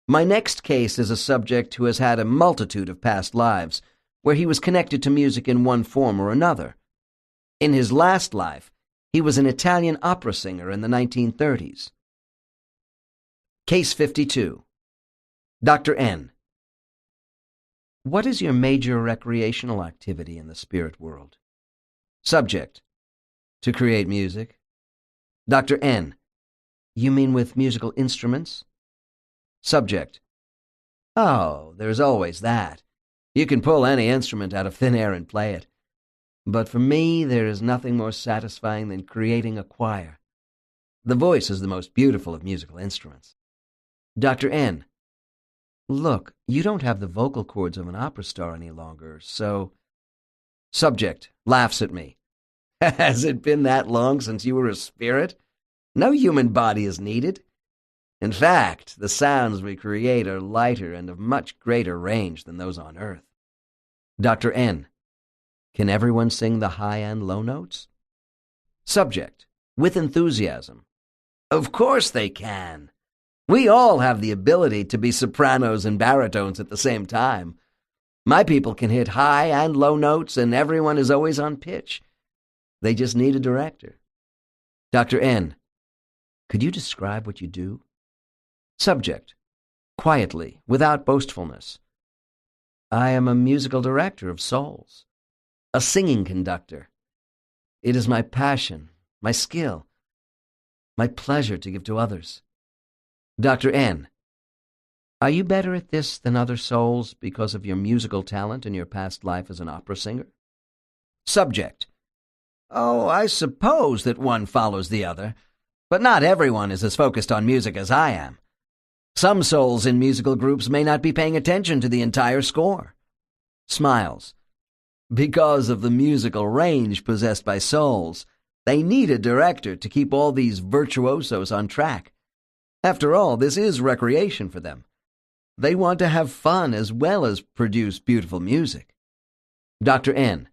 My next case is a subject who has had a multitude of past lives where he was connected to music in one form or another. In his last life, he was an Italian opera singer in the 1930s. Case 52. Dr. N. What is your major recreational activity in the spirit world? Subject. To create music. Dr. N. You mean with musical instruments? Subject. Oh, there's always that. You can pull any instrument out of thin air and play it. But for me, there is nothing more satisfying than creating a choir. The voice is the most beautiful of musical instruments. Dr. N. Look, you don't have the vocal cords of an opera star any longer, so... Subject laughs at me. Has it been that long since you were a spirit? No human body is needed. In fact, the sounds we create are lighter and of much greater range than those on Earth. Dr. N. Can everyone sing the high and low notes? Subject, with enthusiasm. Of course they can. We all have the ability to be sopranos and baritones at the same time. My people can hit high and low notes, and everyone is always on pitch. They just need a director. Dr. N. Could you describe what you do? Subject, quietly, without boastfulness. I am a musical director of souls, a singing conductor. It is my passion, my skill, my pleasure to give to others. Dr. N. Are you better at this than other souls because of your musical talent in your past life as an opera singer? Subject. Oh, I suppose that one follows the other, but not everyone is as focused on music as I am. Some souls in musical groups may not be paying attention to the entire score. Smiles. Because of the musical range possessed by souls, they need a director to keep all these virtuosos on track. After all, this is recreation for them. They want to have fun as well as produce beautiful music. Dr. N.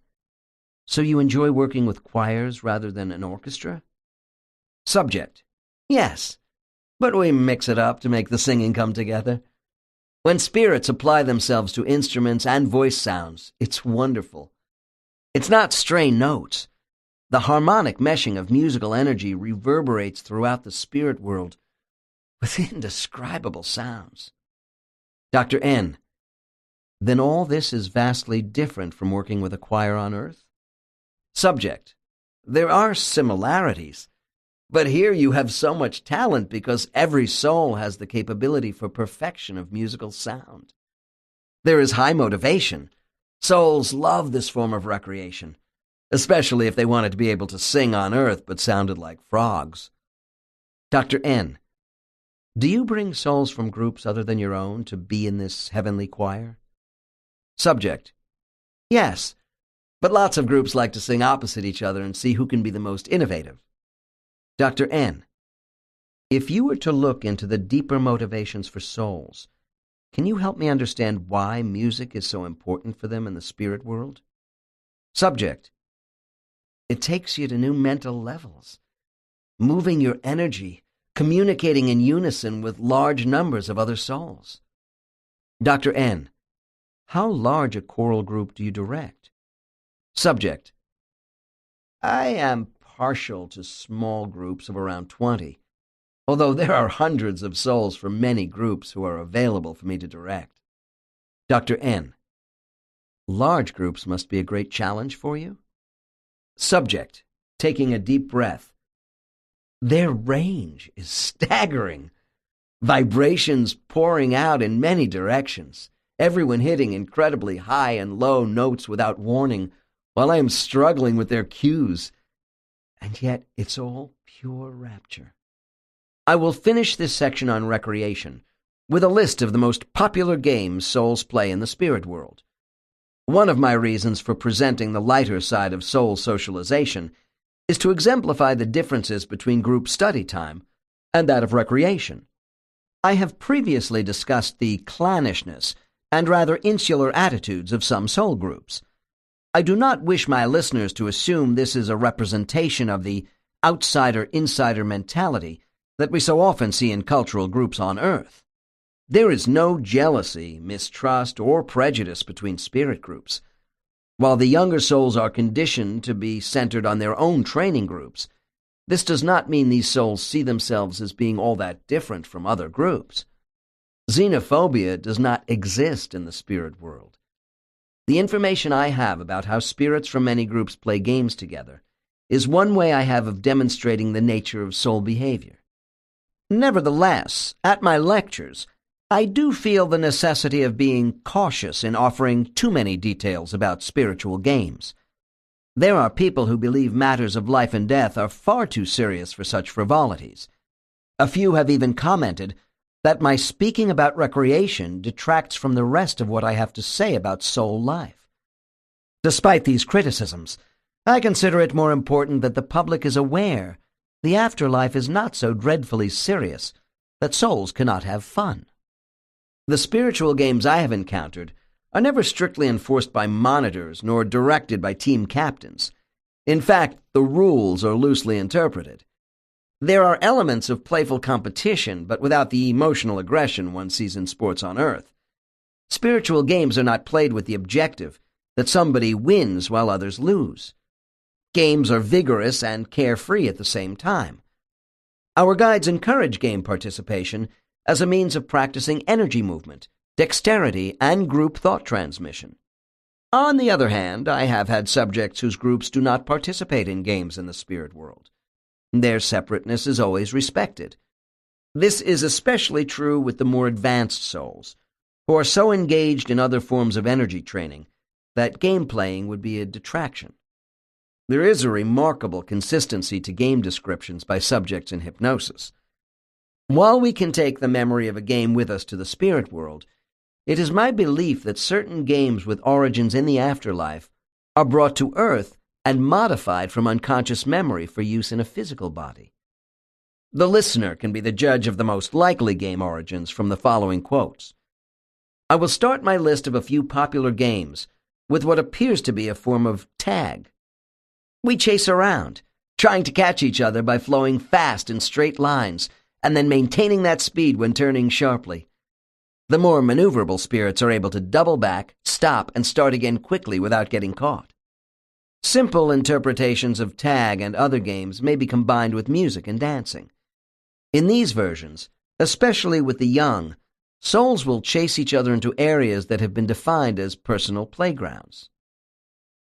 So you enjoy working with choirs rather than an orchestra? Subject. Yes, but we mix it up to make the singing come together. When spirits apply themselves to instruments and voice sounds, it's wonderful. It's not stray notes. The harmonic meshing of musical energy reverberates throughout the spirit world with indescribable sounds. Dr. N. Then all this is vastly different from working with a choir on Earth? Subject. There are similarities, but here you have so much talent because every soul has the capability for perfection of musical sound. There is high motivation. Souls love this form of recreation, especially if they wanted to be able to sing on Earth but sounded like frogs. Dr. N. Do you bring souls from groups other than your own to be in this heavenly choir? Subject. Yes, but lots of groups like to sing opposite each other and see who can be the most innovative. Dr. N. If you were to look into the deeper motivations for souls, can you help me understand why music is so important for them in the spirit world? Subject. It takes you to new mental levels, moving your energy, communicating in unison with large numbers of other souls. Dr. N. How large a choral group do you direct? Subject. I am partial to small groups of around 20, although there are hundreds of souls from many groups who are available for me to direct. Dr. N. Large groups must be a great challenge for you? Subject, taking a deep breath. Their range is staggering. Vibrations pouring out in many directions, everyone hitting incredibly high and low notes without warning, while I am struggling with their cues. And yet it's all pure rapture. I will finish this section on recreation with a list of the most popular games souls play in the spirit world. One of my reasons for presenting the lighter side of soul socialization is to exemplify the differences between group study time and that of recreation. I have previously discussed the clannishness and rather insular attitudes of some soul groups. I do not wish my listeners to assume this is a representation of the outsider-insider mentality that we so often see in cultural groups on Earth. There is no jealousy, mistrust, or prejudice between spirit groups. While the younger souls are conditioned to be centered on their own training groups, this does not mean these souls see themselves as being all that different from other groups. Xenophobia does not exist in the spirit world. The information I have about how spirits from many groups play games together is one way I have of demonstrating the nature of soul behavior. Nevertheless, at my lectures, I do feel the necessity of being cautious in offering too many details about spiritual games. There are people who believe matters of life and death are far too serious for such frivolities. A few have even commented that my speaking about recreation detracts from the rest of what I have to say about soul life. Despite these criticisms, I consider it more important that the public is aware the afterlife is not so dreadfully serious that souls cannot have fun. The spiritual games I have encountered are never strictly enforced by monitors nor directed by team captains. In fact, the rules are loosely interpreted. There are elements of playful competition, but without the emotional aggression one sees in sports on Earth. Spiritual games are not played with the objective that somebody wins while others lose. Games are vigorous and carefree at the same time. Our guides encourage game participation as a means of practicing energy movement, dexterity, and group thought transmission. On the other hand, I have had subjects whose groups do not participate in games in the spirit world. Their separateness is always respected. This is especially true with the more advanced souls, who are so engaged in other forms of energy training that game playing would be a detraction. There is a remarkable consistency to game descriptions by subjects in hypnosis. While we can take the memory of a game with us to the spirit world, it is my belief that certain games with origins in the afterlife are brought to Earth and modified from unconscious memory for use in a physical body. The listener can be the judge of the most likely game origins from the following quotes. I will start my list of a few popular games with what appears to be a form of tag. We chase around, trying to catch each other by flowing fast in straight lines and then maintaining that speed when turning sharply. The more maneuverable spirits are able to double back, stop, and start again quickly without getting caught. Simple interpretations of tag and other games may be combined with music and dancing. In these versions, especially with the young, souls will chase each other into areas that have been defined as personal playgrounds.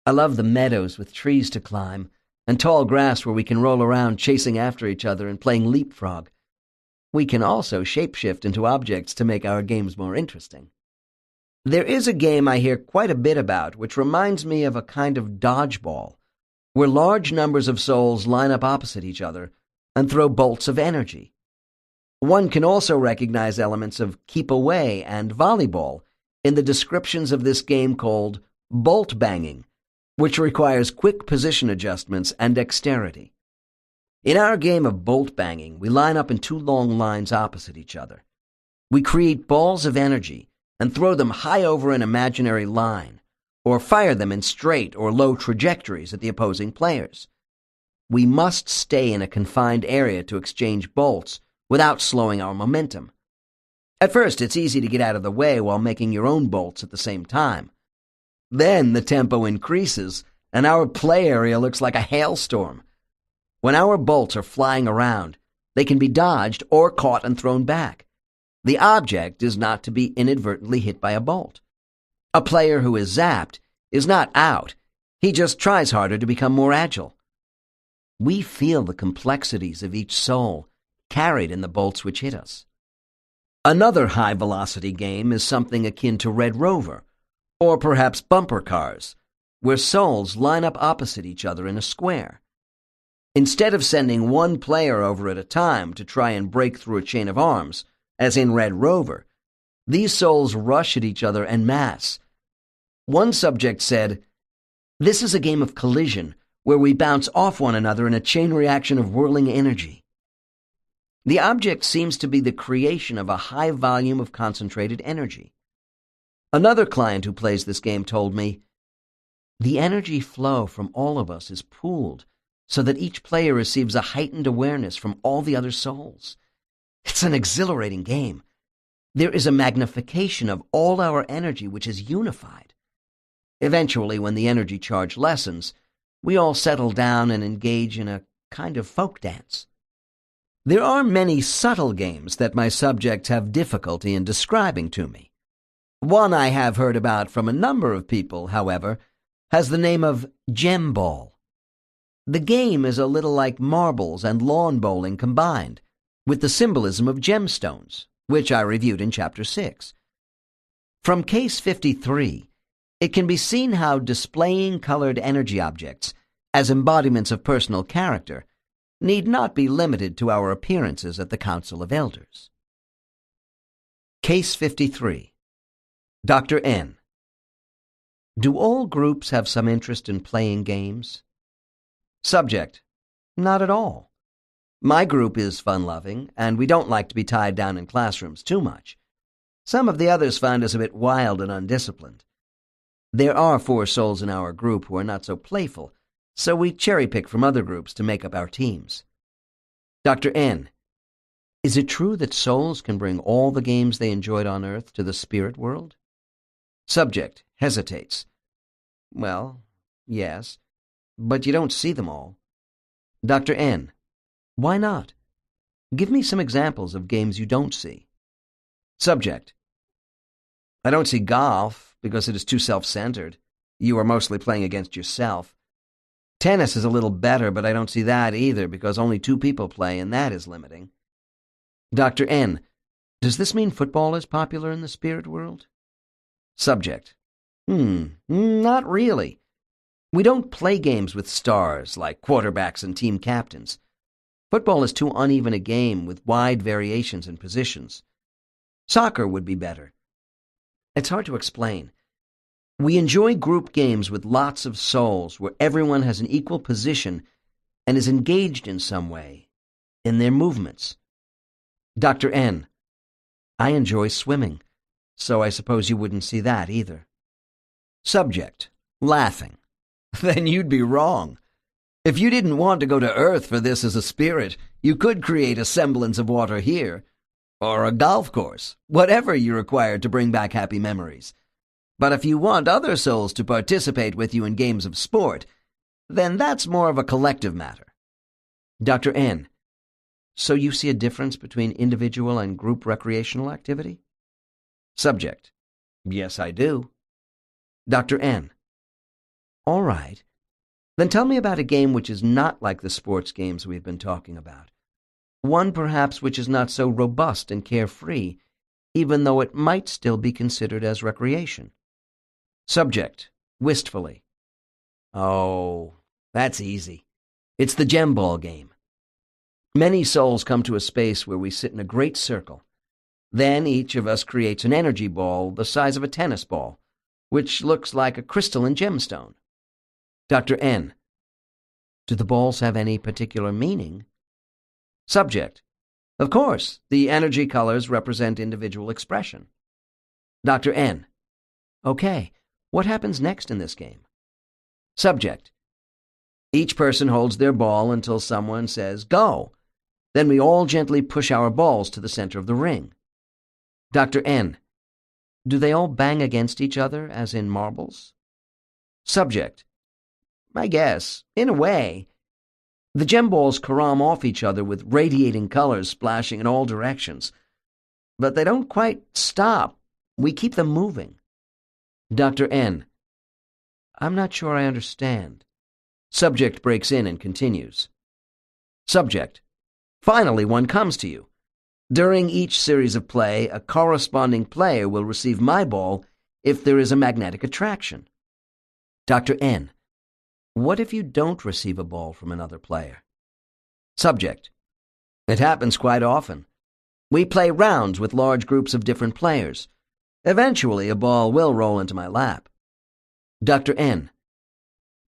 I love the meadows with trees to climb and tall grass where we can roll around chasing after each other and playing leapfrog. We can also shapeshift into objects to make our games more interesting. There is a game I hear quite a bit about which reminds me of a kind of dodgeball, where large numbers of souls line up opposite each other and throw bolts of energy. One can also recognize elements of keep away and volleyball in the descriptions of this game called bolt banging, which requires quick position adjustments and dexterity. In our game of bolt banging, we line up in two long lines opposite each other. We create balls of energy and throw them high over an imaginary line, or fire them in straight or low trajectories at the opposing players. We must stay in a confined area to exchange bolts without slowing our momentum. At first, it's easy to get out of the way while making your own bolts at the same time. Then the tempo increases, and our play area looks like a hailstorm. When our bolts are flying around, they can be dodged or caught and thrown back. The object is not to be inadvertently hit by a bolt. A player who is zapped is not out. He just tries harder to become more agile. We feel the complexities of each soul carried in the bolts which hit us. Another high-velocity game is something akin to Red Rover, or perhaps bumper cars, where souls line up opposite each other in a square. Instead of sending one player over at a time to try and break through a chain of arms, as in Red Rover, these souls rush at each other en masse. One subject said, "This is a game of collision where we bounce off one another in a chain reaction of whirling energy." The object seems to be the creation of a high volume of concentrated energy. Another client who plays this game told me, "The energy flow from all of us is pooled so that each player receives a heightened awareness from all the other souls. It's an exhilarating game. There is a magnification of all our energy which is unified. Eventually, when the energy charge lessens, we all settle down and engage in a kind of folk dance." There are many subtle games that my subjects have difficulty in describing to me. One I have heard about from a number of people, however, has the name of Gem Ball. The game is a little like marbles and lawn bowling combined, with the symbolism of gemstones, which I reviewed in Chapter 6. From Case 53, it can be seen how displaying colored energy objects as embodiments of personal character need not be limited to our appearances at the Council of Elders. Case 53. Dr. N. Do all groups have some interest in playing games? Subject. Not at all. My group is fun-loving, and we don't like to be tied down in classrooms too much. Some of the others find us a bit wild and undisciplined. There are 4 souls in our group who are not so playful, so we cherry-pick from other groups to make up our teams. Dr. N. Is it true that souls can bring all the games they enjoyed on Earth to the spirit world? Subject hesitates. Well, yes, but you don't see them all. Dr. N. Why not? Give me some examples of games you don't see. Subject. I don't see golf because it is too self-centered. You are mostly playing against yourself. Tennis is a little better, but I don't see that either because only 2 people play, and that is limiting. Dr. N. Does this mean football is popular in the spirit world? Subject. Not really. We don't play games with stars like quarterbacks and team captains. Football is too uneven a game with wide variations in positions. Soccer would be better. It's hard to explain. We enjoy group games with lots of souls where everyone has an equal position and is engaged in some way, in their movements. Dr. N. I enjoy swimming, so I suppose you wouldn't see that either. Subject, laughing. Then you'd be wrong. If you didn't want to go to Earth for this as a spirit, you could create a semblance of water here, or a golf course, whatever you require to bring back happy memories. But if you want other souls to participate with you in games of sport, then that's more of a collective matter. Dr. N. So you see a difference between individual and group recreational activity? Subject. Yes, I do. Dr. N. All right. Then tell me about a game which is not like the sports games we've been talking about. One perhaps which is not so robust and carefree, even though it might still be considered as recreation. Subject, wistfully. Oh, that's easy. It's the gem ball game. Many souls come to a space where we sit in a great circle. Then each of us creates an energy ball the size of a tennis ball, which looks like a crystalline gemstone. Dr. N. Do the balls have any particular meaning? Subject. Of course, the energy colors represent individual expression. Dr. N. Okay, what happens next in this game? Subject. Each person holds their ball until someone says, go. Then we all gently push our balls to the center of the ring. Dr. N. Do they all bang against each other, as in marbles? Subject. I guess, in a way. The gem balls carom off each other with radiating colors splashing in all directions. But they don't quite stop. We keep them moving. Dr. N. I'm not sure I understand. Subject breaks in and continues. Subject. Finally, one comes to you. During each series of play, a corresponding player will receive my ball if there is a magnetic attraction. Dr. N. What if you don't receive a ball from another player? Subject. It happens quite often. We play rounds with large groups of different players. Eventually, a ball will roll into my lap. Dr. N.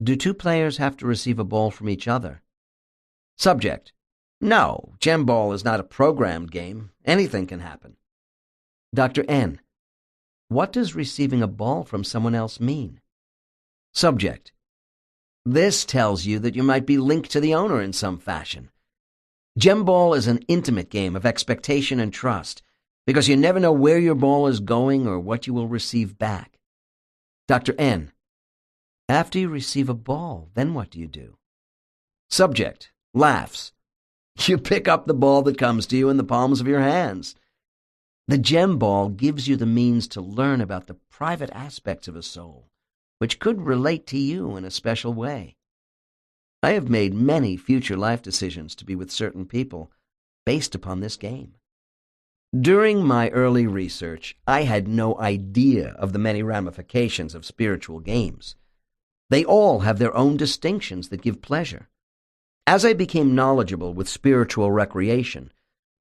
Do two players have to receive a ball from each other? Subject. No, gem ball is not a programmed game. Anything can happen. Dr. N. What does receiving a ball from someone else mean? Subject. This tells you that you might be linked to the owner in some fashion. Gem ball is an intimate game of expectation and trust, because you never know where your ball is going or what you will receive back. Dr. N. After you receive a ball, then what do you do? Subject. Laughs. You pick up the ball that comes to you in the palms of your hands. The gem ball gives you the means to learn about the private aspects of a soul, which could relate to you in a special way. I have made many future life decisions to be with certain people based upon this game. During my early research, I had no idea of the many ramifications of spiritual games. They all have their own distinctions that give pleasure. As I became knowledgeable with spiritual recreation,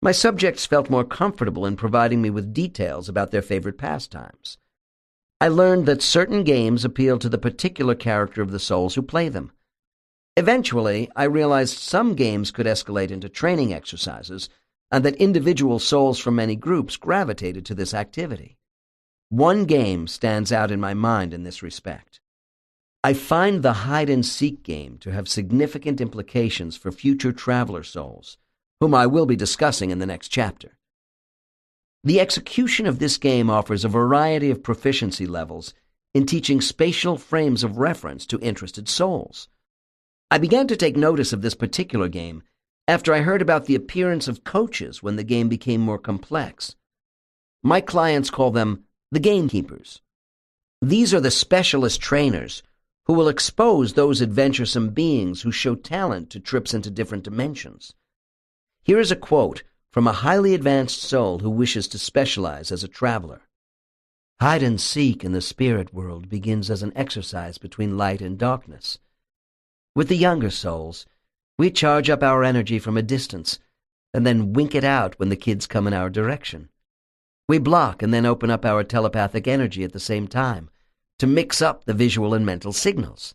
my subjects felt more comfortable in providing me with details about their favorite pastimes. I learned that certain games appeal to the particular character of the souls who play them. Eventually, I realized some games could escalate into training exercises, and that individual souls from many groups gravitated to this activity. One game stands out in my mind in this respect. I find the hide-and-seek game to have significant implications for future traveler souls, whom I will be discussing in the next chapter. The execution of this game offers a variety of proficiency levels in teaching spatial frames of reference to interested souls. I began to take notice of this particular game after I heard about the appearance of coaches when the game became more complex. My clients call them the gamekeepers. These are the specialist trainers who will expose those adventuresome beings who show talent to trips into different dimensions. Here is a quote from a highly advanced soul who wishes to specialize as a traveler. Hide and seek in the spirit world begins as an exercise between light and darkness. With the younger souls, we charge up our energy from a distance and then wink it out when the kids come in our direction. We block and then open up our telepathic energy at the same time to mix up the visual and mental signals.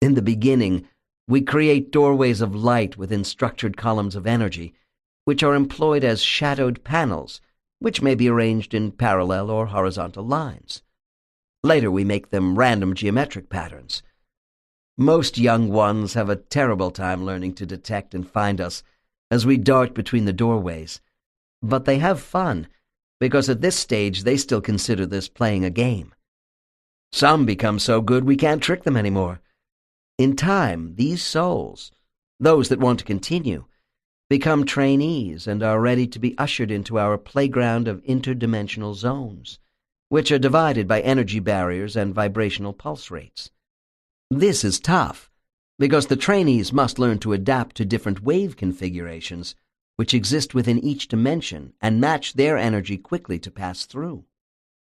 In the beginning, we create doorways of light within structured columns of energy, which are employed as shadowed panels, which may be arranged in parallel or horizontal lines. Later, we make them random geometric patterns. Most young ones have a terrible time learning to detect and find us as we dart between the doorways, but they have fun, because at this stage they still consider this playing a game. Some become so good we can't trick them anymore. In time, these souls, those that want to continue, become trainees and are ready to be ushered into our playground of interdimensional zones, which are divided by energy barriers and vibrational pulse rates. This is tough, because the trainees must learn to adapt to different wave configurations which exist within each dimension and match their energy quickly to pass through.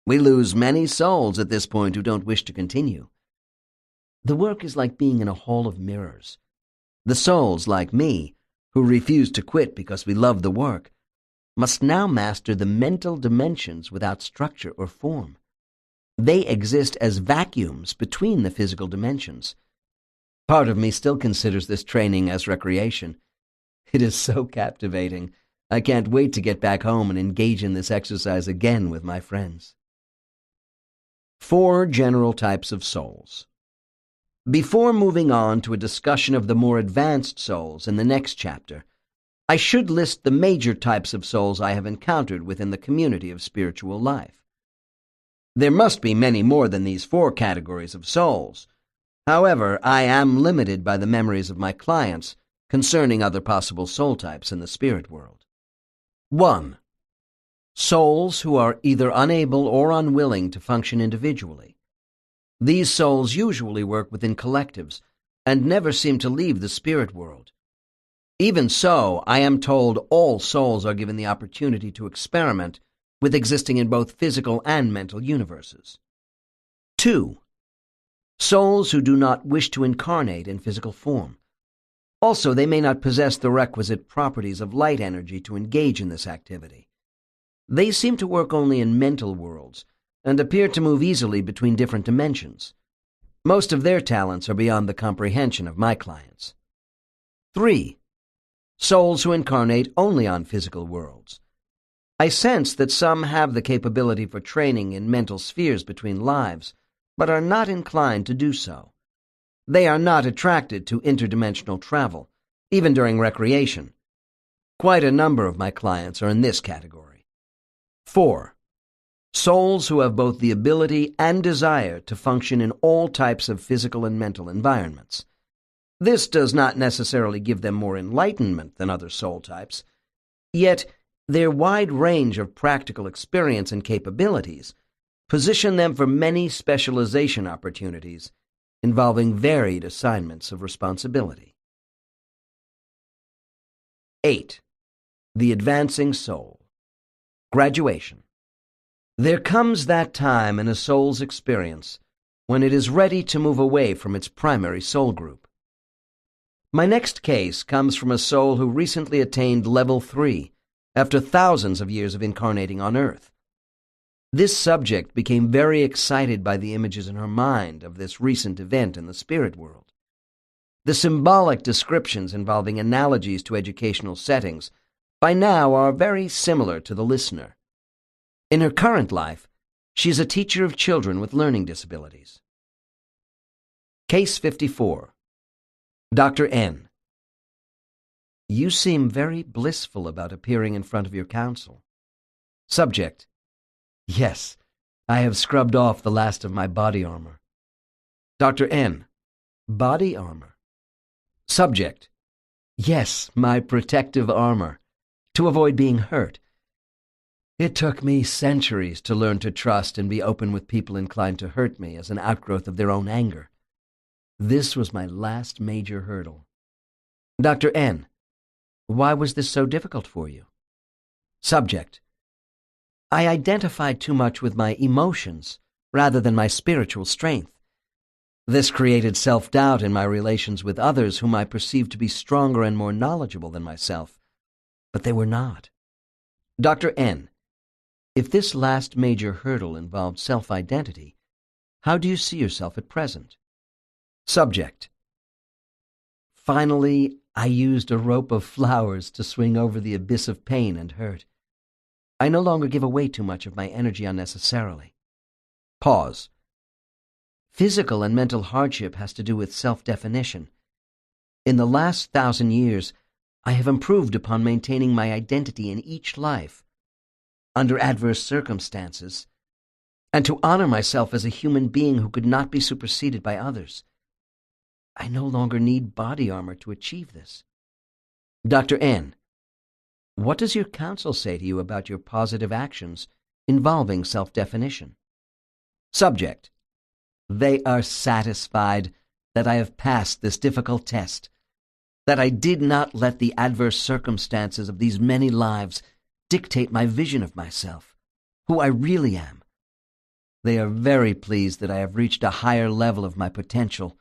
We lose many souls at this point who don't wish to continue. The work is like being in a hall of mirrors. The souls, like me, who refuse to quit because we love the work, must now master the mental dimensions without structure or form. They exist as vacuums between the physical dimensions. Part of me still considers this training as recreation. It is so captivating. I can't wait to get back home and engage in this exercise again with my friends. 4 general types of souls. Before moving on to a discussion of the more advanced souls in the next chapter, I should list the major types of souls I have encountered within the community of spiritual life. There must be many more than these 4 categories of souls. However, I am limited by the memories of my clients concerning other possible soul types in the spirit world. 1. Souls who are either unable or unwilling to function individually. These souls usually work within collectives and never seem to leave the spirit world. Even so, I am told all souls are given the opportunity to experiment with existing in both physical and mental universes. 2. Souls who do not wish to incarnate in physical form. Also, they may not possess the requisite properties of light energy to engage in this activity. They seem to work only in mental worlds and appear to move easily between different dimensions. Most of their talents are beyond the comprehension of my clients. 3. Souls who incarnate only on physical worlds. I sense that some have the capability for training in mental spheres between lives, but are not inclined to do so. They are not attracted to interdimensional travel, even during recreation. Quite a number of my clients are in this category. 4. Souls who have both the ability and desire to function in all types of physical and mental environments. This does not necessarily give them more enlightenment than other soul types, yet their wide range of practical experience and capabilities position them for many specialization opportunities involving varied assignments of responsibility. 8. The advancing soul. Graduation. There comes that time in a soul's experience when it is ready to move away from its primary soul group. My next case comes from a soul who recently attained level 3 after thousands of years of incarnating on Earth. This subject became very excited by the images in her mind of this recent event in the spirit world. The symbolic descriptions involving analogies to educational settings by now are very similar to the listener. In her current life, she is a teacher of children with learning disabilities. Case 54. Dr. N. You seem very blissful about appearing in front of your counsel. Subject. Yes, I have scrubbed off the last of my body armor. Dr. N. Body armor. Subject. Yes, my protective armor, to avoid being hurt. It took me centuries to learn to trust and be open with people inclined to hurt me as an outgrowth of their own anger. This was my last major hurdle. Dr. N. Why was this so difficult for you? Subject. I identified too much with my emotions rather than my spiritual strength. This created self-doubt in my relations with others whom I perceived to be stronger and more knowledgeable than myself, but they were not. Dr. N. If this last major hurdle involved self-identity, how do you see yourself at present? Subject. Finally, I used a rope of flowers to swing over the abyss of pain and hurt. I no longer give away too much of my energy unnecessarily. Pause. Physical and mental hardship has to do with self-definition. In the last 1,000 years, I have improved upon maintaining my identity in each life, under adverse circumstances, and to honor myself as a human being who could not be superseded by others. I no longer need body armor to achieve this. Dr. N. What does your counsel say to you about your positive actions involving self-definition? Subject. They are satisfied that I have passed this difficult test, that I did not let the adverse circumstances of these many lives dictate my vision of myself, who I really am. They are very pleased that I have reached a higher level of my potential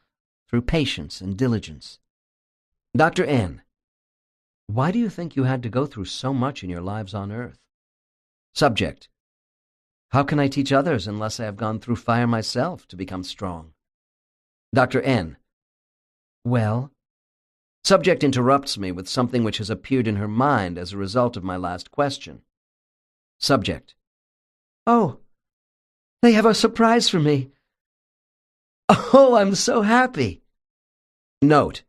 through patience and diligence. Dr. N. Why do you think you had to go through so much in your lives on earth? Subject. How can I teach others unless I have gone through fire myself to become strong? Dr. N. Well, subject interrupts me with something which has appeared in her mind as a result of my last question. Subject. Oh, they have a surprise for me. Oh, I'm so happy. Note.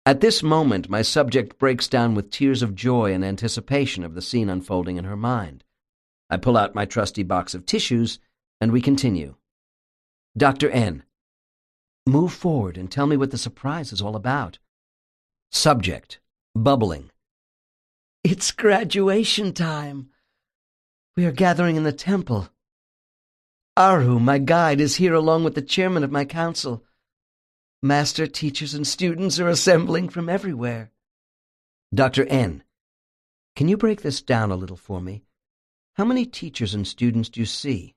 At this moment, my subject breaks down with tears of joy and anticipation of the scene unfolding in her mind. I pull out my trusty box of tissues, and we continue. Dr. N. Move forward and tell me what the surprise is all about. Subject, bubbling. It's graduation time. We are gathering in the temple. Aru, my guide, is here along with the chairman of my council. Master, teachers, and students are assembling from everywhere. Dr. N. Can you break this down a little for me? How many teachers and students do you see?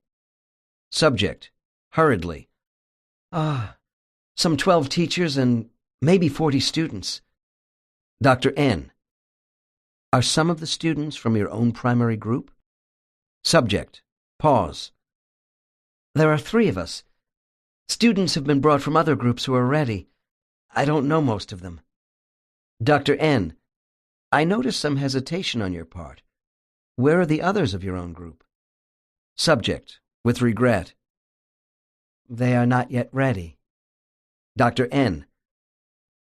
Subject, hurriedly. Some 12 teachers and maybe 40 students. Dr. N. Are some of the students from your own primary group? Subject, pause. There are 3 of us. Students have been brought from other groups who are ready. I don't know most of them. Dr. N. I notice some hesitation on your part. Where are the others of your own group? Subject, with regret. They are not yet ready. Dr. N.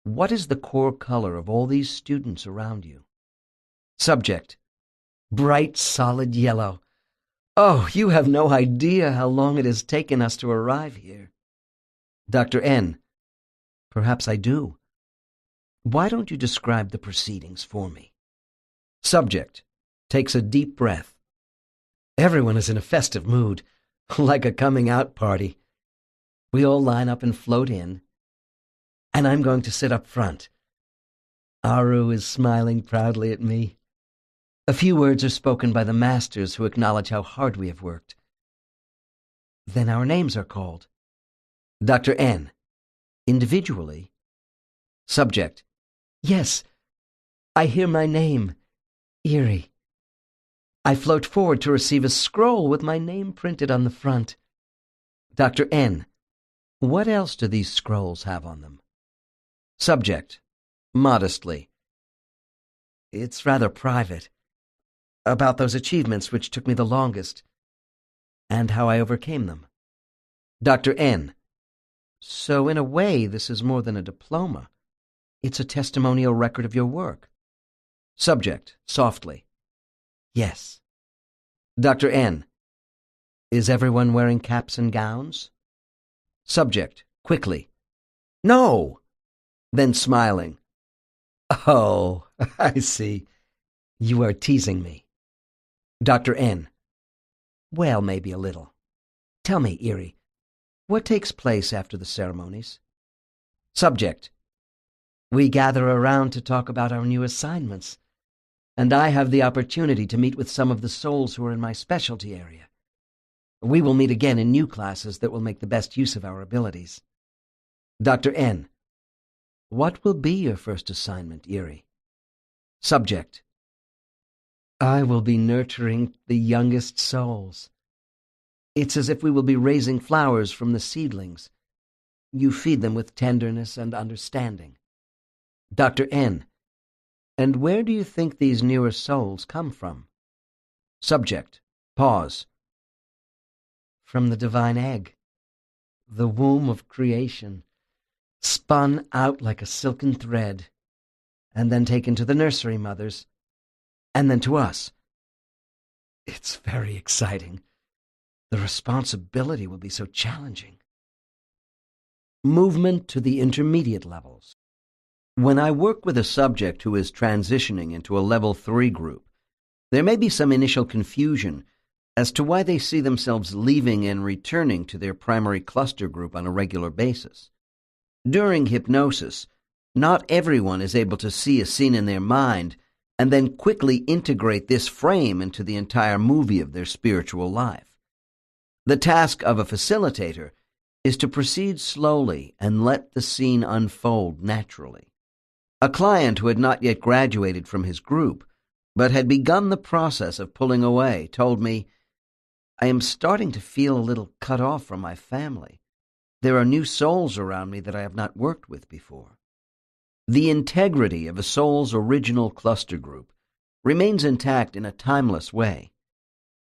What is the core color of all these students around you? Subject, bright solid yellow. Oh, you have no idea how long it has taken us to arrive here. Dr. N. Perhaps I do. Why don't you describe the proceedings for me? Subject takes a deep breath. Everyone is in a festive mood, like a coming-out party. We all line up and float in, and I'm going to sit up front. Aru is smiling proudly at me. A few words are spoken by the masters who acknowledge how hard we have worked. Then our names are called. Dr. N. Individually? Subject. Yes, I hear my name, Eerie. I float forward to receive a scroll with my name printed on the front. Dr. N. What else do these scrolls have on them? Subject. Modestly. It's rather private. About those achievements which took me the longest, and how I overcame them. Dr. N. So in a way, this is more than a diploma. It's a testimonial record of your work. Subject, softly. Yes. Dr. N. Is everyone wearing caps and gowns? Subject, quickly. No! Then smiling. Oh, I see. You are teasing me. Dr. N. Well, maybe a little. Tell me, Eerie, what takes place after the ceremonies? Subject. We gather around to talk about our new assignments, and I have the opportunity to meet with some of the souls who are in my specialty area. We will meet again in new classes that will make the best use of our abilities. Dr. N. What will be your first assignment, Eerie? Subject. I will be nurturing the youngest souls. It's as if we will be raising flowers from the seedlings. You feed them with tenderness and understanding. Dr. N. And where do you think these newer souls come from? Subject. Pause. From the divine egg, the womb of creation, spun out like a silken thread, and then taken to the nursery mothers, and then to us. It's very exciting. The responsibility will be so challenging. Movement to the intermediate levels. When I work with a subject who is transitioning into a level 3 group, there may be some initial confusion as to why they see themselves leaving and returning to their primary cluster group on a regular basis. During hypnosis, not everyone is able to see a scene in their mind and then quickly integrate this frame into the entire movie of their spiritual life. The task of a facilitator is to proceed slowly and let the scene unfold naturally. A client who had not yet graduated from his group, but had begun the process of pulling away, told me, "I am starting to feel a little cut off from my family. There are new souls around me that I have not worked with before." The integrity of a soul's original cluster group remains intact in a timeless way.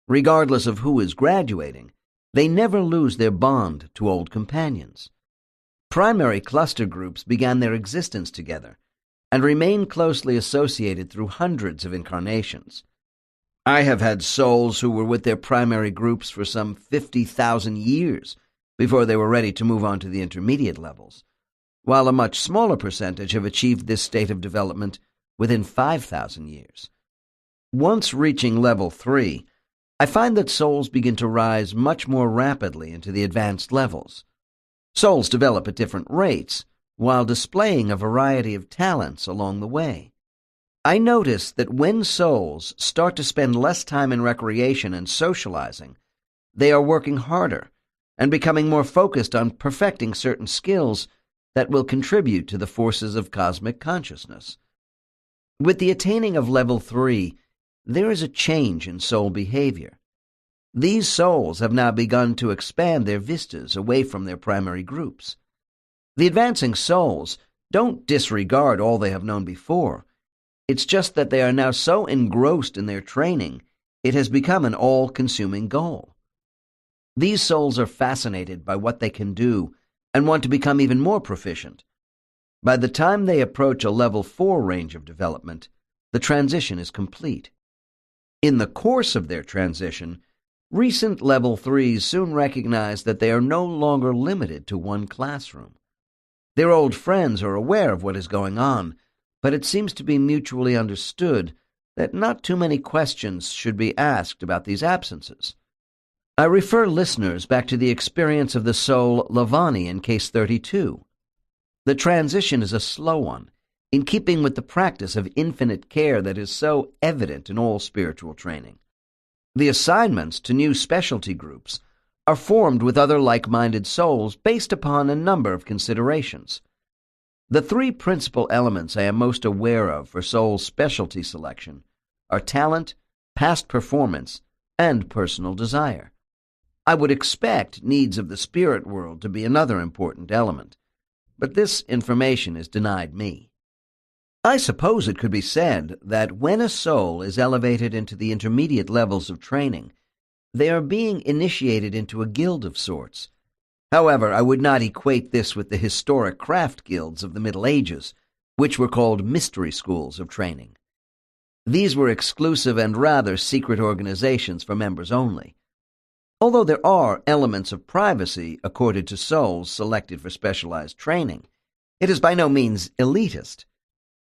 Regardless of who is graduating, they never lose their bond to old companions. Primary cluster groups began their existence together and remain closely associated through hundreds of incarnations. I have had souls who were with their primary groups for some 50,000 years before they were ready to move on to the intermediate levels, while a much smaller percentage have achieved this state of development within 5,000 years. Once reaching level 3, I find that souls begin to rise much more rapidly into the advanced levels. Souls develop at different rates, while displaying a variety of talents along the way. I notice that when souls start to spend less time in recreation and socializing, they are working harder and becoming more focused on perfecting certain skills that will contribute to the forces of cosmic consciousness. With the attaining of level 3, there is a change in soul behavior. These souls have now begun to expand their vistas away from their primary groups. The advancing souls don't disregard all they have known before. It's just that they are now so engrossed in their training, it has become an all-consuming goal. These souls are fascinated by what they can do and want to become even more proficient. By the time they approach a level 4 range of development, the transition is complete. In the course of their transition, recent level 3s soon recognize that they are no longer limited to one classroom. Their old friends are aware of what is going on, but it seems to be mutually understood that not too many questions should be asked about these absences. I refer listeners back to the experience of the soul Lavani in Case 32. The transition is a slow one, in keeping with the practice of infinite care that is so evident in all spiritual training. The assignments to new specialty groups are formed with other like-minded souls based upon a number of considerations. The 3 principal elements I am most aware of for soul specialty selection are talent, past performance, and personal desire. I would expect needs of the spirit world to be another important element, but this information is denied me. I suppose it could be said that when a soul is elevated into the intermediate levels of training, they are being initiated into a guild of sorts. However, I would not equate this with the historic craft guilds of the Middle Ages, which were called mystery schools of training. These were exclusive and rather secret organizations for members only. Although there are elements of privacy accorded to souls selected for specialized training, it is by no means elitist.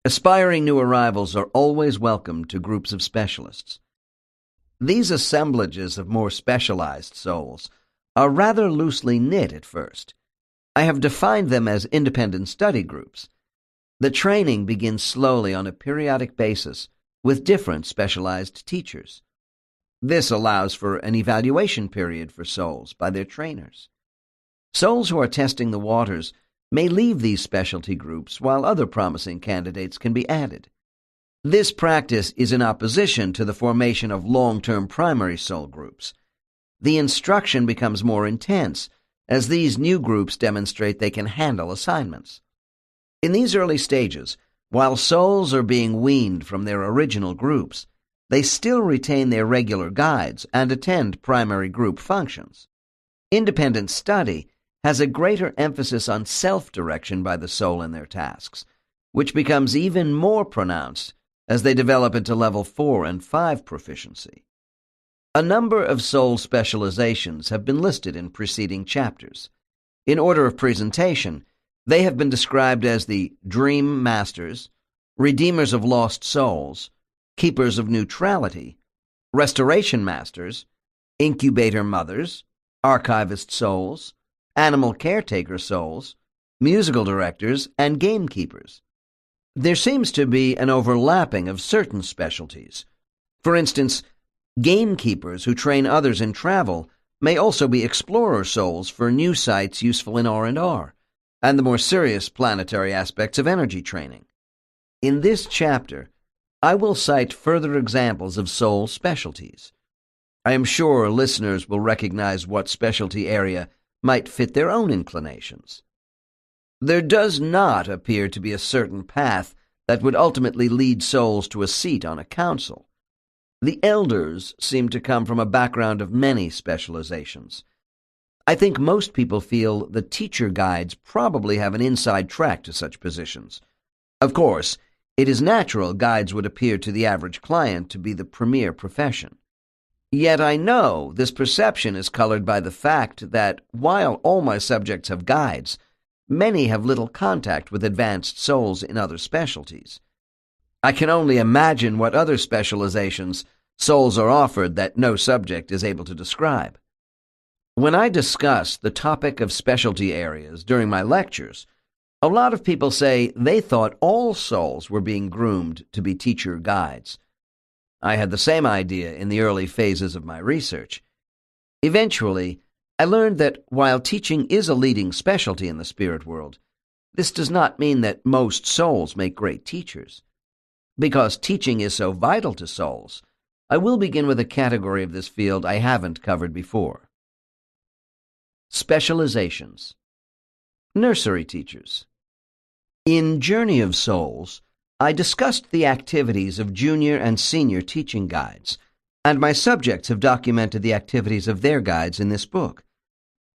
Aspiring new arrivals are always welcome to groups of specialists. These assemblages of more specialized souls are rather loosely knit at first. I have defined them as independent study groups. The training begins slowly on a periodic basis with different specialized teachers. This allows for an evaluation period for souls by their trainers. Souls who are testing the waters may leave these specialty groups while other promising candidates can be added. This practice is in opposition to the formation of long-term primary soul groups. The instruction becomes more intense as these new groups demonstrate they can handle assignments. In these early stages, while souls are being weaned from their original groups, they still retain their regular guides and attend primary group functions. Independent study has a greater emphasis on self-direction by the soul in their tasks, which becomes even more pronounced as they develop into level 4 and 5 proficiency. A number of soul specializations have been listed in preceding chapters. In order of presentation, they have been described as the Dream Masters, Redeemers of Lost Souls, Keepers of Neutrality, Restoration Masters, Incubator Mothers, Archivist Souls, Animal Caretaker Souls, Musical Directors, and Gamekeepers. There seems to be an overlapping of certain specialties. For instance, gamekeepers who train others in travel may also be explorer souls for new sites useful in R&R, and the more serious planetary aspects of energy training. In this chapter, I will cite further examples of soul specialties. I am sure listeners will recognize what specialty area might fit their own inclinations. There does not appear to be a certain path that would ultimately lead souls to a seat on a council. The elders seem to come from a background of many specializations. I think most people feel the teacher guides probably have an inside track to such positions. Of course, it is natural guides would appear to the average client to be the premier profession. Yet I know this perception is colored by the fact that, while all my subjects have guides, many have little contact with advanced souls in other specialties. I can only imagine what other specializations souls are offered that no subject is able to describe. When I discuss the topic of specialty areas during my lectures, a lot of people say they thought all souls were being groomed to be teacher guides. I had the same idea in the early phases of my research. Eventually, I learned that while teaching is a leading specialty in the spirit world, this does not mean that most souls make great teachers. Because teaching is so vital to souls, I will begin with a category of this field I haven't covered before. Specializations. Nursery teachers. In Journey of Souls, I discussed the activities of junior and senior teaching guides, and my subjects have documented the activities of their guides in this book.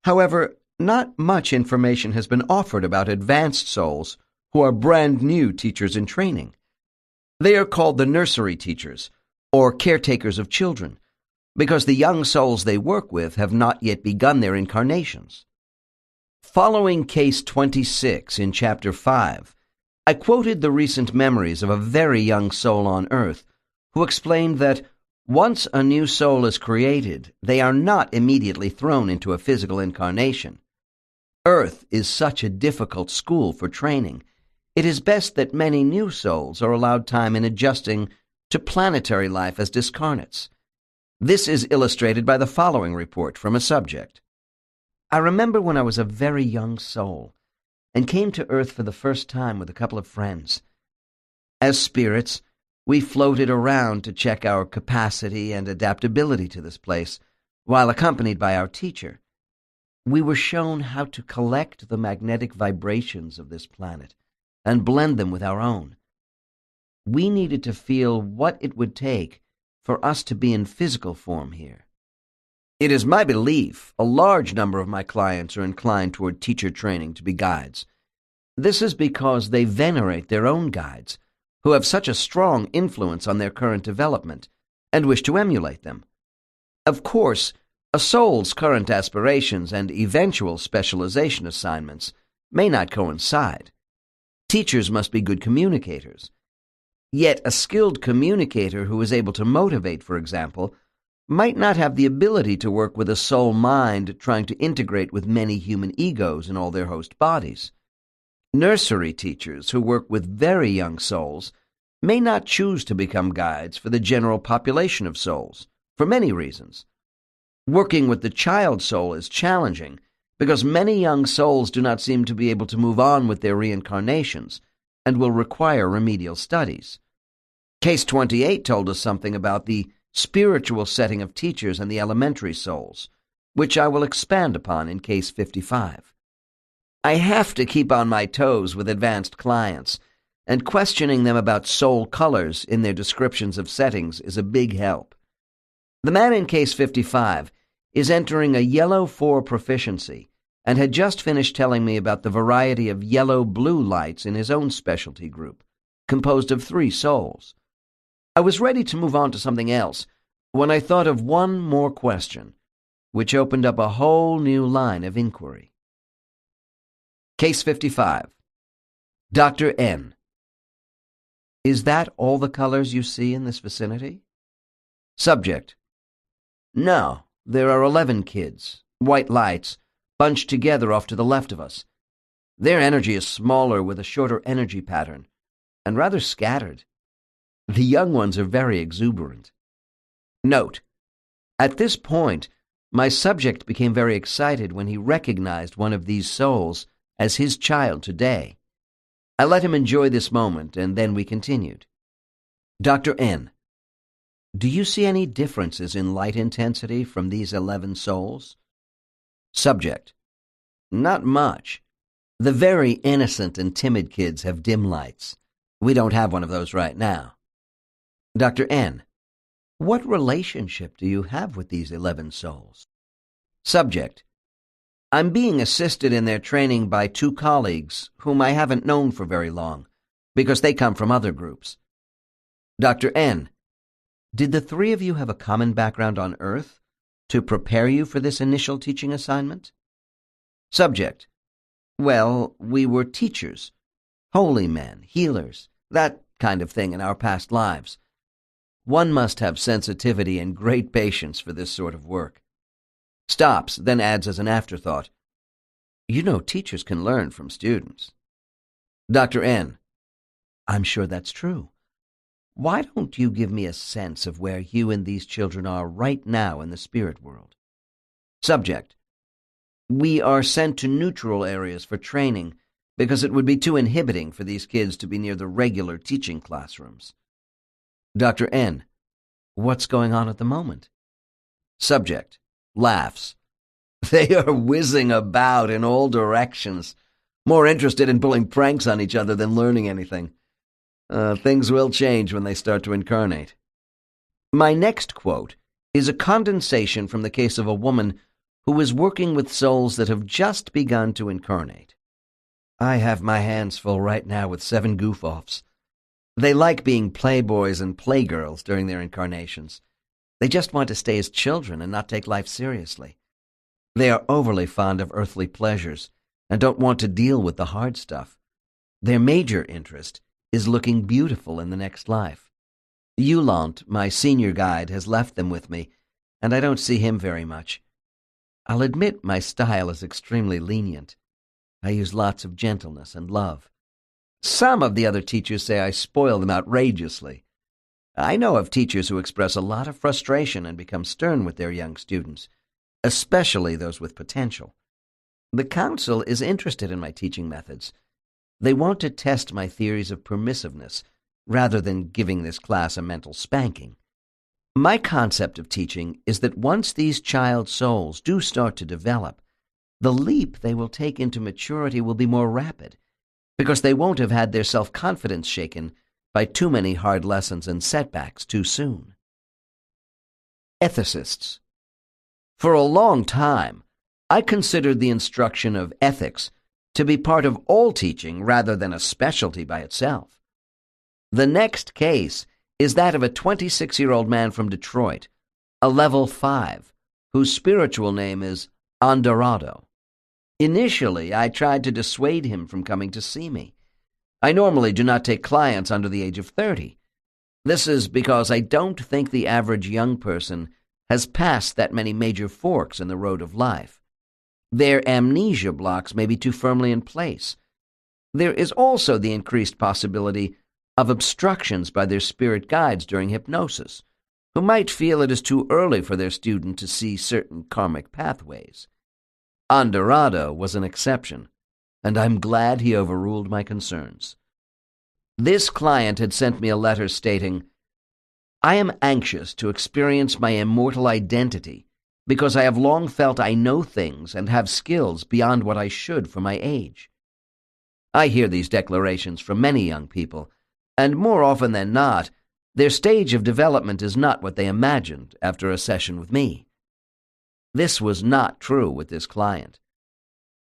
However, not much information has been offered about advanced souls who are brand new teachers in training. They are called the nursery teachers, or caretakers of children, because the young souls they work with have not yet begun their incarnations. Following Case 26 in Chapter 5, I quoted the recent memories of a very young soul on Earth who explained that once a new soul is created, they are not immediately thrown into a physical incarnation. Earth is such a difficult school for training. It is best that many new souls are allowed time in adjusting to planetary life as discarnates. This is illustrated by the following report from a subject. I remember when I was a very young soul and came to Earth for the first time with a couple of friends. As spirits, we floated around to check our capacity and adaptability to this place, while accompanied by our teacher. We were shown how to collect the magnetic vibrations of this planet and blend them with our own. We needed to feel what it would take for us to be in physical form here. It is my belief a large number of my clients are inclined toward teacher training to be guides. This is because they venerate their own guides, who have such a strong influence on their current development, and wish to emulate them. Of course, a soul's current aspirations and eventual specialization assignments may not coincide. Teachers must be good communicators. Yet a skilled communicator who is able to motivate, for example, might not have the ability to work with a soul mind trying to integrate with many human egos in all their host bodies. Nursery teachers who work with very young souls may not choose to become guides for the general population of souls, for many reasons. Working with the child soul is challenging because many young souls do not seem to be able to move on with their reincarnations and will require remedial studies. Case 28 told us something about the spiritual setting of teachers and the elementary souls, which I will expand upon in Case 55. I have to keep on my toes with advanced clients, and questioning them about soul colors in their descriptions of settings is a big help. The man in Case 55 is entering a yellow 4 proficiency and had just finished telling me about the variety of yellow-blue lights in his own specialty group, composed of 3 souls. I was ready to move on to something else when I thought of one more question, which opened up a whole new line of inquiry. Case 55. Dr. N. Is that all the colors you see in this vicinity? Subject. No, there are 11 kids, white lights, bunched together off to the left of us. Their energy is smaller with a shorter energy pattern, and rather scattered. The young ones are very exuberant. Note: at this point, my subject became very excited when he recognized one of these souls as his child today. I let him enjoy this moment, and then we continued. Dr. N. Do you see any differences in light intensity from these 11 souls? Subject. Not much. The very innocent and timid kids have dim lights. We don't have one of those right now. Dr. N. What relationship do you have with these 11 souls? Subject. I'm being assisted in their training by 2 colleagues whom I haven't known for very long, because they come from other groups. Dr. N. Did the 3 of you have a common background on Earth to prepare you for this initial teaching assignment? Subject. Well, we were teachers, holy men, healers, that kind of thing in our past lives. One must have sensitivity and great patience for this sort of work. Stops, then adds as an afterthought, You know teachers can learn from students. Dr. N. I'm sure that's true. Why don't you give me a sense of where you and these children are right now in the spirit world? Subject. We are sent to neutral areas for training because it would be too inhibiting for these kids to be near the regular teaching classrooms. Dr. N. What's going on at the moment? Subject. Laughs. They are whizzing about in all directions, more interested in pulling pranks on each other than learning anything. Things will change when they start to incarnate. My next quote is a condensation from the case of a woman who is working with souls that have just begun to incarnate. I have my hands full right now with 7 goof-offs. They like being playboys and playgirls during their incarnations. They just want to stay as children and not take life seriously. They are overly fond of earthly pleasures and don't want to deal with the hard stuff. Their major interest is looking beautiful in the next life. Yulant, my senior guide, has left them with me, and I don't see him very much. I'll admit my style is extremely lenient. I use lots of gentleness and love. Some of the other teachers say I spoil them outrageously. I know of teachers who express a lot of frustration and become stern with their young students, especially those with potential. The council is interested in my teaching methods. They want to test my theories of permissiveness rather than giving this class a mental spanking. My concept of teaching is that once these child souls do start to develop, the leap they will take into maturity will be more rapid, because they won't have had their self-confidence shaken by too many hard lessons and setbacks too soon. Ethicists. For a long time, I considered the instruction of ethics to be part of all teaching rather than a specialty by itself. The next case is that of a 26-year-old man from Detroit, a level 5, whose spiritual name is Andorado. Initially, I tried to dissuade him from coming to see me. I normally do not take clients under the age of 30. This is because I don't think the average young person has passed that many major forks in the road of life. Their amnesia blocks may be too firmly in place. There is also the increased possibility of obstructions by their spirit guides during hypnosis, who might feel it is too early for their student to see certain karmic pathways. Andorado was an exception, and I'm glad he overruled my concerns. This client had sent me a letter stating, I am anxious to experience my immortal identity because I have long felt I know things and have skills beyond what I should for my age. I hear these declarations from many young people, and more often than not, their stage of development is not what they imagined after a session with me. This was not true with this client.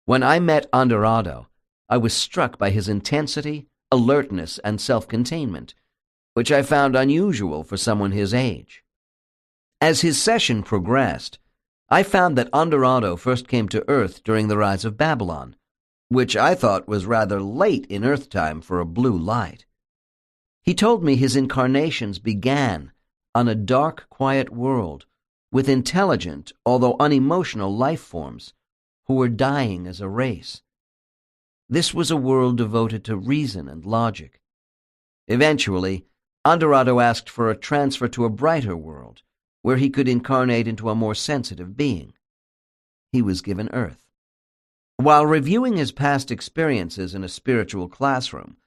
When I met Andorado, I was struck by his intensity, alertness, and self-containment, which I found unusual for someone his age. As his session progressed, I found that Andorado first came to Earth during the rise of Babylon, which I thought was rather late in Earth time for a blue light. He told me his incarnations began on a dark, quiet world with intelligent, although unemotional life forms who were dying as a race. This was a world devoted to reason and logic. Eventually, Andorado asked for a transfer to a brighter world, where he could incarnate into a more sensitive being. He was given Earth. While reviewing his past experiences in a spiritual classroom,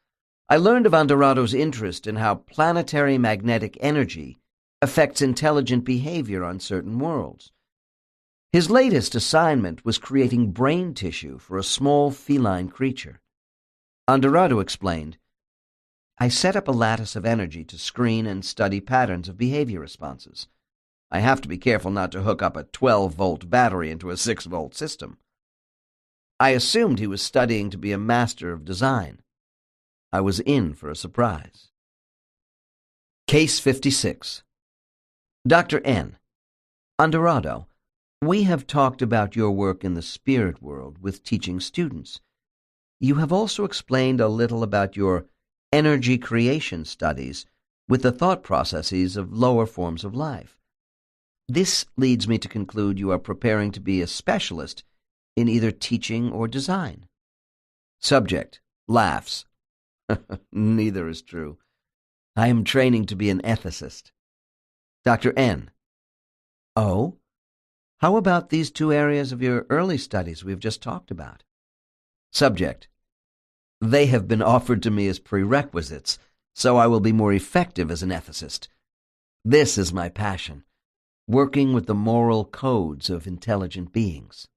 I learned of Andorado's interest in how planetary magnetic energy affects intelligent behavior on certain worlds. His latest assignment was creating brain tissue for a small feline creature. Andorado explained, "I set up a lattice of energy to screen and study patterns of behavior responses. I have to be careful not to hook up a 12-volt battery into a 6-volt system. I assumed he was studying to be a master of design. I was in for a surprise." Case 56. Dr. N. Andorado, we have talked about your work in the spirit world with teaching students. You have also explained a little about your energy creation studies with the thought processes of lower forms of life. This leads me to conclude you are preparing to be a specialist in either teaching or design. Subject laughs. Neither is true. I am training to be an ethicist. Dr. N. Oh? How about these two areas of your early studies we've just talked about? Subject. They have been offered to me as prerequisites, so I will be more effective as an ethicist. This is my passion, working with the moral codes of intelligent beings.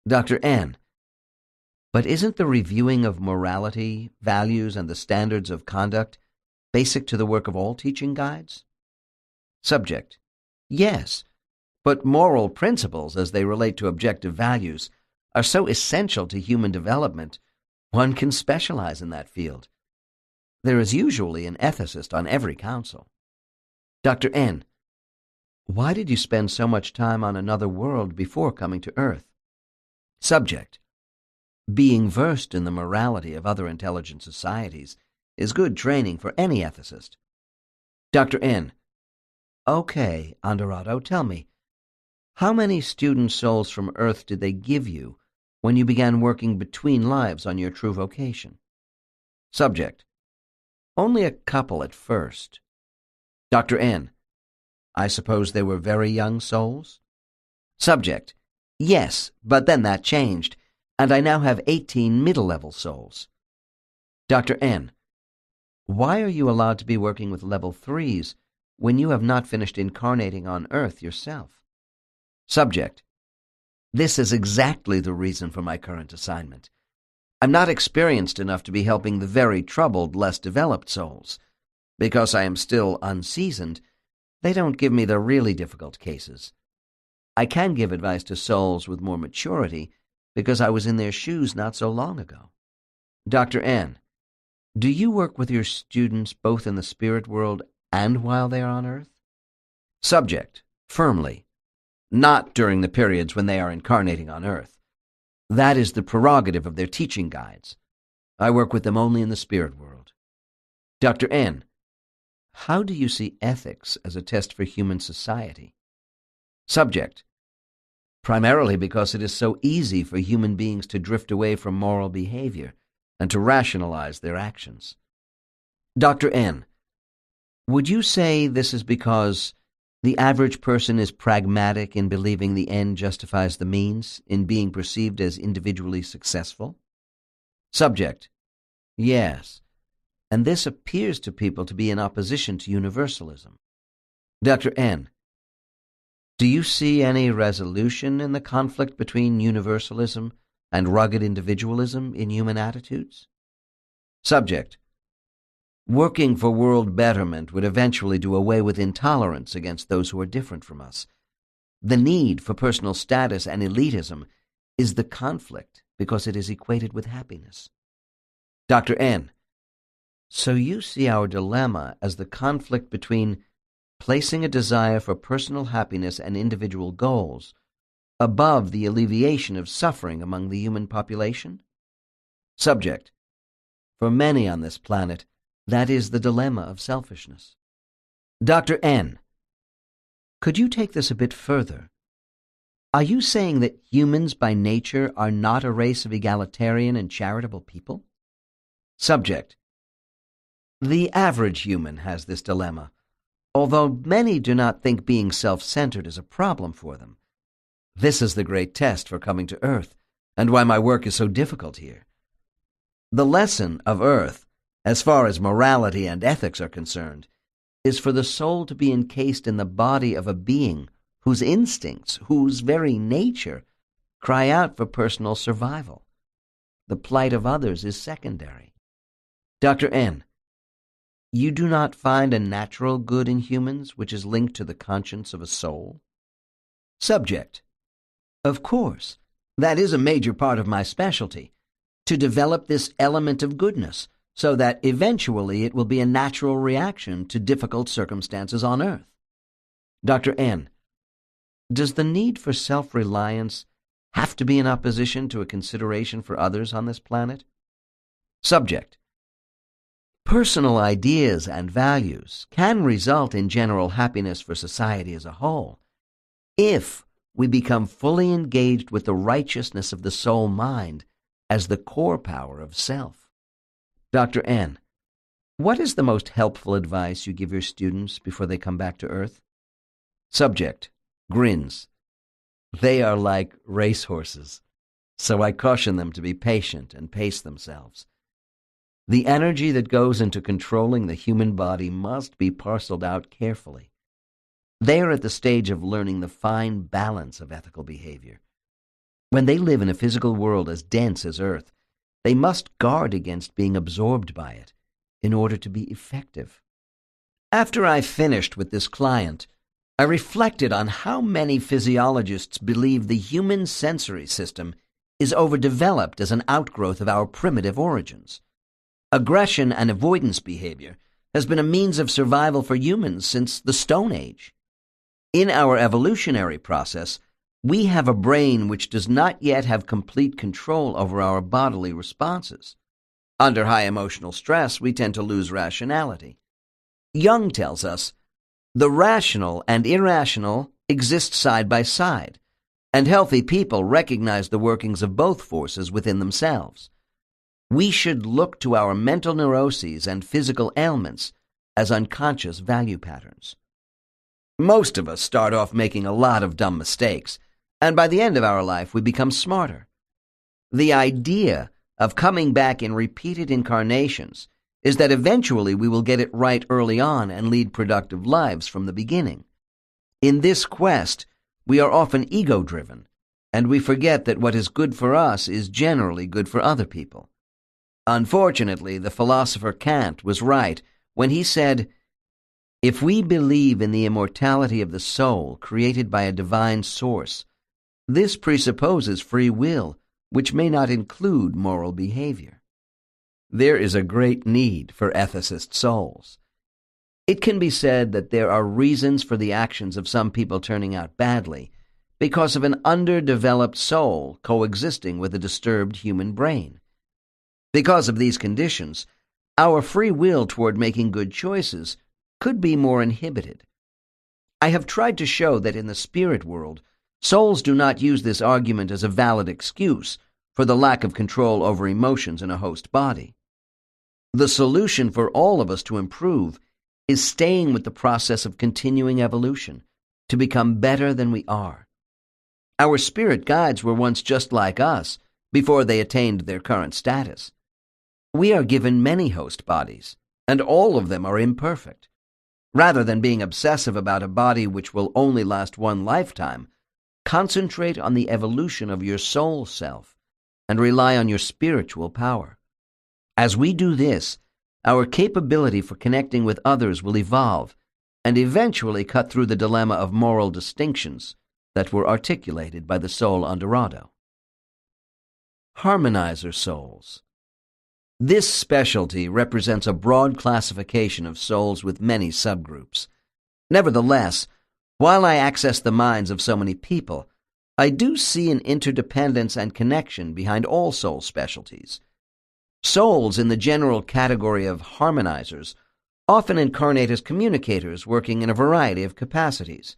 Dr. N. But isn't the reviewing of morality, values, and the standards of conduct basic to the work of all teaching guides? Subject. Yes, but moral principles as they relate to objective values are so essential to human development, one can specialize in that field. There is usually an ethicist on every council. Dr. N. Why did you spend so much time on another world before coming to Earth? Subject. Being versed in the morality of other intelligent societies is good training for any ethicist. Dr. N. Okay, Andorado, tell me, how many student souls from Earth did they give you when you began working between lives on your true vocation? Subject. Only a couple at first. Dr. N. I suppose they were very young souls? Subject. Yes, but then that changed, and I now have 18 middle-level souls. Dr. N. Why are you allowed to be working with level 3s when you have not finished incarnating on Earth yourself? Subject. This is exactly the reason for my current assignment. I'm not experienced enough to be helping the very troubled, less developed souls. Because I am still unseasoned, they don't give me the really difficult cases. I can give advice to souls with more maturity because I was in their shoes not so long ago. Dr. N. Do you work with your students both in the spirit world and while they are on Earth? Subject. Firmly. Not during the periods when they are incarnating on Earth. That is the prerogative of their teaching guides. I work with them only in the spirit world. Dr. N. How do you see ethics as a test for human society? Subject. Primarily because it is so easy for human beings to drift away from moral behavior and to rationalize their actions. Dr. N. Would you say this is because the average person is pragmatic in believing the end justifies the means, in being perceived as individually successful? Subject. Yes, and this appears to people to be in opposition to universalism. Dr. N. Do you see any resolution in the conflict between universalism and rugged individualism in human attitudes? Subject. Working for world betterment would eventually do away with intolerance against those who are different from us. The need for personal status and elitism is the conflict because it is equated with happiness. Dr. N. So you see our dilemma as the conflict between placing a desire for personal happiness and individual goals above the alleviation of suffering among the human population? Subject: For many on this planet, that is the dilemma of selfishness. Dr. N: Could you take this a bit further? Are you saying that humans by nature are not a race of egalitarian and charitable people? Subject: The average human has this dilemma, although many do not think being self-centered is a problem for them. This is the great test for coming to Earth, and why my work is so difficult here. The lesson of Earth, as far as morality and ethics are concerned, is for the soul to be encased in the body of a being whose instincts, whose very nature, cry out for personal survival. The plight of others is secondary. Dr. N: You do not find a natural good in humans which is linked to the conscience of a soul? Subject: Of course, that is a major part of my specialty, to develop this element of goodness, so that eventually it will be a natural reaction to difficult circumstances on Earth. Dr. N: Does the need for self-reliance have to be in opposition to a consideration for others on this planet? Subject: Personal ideas and values can result in general happiness for society as a whole, if we become fully engaged with the righteousness of the soul mind as the core power of self. Dr. N: What is the most helpful advice you give your students before they come back to Earth? Subject grins. They are like racehorses, so I caution them to be patient and pace themselves. The energy that goes into controlling the human body must be parceled out carefully. They are at the stage of learning the fine balance of ethical behavior. When they live in a physical world as dense as Earth, they must guard against being absorbed by it in order to be effective. After I finished with this client, I reflected on how many physiologists believe the human sensory system is overdeveloped as an outgrowth of our primitive origins. Aggression and avoidance behavior has been a means of survival for humans since the Stone Age. In our evolutionary process, we have a brain which does not yet have complete control over our bodily responses. Under high emotional stress, we tend to lose rationality. Jung tells us, the rational and irrational exist side by side, and healthy people recognize the workings of both forces within themselves. We should look to our mental neuroses and physical ailments as unconscious value patterns. Most of us start off making a lot of dumb mistakes, and by the end of our life we become smarter. The idea of coming back in repeated incarnations is that eventually we will get it right early on and lead productive lives from the beginning. In this quest, we are often ego-driven, and we forget that what is good for us is generally good for other people. Unfortunately, the philosopher Kant was right when he said, "If we believe in the immortality of the soul created by a divine source, this presupposes free will, which may not include moral behavior." There is a great need for ethicist souls. It can be said that there are reasons for the actions of some people turning out badly because of an underdeveloped soul coexisting with a disturbed human brain. Because of these conditions, our free will toward making good choices could be more inhibited. I have tried to show that in the spirit world, souls do not use this argument as a valid excuse for the lack of control over emotions in a host body. The solution for all of us to improve is staying with the process of continuing evolution to become better than we are. Our spirit guides were once just like us before they attained their current status. We are given many host bodies, and all of them are imperfect. Rather than being obsessive about a body which will only last one lifetime, concentrate on the evolution of your soul self and rely on your spiritual power. As we do this, our capability for connecting with others will evolve and eventually cut through the dilemma of moral distinctions that were articulated by the soul on Dorado. Harmonizer souls. This specialty represents a broad classification of souls with many subgroups. Nevertheless, while I access the minds of so many people, I do see an interdependence and connection behind all soul specialties. Souls in the general category of harmonizers often incarnate as communicators working in a variety of capacities.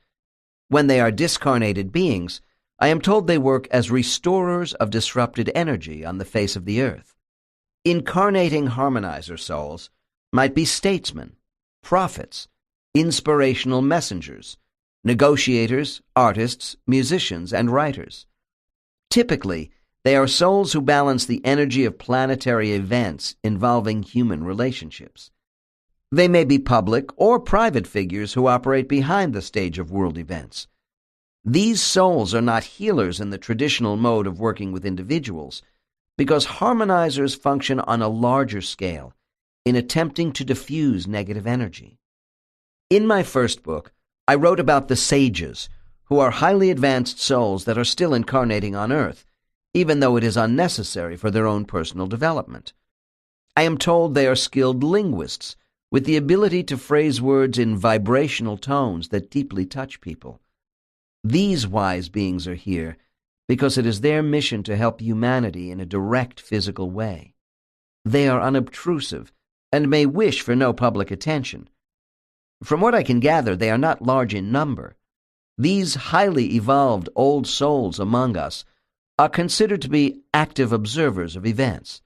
When they are discarnated beings, I am told they work as restorers of disrupted energy on the face of the earth. Incarnating harmonizer souls might be statesmen, prophets, inspirational messengers, negotiators, artists, musicians, and writers. Typically, they are souls who balance the energy of planetary events involving human relationships. They may be public or private figures who operate behind the stage of world events. These souls are not healers in the traditional mode of working with individuals, because harmonizers function on a larger scale in attempting to diffuse negative energy. In my first book, I wrote about the sages, who are highly advanced souls that are still incarnating on Earth, even though it is unnecessary for their own personal development. I am told they are skilled linguists, with the ability to phrase words in vibrational tones that deeply touch people. These wise beings are here because it is their mission to help humanity in a direct physical way. They are unobtrusive and may wish for no public attention. From what I can gather, they are not large in number. These highly evolved old souls among us are considered to be active observers of events.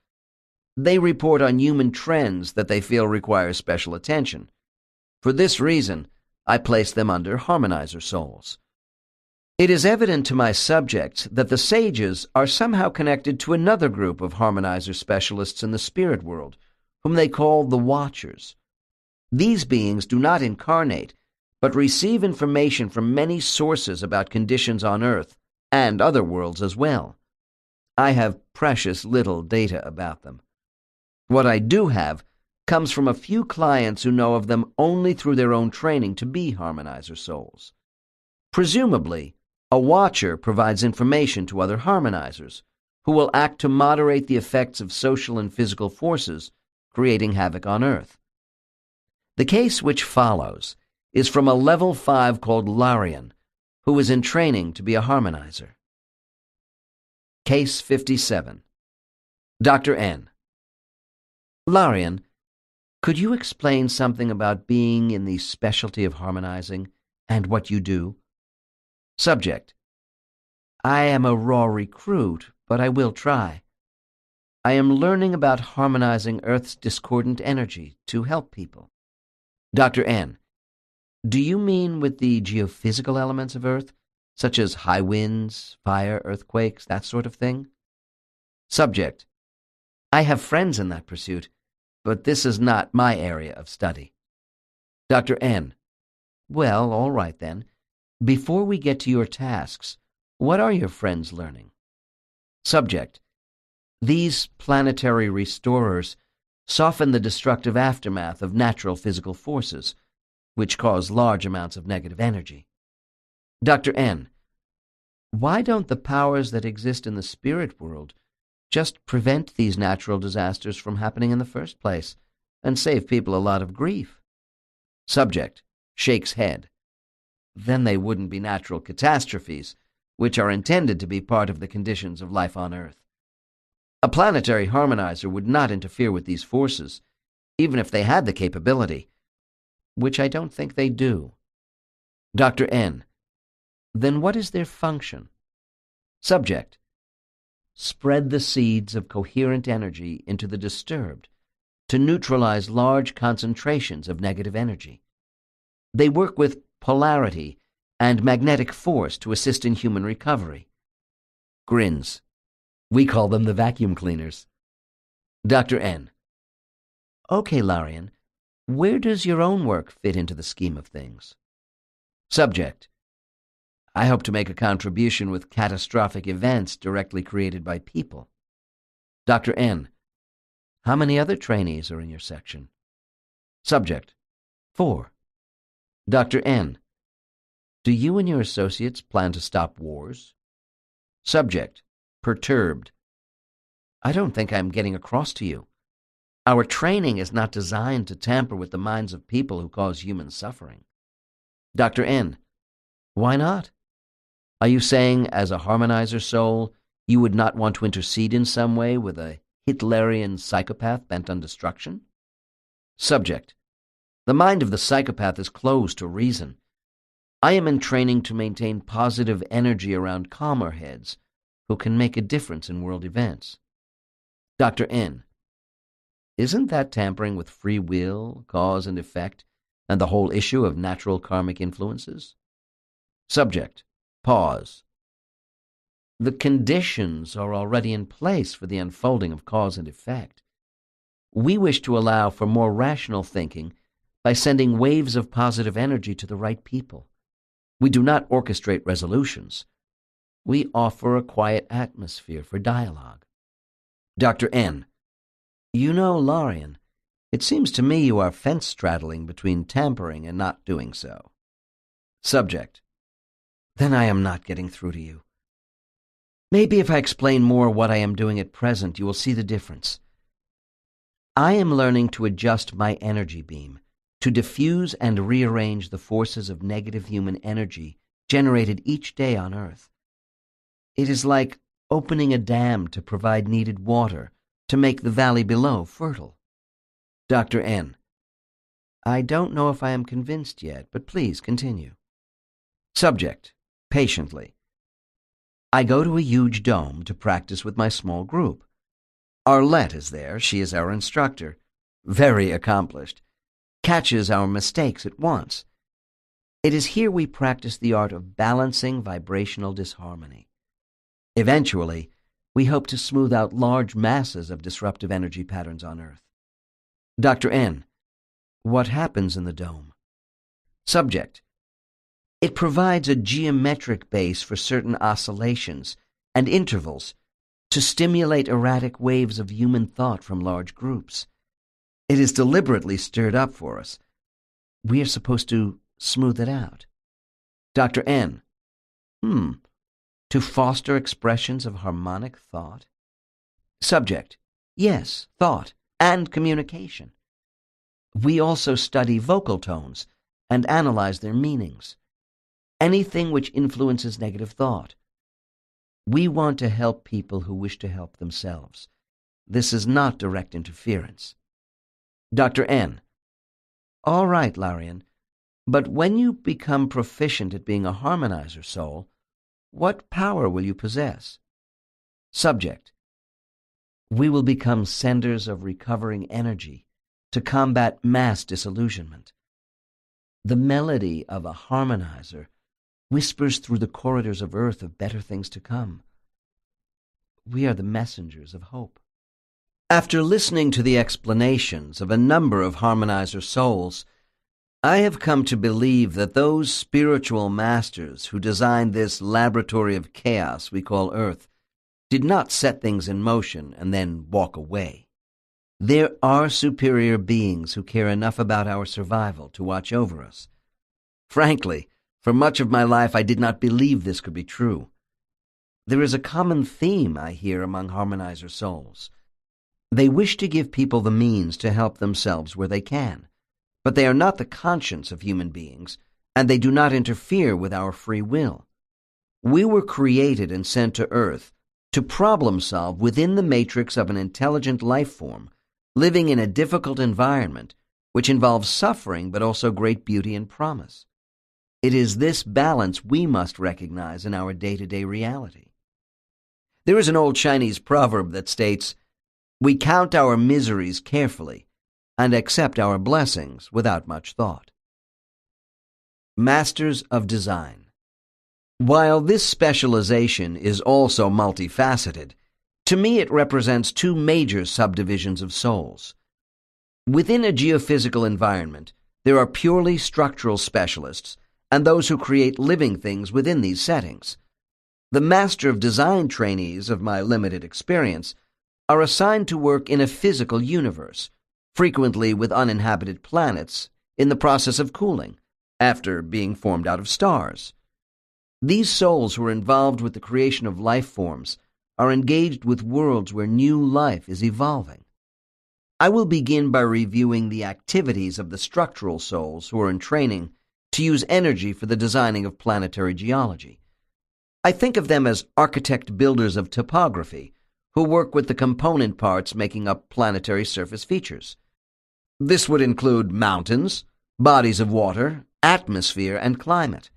They report on human trends that they feel require special attention. For this reason, I place them under harmonizer souls. It is evident to my subjects that the sages are somehow connected to another group of harmonizer specialists in the spirit world, whom they call the Watchers. These beings do not incarnate, but receive information from many sources about conditions on Earth and other worlds as well. I have precious little data about them. What I do have comes from a few clients who know of them only through their own training to be harmonizer souls. Presumably, a watcher provides information to other harmonizers, who will act to moderate the effects of social and physical forces creating havoc on Earth. The case which follows is from a level 5 called Larian, who is in training to be a harmonizer. Case 57. Dr. N. Larian, could you explain something about being in the specialty of harmonizing and what you do? Subject. I am a raw recruit, but I will try. I am learning about harmonizing Earth's discordant energy to help people. Dr. N. Do you mean with the geophysical elements of Earth, such as high winds, fire, earthquakes, that sort of thing? Subject. I have friends in that pursuit, but this is not my area of study. Dr. N. Well, all right then. Before we get to your tasks, what are your friends learning? Subject. These planetary restorers soften the destructive aftermath of natural physical forces, which cause large amounts of negative energy. Dr. N. Why don't the powers that exist in the spirit world just prevent these natural disasters from happening in the first place and save people a lot of grief? Subject. Shakes head. Then they wouldn't be natural catastrophes, which are intended to be part of the conditions of life on Earth. A planetary harmonizer would not interfere with these forces, even if they had the capability, which I don't think they do. Dr. N. Then what is their function? Subject. Spread the seeds of coherent energy into the disturbed to neutralize large concentrations of negative energy. They work with polarity and magnetic force to assist in human recovery. Grins. We call them the vacuum cleaners. Dr. N. Okay, Larian, where does your own work fit into the scheme of things? Subject. I hope to make a contribution with catastrophic events directly created by people. Dr. N. How many other trainees are in your section? Subject. 4. Dr. N. Do you and your associates plan to stop wars? Subject. Perturbed. I don't think I'm getting across to you. Our training is not designed to tamper with the minds of people who cause human suffering. Dr. N. Why not? Are you saying, as a harmonizer soul, you would not want to intercede in some way with a Hitlerian psychopath bent on destruction? Subject: the mind of the psychopath is closed to reason. I am in training to maintain positive energy around calmer heads who can make a difference in world events. Dr. N: isn't that tampering with free will, cause and effect, and the whole issue of natural karmic influences? Subject: pause. The conditions are already in place for the unfolding of cause and effect. We wish to allow for more rational thinking by sending waves of positive energy to the right people. We do not orchestrate resolutions. We offer a quiet atmosphere for dialogue. Dr. N: you know, Larian, it seems to me you are fence-straddling between tampering and not doing so. Subject: then I am not getting through to you. Maybe if I explain more what I am doing at present, you will see the difference. I am learning to adjust my energy beam, to diffuse and rearrange the forces of negative human energy generated each day on Earth. It is like opening a dam to provide needed water to make the valley below fertile. Dr. N: I don't know if I am convinced yet, but please continue. Subject: patiently. I go to a huge dome to practice with my small group. Arlette is there. She is our instructor. Very accomplished. Catches our mistakes at once. It is here we practice the art of balancing vibrational disharmony. Eventually, we hope to smooth out large masses of disruptive energy patterns on Earth. Dr. N: what happens in the dome? Subject: it provides a geometric base for certain oscillations and intervals to stimulate erratic waves of human thought from large groups. It is deliberately stirred up for us. We are supposed to smooth it out. Dr. N: to foster expressions of harmonic thought? Subject: yes, thought and communication. We also study vocal tones and analyze their meanings. Anything which influences negative thought. We want to help people who wish to help themselves. This is not direct interference. Dr. N: all right, Larian, but when you become proficient at being a harmonizer soul, what power will you possess? Subject: we will become senders of recovering energy to combat mass disillusionment. The melody of a harmonizer whispers through the corridors of Earth of better things to come. We are the messengers of hope. After listening to the explanations of a number of harmonizer souls, I have come to believe that those spiritual masters who designed this laboratory of chaos we call Earth did not set things in motion and then walk away. There are superior beings who care enough about our survival to watch over us. Frankly, for much of my life I did not believe this could be true. There is a common theme I hear among harmonizer souls. They wish to give people the means to help themselves where they can, but they are not the conscience of human beings, and they do not interfere with our free will. We were created and sent to Earth to problem solve within the matrix of an intelligent life form, living in a difficult environment which involves suffering but also great beauty and promise. It is this balance we must recognize in our day-to-day reality. There is an old Chinese proverb that states, "We count our miseries carefully and accept our blessings without much thought." Masters of Design. While this specialization is also multifaceted, to me it represents two major subdivisions of souls. Within a geophysical environment, there are purely structural specialists and those who create living things within these settings. The Master of Design trainees of my limited experience are assigned to work in a physical universe, frequently with uninhabited planets, in the process of cooling, after being formed out of stars. These souls who are involved with the creation of life forms are engaged with worlds where new life is evolving. I will begin by reviewing the activities of the structural souls who are in training to use energy for the designing of planetary geology. I think of them as architect-builders of topography, who work with the component parts making up planetary surface features. This would include mountains, bodies of water, atmosphere, and climate.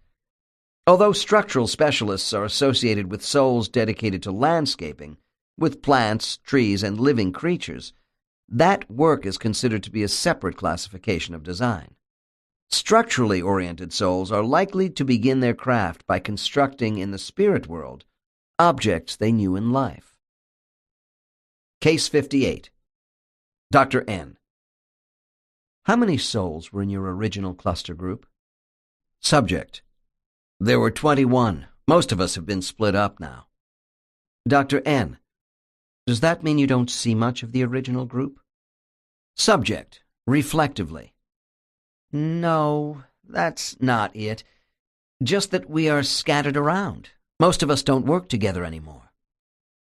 Although structural specialists are associated with souls dedicated to landscaping, with plants, trees, and living creatures, that work is considered to be a separate classification of design. Structurally oriented souls are likely to begin their craft by constructing in the spirit world objects they knew in life. Case 58. Dr. N. How many souls were in your original cluster group? Subject. There were 21. Most of us have been split up now. Dr. N. Does that mean you don't see much of the original group? Subject, reflectively. No, that's not it. Just that we are scattered around. Most of us don't work together anymore.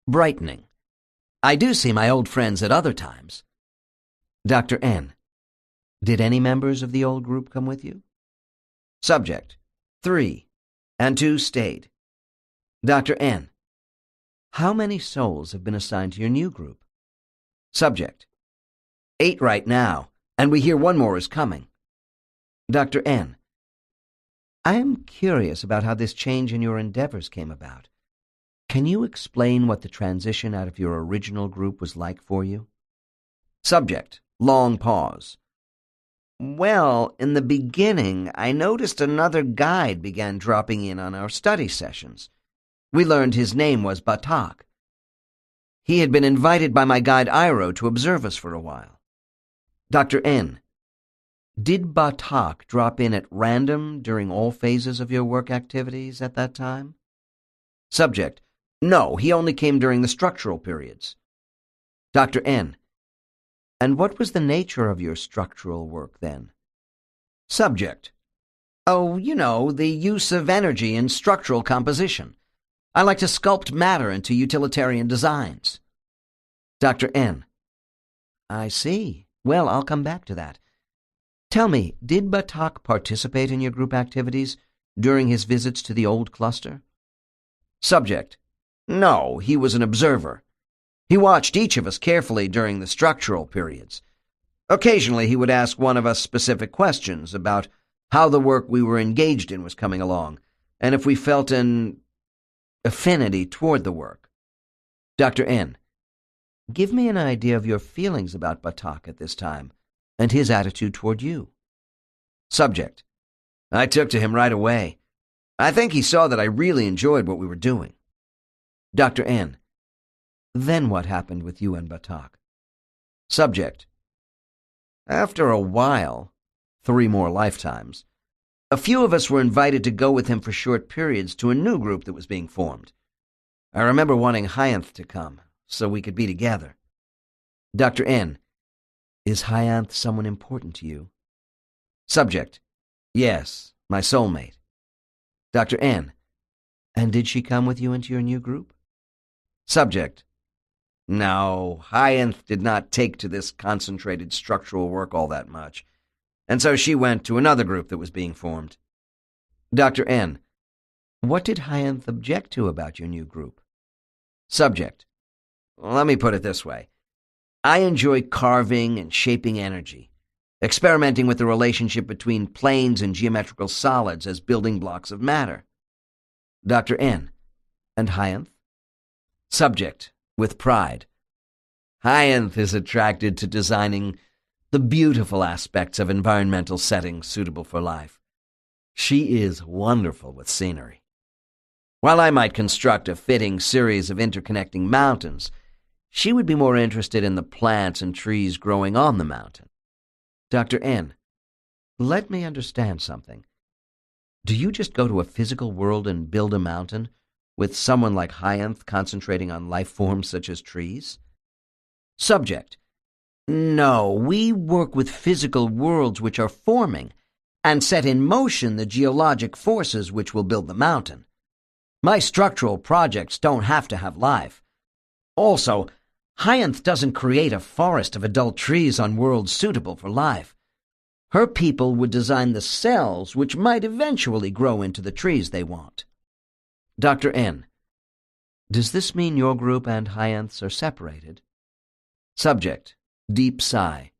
Brightening. I do see my old friends at other times. Dr. N. Did any members of the old group come with you? Subject. 3, and 2 stayed. Dr. N. How many souls have been assigned to your new group? Subject. 8 right now, and we hear one more is coming. Dr. N. I am curious about how this change in your endeavors came about. Can you explain what the transition out of your original group was like for you? Subject. Long pause. Well, in the beginning, I noticed another guide began dropping in on our study sessions. We learned his name was Batak. He had been invited by my guide Iro to observe us for a while. Dr. N. Did Batak drop in at random during all phases of your work activities at that time? Subject. No, he only came during the structural periods. Dr. N. And what was the nature of your structural work then? Subject. Oh, the use of energy in structural composition. I like to sculpt matter into utilitarian designs. Dr. N. I see. Well, I'll come back to that. Tell me, did Batak participate in your group activities during his visits to the old cluster? Subject. No, he was an observer. He watched each of us carefully during the structural periods. Occasionally he would ask one of us specific questions about how the work we were engaged in was coming along, and if we felt an affinity toward the work. Dr. N. Give me an idea of your feelings about Batak at this time, and his attitude toward you. Subject. I took to him right away. I think he saw that I really enjoyed what we were doing. Dr. N. Then what happened with you and Batak? Subject. After a while, 3 more lifetimes, a few of us were invited to go with him for short periods to a new group that was being formed. I remember wanting Hyanth to come, so we could be together. Dr. N. Is Hyanth someone important to you? Subject. Yes, my soulmate. Dr. N. And did she come with you into your new group? Subject. No, Hyanth did not take to this concentrated structural work all that much, and so she went to another group that was being formed. Dr. N. What did Hyanth object to about your new group? Subject. Let me put it this way. I enjoy carving and shaping energy, experimenting with the relationship between planes and geometrical solids as building blocks of matter. Dr. N. And Hyanth? Subject, with pride. Hyanth is attracted to designing the beautiful aspects of environmental settings suitable for life. She is wonderful with scenery. While I might construct a fitting series of interconnecting mountains, she would be more interested in the plants and trees growing on the mountain. Dr. N. Let me understand something. Do you just go to a physical world and build a mountain, with someone like Hyanth concentrating on life forms such as trees? Subject. No, we work with physical worlds which are forming and set in motion the geologic forces which will build the mountain. My structural projects don't have to have life. Also, Hyanth doesn't create a forest of adult trees on worlds suitable for life. Her people would design the cells which might eventually grow into the trees they want. Dr. N. Does this mean your group and Hyanth's are separated? Subject, deep sigh.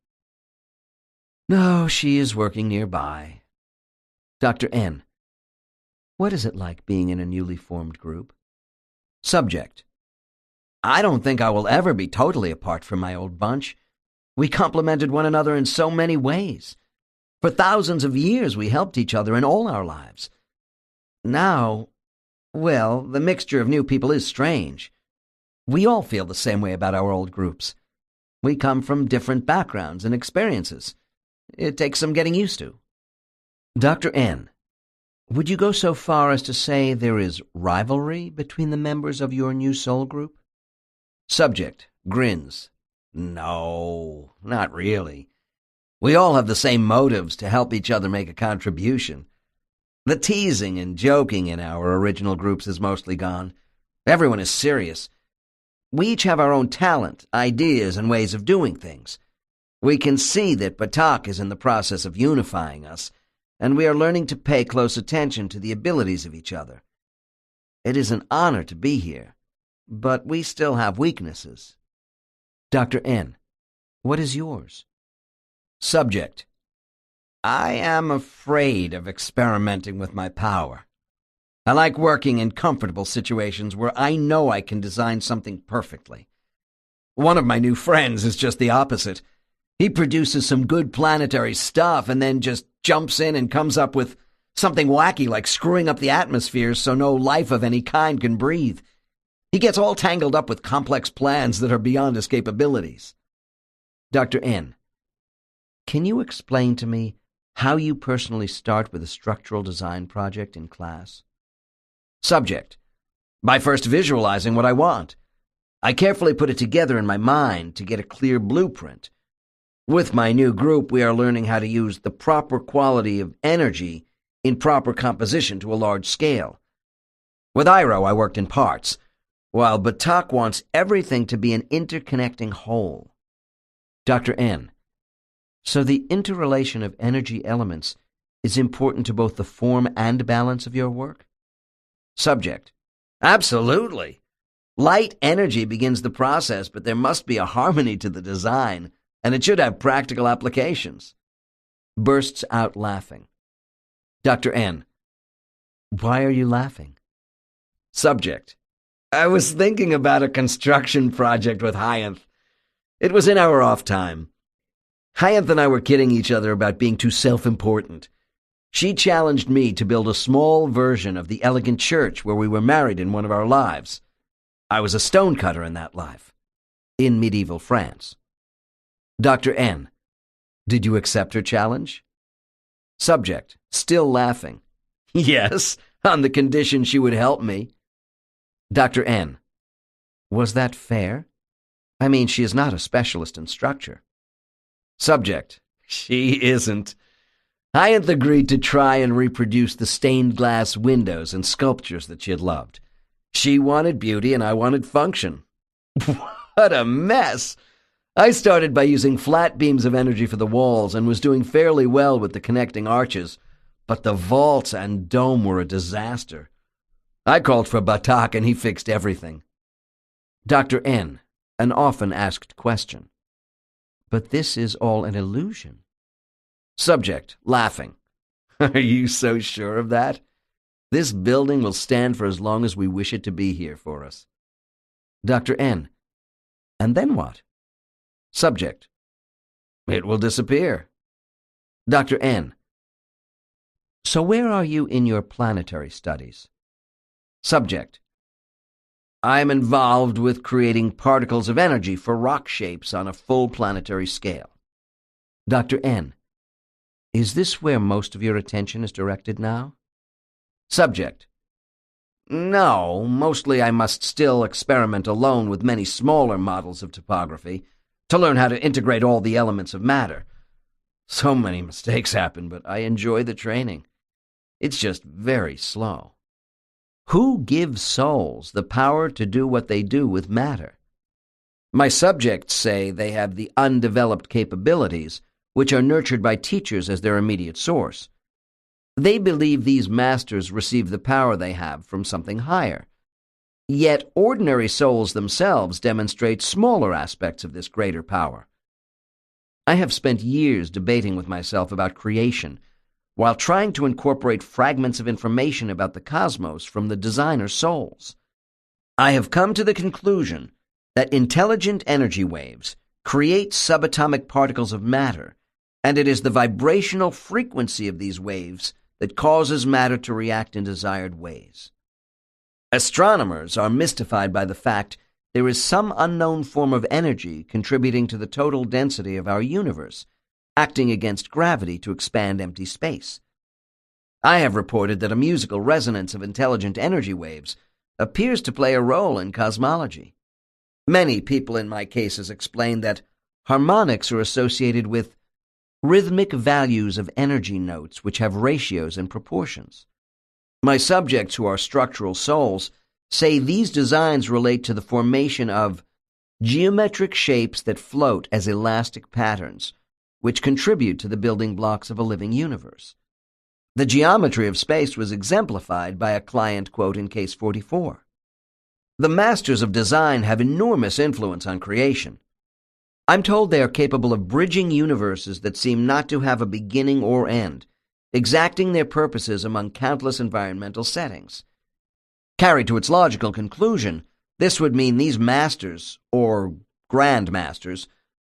No, she is working nearby. Dr. N. What is it like being in a newly formed group? Subject. I don't think I will ever be totally apart from my old bunch. We complemented one another in so many ways. For thousands of years we helped each other in all our lives. Now, well, the mixture of new people is strange. We all feel the same way about our old groups. We come from different backgrounds and experiences. It takes some getting used to. Dr. N. Would you go so far as to say there is rivalry between the members of your new soul group? Subject grins. No, not really. We all have the same motives to help each other make a contribution. The teasing and joking in our original groups is mostly gone. Everyone is serious. We each have our own talent, ideas, and ways of doing things. We can see that Batak is in the process of unifying us, and we are learning to pay close attention to the abilities of each other. It is an honor to be here, but we still have weaknesses. Dr. N. What is yours? Subject. I am afraid of experimenting with my power. I like working in comfortable situations where I know I can design something perfectly. One of my new friends is just the opposite. He produces some good planetary stuff and then just jumps in and comes up with something wacky like screwing up the atmosphere so no life of any kind can breathe. He gets all tangled up with complex plans that are beyond his capabilities. Dr. N. Can you explain to me how you personally start with a structural design project in class? Subject. By first visualizing what I want. I carefully put it together in my mind to get a clear blueprint. With my new group, we are learning how to use the proper quality of energy in proper composition to a large scale. With Iroh, I worked in parts, while Batak wants everything to be an interconnecting whole. Dr. N. So the interrelation of energy elements is important to both the form and balance of your work? Subject. Absolutely. Light energy begins the process, but there must be a harmony to the design, and it should have practical applications. Bursts out laughing. Dr. N. Why are you laughing? Subject. I was thinking about a construction project with Hyanth. It was in our off time. Hyanth and I were kidding each other about being too self-important. She challenged me to build a small version of the elegant church where we were married in one of our lives. I was a stonecutter in that life, in medieval France. Dr. N. Did you accept her challenge? Subject, still laughing. Yes, on the condition she would help me. Dr. N. Was that fair? I mean, she is not a specialist in structure. Subject. She isn't. Hyanth agreed to try and reproduce the stained glass windows and sculptures that she had loved. She wanted beauty and I wanted function. What a mess! I started by using flat beams of energy for the walls and was doing fairly well with the connecting arches, but the vaults and dome were a disaster. I called for Batak and he fixed everything. Dr. N. An often asked question. But this is all an illusion. Subject, laughing. Are you so sure of that? This building will stand for as long as we wish it to be here for us. Dr. N. And then what? Subject. It will disappear. Dr. N. So where are you in your planetary studies? Subject. I am involved with creating particles of energy for rock shapes on a full planetary scale. Dr. N. Is this where most of your attention is directed now? Subject. No, mostly I must still experiment alone with many smaller models of topography to learn how to integrate all the elements of matter. So many mistakes happen, but I enjoy the training. It's just very slow. Who gives souls the power to do what they do with matter? My subjects say they have the undeveloped capabilities, which are nurtured by teachers as their immediate source. They believe these masters receive the power they have from something higher. Yet ordinary souls themselves demonstrate smaller aspects of this greater power. I have spent years debating with myself about creation, while trying to incorporate fragments of information about the cosmos from the designer souls. I have come to the conclusion that intelligent energy waves create subatomic particles of matter, and it is the vibrational frequency of these waves that causes matter to react in desired ways. Astronomers are mystified by the fact there is some unknown form of energy contributing to the total density of our universe, acting against gravity to expand empty space. I have reported that a musical resonance of intelligent energy waves appears to play a role in cosmology. Many people in my cases explain that harmonics are associated with rhythmic values of energy notes which have ratios and proportions. My subjects, who are structural souls, say these designs relate to the formation of geometric shapes that float as elastic patterns, which contribute to the building blocks of a living universe. The geometry of space was exemplified by a client quote in Case 44. The masters of design have enormous influence on creation. I'm told they are capable of bridging universes that seem not to have a beginning or end, exacting their purposes among countless environmental settings. Carried to its logical conclusion, this would mean these masters, or grandmasters,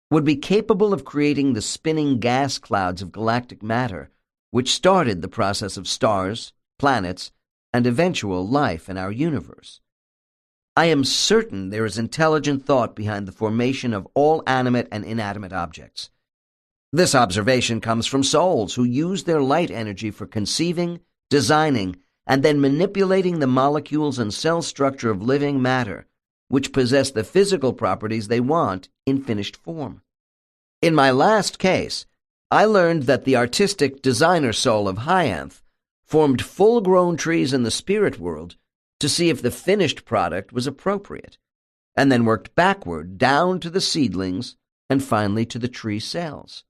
would be capable of creating the spinning gas clouds of galactic matter, which started the process of stars, planets, and eventual life in our universe. I am certain there is intelligent thought behind the formation of all animate and inanimate objects. This observation comes from souls who use their light energy for conceiving, designing, and then manipulating the molecules and cell structure of living matter, which possess the physical properties they want in finished form. In my last case, I learned that the artistic designer soul of Hyanth formed full-grown trees in the spirit world to see if the finished product was appropriate, and then worked backward down to the seedlings and finally to the tree cells.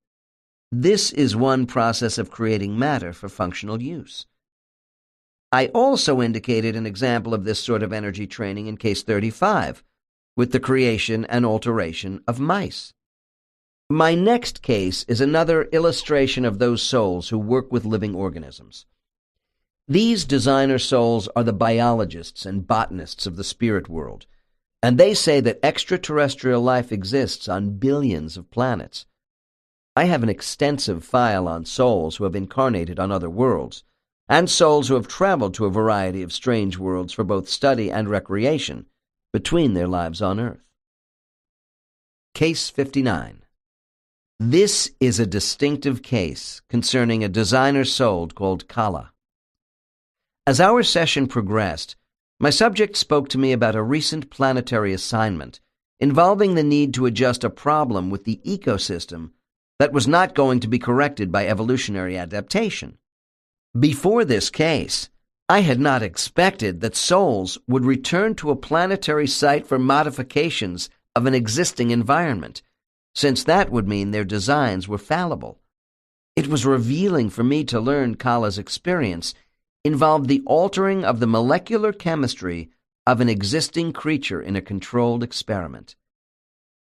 This is one process of creating matter for functional use. I also indicated an example of this sort of energy training in Case 35, with the creation and alteration of mice. My next case is another illustration of those souls who work with living organisms. These designer souls are the biologists and botanists of the spirit world, and they say that extraterrestrial life exists on billions of planets. I have an extensive file on souls who have incarnated on other worlds, and souls who have traveled to a variety of strange worlds for both study and recreation between their lives on Earth. Case 59. This is a distinctive case concerning a designer soul called Kala. As our session progressed, my subject spoke to me about a recent planetary assignment involving the need to adjust a problem with the ecosystem that was not going to be corrected by evolutionary adaptation. Before this case, I had not expected that souls would return to a planetary site for modifications of an existing environment, since that would mean their designs were fallible. It was revealing for me to learn Kala's experience involved the altering of the molecular chemistry of an existing creature in a controlled experiment.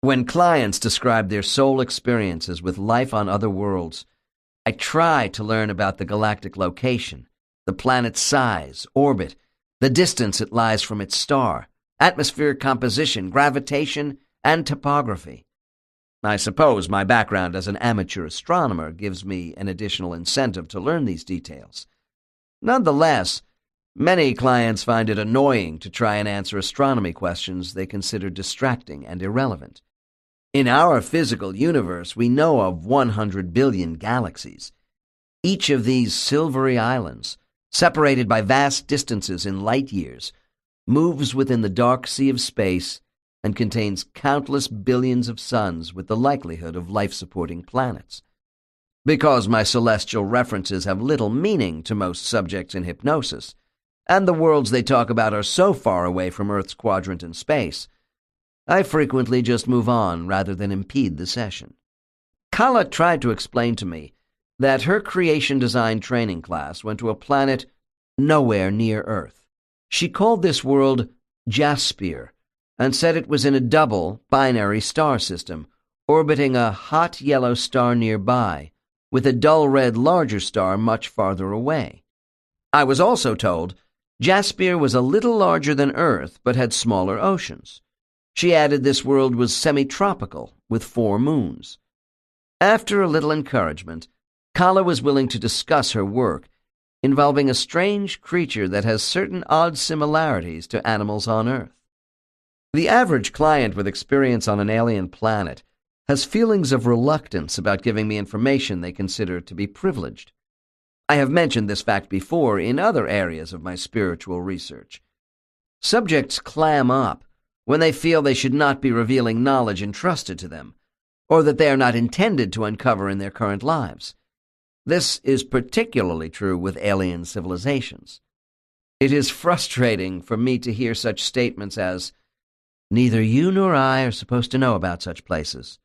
When clients describe their soul experiences with life on other worlds, I try to learn about the galactic location, the planet's size, orbit, the distance it lies from its star, atmospheric composition, gravitation, and topography. I suppose my background as an amateur astronomer gives me an additional incentive to learn these details. Nonetheless, many clients find it annoying to try and answer astronomy questions they consider distracting and irrelevant. In our physical universe, we know of 100 billion galaxies. Each of these silvery islands, separated by vast distances in light years, moves within the dark sea of space and contains countless billions of suns with the likelihood of life-supporting planets. Because my celestial references have little meaning to most subjects in hypnosis, and the worlds they talk about are so far away from Earth's quadrant in space, I frequently just move on rather than impede the session. Kala tried to explain to me that her creation design training class went to a planet nowhere near Earth. She called this world Jaspir, and said it was in a double binary star system, orbiting a hot yellow star nearby, with a dull red larger star much farther away. I was also told Jaspir was a little larger than Earth, but had smaller oceans. She added this world was semi-tropical, with 4 moons. After a little encouragement, Kala was willing to discuss her work, involving a strange creature that has certain odd similarities to animals on Earth. The average client with experience on an alien planet has feelings of reluctance about giving me information they consider to be privileged. I have mentioned this fact before in other areas of my spiritual research. Subjects clam up when they feel they should not be revealing knowledge entrusted to them, or that they are not intended to uncover in their current lives. This is particularly true with alien civilizations. It is frustrating for me to hear such statements as, "Neither you nor I are supposed to know about such places."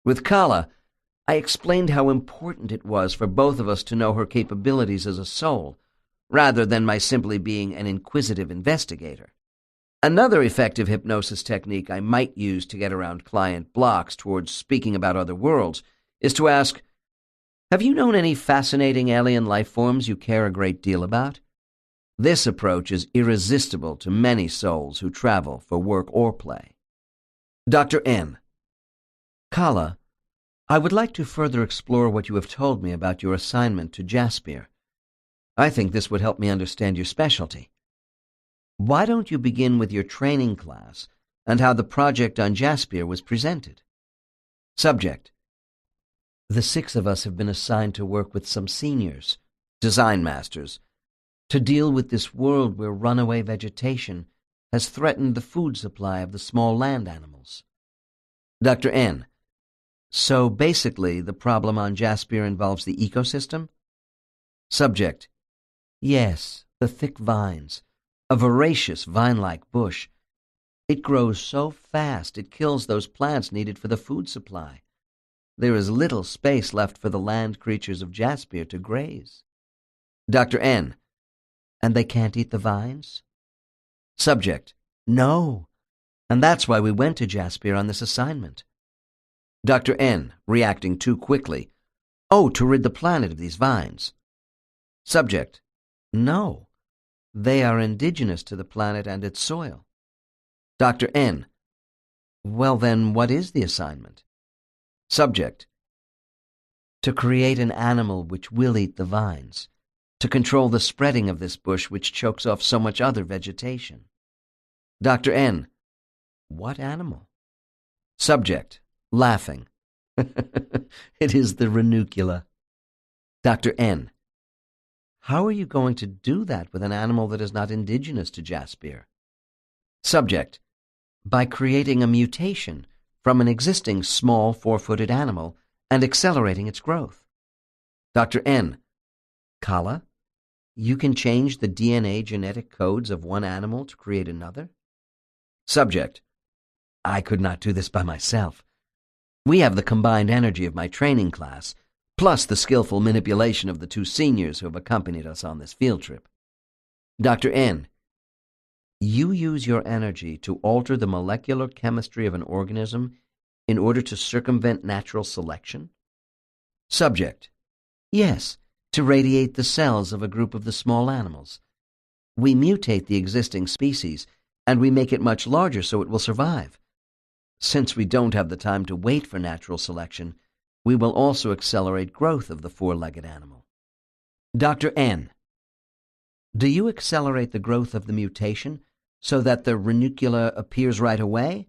With Kala, I explained how important it was for both of us to know her capabilities as a soul, rather than my simply being an inquisitive investigator. Another effective hypnosis technique I might use to get around client blocks towards speaking about other worlds is to ask, "Have you known any fascinating alien life forms you care a great deal about?" This approach is irresistible to many souls who travel for work or play. Dr. N. Kala, I would like to further explore what you have told me about your assignment to Jaspir. I think this would help me understand your specialty. Why don't you begin with your training class and how the project on Jaspir was presented? Subject. The 6 of us have been assigned to work with some seniors, design masters, to deal with this world where runaway vegetation has threatened the food supply of the small land animals. Dr. N. So basically, the problem on Jaspir involves the ecosystem? Subject. Yes, the thick vines, a voracious vine-like bush. It grows so fast it kills those plants needed for the food supply. There is little space left for the land creatures of Jaspir to graze. Dr. N. And they can't eat the vines? Subject. No, and that's why we went to Jaspir on this assignment. Dr. N., reacting too quickly. Oh, to rid the planet of these vines. Subject. No, they are indigenous to the planet and its soil. Dr. N. Well then, what is the assignment? Subject. To create an animal which will eat the vines, to control the spreading of this bush which chokes off so much other vegetation. Dr. N. What animal? Subject. Laughing. It is the ranuncula. Dr. N. How are you going to do that with an animal that is not indigenous to Jaspir? Subject. By creating a mutation from an existing small 4-footed animal and accelerating its growth. Dr. N. Kala, you can change the DNA genetic codes of one animal to create another? Subject. I could not do this by myself. We have the combined energy of my training class, plus the skillful manipulation of the 2 seniors who have accompanied us on this field trip. Dr. N. You use your energy to alter the molecular chemistry of an organism in order to circumvent natural selection? Subject. Yes, to radiate the cells of a group of the small animals. We mutate the existing species, and we make it much larger so it will survive. Since we don't have the time to wait for natural selection, we will also accelerate growth of the 4-legged animal. Dr. N. Do you accelerate the growth of the mutation so that the ranuncula appears right away,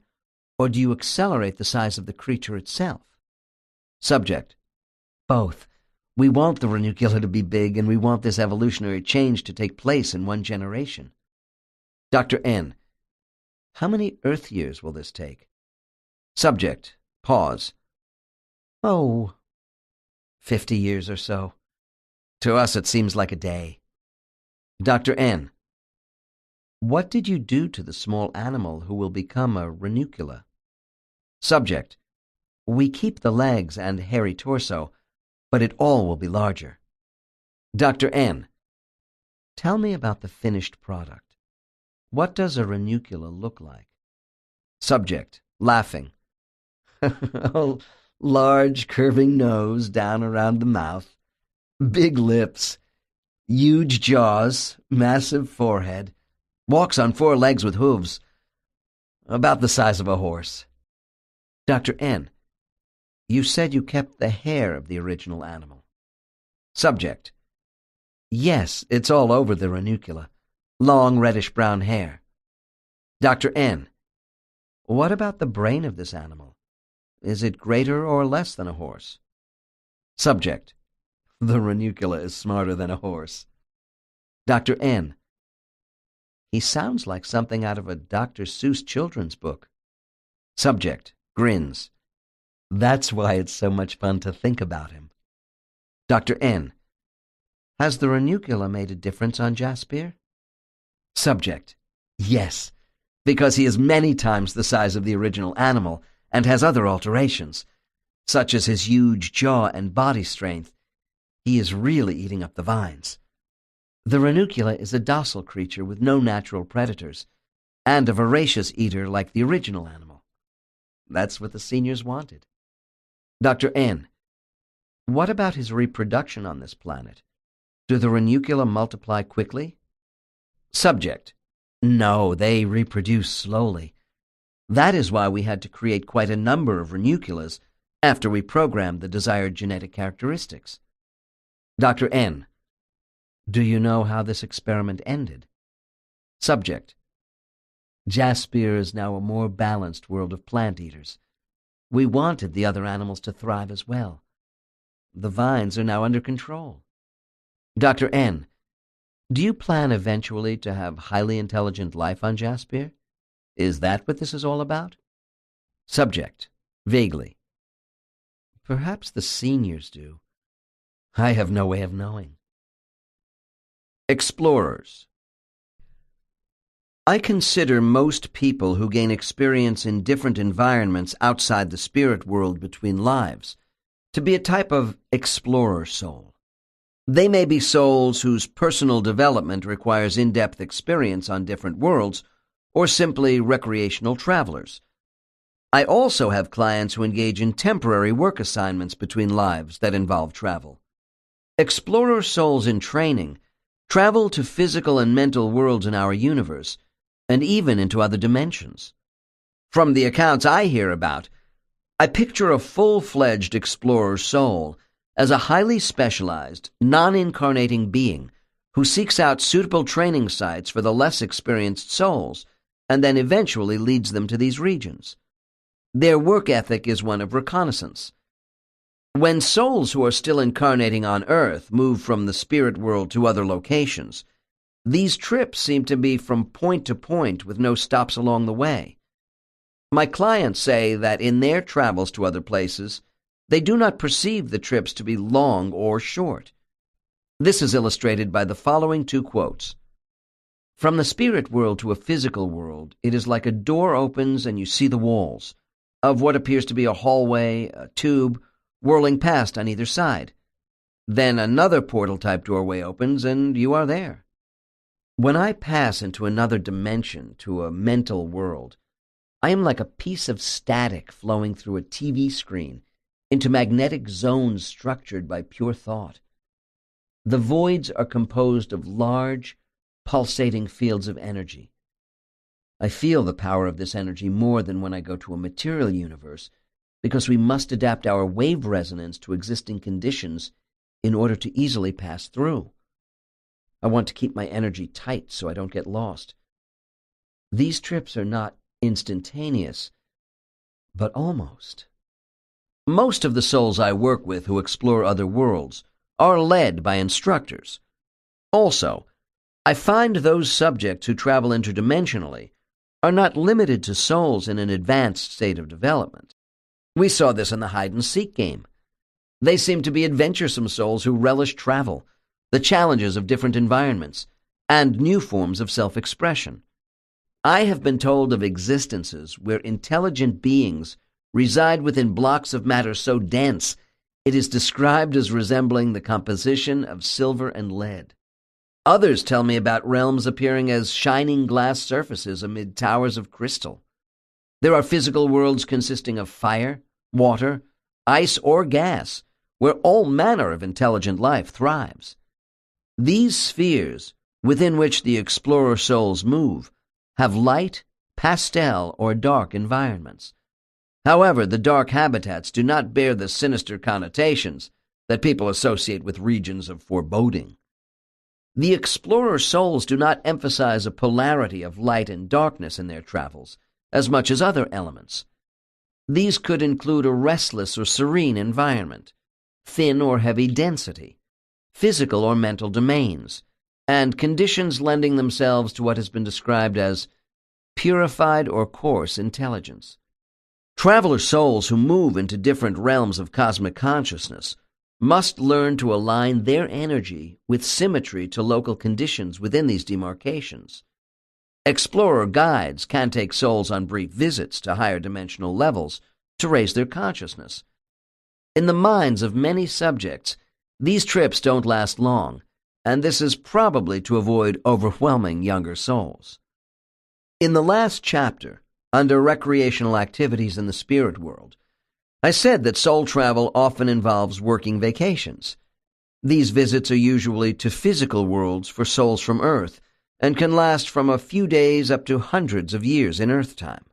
or do you accelerate the size of the creature itself? Subject. Both. We want the ranuncula to be big, and we want this evolutionary change to take place in 1 generation. Dr. N. How many Earth years will this take? Subject. Pause. Oh, 50 years or so. To us it seems like a day. Dr. N. What did you do to the small animal who will become a ranuncula? Subject. We keep the legs and hairy torso, but it all will be larger. Dr. N. Tell me about the finished product. What does a ranuncula look like? Subject, laughing. A large curving nose down around the mouth, big lips, huge jaws, massive forehead, walks on 4 legs with hooves, about the size of a horse. Dr. N, you said you kept the hair of the original animal. Subject, yes, it's all over the ranuncula, long reddish-brown hair. Dr. N, what about the brain of this animal? Is it greater or less than a horse? Subject, the ranuncula is smarter than a horse. Dr. N, he sounds like something out of a Dr. Seuss children's book. Subject, grins. That's why it's so much fun to think about him. Dr. N, has the ranuncula made a difference on Jaspier? Subject, yes, because he is many times the size of the original animal and has other alterations, such as his huge jaw and body strength. He is really eating up the vines. The ranuncula is a docile creature with no natural predators, and a voracious eater like the original animal. That's what the seniors wanted. Dr. N, what about his reproduction on this planet? Do the ranuncula multiply quickly? Subject, no, they reproduce slowly. That is why we had to create quite a number of ranunculas after we programmed the desired genetic characteristics. Dr. N, do you know how this experiment ended? Subject, Jaspier is now a more balanced world of plant eaters. We wanted the other animals to thrive as well. The vines are now under control. Dr. N, do you plan eventually to have highly intelligent life on Jaspier? Is that what this is all about? Subject, vaguely. Perhaps the seniors do. I have no way of knowing. Explorers. I consider most people who gain experience in different environments outside the spirit world between lives to be a type of explorer soul. They may be souls whose personal development requires in-depth experience on different worlds, or simply recreational travelers. I also have clients who engage in temporary work assignments between lives that involve travel. Explorer souls in training travel to physical and mental worlds in our universe, and even into other dimensions. From the accounts I hear about, I picture a full-fledged explorer soul as a highly specialized, non-incarnating being who seeks out suitable training sites for the less experienced souls and then eventually leads them to these regions. Their work ethic is one of reconnaissance. When souls who are still incarnating on Earth move from the spirit world to other locations, these trips seem to be from point to point with no stops along the way. My clients say that in their travels to other places, they do not perceive the trips to be long or short. This is illustrated by the following 2 quotes. From the spirit world to a physical world, it is like a door opens and you see the walls of what appears to be a hallway, a tube, whirling past on either side. Then another portal-type doorway opens and you are there. When I pass into another dimension, to a mental world, I am like a piece of static flowing through a TV screen into magnetic zones structured by pure thought. The voids are composed of large, pulsating fields of energy. I feel the power of this energy more than when I go to a material universe, because we must adapt our wave resonance to existing conditions in order to easily pass through. I want to keep my energy tight so I don't get lost. These trips are not instantaneous, but almost. Most of the souls I work with who explore other worlds are led by instructors. Also, I find those subjects who travel interdimensionally are not limited to souls in an advanced state of development. We saw this in the hide-and-seek game. They seem to be adventuresome souls who relish travel, the challenges of different environments, and new forms of self-expression. I have been told of existences where intelligent beings reside within blocks of matter so dense it is described as resembling the composition of silver and lead. Others tell me about realms appearing as shining glass surfaces amid towers of crystal. There are physical worlds consisting of fire, water, ice, or gas, where all manner of intelligent life thrives. These spheres, within which the explorer souls move, have light, pastel, or dark environments. However, the dark habitats do not bear the sinister connotations that people associate with regions of foreboding. The explorer souls do not emphasize a polarity of light and darkness in their travels, as much as other elements. These could include a restless or serene environment, thin or heavy density, physical or mental domains, and conditions lending themselves to what has been described as purified or coarse intelligence. Traveler souls who move into different realms of cosmic consciousness must learn to align their energy with symmetry to local conditions within these demarcations. Explorer guides can take souls on brief visits to higher dimensional levels to raise their consciousness. In the minds of many subjects, these trips don't last long, and this is probably to avoid overwhelming younger souls. In the last chapter, under recreational activities in the spirit world, I said that soul travel often involves working vacations. These visits are usually to physical worlds for souls from Earth and can last from a few days up to hundreds of years in Earth time.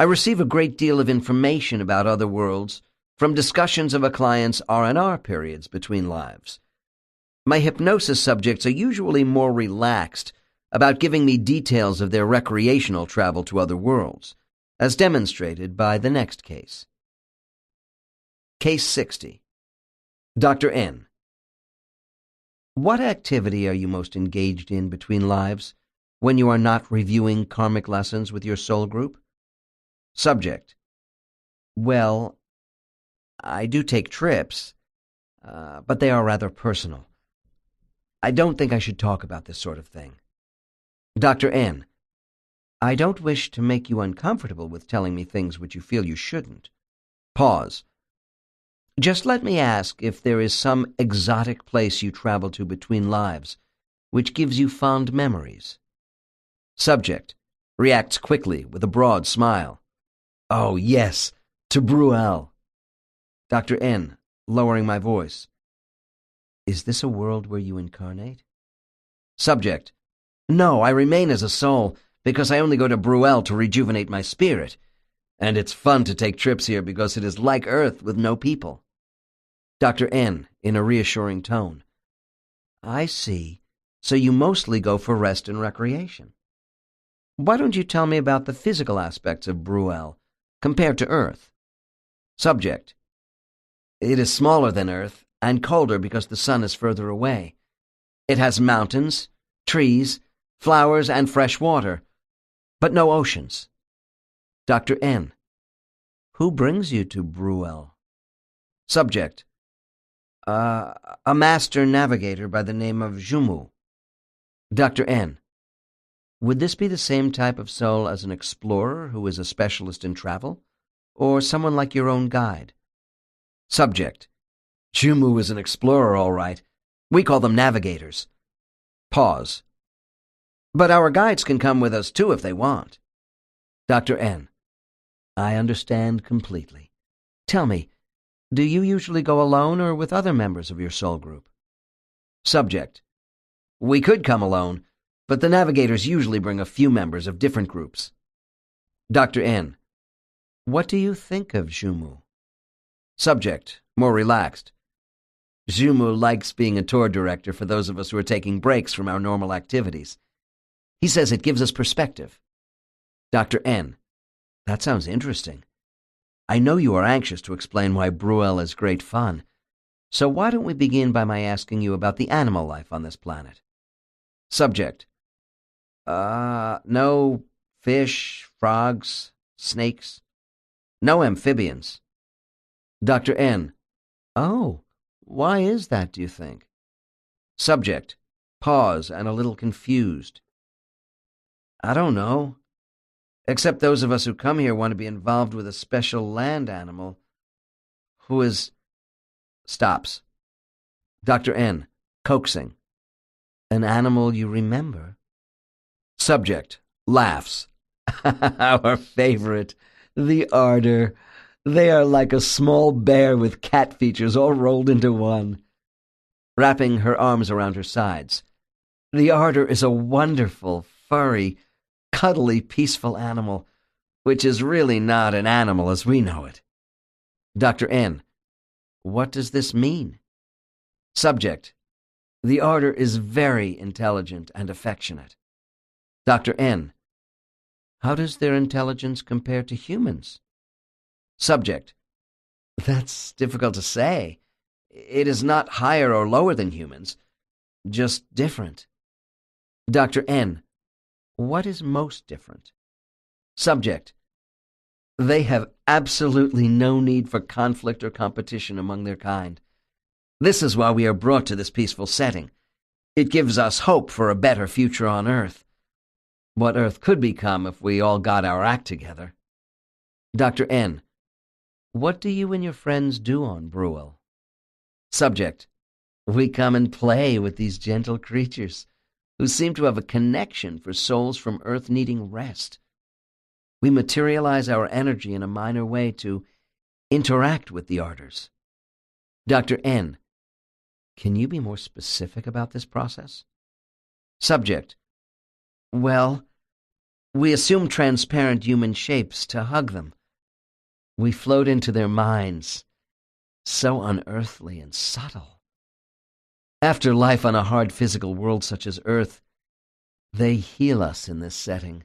I receive a great deal of information about other worlds from discussions of a client's R&R periods between lives. My hypnosis subjects are usually more relaxed about giving me details of their recreational travel to other worlds, as demonstrated by the next case. Case 60. Dr. N. What activity are you most engaged in between lives when you are not reviewing karmic lessons with your soul group? Subject. Well, I do take trips, but they are rather personal. I don't think I should talk about this sort of thing. Dr. N. I don't wish to make you uncomfortable with telling me things which you feel you shouldn't. Pause. Just let me ask if there is some exotic place you travel to between lives, which gives you fond memories. Subject reacts quickly with a broad smile. Oh, yes, to Bruel. Dr. N, lowering my voice. Is this a world where you incarnate? Subject. No, I remain as a soul, because I only go to Bruel to rejuvenate my spirit. And it's fun to take trips here because it is like Earth with no people. Dr. N, in a reassuring tone. I see. So you mostly go for rest and recreation. Why don't you tell me about the physical aspects of Bruel compared to Earth? Subject. It is smaller than Earth and colder because the sun is further away. It has mountains, trees, flowers, and fresh water, but no oceans. Dr. N. Who brings you to Bruel? Subject. A master navigator by the name of Jumu. Dr. N. Would this be the same type of soul as an explorer who is a specialist in travel, or someone like your own guide? Subject. Jumu is an explorer, all right. We call them navigators. Pause. But our guides can come with us, too, if they want. Dr. N. I understand completely. Tell me, do you usually go alone or with other members of your soul group? Subject. We could come alone, but the navigators usually bring a few members of different groups. Dr. N. What do you think of Jumu? Subject, more relaxed. Jumu likes being a tour director for those of us who are taking breaks from our normal activities. He says it gives us perspective. Dr. N. That sounds interesting. I know you are anxious to explain why Bruel is great fun, so why don't we begin by my asking you about the animal life on this planet? Subject. No fish, frogs, snakes. No amphibians. Dr. N. Oh, why is that, do you think? Subject. Pause and a little confused. I don't know. Except those of us who come here want to be involved with a special land animal who is... Stops. Dr. N, coaxing. An animal you remember? Subject laughs. Our favorite, the ardor. They are like a small bear with cat features all rolled into one. Wrapping her arms around her sides. The ardor is a wonderful, furry, cuddly, peaceful animal, which is really not an animal as we know it. Dr. N. What does this mean? Subject. The ardor is very intelligent and affectionate. Dr. N. How does their intelligence compare to humans? Subject. That's difficult to say. It is not higher or lower than humans, just different. Dr. N. What is most different? Subject. They have absolutely no need for conflict or competition among their kind. This is why we are brought to this peaceful setting. It gives us hope for a better future on Earth. What Earth could become if we all got our act together. Dr. N. What do you and your friends do on Breuel? Subject. We come and play with these gentle creatures, who seem to have a connection for souls from Earth needing rest. We materialize our energy in a minor way to interact with the ardors. Dr. N. Can you be more specific about this process? Subject. Well, we assume transparent human shapes to hug them. We float into their minds, so unearthly and subtle. After life on a hard physical world such as Earth, they heal us in this setting.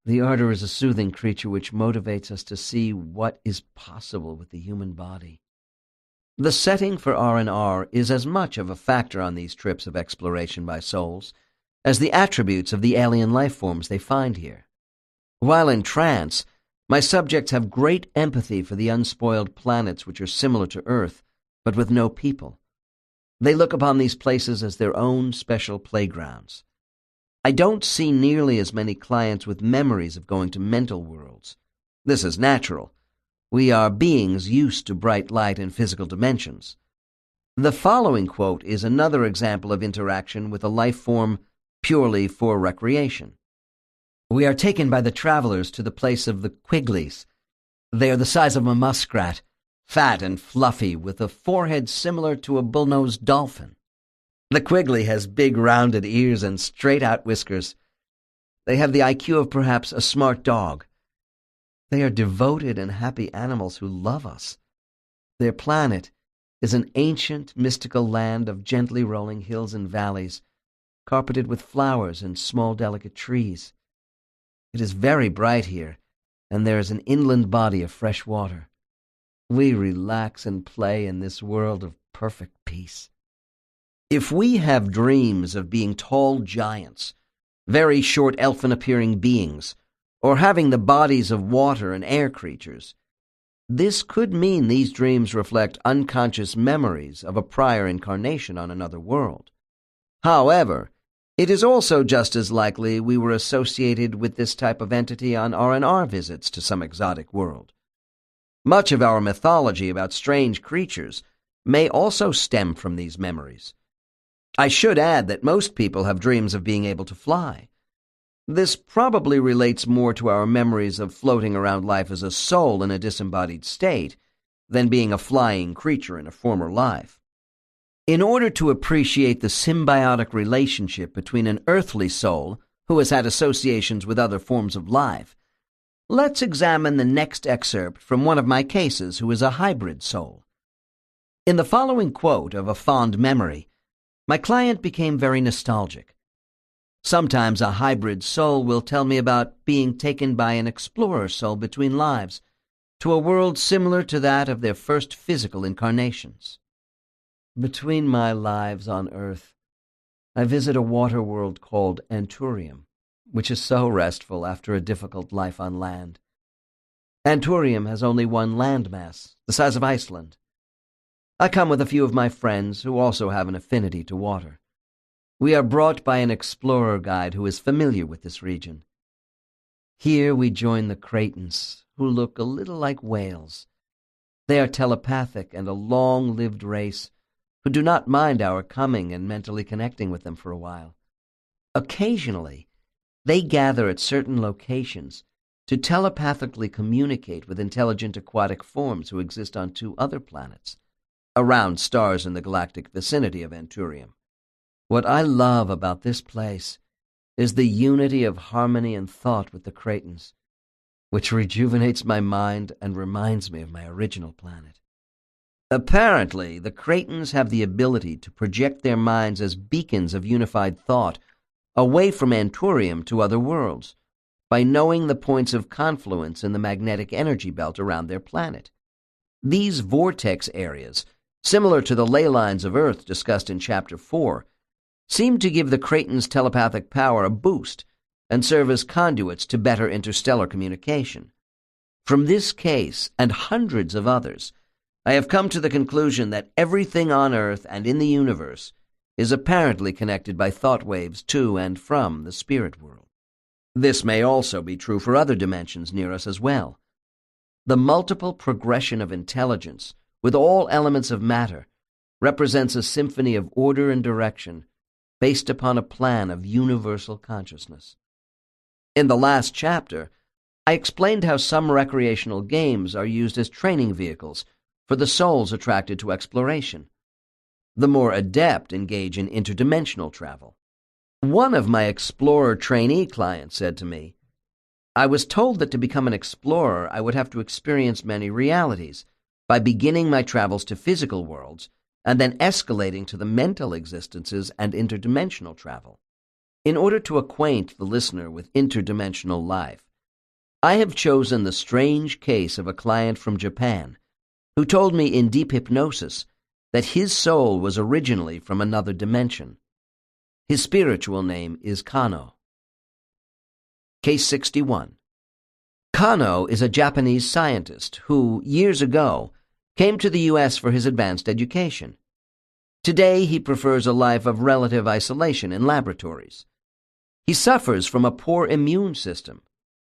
The ardor is a soothing creature which motivates us to see what is possible with the human body. The setting for R&R is as much of a factor on these trips of exploration by souls as the attributes of the alien life forms they find here. While in trance, my subjects have great empathy for the unspoiled planets which are similar to Earth, but with no people. They look upon these places as their own special playgrounds. I don't see nearly as many clients with memories of going to mental worlds. This is natural. We are beings used to bright light and physical dimensions. The following quote is another example of interaction with a life form purely for recreation. We are taken by the travelers to the place of the Quigleys. They are the size of a muskrat, fat and fluffy, with a forehead similar to a bull-nosed dolphin. The Quigley has big rounded ears and straight-out whiskers. They have the IQ of perhaps a smart dog. They are devoted and happy animals who love us. Their planet is an ancient, mystical land of gently rolling hills and valleys, carpeted with flowers and small, delicate trees. It is very bright here, and there is an inland body of fresh water. We relax and play in this world of perfect peace. If we have dreams of being tall giants, very short elfin-appearing beings, or having the bodies of water and air creatures, this could mean these dreams reflect unconscious memories of a prior incarnation on another world. However, it is also just as likely we were associated with this type of entity on R&R visits to some exotic world. Much of our mythology about strange creatures may also stem from these memories. I should add that most people have dreams of being able to fly. This probably relates more to our memories of floating around life as a soul in a disembodied state than being a flying creature in a former life. In order to appreciate the symbiotic relationship between an earthly soul who has had associations with other forms of life, let's examine the next excerpt from one of my cases who is a hybrid soul. In the following quote of a fond memory, my client became very nostalgic. Sometimes a hybrid soul will tell me about being taken by an explorer soul between lives to a world similar to that of their first physical incarnations. Between my lives on Earth, I visit a water world called Anturium, which is so restful after a difficult life on land. Anturium has only one landmass, the size of Iceland. I come with a few of my friends who also have an affinity to water. We are brought by an explorer guide who is familiar with this region. Here we join the Cretans, who look a little like whales. They are telepathic and a long-lived race who do not mind our coming and mentally connecting with them for a while. Occasionally, they gather at certain locations to telepathically communicate with intelligent aquatic forms who exist on 2 other planets, around stars in the galactic vicinity of Anturium. What I love about this place is the unity of harmony and thought with the Cretans, which rejuvenates my mind and reminds me of my original planet. Apparently, the Cretans have the ability to project their minds as beacons of unified thought away from Anturium to other worlds, by knowing the points of confluence in the magnetic energy belt around their planet. These vortex areas, similar to the ley lines of Earth discussed in Chapter 4, seem to give the Cretans' telepathic power a boost and serve as conduits to better interstellar communication. From this case, and hundreds of others, I have come to the conclusion that everything on Earth and in the universe is apparently connected by thought waves to and from the spirit world. This may also be true for other dimensions near us as well. The multiple progression of intelligence, with all elements of matter, represents a symphony of order and direction based upon a plan of universal consciousness. In the last chapter, I explained how some recreational games are used as training vehicles for the souls attracted to exploration. The more adept engage in interdimensional travel. One of my explorer trainee clients said to me, "I was told that to become an explorer I would have to experience many realities, by beginning my travels to physical worlds and then escalating to the mental existences and interdimensional travel. In order to acquaint the listener with interdimensional life, I have chosen the strange case of a client from Japan who told me in deep hypnosis that his soul was originally from another dimension. His spiritual name is Kano." Case 61. Kano is a Japanese scientist who, years ago, came to the U.S. for his advanced education. Today he prefers a life of relative isolation in laboratories. He suffers from a poor immune system,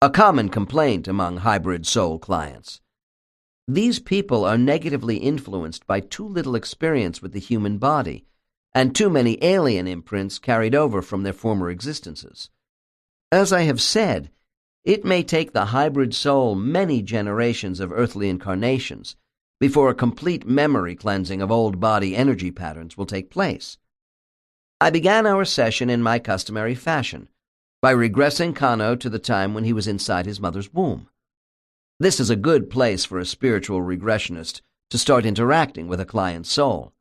a common complaint among hybrid soul clients. These people are negatively influenced by too little experience with the human body and too many alien imprints carried over from their former existences. As I have said, it may take the hybrid soul many generations of earthly incarnations before a complete memory cleansing of old body energy patterns will take place. I began our session in my customary fashion, by regressing Kano to the time when he was inside his mother's womb. This is a good place for a spiritual regressionist to start interacting with a client's soul.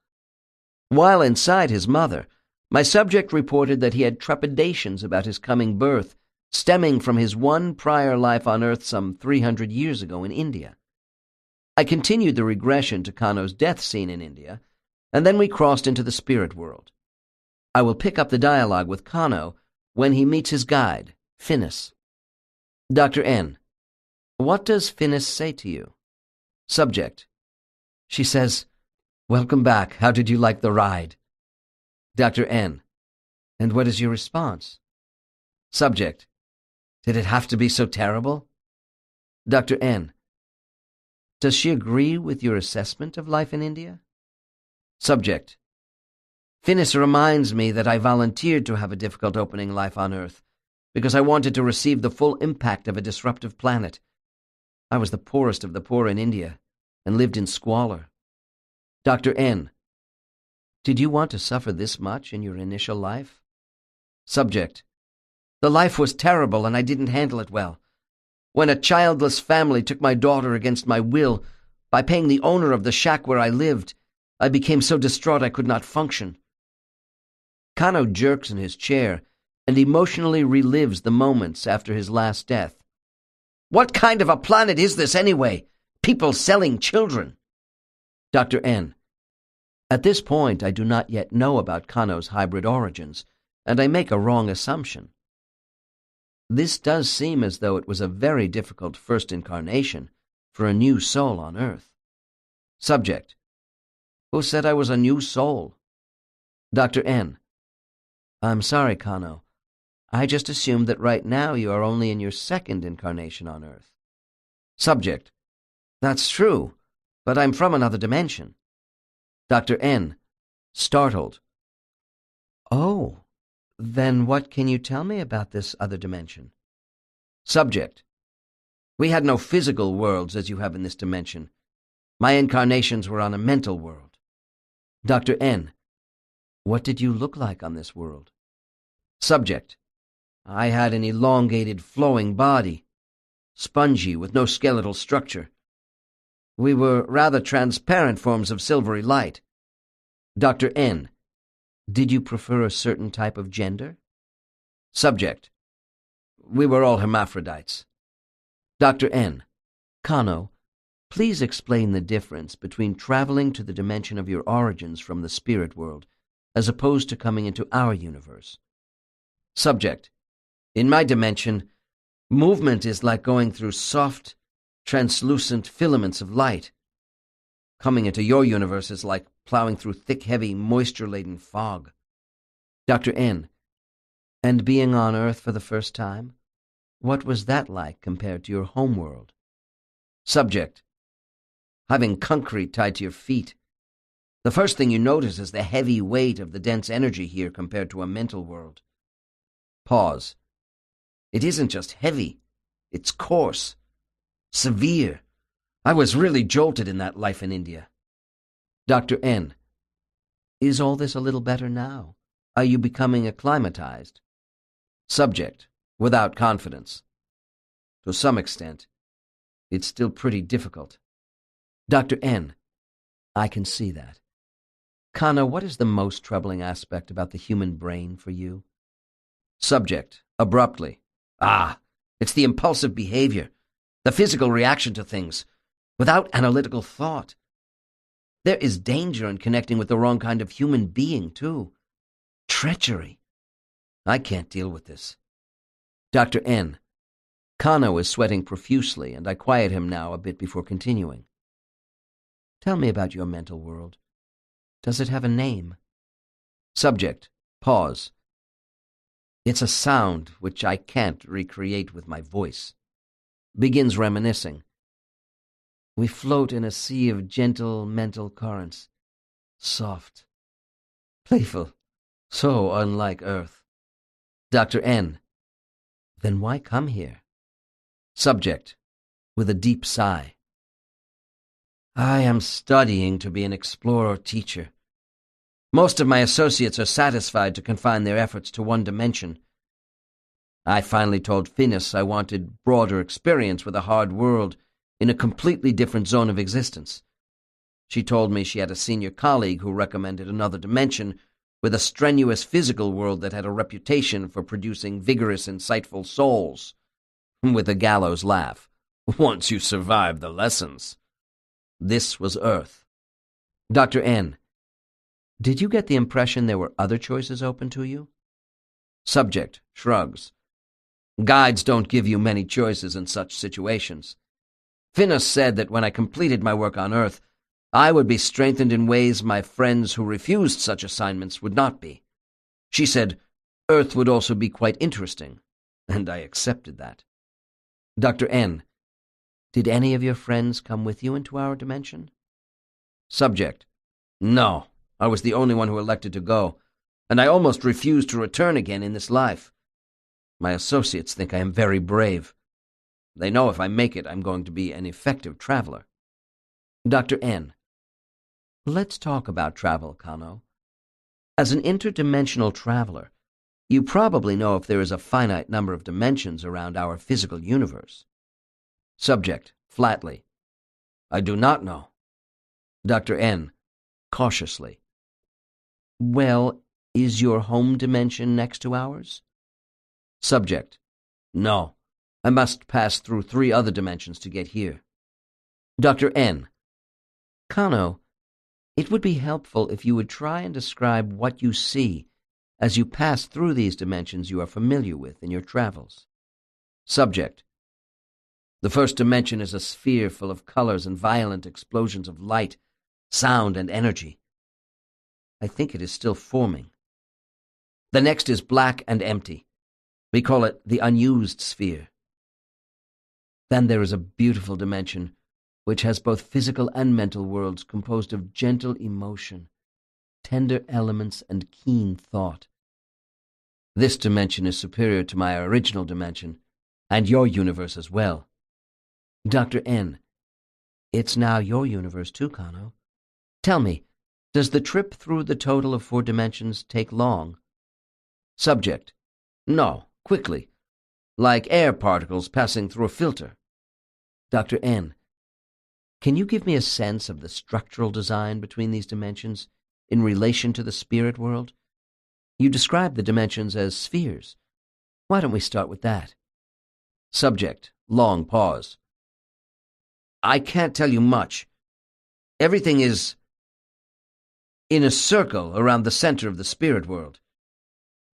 While inside his mother, my subject reported that he had trepidations about his coming birth, stemming from his one prior life on Earth some 300 years ago in India. I continued the regression to Kano's death scene in India, and then we crossed into the spirit world. I will pick up the dialogue with Kano when he meets his guide, Finis. Dr. N. What does Finis say to you? Subject. She says, "Welcome back. How did you like the ride?" Dr. N. And what is your response? Subject. Did it have to be so terrible? Dr. N. Does she agree with your assessment of life in India? Subject. Finis reminds me that I volunteered to have a difficult opening life on Earth because I wanted to receive the full impact of a disruptive planet. I was the poorest of the poor in India and lived in squalor. Dr. N. Did you want to suffer this much in your initial life? Subject. The life was terrible and I didn't handle it well. When a childless family took my daughter against my will, by paying the owner of the shack where I lived, I became so distraught I could not function. Kano jerks in his chair and emotionally relives the moments after his last death. What kind of a planet is this anyway? People selling children. Dr. N. At this point, I do not yet know about Kano's hybrid origins, and I make a wrong assumption. This does seem as though it was a very difficult first incarnation for a new soul on Earth. Subject. Who said I was a new soul? Dr. N. I'm sorry, Kano. I just assumed that right now you are only in your second incarnation on Earth. Subject. That's true, but I'm from another dimension. Dr. N. Startled. Oh, then what can you tell me about this other dimension? Subject. We had no physical worlds as you have in this dimension. My incarnations were on a mental world. Dr. N. What did you look like on this world? Subject. I had an elongated, flowing body, spongy, with no skeletal structure. We were rather transparent forms of silvery light. Dr. N. Did you prefer a certain type of gender? Subject. We were all hermaphrodites. Dr. N. Kano, please explain the difference between traveling to the dimension of your origins from the spirit world as opposed to coming into our universe. Subject. In my dimension, movement is like going through soft, translucent filaments of light. Coming into your universe is like plowing through thick, heavy, moisture-laden fog. Dr. N. And being on Earth for the first time? What was that like compared to your home world? Subject. Having concrete tied to your feet. The first thing you notice is the heavy weight of the dense energy here compared to a mental world. Pause. It isn't just heavy, it's coarse, severe. I was really jolted in that life in India. Dr. N. Is all this a little better now? Are you becoming acclimatized? Subject. Without confidence. To some extent, it's still pretty difficult. Dr. N. I can see that. Kana, what is the most troubling aspect about the human brain for you? Subject. Abruptly. It's the impulsive behavior, the physical reaction to things, without analytical thought. There is danger in connecting with the wrong kind of human being, too. Treachery. I can't deal with this. Dr. N. Kano is sweating profusely, and I quiet him now a bit before continuing. Tell me about your mental world. Does it have a name? Subject. Pause. It's a sound which I can't recreate with my voice. Begins reminiscing. We float in a sea of gentle mental currents. Soft. Playful. So unlike Earth. Dr. N. Then why come here? Subject. With a deep sigh. I am studying to be an explorer-teacher. Most of my associates are satisfied to confine their efforts to one dimension. I finally told Finis I wanted broader experience with a hard world in a completely different zone of existence. She told me she had a senior colleague who recommended another dimension with a strenuous physical world that had a reputation for producing vigorous, insightful souls. With a gallows laugh. Once you survive the lessons. This was Earth. Dr. N. Did you get the impression there were other choices open to you? Subject. Shrugs. Guides don't give you many choices in such situations. Finis said that when I completed my work on Earth, I would be strengthened in ways my friends who refused such assignments would not be. She said Earth would also be quite interesting, and I accepted that. Dr. N. Did any of your friends come with you into our dimension? Subject. No, I was the only one who elected to go, and I almost refused to return again in this life. My associates think I am very brave. They know if I make it, I'm going to be an effective traveler. Dr. N. Let's talk about travel, Kano. As an interdimensional traveler, you probably know if there is a finite number of dimensions around our physical universe. Subject. Flatly. I do not know. Dr. N. Cautiously. Well, is your home dimension next to ours? Subject. No. I must pass through 3 other dimensions to get here. Dr. N. Kano, it would be helpful if you would try and describe what you see as you pass through these dimensions you are familiar with in your travels. Subject. The first dimension is a sphere full of colors and violent explosions of light, sound, and energy. I think it is still forming. The next is black and empty. We call it the unused sphere. Then there is a beautiful dimension which has both physical and mental worlds composed of gentle emotion, tender elements and keen thought. This dimension is superior to my original dimension, and your universe as well. Dr. N, it's now your universe too, Kano. Tell me, does the trip through the total of 4 dimensions take long? Subject, no, quickly, like air particles passing through a filter. Dr. N, can you give me a sense of the structural design between these dimensions in relation to the spirit world? You describe the dimensions as spheres. Why don't we start with that? Subject, long pause. I can't tell you much. Everything is in a circle around the center of the spirit world.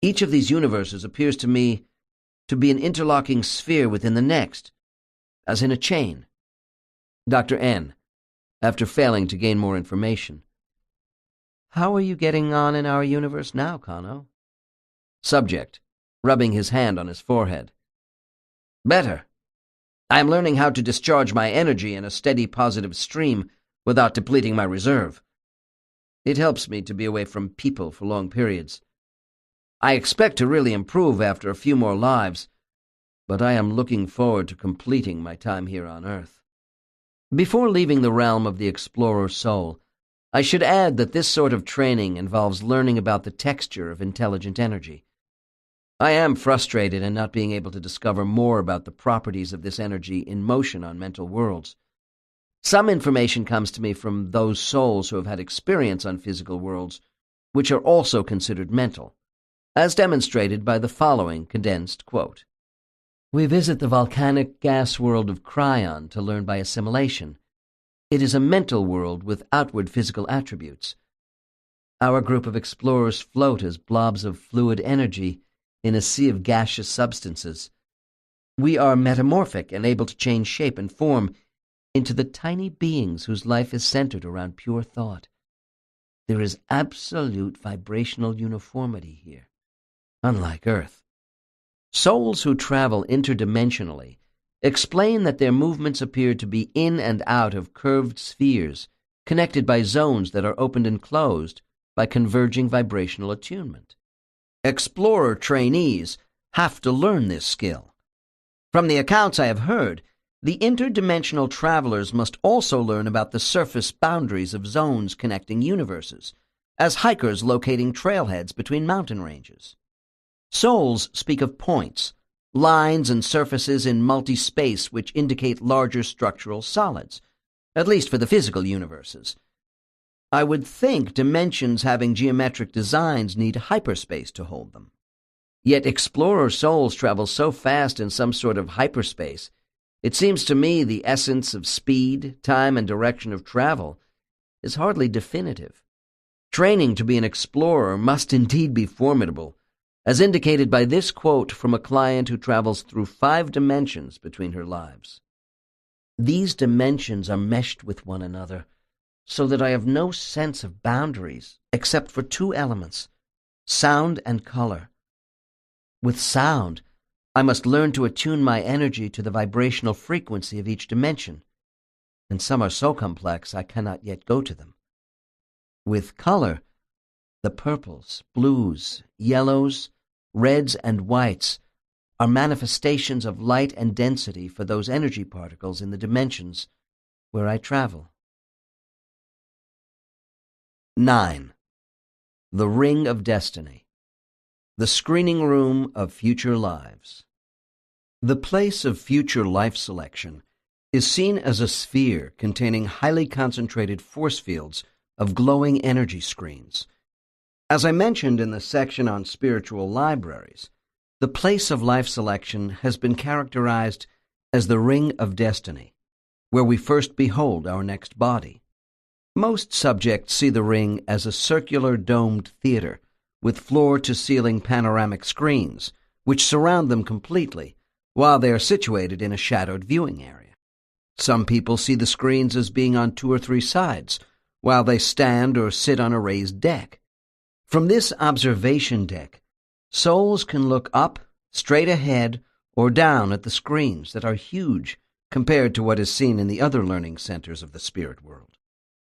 Each of these universes appears to me to be an interlocking sphere within the next, as in a chain. Dr. N, after failing to gain more information. How are you getting on in our universe now, Kano? Subject, rubbing his hand on his forehead. Better. I am learning how to discharge my energy in a steady positive stream without depleting my reserve. It helps me to be away from people for long periods. I expect to really improve after a few more lives, but I am looking forward to completing my time here on Earth. Before leaving the realm of the explorer soul, I should add that this sort of training involves learning about the texture of intelligent energy. I am frustrated in not being able to discover more about the properties of this energy in motion on mental worlds. Some information comes to me from those souls who have had experience on physical worlds, which are also considered mental, as demonstrated by the following condensed quote. We visit the volcanic gas world of Cryon to learn by assimilation. It is a mental world with outward physical attributes. Our group of explorers float as blobs of fluid energy in a sea of gaseous substances. We are metamorphic and able to change shape and form into the tiny beings whose life is centered around pure thought. There is absolute vibrational uniformity here, unlike Earth. Souls who travel interdimensionally explain that their movements appear to be in and out of curved spheres, connected by zones that are opened and closed by converging vibrational attunement. Explorer trainees have to learn this skill. From the accounts I have heard, the interdimensional travelers must also learn about the surface boundaries of zones connecting universes, as hikers locating trailheads between mountain ranges. Souls speak of points, lines and surfaces in multi-space which indicate larger structural solids, at least for the physical universes. I would think dimensions having geometric designs need hyperspace to hold them. Yet explorer souls travel so fast in some sort of hyperspace, it seems to me the essence of speed, time, and direction of travel is hardly definitive. Training to be an explorer must indeed be formidable, as indicated by this quote from a client who travels through 5 dimensions between her lives. These dimensions are meshed with one another, so that I have no sense of boundaries except for 2 elements, sound and color. With sound, I must learn to attune my energy to the vibrational frequency of each dimension, and some are so complex I cannot yet go to them. With color, the purples, blues, yellows, reds, and whites are manifestations of light and density for those energy particles in the dimensions where I travel. 9. The Ring of Destiny. The Screening Room of Future Lives. The place of future life selection is seen as a sphere containing highly concentrated force fields of glowing energy screens. As I mentioned in the section on spiritual libraries, the place of life selection has been characterized as the Ring of Destiny, where we first behold our next body. Most subjects see the ring as a circular domed theater with floor-to-ceiling panoramic screens, which surround them completely, while they are situated in a shadowed viewing area. Some people see the screens as being on 2 or 3 sides, while they stand or sit on a raised deck. From this observation deck, souls can look up, straight ahead, or down at the screens that are huge compared to what is seen in the other learning centers of the spirit world.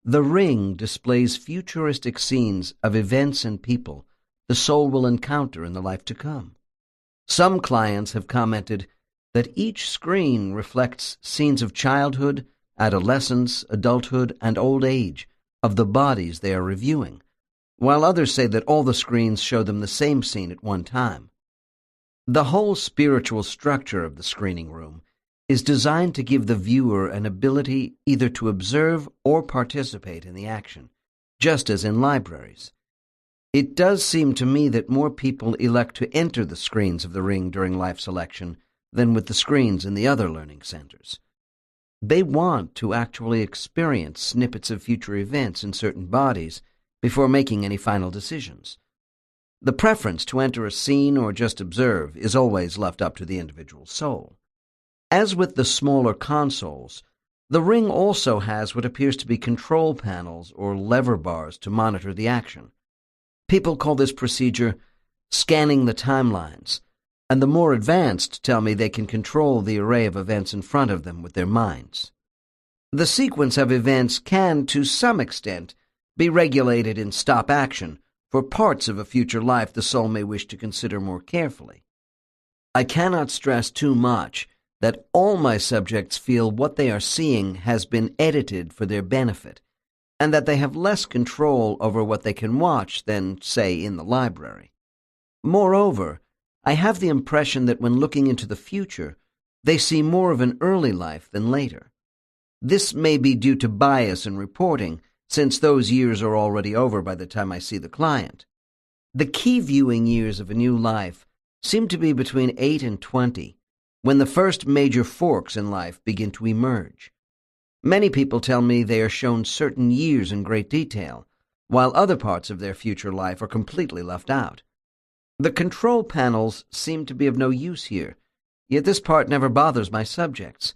The ring displays futuristic scenes of events and people the soul will encounter in the life to come. Some clients have commented that each screen reflects scenes of childhood, adolescence, adulthood, and old age of the bodies they are reviewing, while others say that all the screens show them the same scene at one time. The whole spiritual structure of the screening room is designed to give the viewer an ability either to observe or participate in the action, just as in libraries. It does seem to me that more people elect to enter the screens of the ring during life selection than with the screens in the other learning centers. They want to actually experience snippets of future events in certain bodies before making any final decisions. The preference to enter a scene or just observe is always left up to the individual soul. As with the smaller consoles, the ring also has what appears to be control panels or lever bars to monitor the action. People call this procedure scanning the timelines, and the more advanced tell me they can control the array of events in front of them with their minds. The sequence of events can, to some extent, be regulated in stop action for parts of a future life the soul may wish to consider more carefully. I cannot stress too much that all my subjects feel what they are seeing has been edited for their benefit, and that they have less control over what they can watch than, say, in the library. Moreover, I have the impression that when looking into the future, they see more of an early life than later. This may be due to bias in reporting, since those years are already over by the time I see the client. The key viewing years of a new life seem to be between 8 and 20, when the first major forks in life begin to emerge. Many people tell me they are shown certain years in great detail, while other parts of their future life are completely left out. The control panels seem to be of no use here, yet this part never bothers my subjects.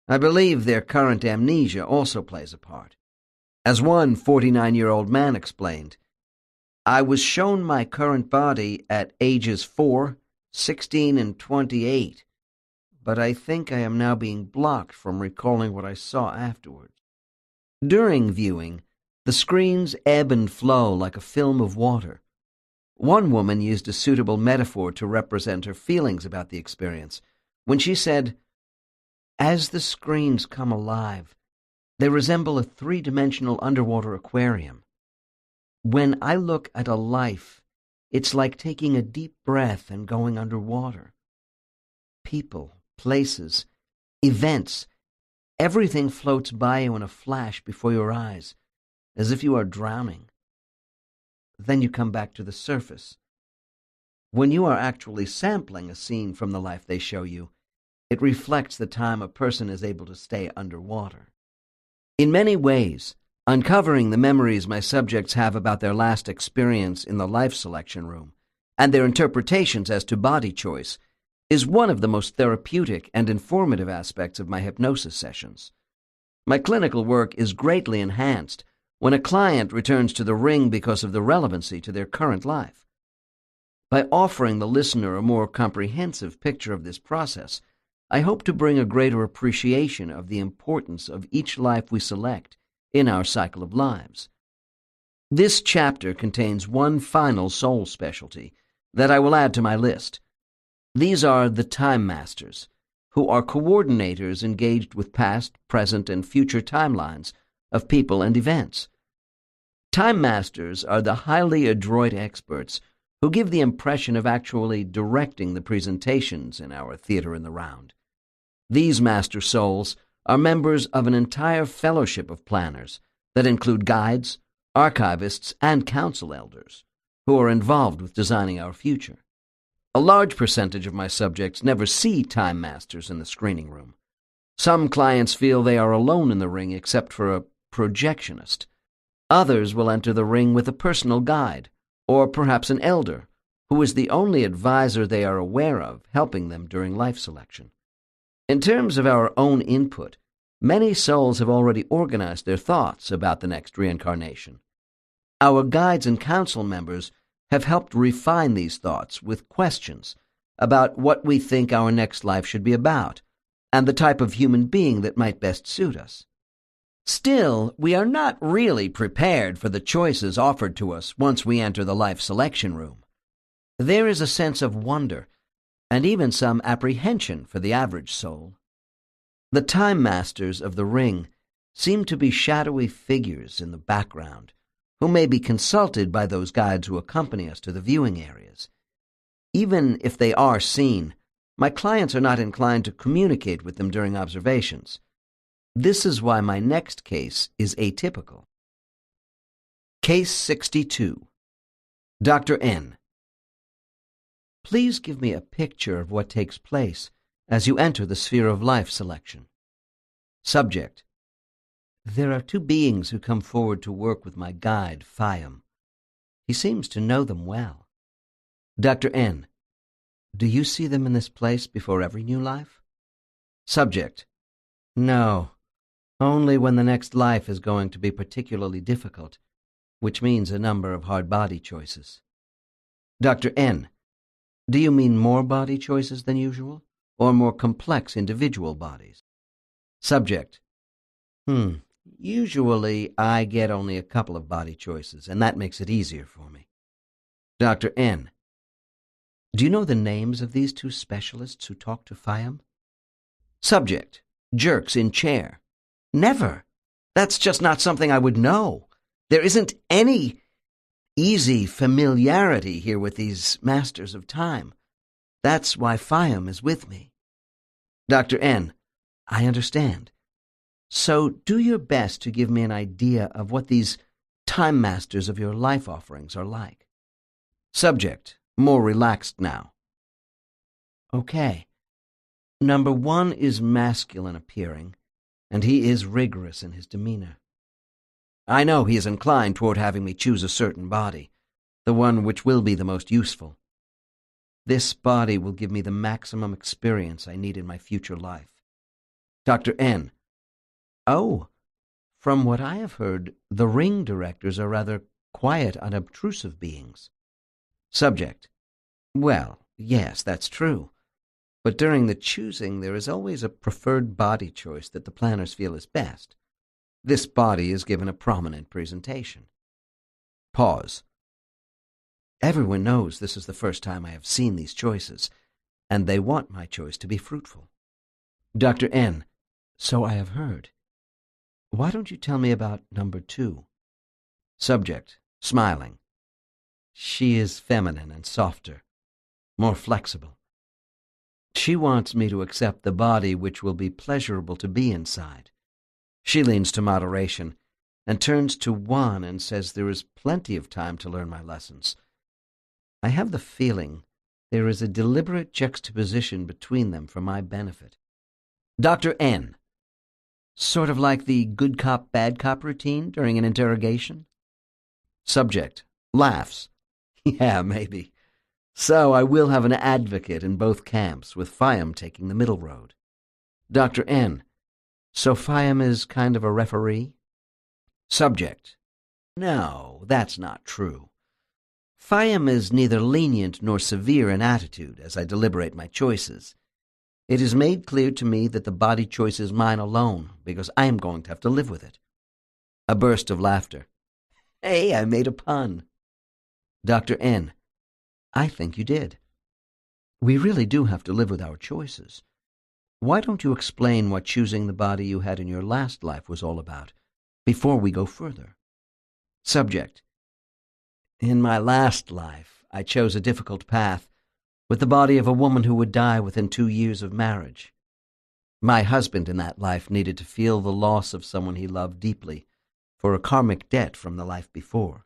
I believe their current amnesia also plays a part. As one 49-year-old man explained, "I was shown my current body at ages 4, 16, and 28. But I think I am now being blocked from recalling what I saw afterwards." During viewing, the screens ebb and flow like a film of water. One woman used a suitable metaphor to represent her feelings about the experience when she said, "As the screens come alive, they resemble a three-dimensional underwater aquarium. When I look at a life, it's like taking a deep breath and going underwater. People, places, events, everything floats by you in a flash before your eyes, as if you are drowning. Then you come back to the surface. When you are actually sampling a scene from the life they show you, it reflects the time a person is able to stay underwater." In many ways, uncovering the memories my subjects have about their last experience in the life selection room, and their interpretations as to body choice, is one of the most therapeutic and informative aspects of my hypnosis sessions. My clinical work is greatly enhanced when a client returns to the ring because of the relevancy to their current life. By offering the listener a more comprehensive picture of this process, I hope to bring a greater appreciation of the importance of each life we select in our cycle of lives. This chapter contains one final soul specialty that I will add to my list. These are the Time Masters, who are coordinators engaged with past, present, and future timelines of people and events. Time Masters are the highly adroit experts who give the impression of actually directing the presentations in our theater in the round. These master souls are members of an entire fellowship of planners that include guides, archivists, and council elders who are involved with designing our future. A large percentage of my subjects never see Time Masters in the screening room. Some clients feel they are alone in the ring except for a projectionist. Others will enter the ring with a personal guide, or perhaps an elder, who is the only advisor they are aware of, helping them during life selection. In terms of our own input, many souls have already organized their thoughts about the next reincarnation. Our guides and council members have helped refine these thoughts with questions about what we think our next life should be about, and the type of human being that might best suit us. Still, we are not really prepared for the choices offered to us once we enter the life selection room. There is a sense of wonder, and even some apprehension for the average soul. The time masters of the ring seem to be shadowy figures in the background, who may be consulted by those guides who accompany us to the viewing areas. Even if they are seen, my clients are not inclined to communicate with them during observations. This is why my next case is atypical. Case 62. Dr. N. Please give me a picture of what takes place as you enter the sphere of life selection. Subject. There are two beings who come forward to work with my guide, Phiam. He seems to know them well. Dr. N. Do you see them in this place before every new life? Subject. No. Only when the next life is going to be particularly difficult, which means a number of hard body choices. Dr. N. Do you mean more body choices than usual, or more complex individual bodies? Subject. Usually I get only a couple of body choices, and that makes it easier for me. Dr. N. Do you know the names of these two specialists who talk to Phiam? Subject. Jerks in chair. Never. That's just not something I would know. There isn't any easy familiarity here with these masters of time. That's why Phiam is with me. Dr. N. I understand. So do your best to give me an idea of what these time masters of your life offerings are like. Subject. More relaxed now. Okay. Number 1 is masculine appearing, and he is rigorous in his demeanor. I know he is inclined toward having me choose a certain body, the one which will be the most useful. This body will give me the maximum experience I need in my future life. Dr. N. Oh, from what I have heard, the ring directors are rather quiet, unobtrusive beings. Subject. Well, yes, that's true. But during the choosing, there is always a preferred body choice that the planners feel is best. This body is given a prominent presentation. Pause. Everyone knows this is the first time I have seen these choices, and they want my choice to be fruitful. Dr. N. So I have heard. Why don't you tell me about number 2? Subject, smiling. She is feminine and softer, more flexible. She wants me to accept the body which will be pleasurable to be inside. She leans to moderation and turns to one and says there is plenty of time to learn my lessons. I have the feeling there is a deliberate juxtaposition between them for my benefit. Dr. N. Sort of like the good cop, bad cop routine during an interrogation? Subject. Laughs. Yeah, maybe. So I will have an advocate in both camps, with Phiam taking the middle road. Dr. N. So Phiam is kind of a referee? Subject. No, that's not true. Phiam is neither lenient nor severe in attitude as I deliberate my choices. It is made clear to me that the body choice is mine alone, because I am going to have to live with it. A burst of laughter. Hey, I made a pun. Dr. N. I think you did. We really do have to live with our choices. Why don't you explain what choosing the body you had in your last life was all about, before we go further? Subject. In my last life, I chose a difficult path, with the body of a woman who would die within 2 years of marriage. My husband in that life needed to feel the loss of someone he loved deeply, for a karmic debt from the life before.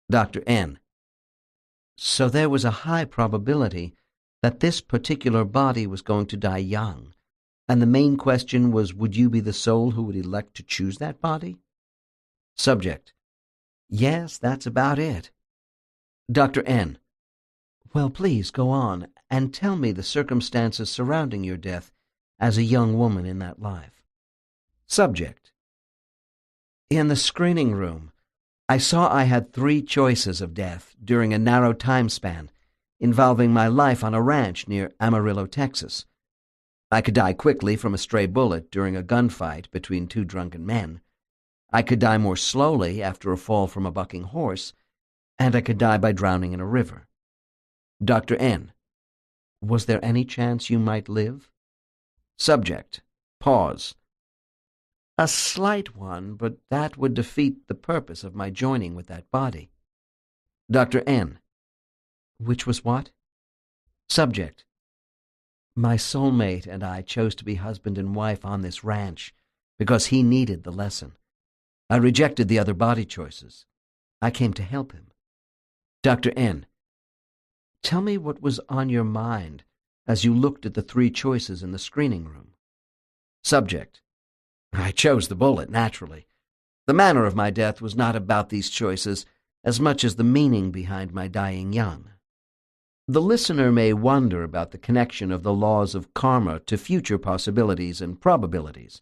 Dr. N. So there was a high probability that this particular body was going to die young, and the main question was, would you be the soul who would elect to choose that body? Subject. Yes, that's about it. Dr. N. Well, please go on and tell me the circumstances surrounding your death as a young woman in that life. Subject. In the screening room, I saw I had 3 choices of death during a narrow time span involving my life on a ranch near Amarillo, Texas. I could die quickly from a stray bullet during a gunfight between 2 drunken men, I could die more slowly after a fall from a bucking horse, and I could die by drowning in a river. Dr. N. Was there any chance you might live? Subject. Pause. A slight one, but that would defeat the purpose of my joining with that body. Dr. N. Which was what? Subject. My soulmate and I chose to be husband and wife on this ranch because he needed the lesson. I rejected the other body choices. I came to help him. Dr. N. Tell me what was on your mind as you looked at the 3 choices in the screening room. Subject. I chose the bullet, naturally. The manner of my death was not about these choices as much as the meaning behind my dying young. The listener may wonder about the connection of the laws of karma to future possibilities and probabilities.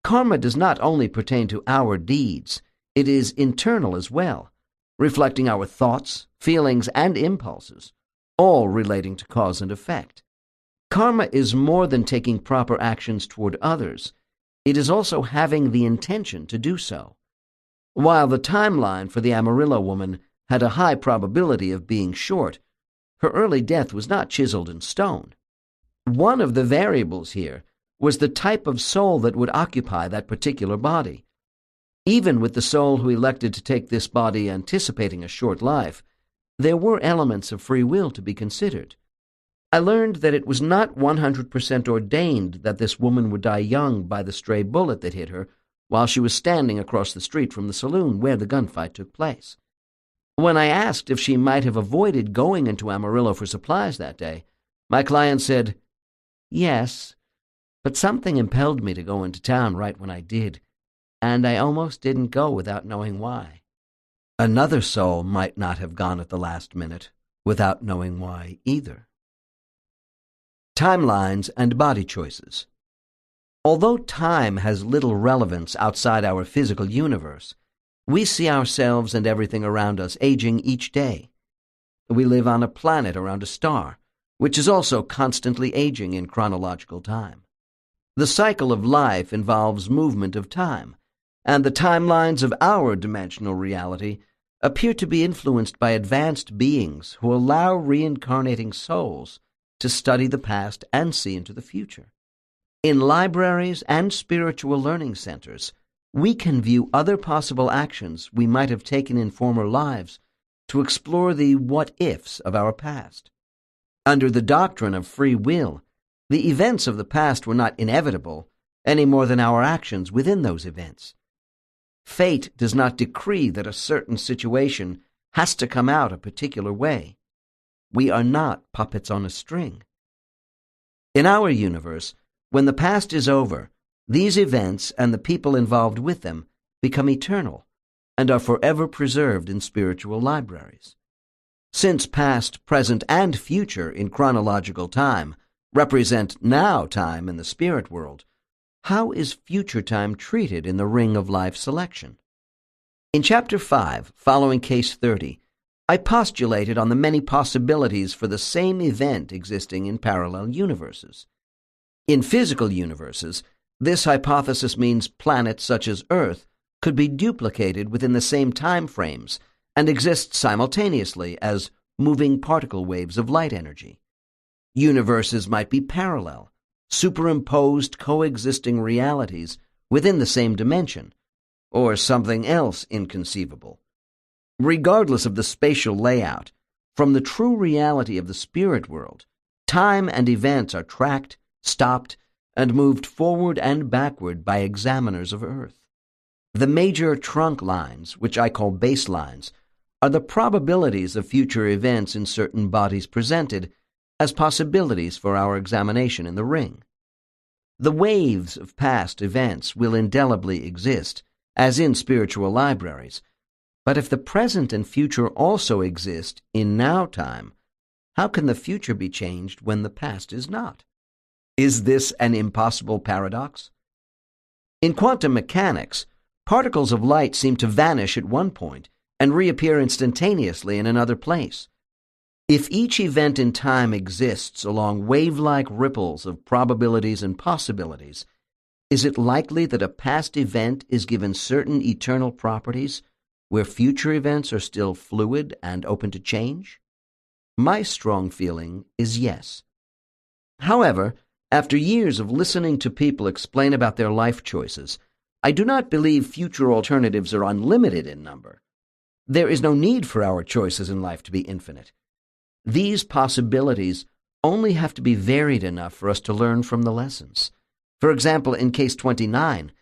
Karma does not only pertain to our deeds, it is internal as well, reflecting our thoughts, feelings, and impulses, all relating to cause and effect. Karma is more than taking proper actions toward others. It is also having the intention to do so. While the timeline for the Amarillo woman had a high probability of being short, her early death was not chiseled in stone. One of the variables here was the type of soul that would occupy that particular body. Even with the soul who elected to take this body anticipating a short life, there were elements of free will to be considered. I learned that it was not 100% ordained that this woman would die young by the stray bullet that hit her while she was standing across the street from the saloon where the gunfight took place. When I asked if she might have avoided going into Amarillo for supplies that day, my client said, "Yes, but something impelled me to go into town right when I did, and I almost didn't go without knowing why." Another soul might not have gone at the last minute without knowing why either. Timelines and body choices. Although time has little relevance outside our physical universe, we see ourselves and everything around us aging each day. We live on a planet around a star, which is also constantly aging in chronological time. The cycle of life involves movement of time, and the timelines of our dimensional reality appear to be influenced by advanced beings who allow reincarnating souls to study the past and see into the future. In libraries and spiritual learning centers, we can view other possible actions we might have taken in former lives to explore the what-ifs of our past. Under the doctrine of free will, the events of the past were not inevitable any more than our actions within those events. Fate does not decree that a certain situation has to come out a particular way. We are not puppets on a string. In our universe, when the past is over, these events and the people involved with them become eternal and are forever preserved in spiritual libraries. Since past, present, and future in chronological time represent now time in the spirit world, how is future time treated in the ring of life selection? In Chapter 5, following Case 30, I postulated on the many possibilities for the same event existing in parallel universes. In physical universes, this hypothesis means planets such as Earth could be duplicated within the same time frames and exist simultaneously as moving particle waves of light energy. Universes might be parallel, superimposed coexisting realities within the same dimension, or something else inconceivable. Regardless of the spatial layout, from the true reality of the spirit world, time and events are tracked, stopped, and moved forward and backward by examiners of Earth. The major trunk lines, which I call baselines, are the probabilities of future events in certain bodies presented as possibilities for our examination in the ring. The waves of past events will indelibly exist, as in spiritual libraries, but if the present and future also exist in now time, how can the future be changed when the past is not? Is this an impossible paradox? In quantum mechanics, particles of light seem to vanish at one point and reappear instantaneously in another place. If each event in time exists along wave-like ripples of probabilities and possibilities, Is it likely that a past event is given certain eternal properties where future events are still fluid and open to change? My strong feeling is yes. However, after years of listening to people explain about their life choices, I do not believe future alternatives are unlimited in number. There is no need for our choices in life to be infinite. These possibilities only have to be varied enough for us to learn from the lessons. For example, in case 29,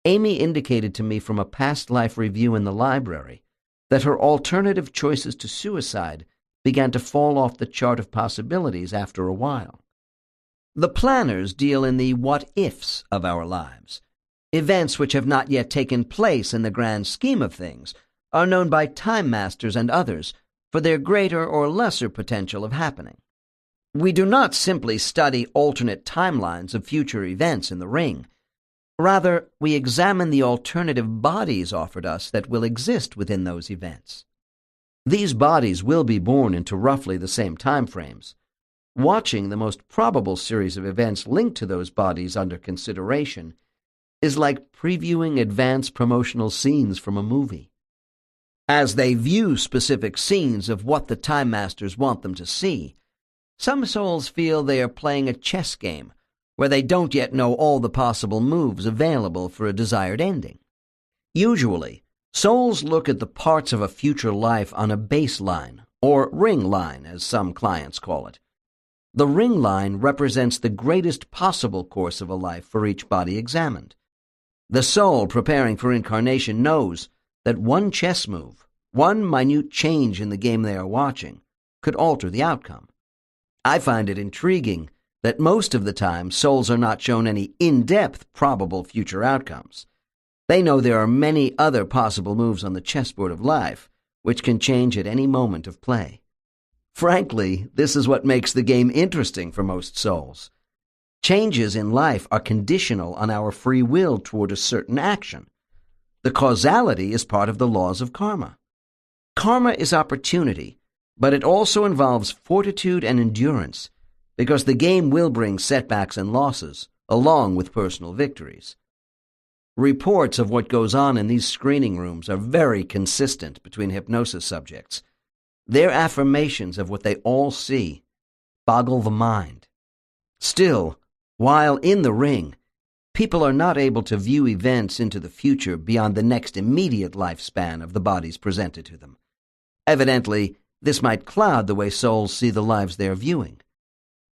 Amy indicated to me from a past life review in the library that her alternative choices to suicide began to fall off the chart of possibilities after a while. The planners deal in the what-ifs of our lives. Events which have not yet taken place in the grand scheme of things are known by time masters and others for their greater or lesser potential of happening. We do not simply study alternate timelines of future events in the ring. Rather, we examine the alternative bodies offered us that will exist within those events. These bodies will be born into roughly the same time frames. Watching the most probable series of events linked to those bodies under consideration is like previewing advanced promotional scenes from a movie. As they view specific scenes of what the time masters want them to see, some souls feel they are playing a chess game where they don't yet know all the possible moves available for a desired ending. Usually, souls look at the parts of a future life on a baseline, or ring line, as some clients call it. The ring line represents the greatest possible course of a life for each body examined. The soul preparing for incarnation knows that one chess move, one minute change in the game they are watching, could alter the outcome. I find it intriguing that most of the time souls are not shown any in-depth probable future outcomes. They know there are many other possible moves on the chessboard of life, which can change at any moment of play. Frankly, this is what makes the game interesting for most souls. Changes in life are conditional on our free will toward a certain action. The causality is part of the laws of karma. Karma is opportunity, but it also involves fortitude and endurance, because the game will bring setbacks and losses, along with personal victories. Reports of what goes on in these screening rooms are very consistent between hypnosis subjects. Their affirmations of what they all see boggle the mind. Still, while in the ring, people are not able to view events into the future beyond the next immediate lifespan of the bodies presented to them. Evidently, this might cloud the way souls see the lives they are viewing.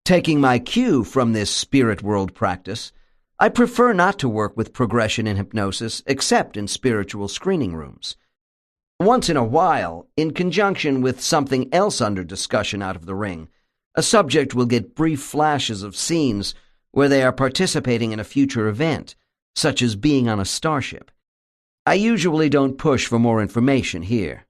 Taking my cue from this spirit world practice, I prefer not to work with progression in hypnosis except in spiritual screening rooms. Once in a while, in conjunction with something else under discussion out of the ring, a subject will get brief flashes of scenes where they are participating in a future event, such as being on a starship. I usually don't push for more information here.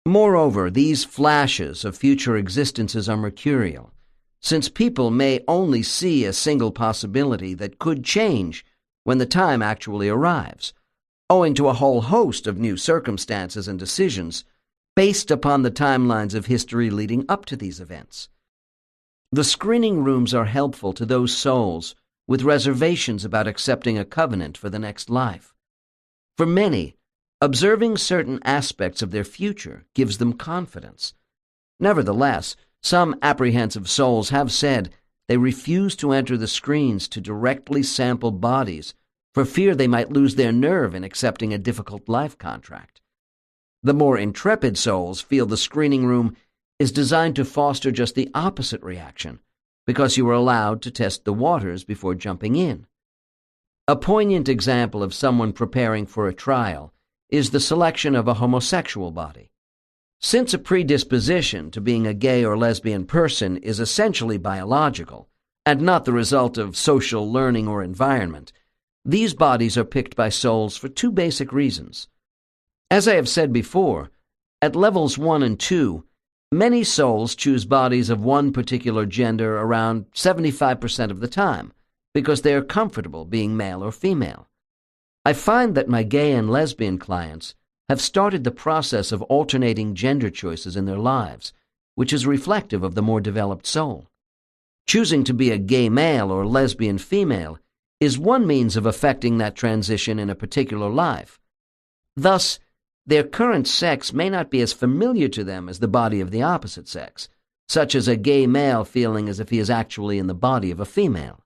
Moreover, these flashes of future existences are mercurial, since people may only see a single possibility that could change when the time actually arrives, owing to a whole host of new circumstances and decisions based upon the timelines of history leading up to these events. The screening rooms are helpful to those souls with reservations about accepting a covenant for the next life. For many, observing certain aspects of their future gives them confidence. Nevertheless, some apprehensive souls have said they refuse to enter the screens to directly sample bodies for fear they might lose their nerve in accepting a difficult life contract. The more intrepid souls feel the screening room is designed to foster just the opposite reaction, because you are allowed to test the waters before jumping in. A poignant example of someone preparing for a trial is the selection of a homosexual body. Since a predisposition to being a gay or lesbian person is essentially biological, and not the result of social learning or environment, these bodies are picked by souls for two basic reasons. As I have said before, at levels 1 and 2, many souls choose bodies of one particular gender around 75% of the time, because they are comfortable being male or female. I find that my gay and lesbian clients have started the process of alternating gender choices in their lives, which is reflective of the more developed soul. Choosing to be a gay male or lesbian female is one means of effecting that transition in a particular life. Thus, their current sex may not be as familiar to them as the body of the opposite sex, such as a gay male feeling as if he is actually in the body of a female.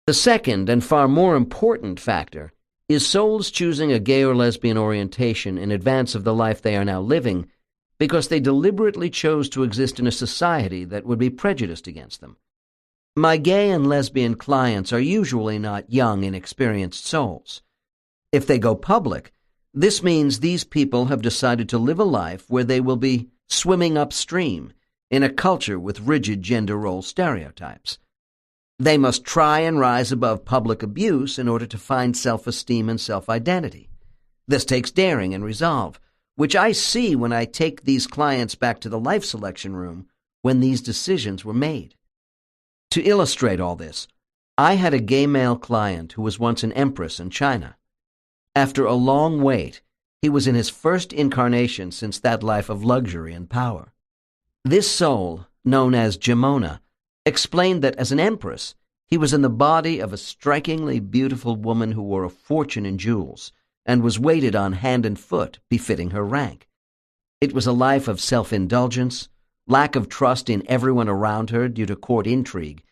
The second and far more important factor is souls choosing a gay or lesbian orientation in advance of the life they are now living because they deliberately chose to exist in a society that would be prejudiced against them. My gay and lesbian clients are usually not young, inexperienced souls. If they go public, this means these people have decided to live a life where they will be swimming upstream in a culture with rigid gender role stereotypes. They must try and rise above public abuse in order to find self-esteem and self-identity. This takes daring and resolve, which I see when I take these clients back to the life selection room when these decisions were made. To illustrate all this, I had a gay male client who was once an empress in China. After a long wait, he was in his first incarnation since that life of luxury and power. This soul, known as Gemona, explained that as an empress, he was in the body of a strikingly beautiful woman who wore a fortune in jewels and was waited on hand and foot, befitting her rank. It was a life of self-indulgence, lack of trust in everyone around her due to court intrigue,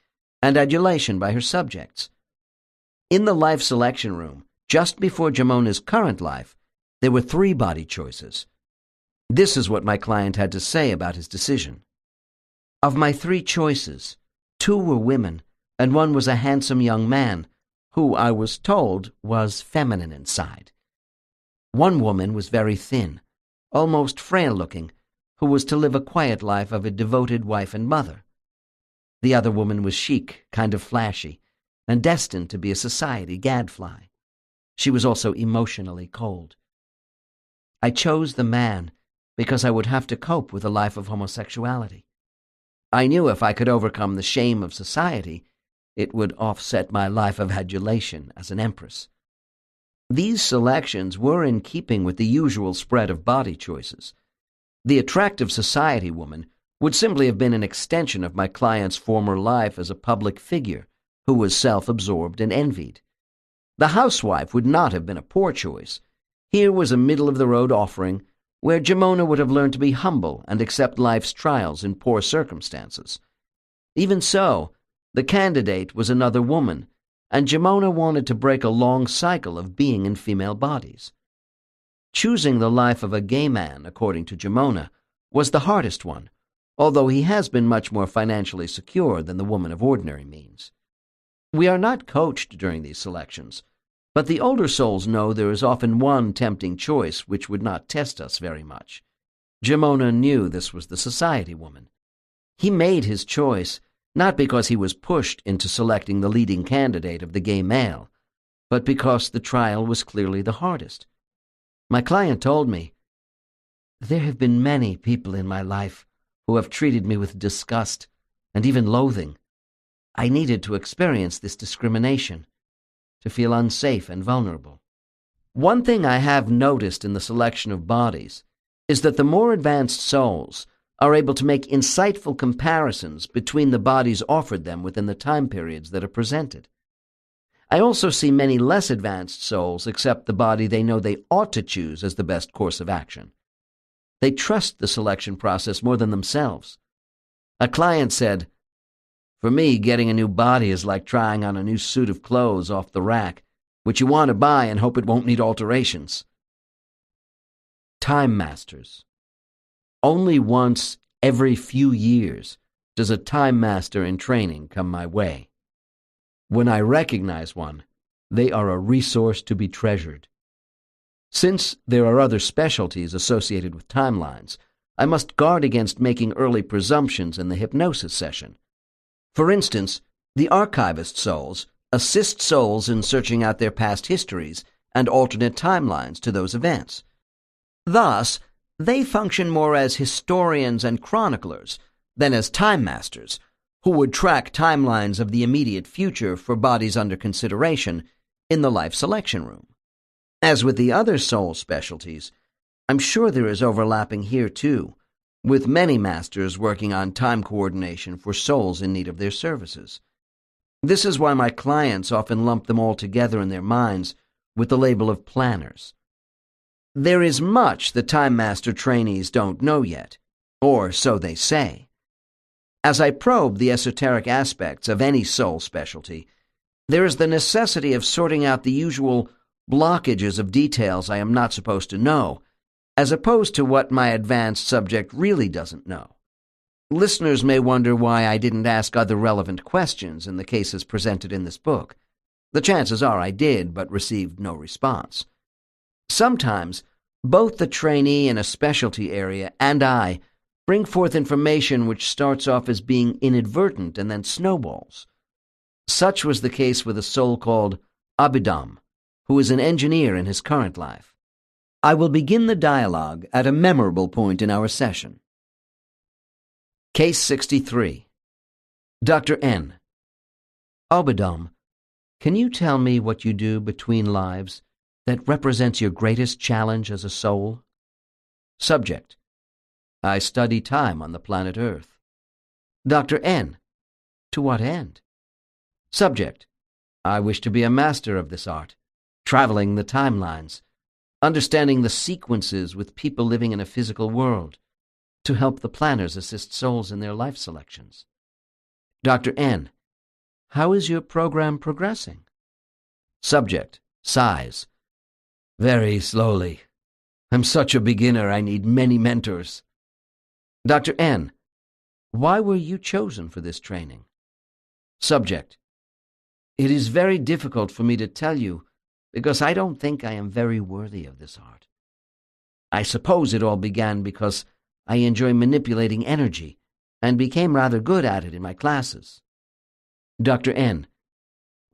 and adulation by her subjects. In the life selection room, just before Gemona's current life, there were 3 body choices. This is what my client had to say about his decision. Of my 3 choices, 2 were women, and 1 was a handsome young man, who, I was told, was feminine inside. 1 woman was very thin, almost frail-looking, who was to live a quiet life of a devoted wife and mother. The other woman was chic, kind of flashy, and destined to be a society gadfly. She was also emotionally cold. I chose the man because I would have to cope with a life of homosexuality. I knew if I could overcome the shame of society, it would offset my life of adulation as an empress. These selections were in keeping with the usual spread of body choices. The attractive society woman would simply have been an extension of my client's former life as a public figure who was self-absorbed and envied. The housewife would not have been a poor choice. Here was a middle-of-the-road offering where Gemona would have learned to be humble and accept life's trials in poor circumstances. Even so, the candidate was another woman, and Gemona wanted to break a long cycle of being in female bodies. Choosing the life of a gay man, according to Gemona, was the hardest one, although he has been much more financially secure than the woman of ordinary means. We are not coached during these selections, but the older souls know there is often one tempting choice which would not test us very much. Gemona knew this was the society woman. He made his choice not because he was pushed into selecting the leading candidate of the gay male, but because the trial was clearly the hardest. My client told me, "There have been many people in my life who have treated me with disgust and even loathing. I needed to experience this discrimination, to feel unsafe and vulnerable." One thing I have noticed in the selection of bodies is that the more advanced souls are able to make insightful comparisons between the bodies offered them within the time periods that are presented. I also see many less advanced souls accept the body they know they ought to choose as the best course of action. They trust the selection process more than themselves. A client said, "For me, getting a new body is like trying on a new suit of clothes off the rack, which you want to buy and hope it won't need alterations." Time masters. Only once every few years does a time master in training come my way. When I recognize one, they are a resource to be treasured. Since there are other specialties associated with timelines, I must guard against making early presumptions in the hypnosis session. For instance, the archivist souls assist souls in searching out their past histories and alternate timelines to those events. Thus, they function more as historians and chroniclers than as time masters, who would track timelines of the immediate future for bodies under consideration in the life selection room. As with the other soul specialties, I'm sure there is overlapping here too, with many masters working on time coordination for souls in need of their services. This is why my clients often lump them all together in their minds with the label of planners. There is much the Time Master trainees don't know yet, or so they say. As I probe the esoteric aspects of any soul specialty, there is the necessity of sorting out the usual blockages of details I am not supposed to know, as opposed to what my advanced subject really doesn't know. Listeners may wonder why I didn't ask other relevant questions in the cases presented in this book. The chances are I did, but received no response. Sometimes, both the trainee in a specialty area and I bring forth information which starts off as being inadvertent and then snowballs. Such was the case with a soul called Abhidham, who is an engineer in his current life. I will begin the dialogue at a memorable point in our session. Case 63. Dr. N. Abhidham, can you tell me what you do between lives that represents your greatest challenge as a soul? Subject. I study time on the planet Earth. Dr. N. To what end? Subject. I wish to be a master of this art, traveling the timelines, understanding the sequences with people living in a physical world, to help the planners assist souls in their life selections. Dr. N. How is your program progressing? Subject. Sighs. Very slowly. I'm such a beginner, I need many mentors. Dr. N. Why were you chosen for this training? Subject. It is very difficult for me to tell you, because I don't think I am very worthy of this art. I suppose it all began because I enjoy manipulating energy, and became rather good at it in my classes. Dr. N.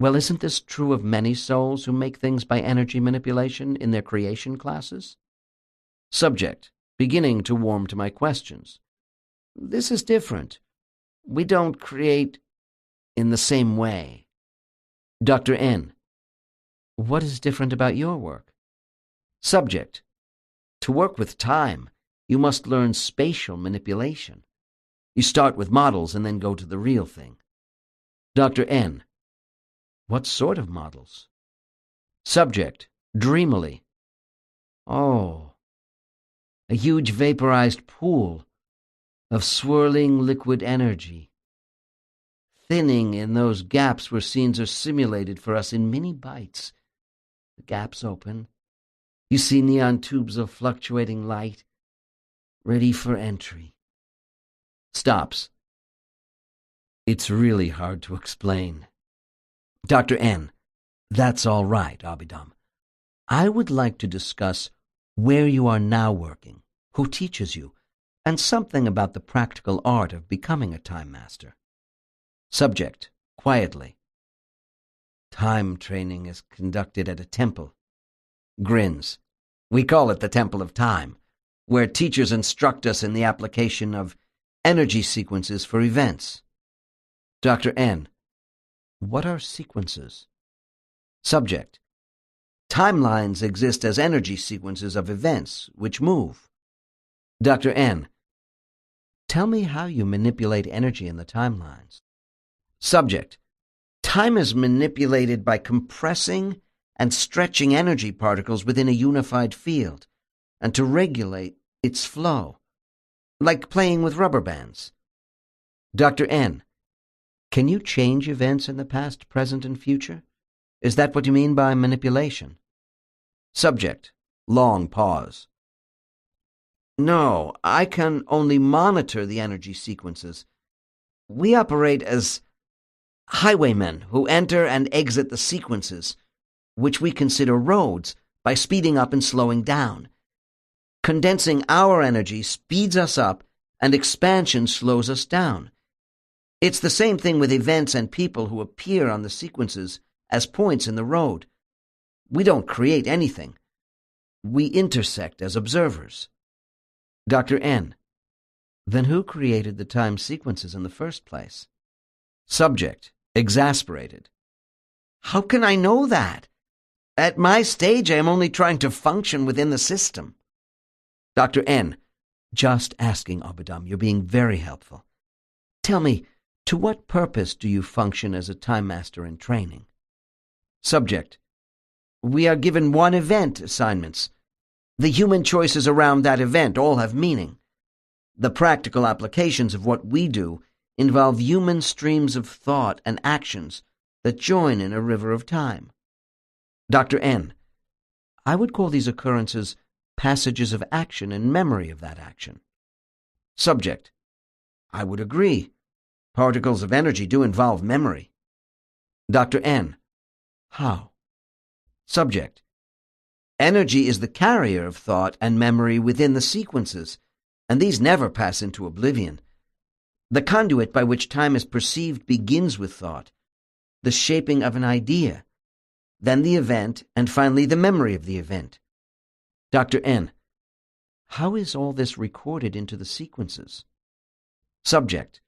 Well, isn't this true of many souls who make things by energy manipulation in their creation classes? Subject, beginning to warm to my questions. This is different. We don't create in the same way. Dr. N. What is different about your work? Subject. To work with time, you must learn spatial manipulation. You start with models and then go to the real thing. Dr. N. What sort of models? Subject, dreamily. Oh, a huge vaporized pool of swirling liquid energy, thinning in those gaps where scenes are simulated for us in mini bites. The gaps open. You see neon tubes of fluctuating light, ready for entry. Stops. It's really hard to explain. Dr. N. That's all right, Abhidham. I would like to discuss where you are now working, who teaches you, and something about the practical art of becoming a time master. Subject, quietly. Time training is conducted at a temple. Grins. We call it the Temple of Time, where teachers instruct us in the application of energy sequences for events. Dr. N. What are sequences? Subject. Timelines exist as energy sequences of events which move. Dr. N. Tell me how you manipulate energy in the timelines. Subject. Time is manipulated by compressing and stretching energy particles within a unified field, and to regulate its flow, like playing with rubber bands. Dr. N. Can you change events in the past, present, and future? Is that what you mean by manipulation? Subject. Long pause. No, I can only monitor the energy sequences. We operate as highwaymen who enter and exit the sequences, which we consider roads, by speeding up and slowing down. Condensing our energy speeds us up, and expansion slows us down. It's the same thing with events and people who appear on the sequences as points in the road. We don't create anything. We intersect as observers. Dr. N. Then who created the time sequences in the first place? Subject, exasperated. How can I know that? At my stage, I am only trying to function within the system. Dr. N. Just asking, Abhidham. You're being very helpful. Tell me, To what purpose do you function as a time master in training? Subject: We are given one event assignments. The human choices around that event all have meaning. The practical applications of what we do involve human streams of thought and actions that join in a river of time. Dr. N: I would call these occurrences passages of action and memory of that action. Subject: I would agree. Particles of energy do involve memory. Dr. N: How? Subject: Energy is the carrier of thought and memory within the sequences, and these never pass into oblivion. The conduit by which time is perceived begins with thought, the shaping of an idea, then the event, and finally the memory of the event. Dr. N: How is all this recorded into the sequences? Subject: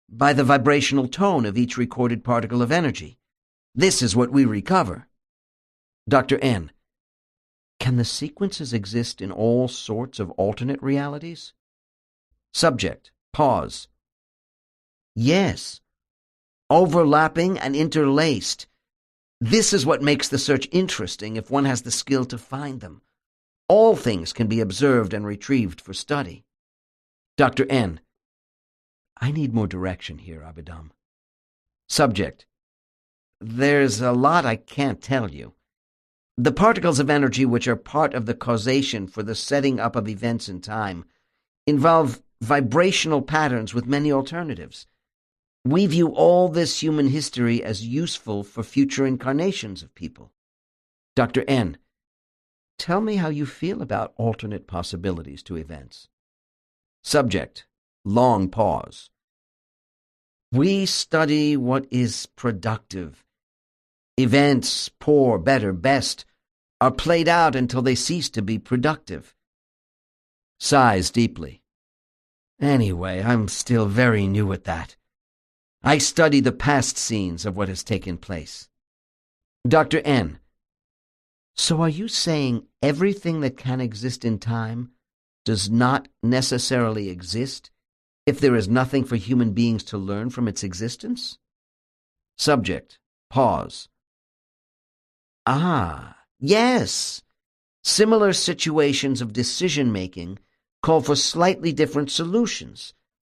By the vibrational tone of each recorded particle of energy. This is what we recover. Dr. N: Can the sequences exist in all sorts of alternate realities? Subject: Pause. Yes. Overlapping and interlaced. This is what makes the search interesting if one has the skill to find them. All things can be observed and retrieved for study. Dr. N: I need more direction here, Abidam. Subject: There's a lot I can't tell you. The particles of energy which are part of the causation for the setting up of events in time involve vibrational patterns with many alternatives. We view all this human history as useful for future incarnations of people. Dr. N: Tell me how you feel about alternate possibilities to events. Subject: Long pause. We study what is productive. Events, poor, better, best, are played out until they cease to be productive. Sighs deeply. Anyway, I'm still very new at that. I study the past scenes of what has taken place. Dr. N: So are you saying everything that can exist in time does not necessarily exist if there is nothing for human beings to learn from its existence? Subject: Pause. Yes. Similar situations of decision-making call for slightly different solutions,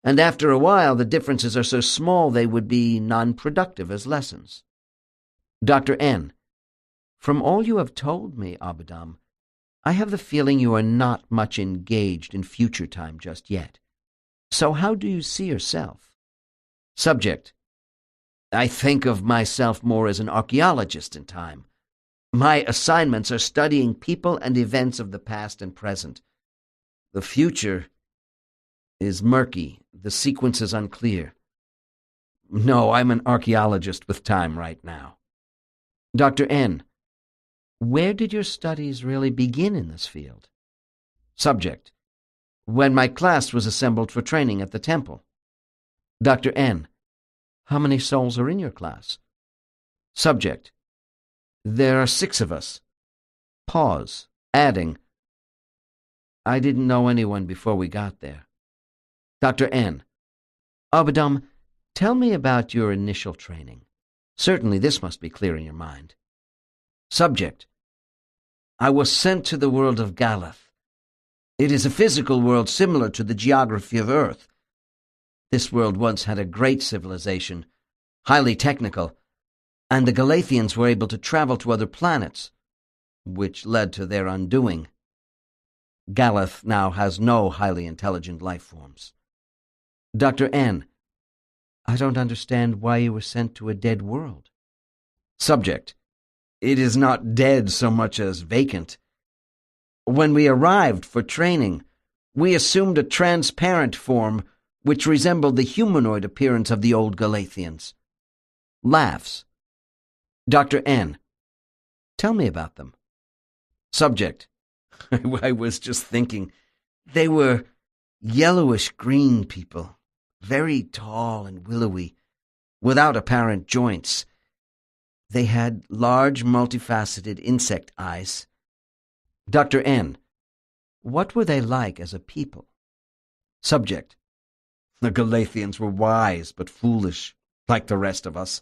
and after a while the differences are so small they would be non-productive as lessons. Dr. N: From all you have told me, Abidam, I have the feeling you are not much engaged in future time just yet. So how do you see yourself? Subject: I think of myself more as an archaeologist in time. My assignments are studying people and events of the past and present. The future is murky, the sequence is unclear. No, I'm an archaeologist with time right now. Dr. N: Where did your studies really begin in this field? Subject: When my class was assembled for training at the temple. Dr. N: How many souls are in your class? Subject: There are 6 of us. Pause, adding, I didn't know anyone before we got there. Dr. N: Abidam, tell me about your initial training. Certainly this must be clear in your mind. Subject: I was sent to the world of Galath. It is a physical world similar to the geography of Earth. This world once had a great civilization, highly technical, and the Galathians were able to travel to other planets, which led to their undoing. Galath now has no highly intelligent life forms. Dr. N: I don't understand why you were sent to a dead world. Subject: It is not dead so much as vacant. When we arrived for training, we assumed a transparent form which resembled the humanoid appearance of the old Galathians. Laughs. Dr. N: Tell me about them. Subject: I was just thinking. They were yellowish-green people, very tall and willowy, without apparent joints. They had large, multifaceted insect eyes. Dr. N: What were they like as a people? Subject: The Galathians were wise but foolish, like the rest of us.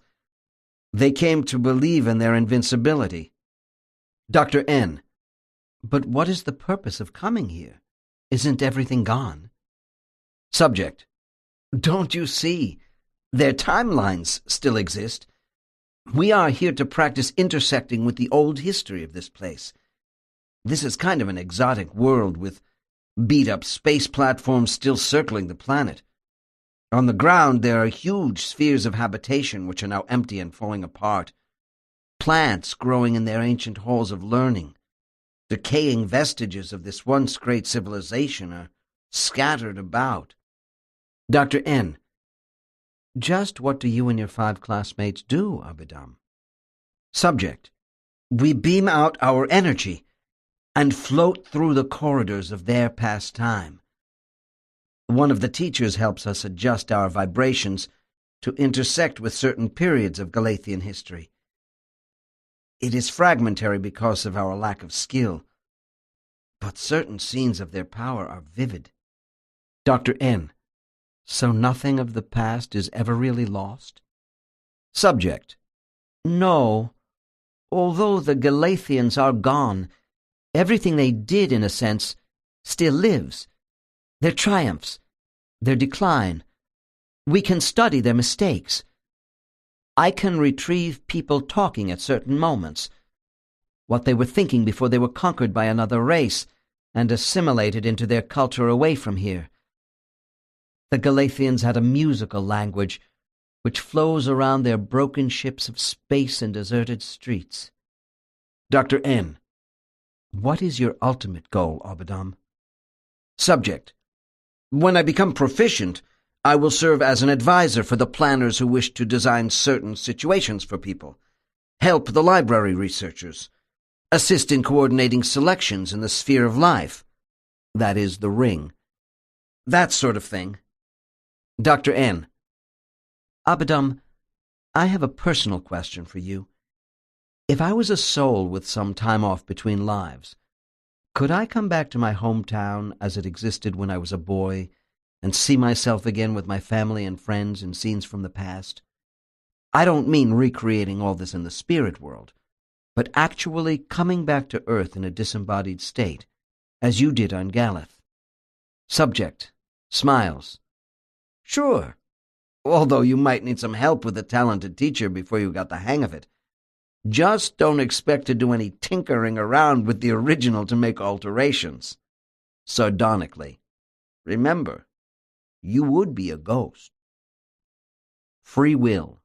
They came to believe in their invincibility. Dr. N. But what is the purpose of coming here? Isn't everything gone? Subject. Don't you see? Their timelines still exist. We are here to practice intersecting with the old history of this place. This is kind of an exotic world with beat-up space platforms still circling the planet. On the ground there are huge spheres of habitation which are now empty and falling apart. Plants growing in their ancient halls of learning. Decaying vestiges of this once great civilization are scattered about. Dr. N. Just what do you and your 5 classmates do, Abidam? Subject. We beam out our energy and float through the corridors of their past time. One of the teachers helps us adjust our vibrations to intersect with certain periods of Galathian history. It is fragmentary because of our lack of skill, but certain scenes of their power are vivid. Dr. N. So nothing of the past is ever really lost? Subject. No. Although the Galathians are gone, everything they did, in a sense, still lives. Their triumphs, their decline. We can study their mistakes. I can retrieve people talking at certain moments, what they were thinking before they were conquered by another race and assimilated into their culture away from here. The Galathians had a musical language which flows around their broken ships of space and deserted streets. Dr. N. What is your ultimate goal, Abidam? Subject. When I become proficient, I will serve as an advisor for the planners who wish to design certain situations for people, help the library researchers, assist in coordinating selections in the sphere of life, that is, the ring, that sort of thing. Dr. N. Abidam, I have a personal question for you. If I was a soul with some time off between lives, could I come back to my hometown as it existed when I was a boy and see myself again with my family and friends in scenes from the past? I don't mean recreating all this in the spirit world, but actually coming back to Earth in a disembodied state, as you did on Galeth. Subject. Smiles. Sure, although you might need some help with a talented teacher before you got the hang of it. Just don't expect to do any tinkering around with the original to make alterations. Sardonically. Remember, you would be a ghost. Free will.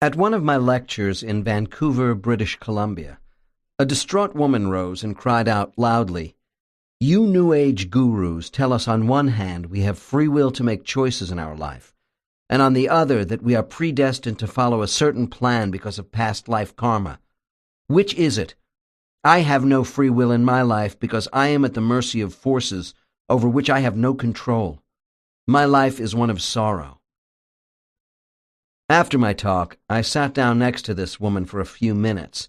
At one of my lectures in Vancouver, British Columbia, a distraught woman rose and cried out loudly, "You New Age gurus tell us on one hand we have free will to make choices in our life, and on the other that we are predestined to follow a certain plan because of past life karma. Which is it? I have no free will in my life because I am at the mercy of forces over which I have no control. My life is one of sorrow." After my talk, I sat down next to this woman for a few minutes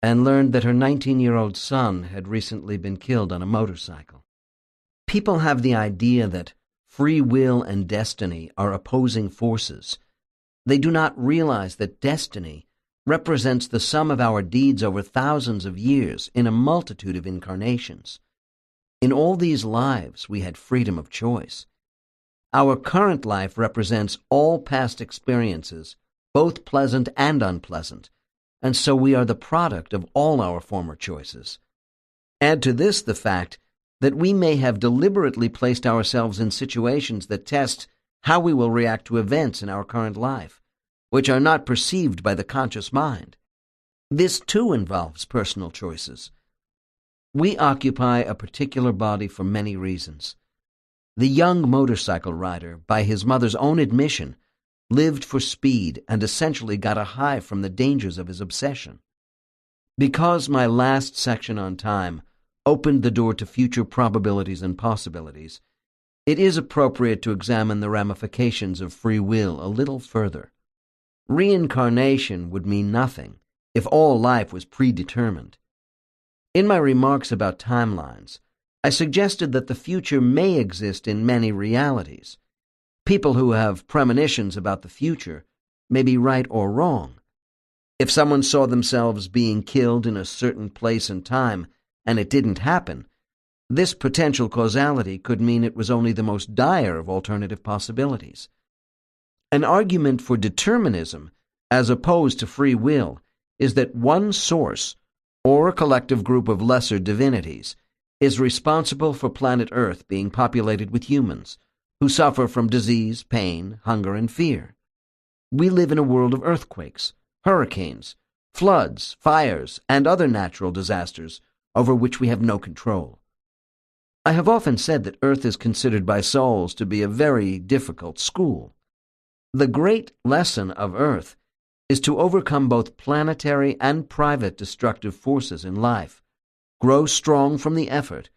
and learned that her 19-year-old son had recently been killed on a motorcycle. People have the idea that free will and destiny are opposing forces. They do not realize that destiny represents the sum of our deeds over thousands of years in a multitude of incarnations. In all these lives, we had freedom of choice. Our current life represents all past experiences, both pleasant and unpleasant, and so we are the product of all our former choices. Add to this the fact that we may have deliberately placed ourselves in situations that test how we will react to events in our current life, which are not perceived by the conscious mind. This too involves personal choices. We occupy a particular body for many reasons. The young motorcycle rider, by his mother's own admission, lived for speed and essentially got a high from the dangers of his obsession. Because my last section on time opened the door to future probabilities and possibilities, it is appropriate to examine the ramifications of free will a little further. Reincarnation would mean nothing if all life was predetermined. In my remarks about timelines, I suggested that the future may exist in many realities. People who have premonitions about the future may be right or wrong. If someone saw themselves being killed in a certain place and time, and it didn't happen, this potential causality could mean it was only the most dire of alternative possibilities. An argument for determinism, as opposed to free will, is that one source, or a collective group of lesser divinities, is responsible for planet Earth being populated with humans who suffer from disease, pain, hunger, and fear. We live in a world of earthquakes, hurricanes, floods, fires, and other natural disasters over which we have no control. I have often said that Earth is considered by souls to be a very difficult school. The great lesson of Earth is to overcome both planetary and private destructive forces in life, grow strong from the effort,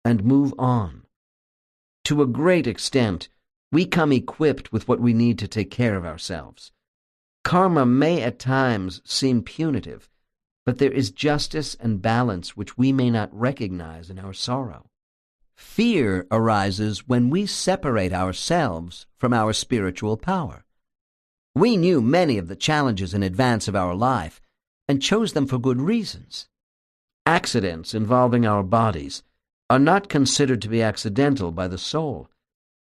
and move on. To a great extent, we come equipped with what we need to take care of ourselves. Karma may at times seem punitive, but there is justice and balance which we may not recognize in our sorrow. Fear arises when we separate ourselves from our spiritual power. We knew many of the challenges in advance of our life and chose them for good reasons. Accidents involving our bodies are not considered to be accidental by the soul,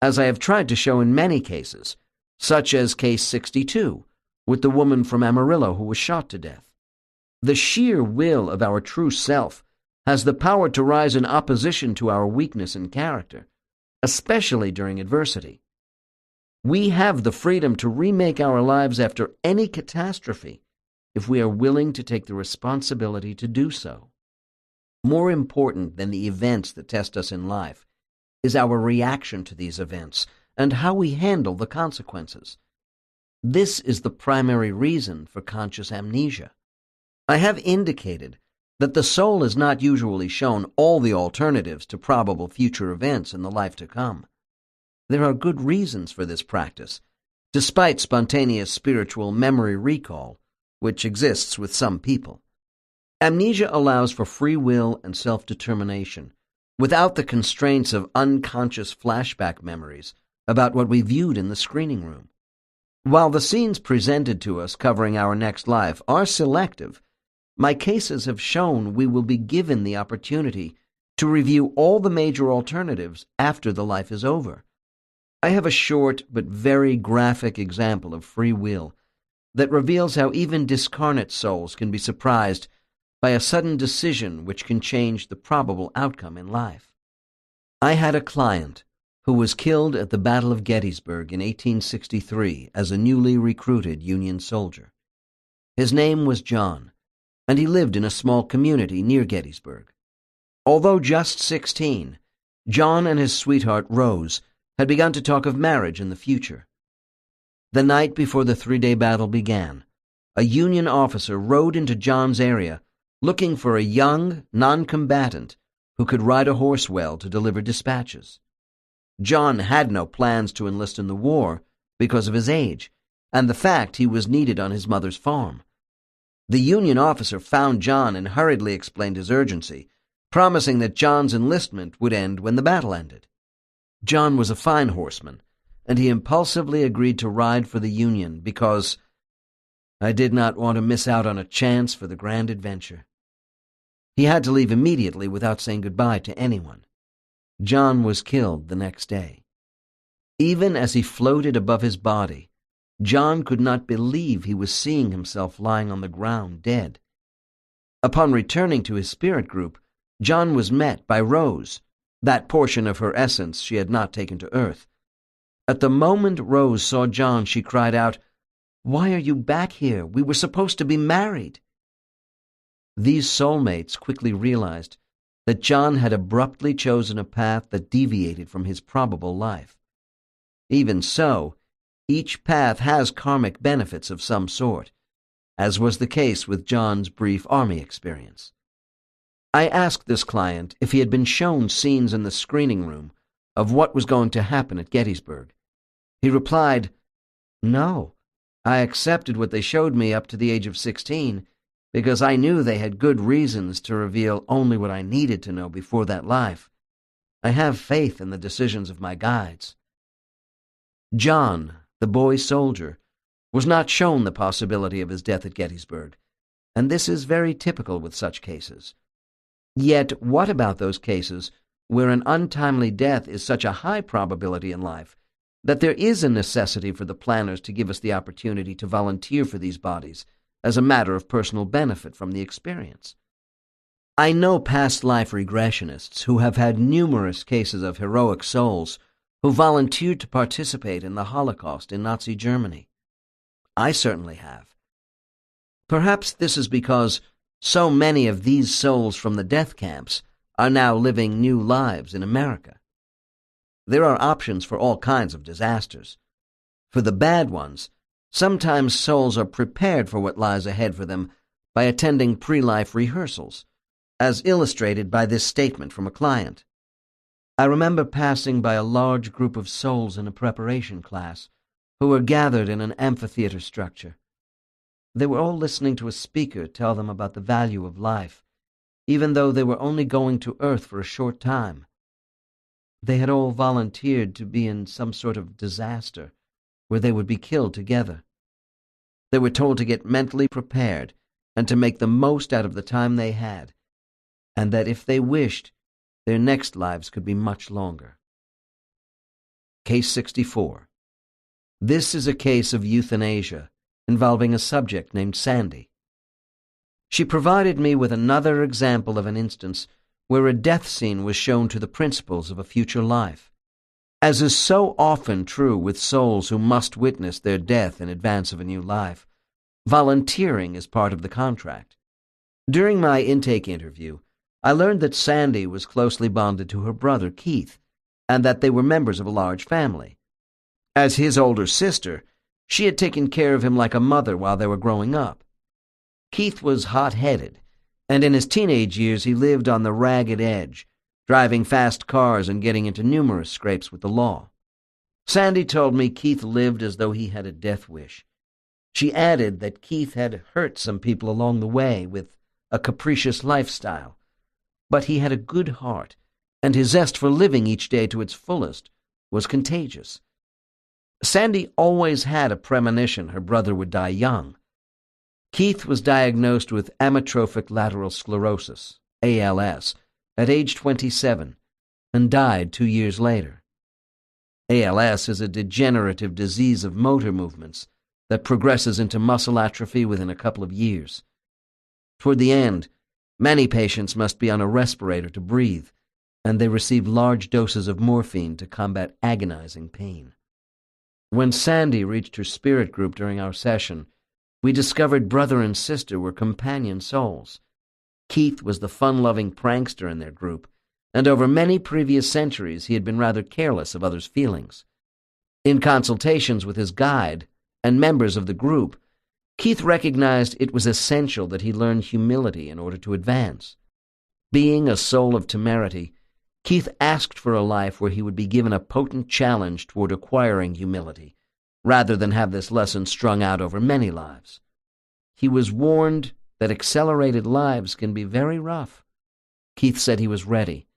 as I have tried to show in many cases, such as case 62, with the woman from Amarillo who was shot to death. The sheer will of our true self has the power to rise in opposition to our weakness and character, especially during adversity. We have the freedom to remake our lives after any catastrophe if we are willing to take the responsibility to do so. More important than the events that test us in life is our reaction to these events and how we handle the consequences. This is the primary reason for conscious amnesia. I have indicated that the soul is not usually shown all the alternatives to probable future events in the life to come. There are good reasons for this practice, despite spontaneous spiritual memory recall, which exists with some people. Amnesia allows for free will and self-determination, without the constraints of unconscious flashback memories about what we viewed in the screening room. While the scenes presented to us covering our next life are selective, my cases have shown we will be given the opportunity to review all the major alternatives after the life is over. I have a short but very graphic example of free will that reveals how even discarnate souls can be surprised by a sudden decision which can change the probable outcome in life. I had a client who was killed at the Battle of Gettysburg in 1863 as a newly recruited Union soldier. His name was John, and he lived in a small community near Gettysburg. Although just 16, John and his sweetheart Rose had begun to talk of marriage in the future. The night before the 3-day battle began, a Union officer rode into John's area looking for a young non-combatant who could ride a horse well to deliver dispatches. John had no plans to enlist in the war because of his age and the fact he was needed on his mother's farm. The Union officer found John and hurriedly explained his urgency, promising that John's enlistment would end when the battle ended. John was a fine horseman, and he impulsively agreed to ride for the Union because I did not want to miss out on a chance for the grand adventure. He had to leave immediately without saying goodbye to anyone. John was killed the next day. Even as he floated above his body, John could not believe he was seeing himself lying on the ground dead. Upon returning to his spirit group, John was met by Rose, that portion of her essence she had not taken to earth. At the moment Rose saw John, she cried out, "Why are you back here? We were supposed to be married." These soulmates quickly realized that John had abruptly chosen a path that deviated from his probable life. Even so, each path has karmic benefits of some sort, as was the case with John's brief army experience. I asked this client if he had been shown scenes in the screening room of what was going to happen at Gettysburg. He replied, "No, I accepted what they showed me up to the age of 16 because I knew they had good reasons to reveal only what I needed to know before that life. I have faith in the decisions of my guides." John, the boy soldier, was not shown the possibility of his death at Gettysburg, and this is very typical with such cases. Yet what about those cases where an untimely death is such a high probability in life that there is a necessity for the planners to give us the opportunity to volunteer for these bodies as a matter of personal benefit from the experience? I know past life regressionists who have had numerous cases of heroic souls who volunteered to participate in the Holocaust in Nazi Germany. I certainly have. Perhaps this is because so many of these souls from the death camps are now living new lives in America. There are options for all kinds of disasters. For the bad ones, sometimes souls are prepared for what lies ahead for them by attending pre-life rehearsals, as illustrated by this statement from a client. I remember passing by a large group of souls in a preparation class who were gathered in an amphitheater structure. They were all listening to a speaker tell them about the value of life, even though they were only going to Earth for a short time. They had all volunteered to be in some sort of disaster where they would be killed together. They were told to get mentally prepared and to make the most out of the time they had, and that if they wished, their next lives could be much longer. Case 64. This is a case of euthanasia involving a subject named Sandy. She provided me with another example of an instance where a death scene was shown to the principles of a future life. As is so often true with souls who must witness their death in advance of a new life, volunteering is part of the contract. During my intake interview, I learned that Sandy was closely bonded to her brother, Keith, and that they were members of a large family. As his older sister, she had taken care of him like a mother while they were growing up. Keith was hot-headed, and in his teenage years he lived on the ragged edge, driving fast cars and getting into numerous scrapes with the law. Sandy told me Keith lived as though he had a death wish. She added that Keith had hurt some people along the way with a capricious lifestyle, but he had a good heart, and his zest for living each day to its fullest was contagious. Sandy always had a premonition her brother would die young. Keith was diagnosed with amyotrophic lateral sclerosis, ALS, at age 27, and died 2 years later. ALS is a degenerative disease of motor movements that progresses into muscle atrophy within a couple of years. Toward the end, many patients must be on a respirator to breathe, and they receive large doses of morphine to combat agonizing pain. When Sandy reached her spirit group during our session, we discovered brother and sister were companion souls. Keith was the fun-loving prankster in their group, and over many previous centuries he had been rather careless of others' feelings. In consultations with his guide and members of the group, Keith recognized it was essential that he learn humility in order to advance. Being a soul of temerity, Keith asked for a life where he would be given a potent challenge toward acquiring humility, rather than have this lesson strung out over many lives. He was warned that accelerated lives can be very rough. Keith said he was ready.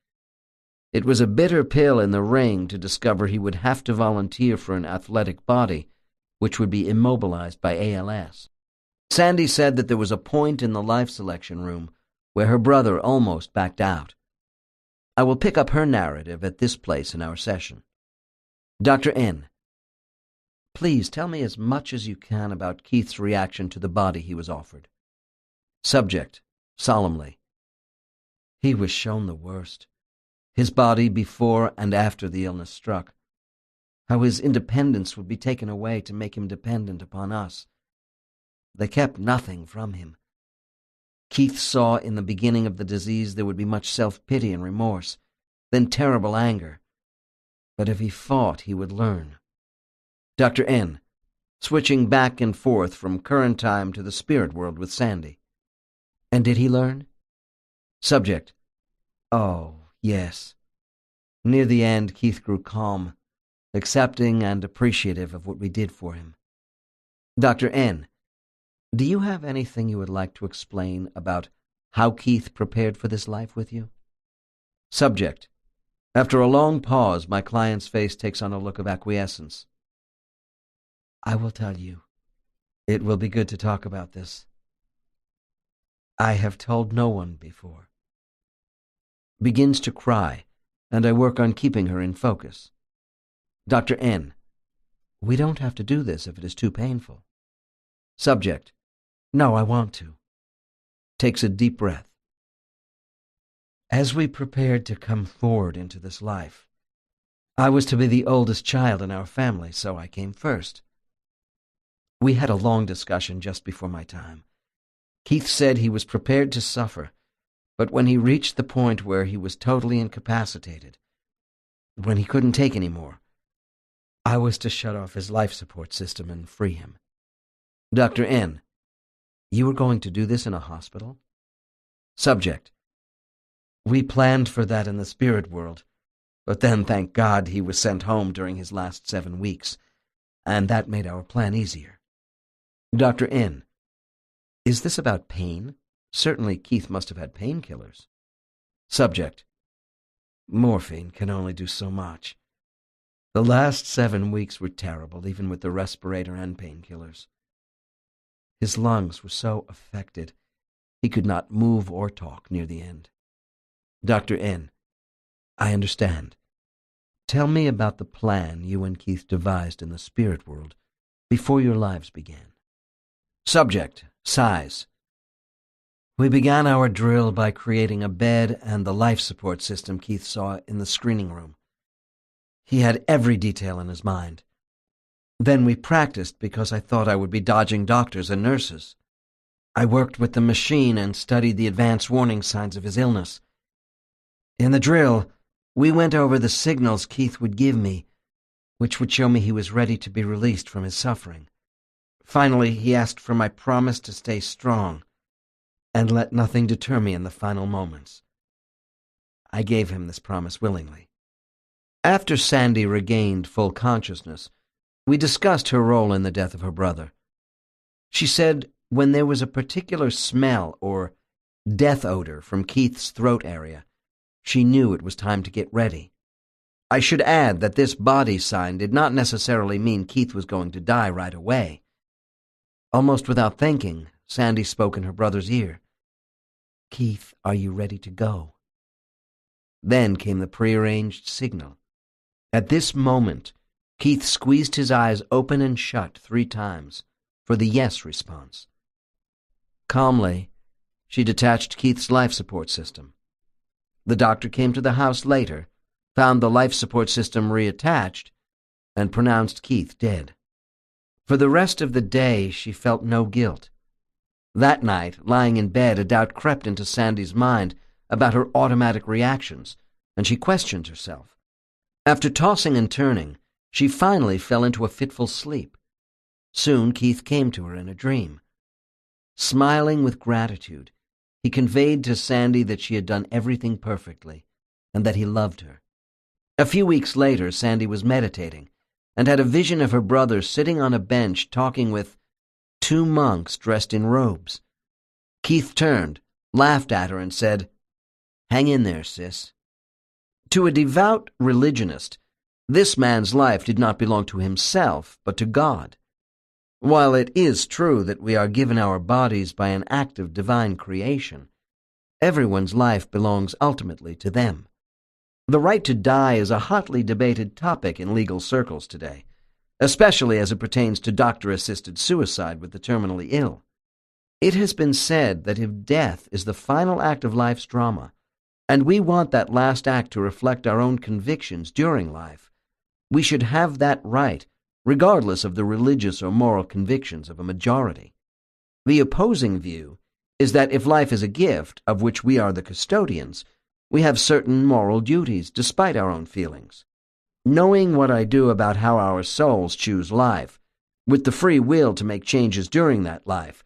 It was a bitter pill in the ring to discover he would have to volunteer for an athletic body, which would be immobilized by ALS. Sandy said that there was a point in the life selection room where her brother almost backed out. I will pick up her narrative at this place in our session. Dr. N. Please tell me as much as you can about Keith's reaction to the body he was offered. Subject, solemnly. He was shown the worst. His body before and after the illness struck. How his independence would be taken away to make him dependent upon us. They kept nothing from him. Keith saw in the beginning of the disease there would be much self-pity and remorse, then terrible anger. But if he fought, he would learn. Dr. N., switching back and forth from current time to the spirit world with Sandy. And did he learn? Subject. Oh, yes. Near the end, Keith grew calm, accepting and appreciative of what we did for him. Dr. N., do you have anything you would like to explain about how Keith prepared for this life with you? Subject. After a long pause, my client's face takes on a look of acquiescence. I will tell you. It will be good to talk about this. I have told no one before. Begins to cry, and I work on keeping her in focus. Dr. N. We don't have to do this if it is too painful. Subject. No, I want to. Takes a deep breath. As we prepared to come forward into this life, I was to be the oldest child in our family, so I came first. We had a long discussion just before my time. Keith said he was prepared to suffer, but when he reached the point where he was totally incapacitated, when he couldn't take any more, I was to shut off his life support system and free him. Dr. N. You were going to do this in a hospital? Subject. We planned for that in the spirit world, but then, thank God, he was sent home during his last 7 weeks, and that made our plan easier. Dr. N. Is this about pain? Certainly Keith must have had painkillers. Subject. Morphine can only do so much. The last 7 weeks were terrible, even with the respirator and painkillers. His lungs were so affected, he could not move or talk near the end. Dr. N. I understand. Tell me about the plan you and Keith devised in the spirit world before your lives began. Subject. Sighs. We began our drill by creating a bed and the life support system Keith saw in the screening room. He had every detail in his mind. Then we practiced because I thought I would be dodging doctors and nurses. I worked with the machine and studied the advance warning signs of his illness. In the drill, we went over the signals Keith would give me, which would show me he was ready to be released from his suffering. Finally, he asked for my promise to stay strong and let nothing deter me in the final moments. I gave him this promise willingly. After Sandy regained full consciousness, we discussed her role in the death of her brother. She said when there was a particular smell or death odor from Keith's throat area, she knew it was time to get ready. I should add that this body sign did not necessarily mean Keith was going to die right away. Almost without thinking, Sandy spoke in her brother's ear. Keith, are you ready to go? Then came the prearranged signal. At this moment, Keith squeezed his eyes open and shut 3 times for the yes response. Calmly, she detached Keith's life support system. The doctor came to the house later, found the life support system reattached, and pronounced Keith dead. For the rest of the day, she felt no guilt. That night, lying in bed, a doubt crept into Sandy's mind about her automatic reactions, and she questioned herself. After tossing and turning, she finally fell into a fitful sleep. Soon Keith came to her in a dream. Smiling with gratitude, he conveyed to Sandy that she had done everything perfectly, and that he loved her. A few weeks later, Sandy was meditating, and had a vision of her brother sitting on a bench talking with 2 monks dressed in robes. Keith turned, laughed at her, and said, "Hang in there, sis." To a devout religionist, this man's life did not belong to himself, but to God. While it is true that we are given our bodies by an act of divine creation, everyone's life belongs ultimately to them. The right to die is a hotly debated topic in legal circles today, especially as it pertains to doctor-assisted suicide with the terminally ill. It has been said that if death is the final act of life's drama, and we want that last act to reflect our own convictions during life, we should have that right, regardless of the religious or moral convictions of a majority. The opposing view is that if life is a gift of which we are the custodians, we have certain moral duties despite our own feelings. Knowing what I do about how our souls choose life, with the free will to make changes during that life,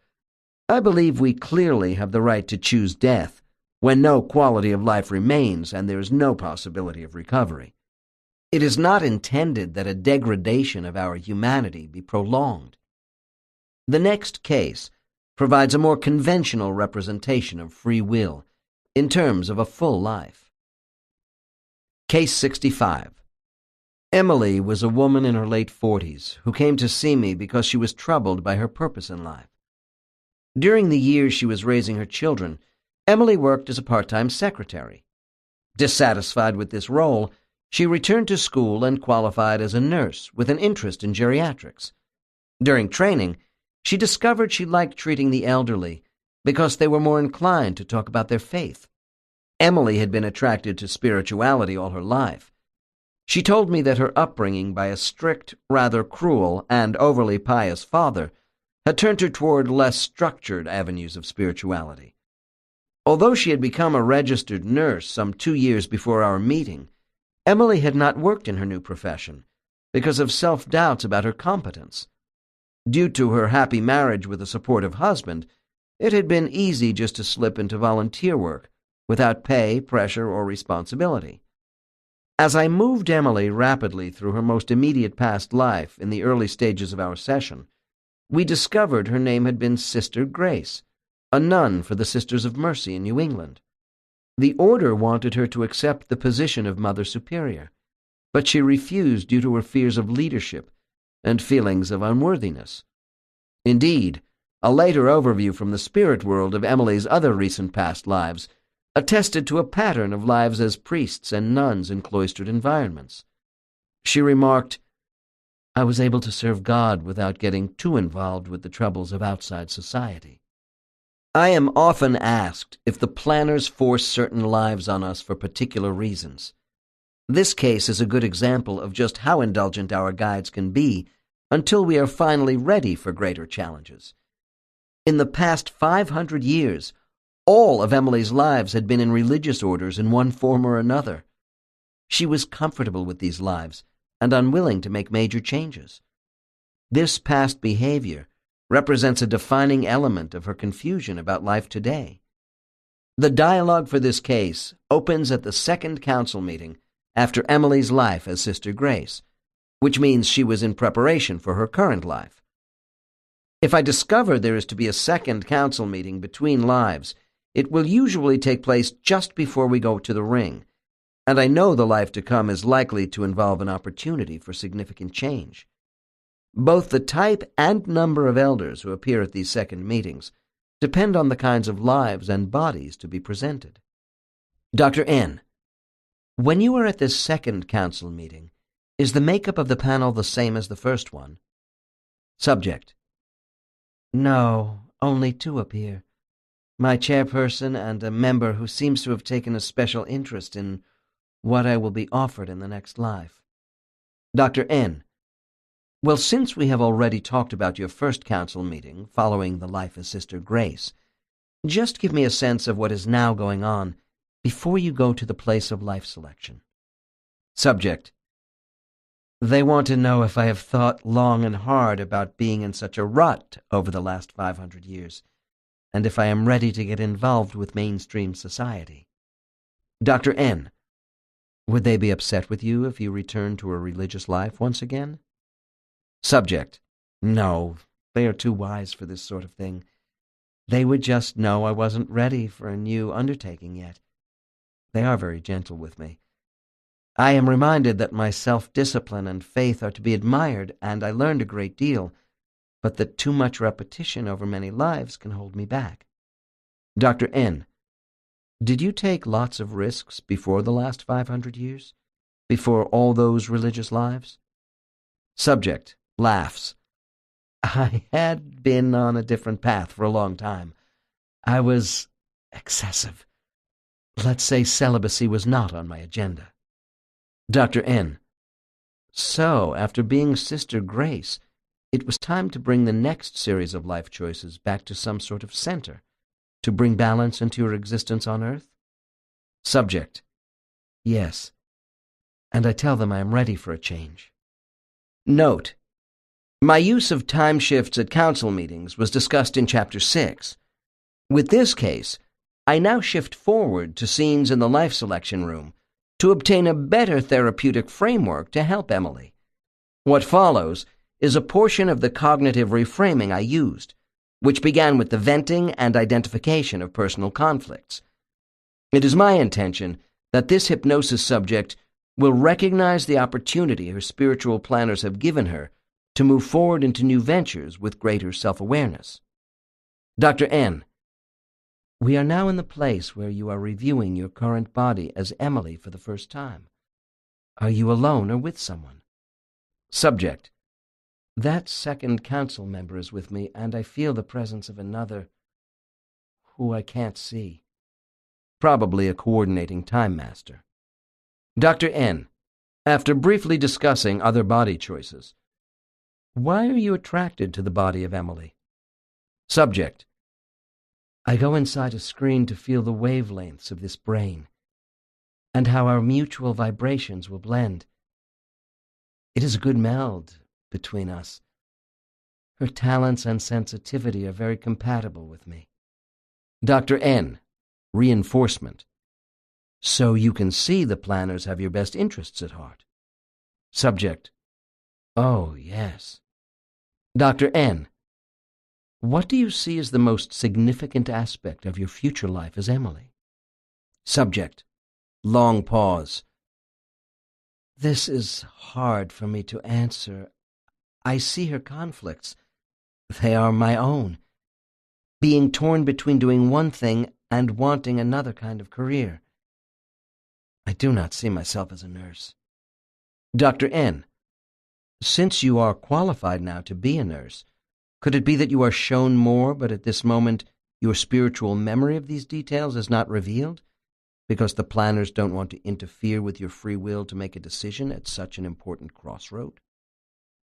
I believe we clearly have the right to choose death when no quality of life remains and there is no possibility of recovery. It is not intended that a degradation of our humanity be prolonged. The next case provides a more conventional representation of free will in terms of a full life. Case 65. Emily was a woman in her late 40s who came to see me because she was troubled by her purpose in life. During the years she was raising her children, Emily worked as a part-time secretary. Dissatisfied with this role, she returned to school and qualified as a nurse with an interest in geriatrics. During training, she discovered she liked treating the elderly because they were more inclined to talk about their faith. Emily had been attracted to spirituality all her life. She told me that her upbringing by a strict, rather cruel, and overly pious father had turned her toward less structured avenues of spirituality. Although she had become a registered nurse some 2 years before our meeting, Emily had not worked in her new profession because of self-doubts about her competence. Due to her happy marriage with a supportive husband, it had been easy just to slip into volunteer work without pay, pressure, or responsibility. As I moved Emily rapidly through her most immediate past life in the early stages of our session, we discovered her name had been Sister Grace, a nun for the Sisters of Mercy in New England. The order wanted her to accept the position of Mother Superior, but she refused due to her fears of leadership and feelings of unworthiness. Indeed, a later overview from the spirit world of Emily's other recent past lives attested to a pattern of lives as priests and nuns in cloistered environments. She remarked, "I was able to serve God without getting too involved with the troubles of outside society." I am often asked if the planners force certain lives on us for particular reasons. This case is a good example of just how indulgent our guides can be until we are finally ready for greater challenges. In the past 500 years, all of Emily's lives had been in religious orders in one form or another. She was comfortable with these lives and unwilling to make major changes. This past behavior represents a defining element of her confusion about life today. The dialogue for this case opens at the second council meeting after Emily's life as Sister Grace, which means she was in preparation for her current life. If I discover there is to be a second council meeting between lives, it will usually take place just before we go to the ring, and I know the life to come is likely to involve an opportunity for significant change. Both the type and number of elders who appear at these second meetings depend on the kinds of lives and bodies to be presented. Dr. N., when you are at this second council meeting, is the makeup of the panel the same as the first one? Subject: No, only 2 appear. My chairperson and a member who seems to have taken a special interest in what I will be offered in the next life. Dr. N., well, since we have already talked about your first council meeting following the life of Sister Grace, just give me a sense of what is now going on before you go to the place of life selection. Subject: They want to know if I have thought long and hard about being in such a rut over the last 500 years, and if I am ready to get involved with mainstream society. Dr. N., would they be upset with you if you return to a religious life once again? Subject: No, they are too wise for this sort of thing. They would just know I wasn't ready for a new undertaking yet. They are very gentle with me. I am reminded that my self-discipline and faith are to be admired, and I learned a great deal, but that too much repetition over many lives can hold me back. Dr. N., did you take lots of risks before the last 500 years? Before all those religious lives? Subject laughs. I had been on a different path for a long time. I was excessive. Let's say celibacy was not on my agenda. Dr. N., so after being Sister Grace, it was time to bring the next series of life choices back to some sort of center, to bring balance into your existence on earth? Subject: Yes, and I tell them I am ready for a change. Note: my use of time shifts at council meetings was discussed in Chapter 6. With this case, I now shift forward to scenes in the life selection room to obtain a better therapeutic framework to help Emily. What follows is a portion of the cognitive reframing I used, which began with the venting and identification of personal conflicts. It is my intention that this hypnosis subject will recognize the opportunity her spiritual planners have given her to move forward into new ventures with greater self-awareness. Dr. N. We are now in the place where you are reviewing your current body as Emily for the first time. Are you alone or with someone? Subject. That second council member is with me, and I feel the presence of another who I can't see. Probably a coordinating time master. Dr. N. After briefly discussing other body choices, why are you attracted to the body of Emily? Subject. I go inside a screen to feel the wavelengths of this brain, and how our mutual vibrations will blend. It is a good meld between us. Her talents and sensitivity are very compatible with me. Dr. N. Reinforcement. So you can see the planners have your best interests at heart. Subject. Oh, yes. Dr. N. What do you see as the most significant aspect of your future life as Emily? Subject. Long pause. This is hard for me to answer. I see her conflicts. They are my own. Being torn between doing one thing and wanting another kind of career. I do not see myself as a nurse. Dr. N. Since you are qualified now to be a nurse, could it be that you are shown more, but at this moment your spiritual memory of these details is not revealed, because the planners don't want to interfere with your free will to make a decision at such an important crossroad?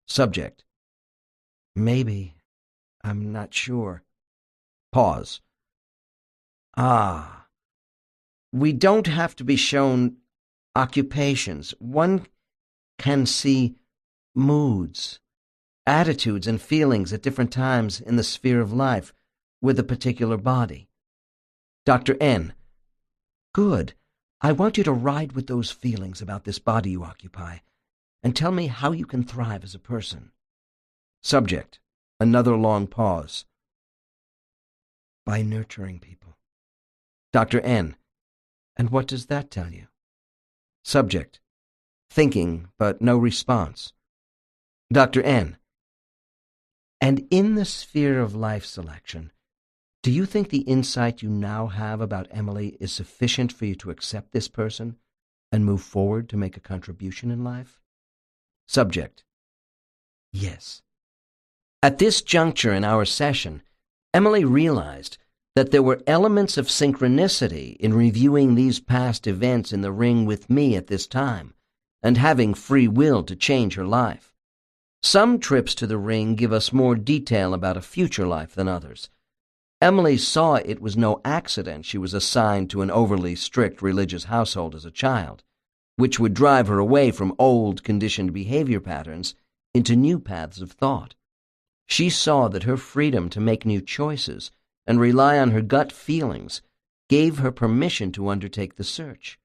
Subject. Maybe. I'm not sure. Pause. We don't have to be shown occupations. One can see moods, attitudes, and feelings at different times in the sphere of life with a particular body. Dr. N. Good. I want you to ride with those feelings about this body you occupy, and tell me how you can thrive as a person. Subject. Another long pause. By nurturing people. Dr. N. And what does that tell you? Subject. Thinking, but no response. Dr. N. And in the sphere of life selection, do you think the insight you now have about Emily is sufficient for you to accept this person and move forward to make a contribution in life? Subject. Yes. At this juncture in our session, Emily realized that there were elements of synchronicity in reviewing these past events in the ring with me at this time, and having free will to change her life. Some trips to the ring give us more detail about a future life than others. Emily saw it was no accident she was assigned to an overly strict religious household as a child, which would drive her away from old conditioned behavior patterns into new paths of thought. She saw that her freedom to make new choices and rely on her gut feelings gave her permission to undertake the search.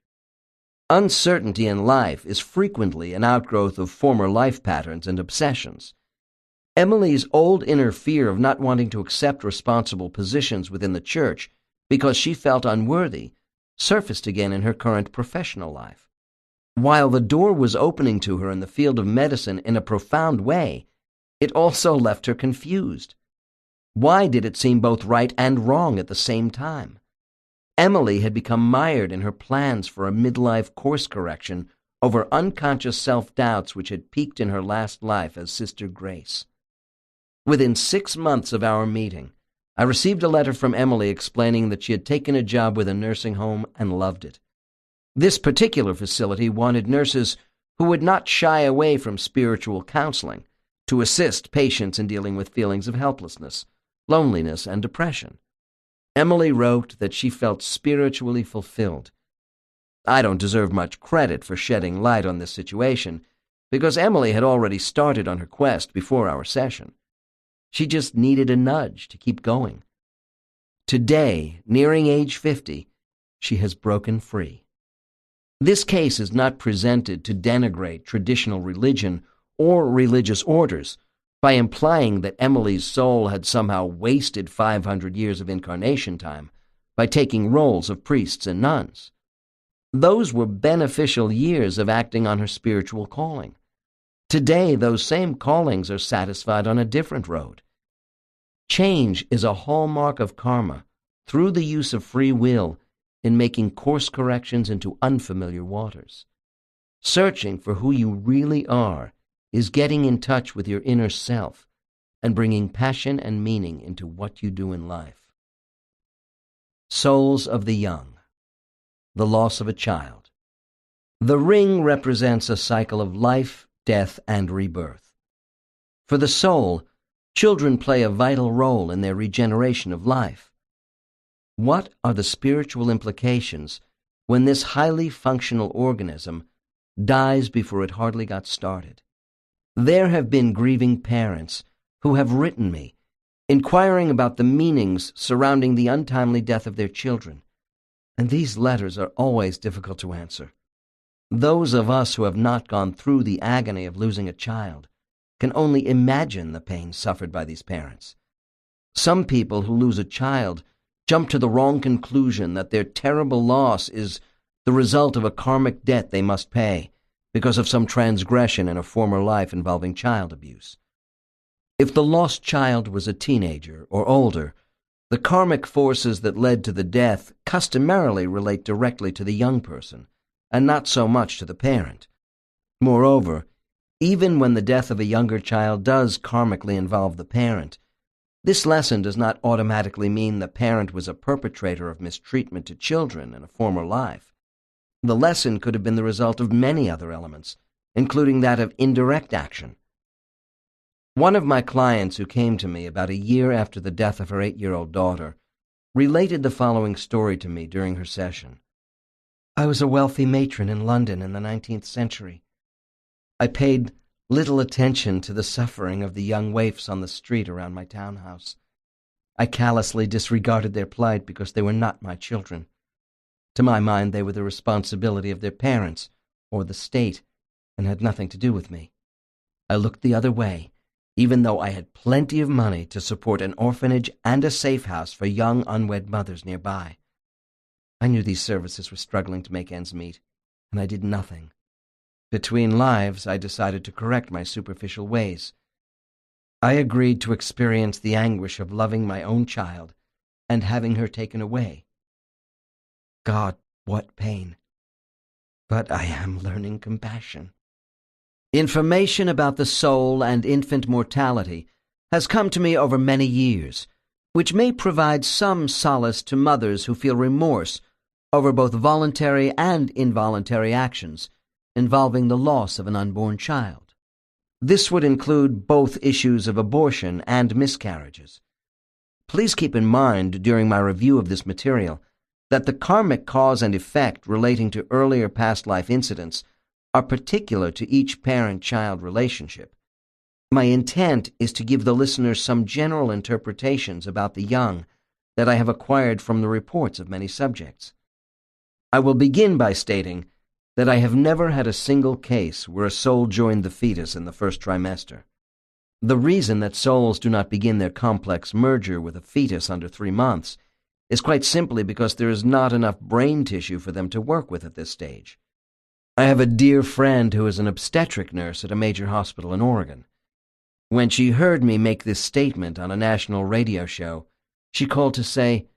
Uncertainty in life is frequently an outgrowth of former life patterns and obsessions. Emily's old inner fear of not wanting to accept responsible positions within the church because she felt unworthy surfaced again in her current professional life. While the door was opening to her in the field of medicine in a profound way, it also left her confused. Why did it seem both right and wrong at the same time? Emily had become mired in her plans for a midlife course correction over unconscious self-doubts which had peaked in her last life as Sister Grace. Within 6 months of our meeting, I received a letter from Emily explaining that she had taken a job with a nursing home and loved it. This particular facility wanted nurses who would not shy away from spiritual counseling to assist patients in dealing with feelings of helplessness, loneliness, and depression. Emily wrote that she felt spiritually fulfilled. I don't deserve much credit for shedding light on this situation, because Emily had already started on her quest before our session. She just needed a nudge to keep going. Today, nearing age 50, she has broken free. This case is not presented to denigrate traditional religion or religious orders by implying that Emily's soul had somehow wasted 500 years of incarnation time by taking roles of priests and nuns. Those were beneficial years of acting on her spiritual calling. Today, those same callings are satisfied on a different road. Change is a hallmark of karma through the use of free will in making course corrections into unfamiliar waters. Searching for who you really are is getting in touch with your inner self and bringing passion and meaning into what you do in life. Souls of the young. The loss of a child. The ring represents a cycle of life, death, and rebirth. For the soul, children play a vital role in their regeneration of life. What are the spiritual implications when this highly functional organism dies before it hardly got started? There have been grieving parents who have written me, inquiring about the meanings surrounding the untimely death of their children, and these letters are always difficult to answer. Those of us who have not gone through the agony of losing a child can only imagine the pain suffered by these parents. Some people who lose a child jump to the wrong conclusion that their terrible loss is the result of a karmic debt they must pay because of some transgression in a former life involving child abuse. If the lost child was a teenager or older, the karmic forces that led to the death customarily relate directly to the young person, and not so much to the parent. Moreover, even when the death of a younger child does karmically involve the parent, this lesson does not automatically mean the parent was a perpetrator of mistreatment to children in a former life. The lesson could have been the result of many other elements, including that of indirect action. One of my clients who came to me about a year after the death of her 8-year-old daughter related the following story to me during her session. I was a wealthy matron in London in the 19th century. I paid little attention to the suffering of the young waifs on the street around my townhouse. I callously disregarded their plight because they were not my children. To my mind, they were the responsibility of their parents or the state and had nothing to do with me. I looked the other way, even though I had plenty of money to support an orphanage and a safe house for young unwed mothers nearby. I knew these services were struggling to make ends meet, and I did nothing. Between lives, I decided to correct my superficial ways. I agreed to experience the anguish of loving my own child and having her taken away. God, what pain! But I am learning compassion. Information about the soul and infant mortality has come to me over many years, which may provide some solace to mothers who feel remorse over both voluntary and involuntary actions involving the loss of an unborn child. This would include both issues of abortion and miscarriages. Please keep in mind during my review of this material that the karmic cause and effect relating to earlier past life incidents are particular to each parent-child relationship. My intent is to give the listeners some general interpretations about the young that I have acquired from the reports of many subjects. I will begin by stating that I have never had a single case where a soul joined the fetus in the first trimester. The reason that souls do not begin their complex merger with a fetus under 3 months is quite simply because there is not enough brain tissue for them to work with at this stage. I have a dear friend who is an obstetric nurse at a major hospital in Oregon. When she heard me make this statement on a national radio show, she called to say,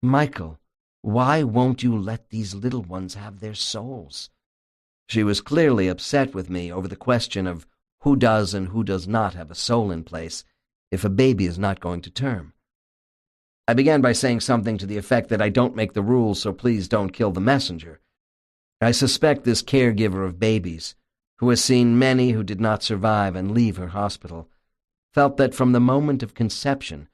"Michael, why won't you let these little ones have their souls?" She was clearly upset with me over the question of who does and who does not have a soul in place if a baby is not going to term. I began by saying something to the effect that I don't make the rules, so please don't kill the messenger. I suspect this caregiver of babies, who has seen many who did not survive and leave her hospital, felt that from the moment of conception,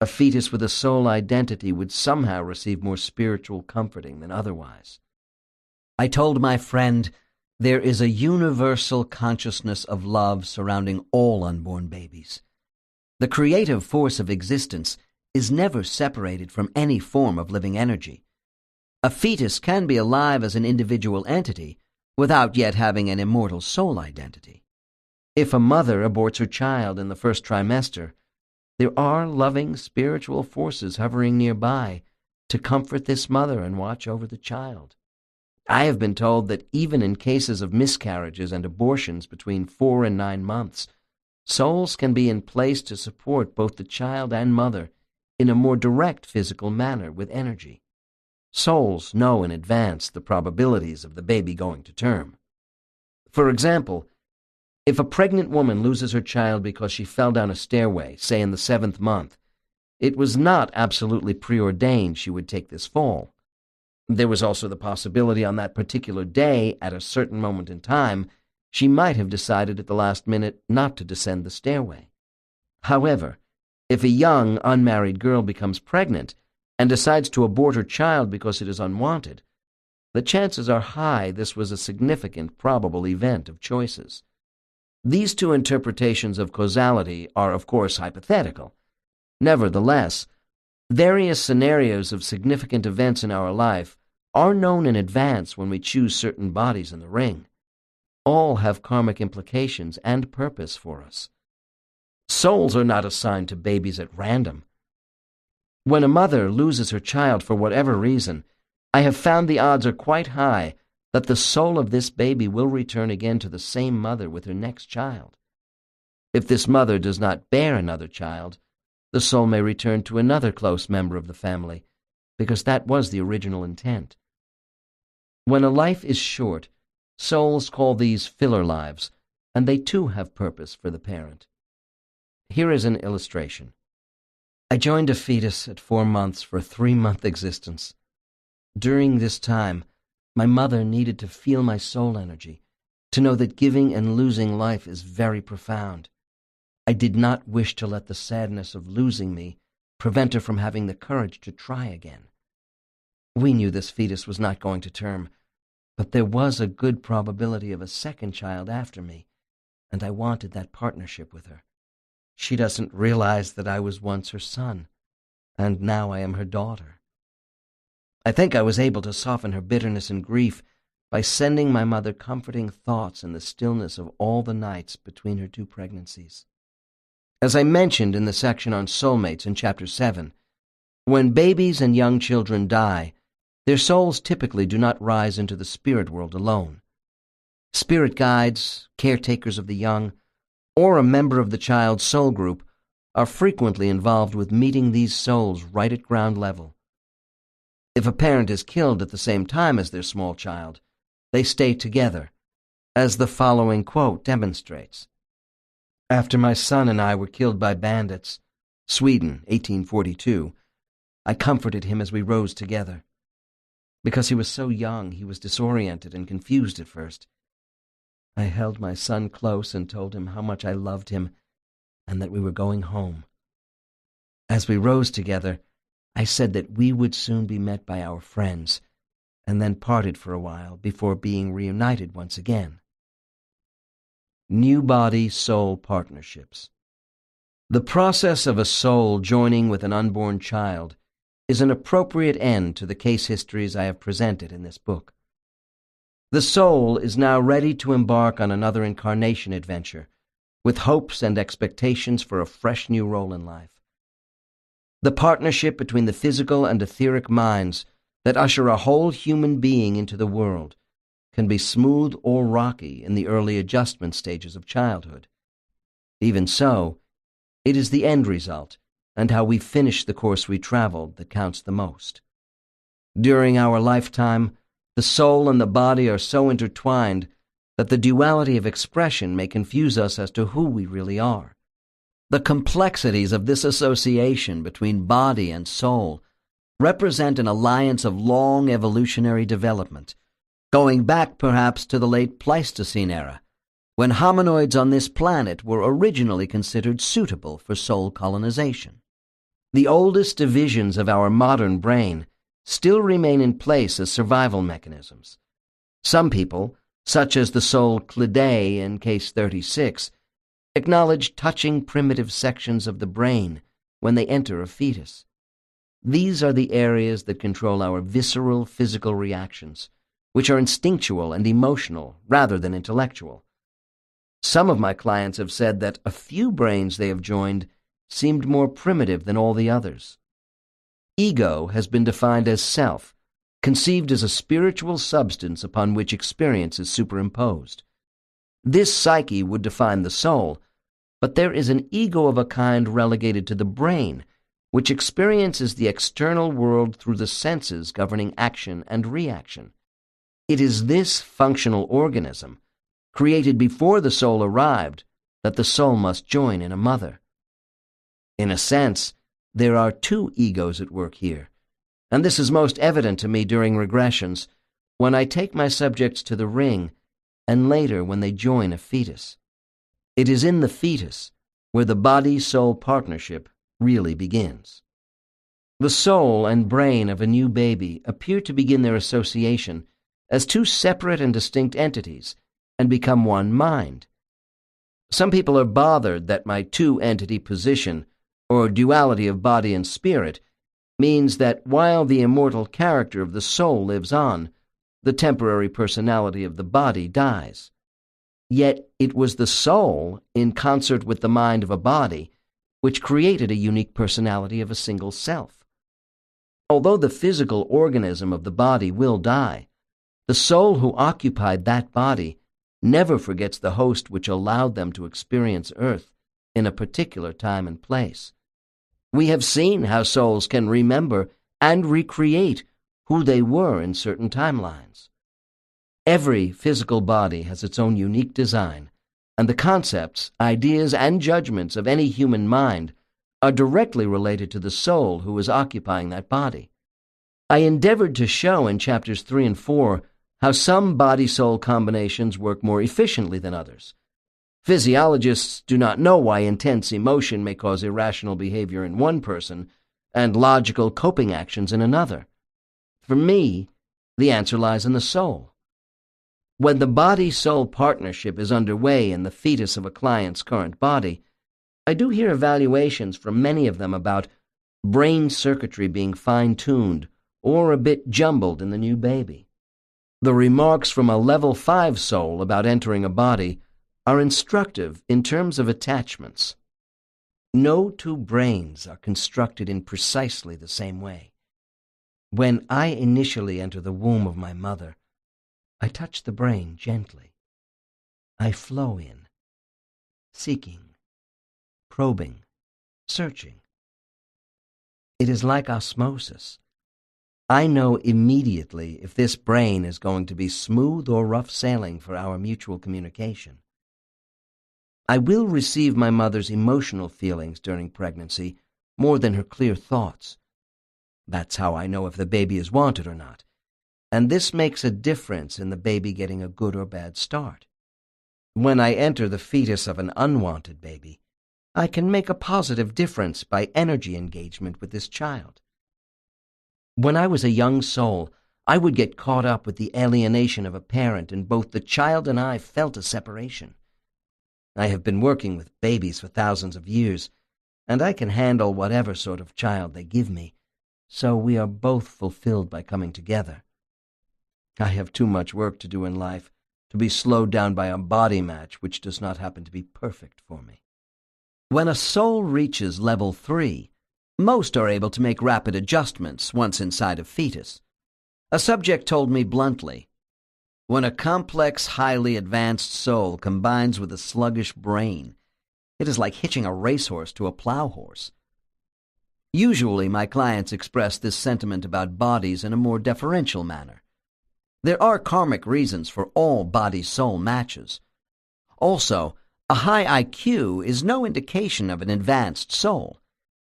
a fetus with a soul identity would somehow receive more spiritual comforting than otherwise. I told my friend there is a universal consciousness of love surrounding all unborn babies. The creative force of existence is never separated from any form of living energy. A fetus can be alive as an individual entity without yet having an immortal soul identity. If a mother aborts her child in the first trimester, there are loving spiritual forces hovering nearby to comfort this mother and watch over the child. I have been told that even in cases of miscarriages and abortions between 4 and 9 months, souls can be in place to support both the child and mother in a more direct physical manner with energy. Souls know in advance the probabilities of the baby going to term. For example, if a pregnant woman loses her child because she fell down a stairway, say in the 7th month, it was not absolutely preordained she would take this fall. There was also the possibility on that particular day, at a certain moment in time, she might have decided at the last minute not to descend the stairway. However, if a young, unmarried girl becomes pregnant and decides to abort her child because it is unwanted, the chances are high this was a significant probable event of choices. These two interpretations of causality are, of course, hypothetical. Nevertheless, various scenarios of significant events in our life are known in advance when we choose certain bodies in the ring. All have karmic implications and purpose for us. Souls are not assigned to babies at random. When a mother loses her child for whatever reason, I have found the odds are quite high that the soul of this baby will return again to the same mother with her next child. If this mother does not bear another child, the soul may return to another close member of the family, because that was the original intent. When a life is short, souls call these filler lives, and they too have purpose for the parent. Here is an illustration. I joined a fetus at 4 months for a 3-month existence. During this time, my mother needed to feel my soul energy, to know that giving and losing life is very profound. I did not wish to let the sadness of losing me prevent her from having the courage to try again. We knew this fetus was not going to term, but there was a good probability of a second child after me, and I wanted that partnership with her. She doesn't realize that I was once her son, and now I am her daughter. I think I was able to soften her bitterness and grief by sending my mother comforting thoughts in the stillness of all the nights between her 2 pregnancies. As I mentioned in the section on soulmates in Chapter 7, when babies and young children die, their souls typically do not rise into the spirit world alone. Spirit guides, caretakers of the young, or a member of the child's soul group are frequently involved with meeting these souls right at ground level. If a parent is killed at the same time as their small child, they stay together, as the following quote demonstrates. After my son and I were killed by bandits, Sweden, 1842, I comforted him as we rose together. Because he was so young, he was disoriented and confused at first. I held my son close and told him how much I loved him and that we were going home. As we rose together, I said that we would soon be met by our friends, and then parted for a while before being reunited once again. New body-soul partnerships. The process of a soul joining with an unborn child is an appropriate end to the case histories I have presented in this book. The soul is now ready to embark on another incarnation adventure, with hopes and expectations for a fresh new role in life. The partnership between the physical and etheric minds that usher a whole human being into the world can be smooth or rocky in the early adjustment stages of childhood. Even so, it is the end result and how we finish the course we traveled that counts the most. During our lifetime, the soul and the body are so intertwined that the duality of expression may confuse us as to who we really are. The complexities of this association between body and soul represent an alliance of long evolutionary development, going back perhaps to the late Pleistocene era, when hominoids on this planet were originally considered suitable for soul colonization. The oldest divisions of our modern brain still remain in place as survival mechanisms. Some people, such as the soul Clidae in Case 36, acknowledge touching primitive sections of the brain when they enter a fetus. These are the areas that control our visceral physical reactions, which are instinctual and emotional rather than intellectual. Some of my clients have said that a few brains they have joined seemed more primitive than all the others. Ego has been defined as self, conceived as a spiritual substance upon which experience is superimposed. This psyche would define the soul, but there is an ego of a kind relegated to the brain, which experiences the external world through the senses governing action and reaction. It is this functional organism, created before the soul arrived, that the soul must join in a mother. In a sense, there are two egos at work here, and this is most evident to me during regressions, when I take my subjects to the ring, and later when they join a fetus. It is in the fetus where the body-soul partnership really begins. The soul and brain of a new baby appear to begin their association as two separate and distinct entities and become one mind. Some people are bothered that my two-entity position, or duality of body and spirit, means that while the immortal character of the soul lives on, the temporary personality of the body dies. Yet it was the soul, in concert with the mind of a body, which created a unique personality of a single self. Although the physical organism of the body will die, the soul who occupied that body never forgets the host which allowed them to experience earth in a particular time and place. We have seen how souls can remember and recreate who they were in certain timelines. Every physical body has its own unique design, and the concepts, ideas, and judgments of any human mind are directly related to the soul who is occupying that body. I endeavored to show in chapters 3 and 4 how some body-soul combinations work more efficiently than others. Physiologists do not know why intense emotion may cause irrational behavior in one person and logical coping actions in another. For me, the answer lies in the soul. When the body-soul partnership is underway in the fetus of a client's current body, I do hear evaluations from many of them about brain circuitry being fine-tuned or a bit jumbled in the new baby. The remarks from a level 5 soul about entering a body are instructive in terms of attachments. No two brains are constructed in precisely the same way. When I initially enter the womb of my mother, I touch the brain gently. I flow in, seeking, probing, searching. It is like osmosis. I know immediately if this brain is going to be smooth or rough sailing for our mutual communication. I will receive my mother's emotional feelings during pregnancy more than her clear thoughts. That's how I know if the baby is wanted or not, and this makes a difference in the baby getting a good or bad start. When I enter the fetus of an unwanted baby, I can make a positive difference by energy engagement with this child. When I was a young soul, I would get caught up with the alienation of a parent, and both the child and I felt a separation. I have been working with babies for thousands of years, and I can handle whatever sort of child they give me, so we are both fulfilled by coming together. I have too much work to do in life to be slowed down by a body match which does not happen to be perfect for me. When a soul reaches level 3, most are able to make rapid adjustments once inside a fetus. A subject told me bluntly, when a complex, highly advanced soul combines with a sluggish brain, it is like hitching a racehorse to a plow horse. Usually my clients express this sentiment about bodies in a more deferential manner. There are karmic reasons for all body-soul matches. Also, a high IQ is no indication of an advanced soul.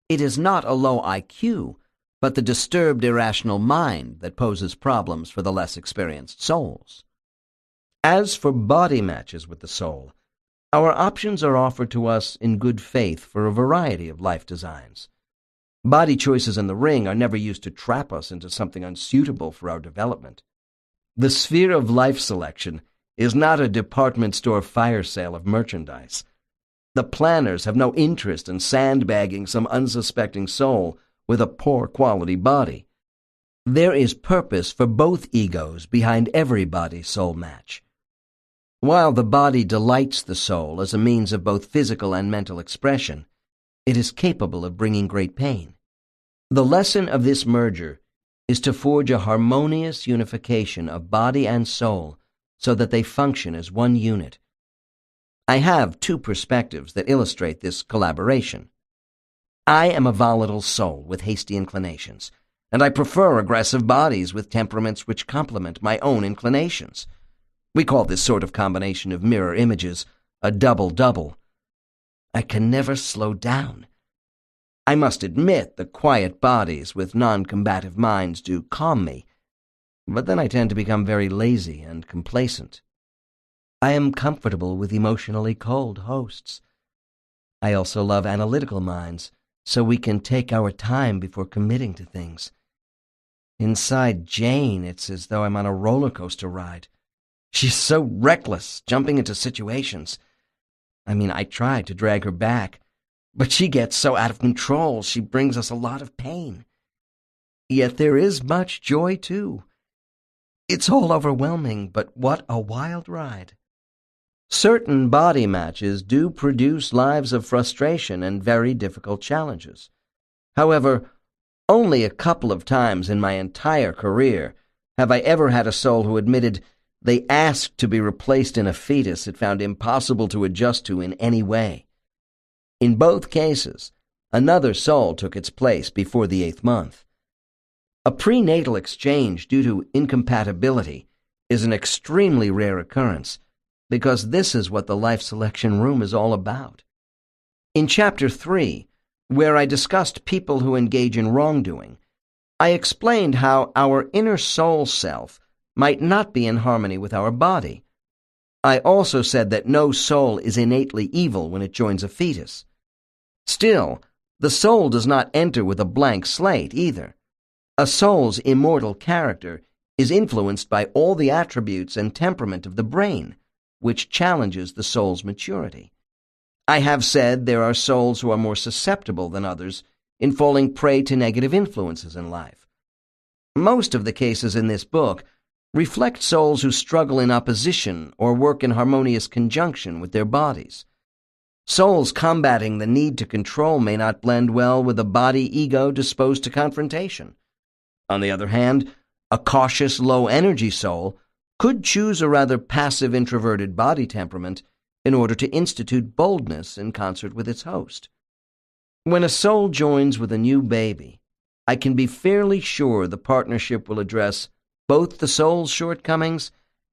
It is not a low IQ, but the disturbed irrational mind that poses problems for the less experienced souls. As for body matches with the soul, our options are offered to us in good faith for a variety of life designs. Body choices in the ring are never used to trap us into something unsuitable for our development. The sphere of life selection is not a department store fire sale of merchandise. The planners have no interest in sandbagging some unsuspecting soul with a poor quality body. There is purpose for both egos behind every body-soul match. While the body delights the soul as a means of both physical and mental expression, it is capable of bringing great pain. The lesson of this merger is to forge a harmonious unification of body and soul so that they function as one unit. I have two perspectives that illustrate this collaboration. I am a volatile soul with hasty inclinations, and I prefer aggressive bodies with temperaments which complement my own inclinations. We call this sort of combination of mirror images a double-double. I can never slow down. I must admit the quiet bodies with non-combative minds do calm me, but then I tend to become very lazy and complacent. I am comfortable with emotionally cold hosts. I also love analytical minds, so we can take our time before committing to things. Inside Jane, it's as though I'm on a roller coaster ride. She's so reckless, jumping into situations. I try to drag her back, but she gets so out of control she brings us a lot of pain. Yet there is much joy, too. It's all overwhelming, but what a wild ride. Certain body matches do produce lives of frustration and very difficult challenges. However, only a couple of times in my entire career have I ever had a soul who admitted they asked to be replaced in a fetus it found impossible to adjust to in any way. In both cases, another soul took its place before the 8th month. A prenatal exchange due to incompatibility is an extremely rare occurrence, because this is what the life selection room is all about. In Chapter 3, where I discussed people who engage in wrongdoing, I explained how our inner soul self might not be in harmony with our body. I also said that no soul is innately evil when it joins a fetus. Still, the soul does not enter with a blank slate either. A soul's immortal character is influenced by all the attributes and temperament of the brain, which challenges the soul's maturity. I have said there are souls who are more susceptible than others in falling prey to negative influences in life. Most of the cases in this book reflect souls who struggle in opposition or work in harmonious conjunction with their bodies. Souls combating the need to control may not blend well with a body ego disposed to confrontation. On the other hand, a cautious, low-energy soul could choose a rather passive, introverted body temperament in order to institute boldness in concert with its host. When a soul joins with a new baby, I can be fairly sure the partnership will address both the soul's shortcomings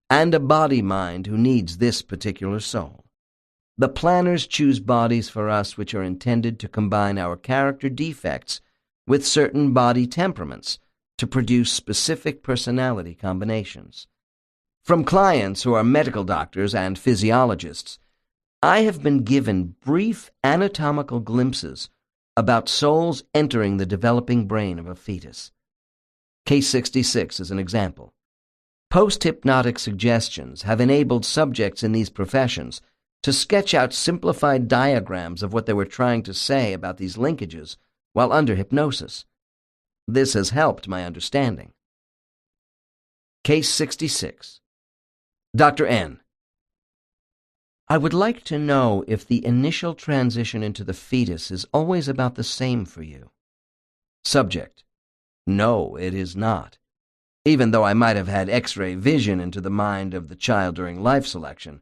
and a body-mind who needs this particular soul. The planners choose bodies for us which are intended to combine our character defects with certain body temperaments to produce specific personality combinations. From clients who are medical doctors and physiologists, I have been given brief anatomical glimpses about souls entering the developing brain of a fetus. Case 66 is an example. Post-hypnotic suggestions have enabled subjects in these professions to sketch out simplified diagrams of what they were trying to say about these linkages while under hypnosis. This has helped my understanding. Case 66. Dr. N. I would like to know if the initial transition into the fetus is always about the same for you. Subject. No, it is not. Even though I might have had X-ray vision into the mind of the child during life selection,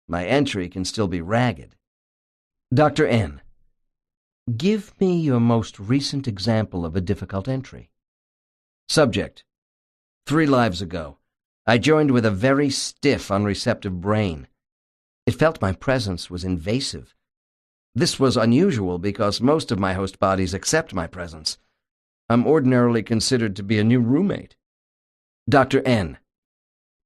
my entry can still be ragged. Dr. N. Give me your most recent example of a difficult entry. Subject. 3 lives ago, I joined with a very stiff, unreceptive brain. It felt my presence was invasive. This was unusual because most of my host bodies accept my presence. I'm ordinarily considered to be a new roommate. Dr. N.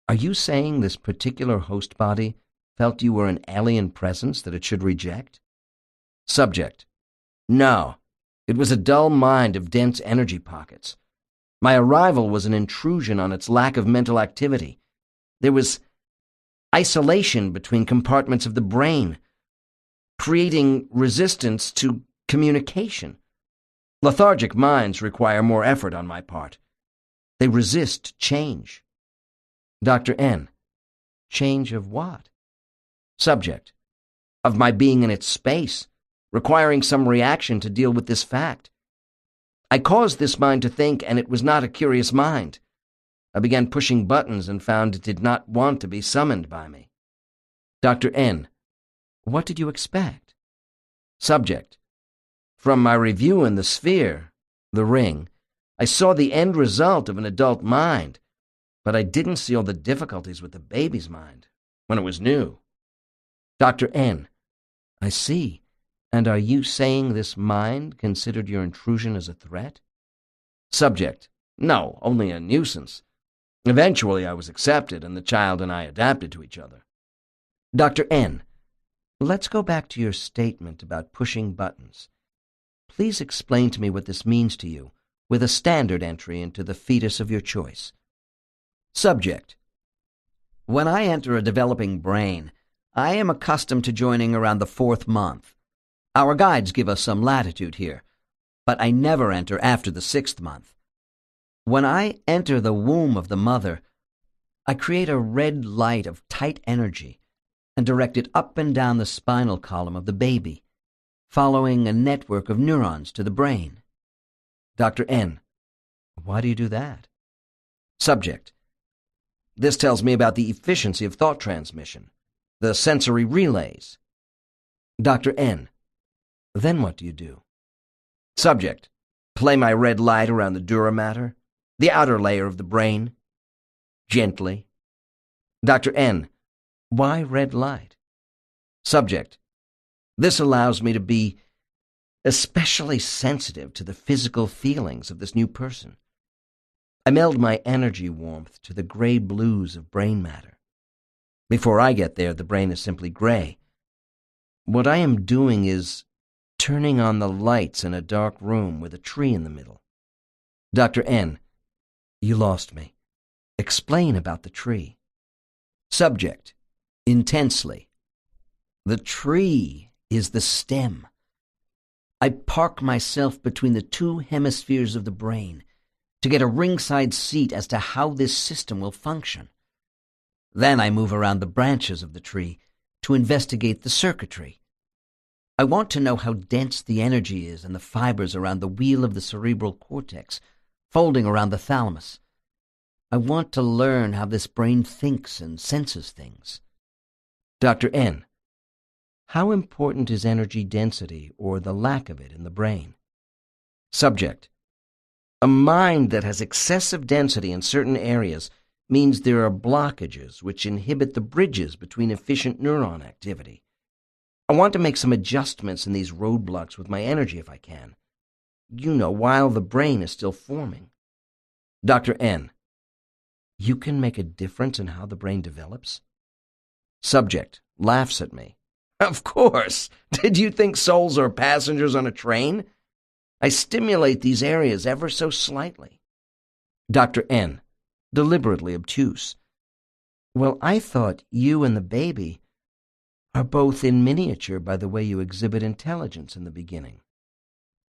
Are you saying this particular host body felt you were an alien presence that it should reject? Subject. No. It was a dull mind of dense energy pockets. My arrival was an intrusion on its lack of mental activity. There was isolation between compartments of the brain, creating resistance to communication. Lethargic minds require more effort on my part. They resist change. Dr. N. Change of what? Subject. Of my being in its space, requiring some reaction to deal with this fact. I caused this mind to think, and it was not a curious mind. I began pushing buttons and found it did not want to be summoned by me. Dr. N. What did you expect? Subject. From my review in the sphere, the ring, I saw the end result of an adult mind, but I didn't see all the difficulties with the baby's mind when it was new. Dr. N. I see. And are you saying this mind considered your intrusion as a threat? Subject. No, only a nuisance. Eventually I was accepted, and the child and I adapted to each other. Dr. N. Let's go back to your statement about pushing buttons. Please explain to me what this means to you, with a standard entry into the fetus of your choice. Subject. When I enter a developing brain, I am accustomed to joining around the 4th month. Our guides give us some latitude here, but I never enter after the 6th month. When I enter the womb of the mother, I create a red light of tight energy and direct it up and down the spinal column of the baby, following a network of neurons to the brain. Dr. N. Why do you do that? Subject. This tells me about the efficiency of thought transmission, the sensory relays. Dr. N. Then what do you do? Subject. Play my red light around the dura mater, the outer layer of the brain. Gently. Dr. N. Why red light? Subject. This allows me to be especially sensitive to the physical feelings of this new person. I meld my energy warmth to the gray blues of brain matter. Before I get there, the brain is simply gray. What I am doing is turning on the lights in a dark room with a tree in the middle. Dr. N. You lost me. Explain about the tree. Subject. Intensely. The tree is the stem. I park myself between the 2 hemispheres of the brain to get a ringside seat as to how this system will function. Then I move around the branches of the tree to investigate the circuitry. I want to know how dense the energy is in the fibers around the wheel of the cerebral cortex, folding around the thalamus. I want to learn how this brain thinks and senses things. Dr. N. How important is energy density, or the lack of it, in the brain? Subject. A mind that has excessive density in certain areas means there are blockages which inhibit the bridges between efficient neuron activity. I want to make some adjustments in these roadblocks with my energy if I can. While the brain is still forming. Dr. N. You can make a difference in how the brain develops? Subject laughs at me. Of course. Did you think souls are passengers on a train? I stimulate these areas ever so slightly. Dr. N. Deliberately obtuse. Well, I thought you and the baby are both in miniature by the way you exhibit intelligence in the beginning.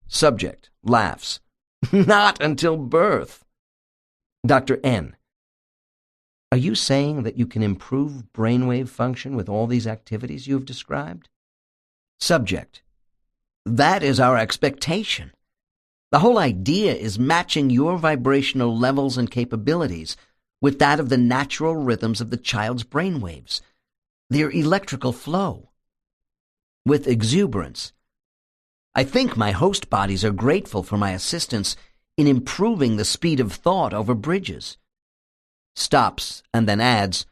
Subject laughs. Not until birth. Dr. N. Are you saying that you can improve brainwave function with all these activities you have described? Subject. That is our expectation. The whole idea is matching your vibrational levels and capabilities with that of the natural rhythms of the child's brainwaves, their electrical flow. With exuberance. I think my host bodies are grateful for my assistance in improving the speed of thought over bridges. Stops and then adds,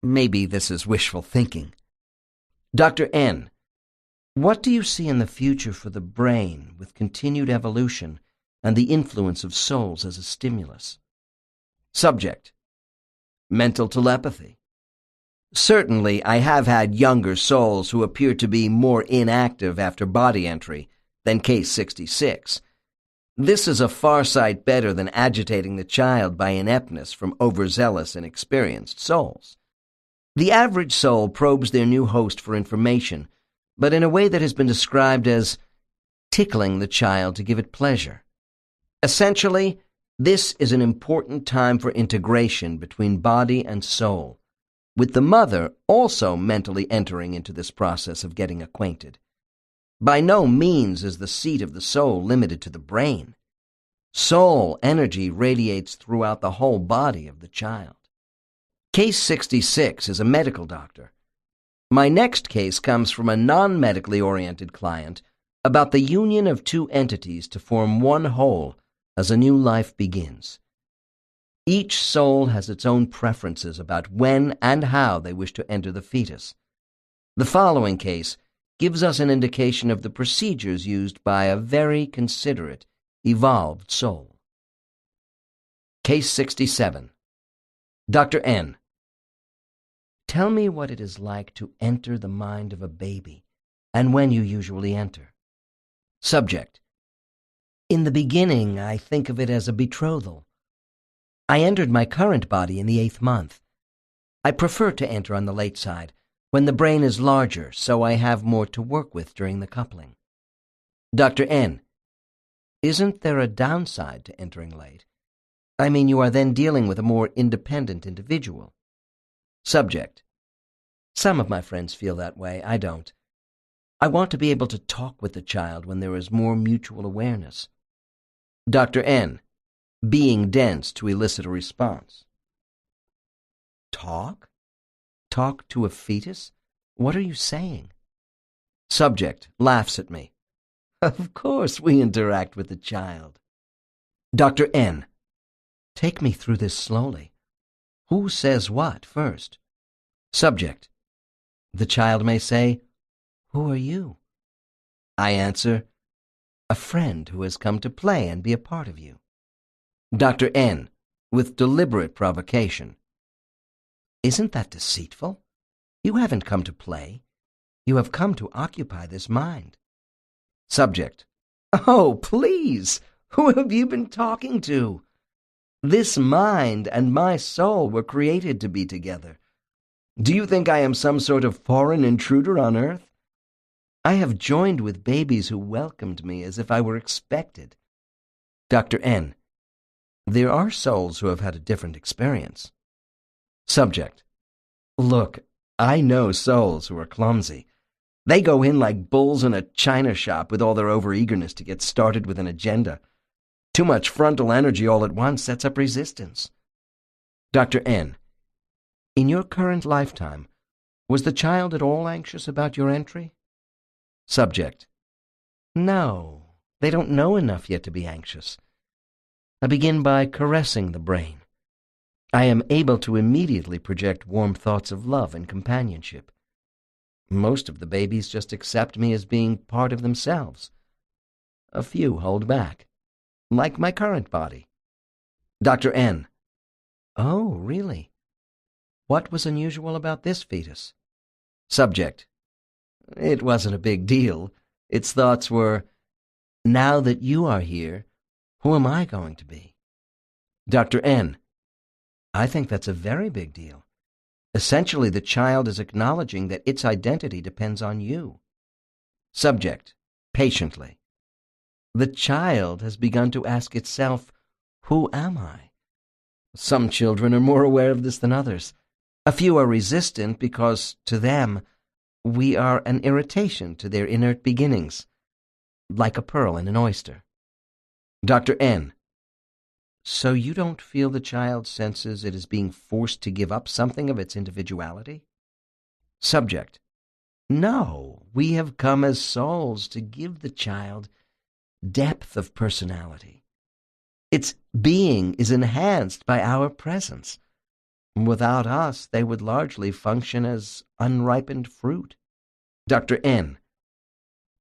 maybe this is wishful thinking. Dr. N. What do you see in the future for the brain with continued evolution and the influence of souls as a stimulus? Subject. Mental telepathy. Certainly, I have had younger souls who appear to be more inactive after body entry than case 66. This is a far sight better than agitating the child by ineptness from overzealous and experienced souls. The average soul probes their new host for information, but in a way that has been described as tickling the child to give it pleasure. Essentially, this is an important time for integration between body and soul, with the mother also mentally entering into this process of getting acquainted. By no means is the seat of the soul limited to the brain. Soul energy radiates throughout the whole body of the child. Case 66 is a medical doctor. My next case comes from a non-medically oriented client about the union of two entities to form one whole as a new life begins. Each soul has its own preferences about when and how they wish to enter the fetus. The following case gives us an indication of the procedures used by a very considerate, evolved soul. Case 67. Dr. N. Tell me what it is like to enter the mind of a baby, and when you usually enter. Subject. In the beginning, I think of it as a betrothal. I entered my current body in the 8th month. I prefer to enter on the late side, when the brain is larger, so I have more to work with during the coupling. Dr. N. Isn't there a downside to entering late? I mean, you are then dealing with a more independent individual. Subject. Some of my friends feel that way. I don't. I want to be able to talk with the child when there is more mutual awareness. Dr. N. Being dense to elicit a response. Talk? Talk to a fetus? What are you saying? Subject laughs at me. Of course we interact with the child. Dr. N. Take me through this slowly. Who says what first? Subject. The child may say, Who are you? I answer, A friend who has come to play and be a part of you. Dr. N. With deliberate provocation. Isn't that deceitful? You haven't come to play. You have come to occupy this mind. Subject. Oh, please! Who have you been talking to? This mind and my soul were created to be together. Do you think I am some sort of foreign intruder on earth? I have joined with babies who welcomed me as if I were expected. Dr. N. There are souls who have had a different experience. Subject. Look, I know souls who are clumsy. They go in like bulls in a china shop with all their overeagerness to get started with an agenda. Too much frontal energy all at once sets up resistance. Dr. N. In your current lifetime, was the child at all anxious about your entry? Subject. No, they don't know enough yet to be anxious. I begin by caressing the brain. I am able to immediately project warm thoughts of love and companionship. Most of the babies just accept me as being part of themselves. A few hold back, like my current body. Dr. N. Oh, really? What was unusual about this fetus? Subject. It wasn't a big deal. Its thoughts were, now that you are here, who am I going to be? Dr. N. I think that's a very big deal. Essentially, the child is acknowledging that its identity depends on you. Subject, patiently. The child has begun to ask itself, who am I? Some children are more aware of this than others. A few are resistant because, to them, we are an irritation to their inert beginnings, like a pearl in an oyster. Dr. N. So you don't feel the child senses it is being forced to give up something of its individuality? Subject. No, we have come as souls to give the child depth of personality. Its being is enhanced by our presence. Without us, they would largely function as unripened fruit. Dr. N.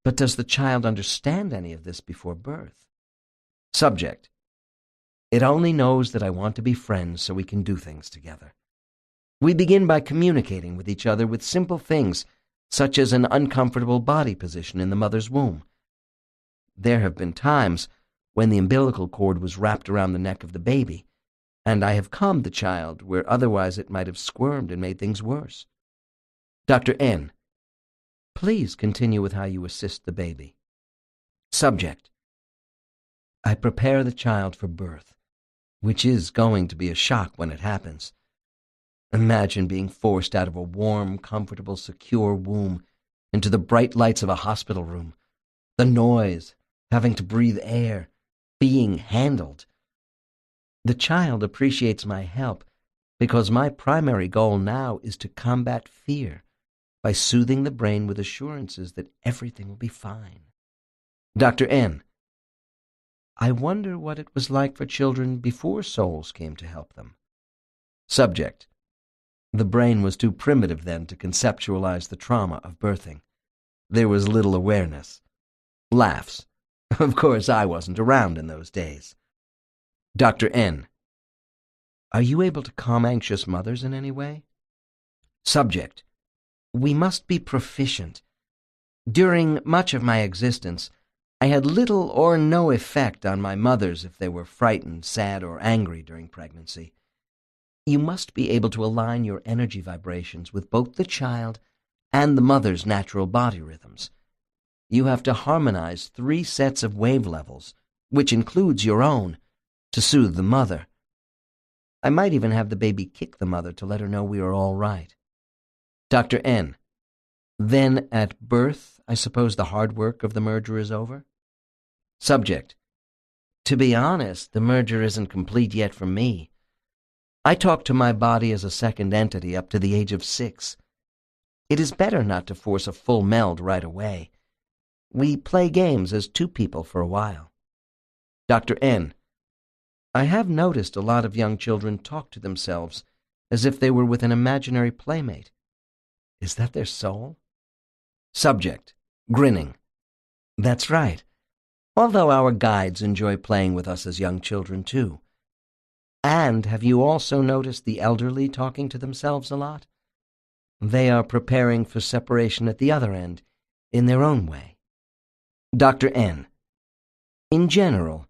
But does the child understand any of this before birth? Subject. It only knows that I want to be friends so we can do things together. We begin by communicating with each other with simple things, such as an uncomfortable body position in the mother's womb. There have been times when the umbilical cord was wrapped around the neck of the baby, and I have calmed the child where otherwise it might have squirmed and made things worse. Dr. N. Please continue with how you assist the baby. Subject. I prepare the child for birth, which is going to be a shock when it happens. Imagine being forced out of a warm, comfortable, secure womb into the bright lights of a hospital room The noise, having to breathe air, being handled. The child appreciates my help because my primary goal now is to combat fear by soothing the brain with assurances that everything will be fine. Dr. N. I wonder what it was like for children before souls came to help them. Subject. The brain was too primitive then to conceptualize the trauma of birthing. There was little awareness. Laughs. Of course, I wasn't around in those days. Dr. N. Are you able to calm anxious mothers in any way? Subject. We must be proficient. During much of my existence, I had little or no effect on my mothers if they were frightened, sad, or angry during pregnancy. You must be able to align your energy vibrations with both the child and the mother's natural body rhythms. You have to harmonize 3 sets of wave levels, which includes your own, to soothe the mother. I might even have the baby kick the mother to let her know we are all right. Dr. N. Then at birth, I suppose the hard work of the merger is over? Subject. To be honest, the merger isn't complete yet for me. I talk to my body as a second entity up to the age of 6. It is better not to force a full meld right away. We play games as 2 people for a while. Dr. N. I have noticed a lot of young children talk to themselves as if they were with an imaginary playmate. Is that their soul? Subject, grinning. That's right. Although our guides enjoy playing with us as young children, too. And have you also noticed the elderly talking to themselves a lot? They are preparing for separation at the other end, in their own way. Dr. N. In general,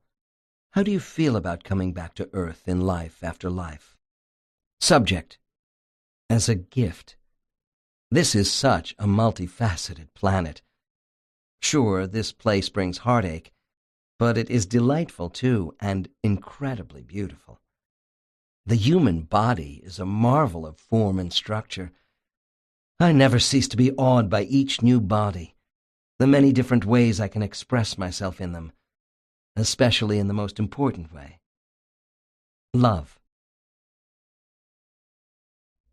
how do you feel about coming back to Earth in life after life? Subject. As a gift. This is such a multifaceted planet. Sure, this place brings heartache, but it is delightful too, and incredibly beautiful. The human body is a marvel of form and structure. I never cease to be awed by each new body, the many different ways I can express myself in them, especially in the most important way. Love.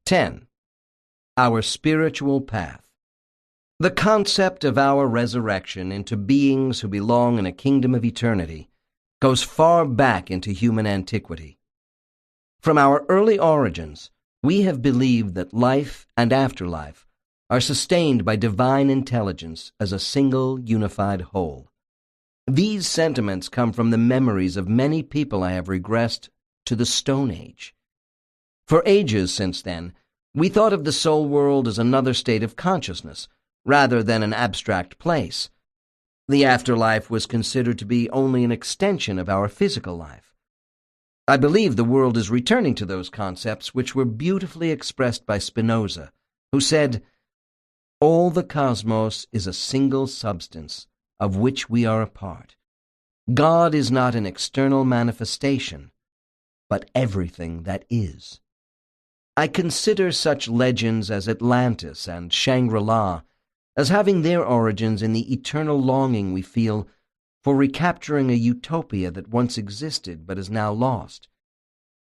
10. Our spiritual path. The concept of our resurrection into beings who belong in a kingdom of eternity goes far back into human antiquity. From our early origins, we have believed that life and afterlife are sustained by divine intelligence as a single unified whole. These sentiments come from the memories of many people I have regressed to the Stone Age. For ages since then, we thought of the soul world as another state of consciousness, rather than an abstract place. The afterlife was considered to be only an extension of our physical life. I believe the world is returning to those concepts which were beautifully expressed by Spinoza, who said, "All the cosmos is a single substance, of which we are a part. God is not an external manifestation, but everything that is." I consider such legends as Atlantis and Shangri-La as having their origins in the eternal longing we feel for recapturing a utopia that once existed but is now lost.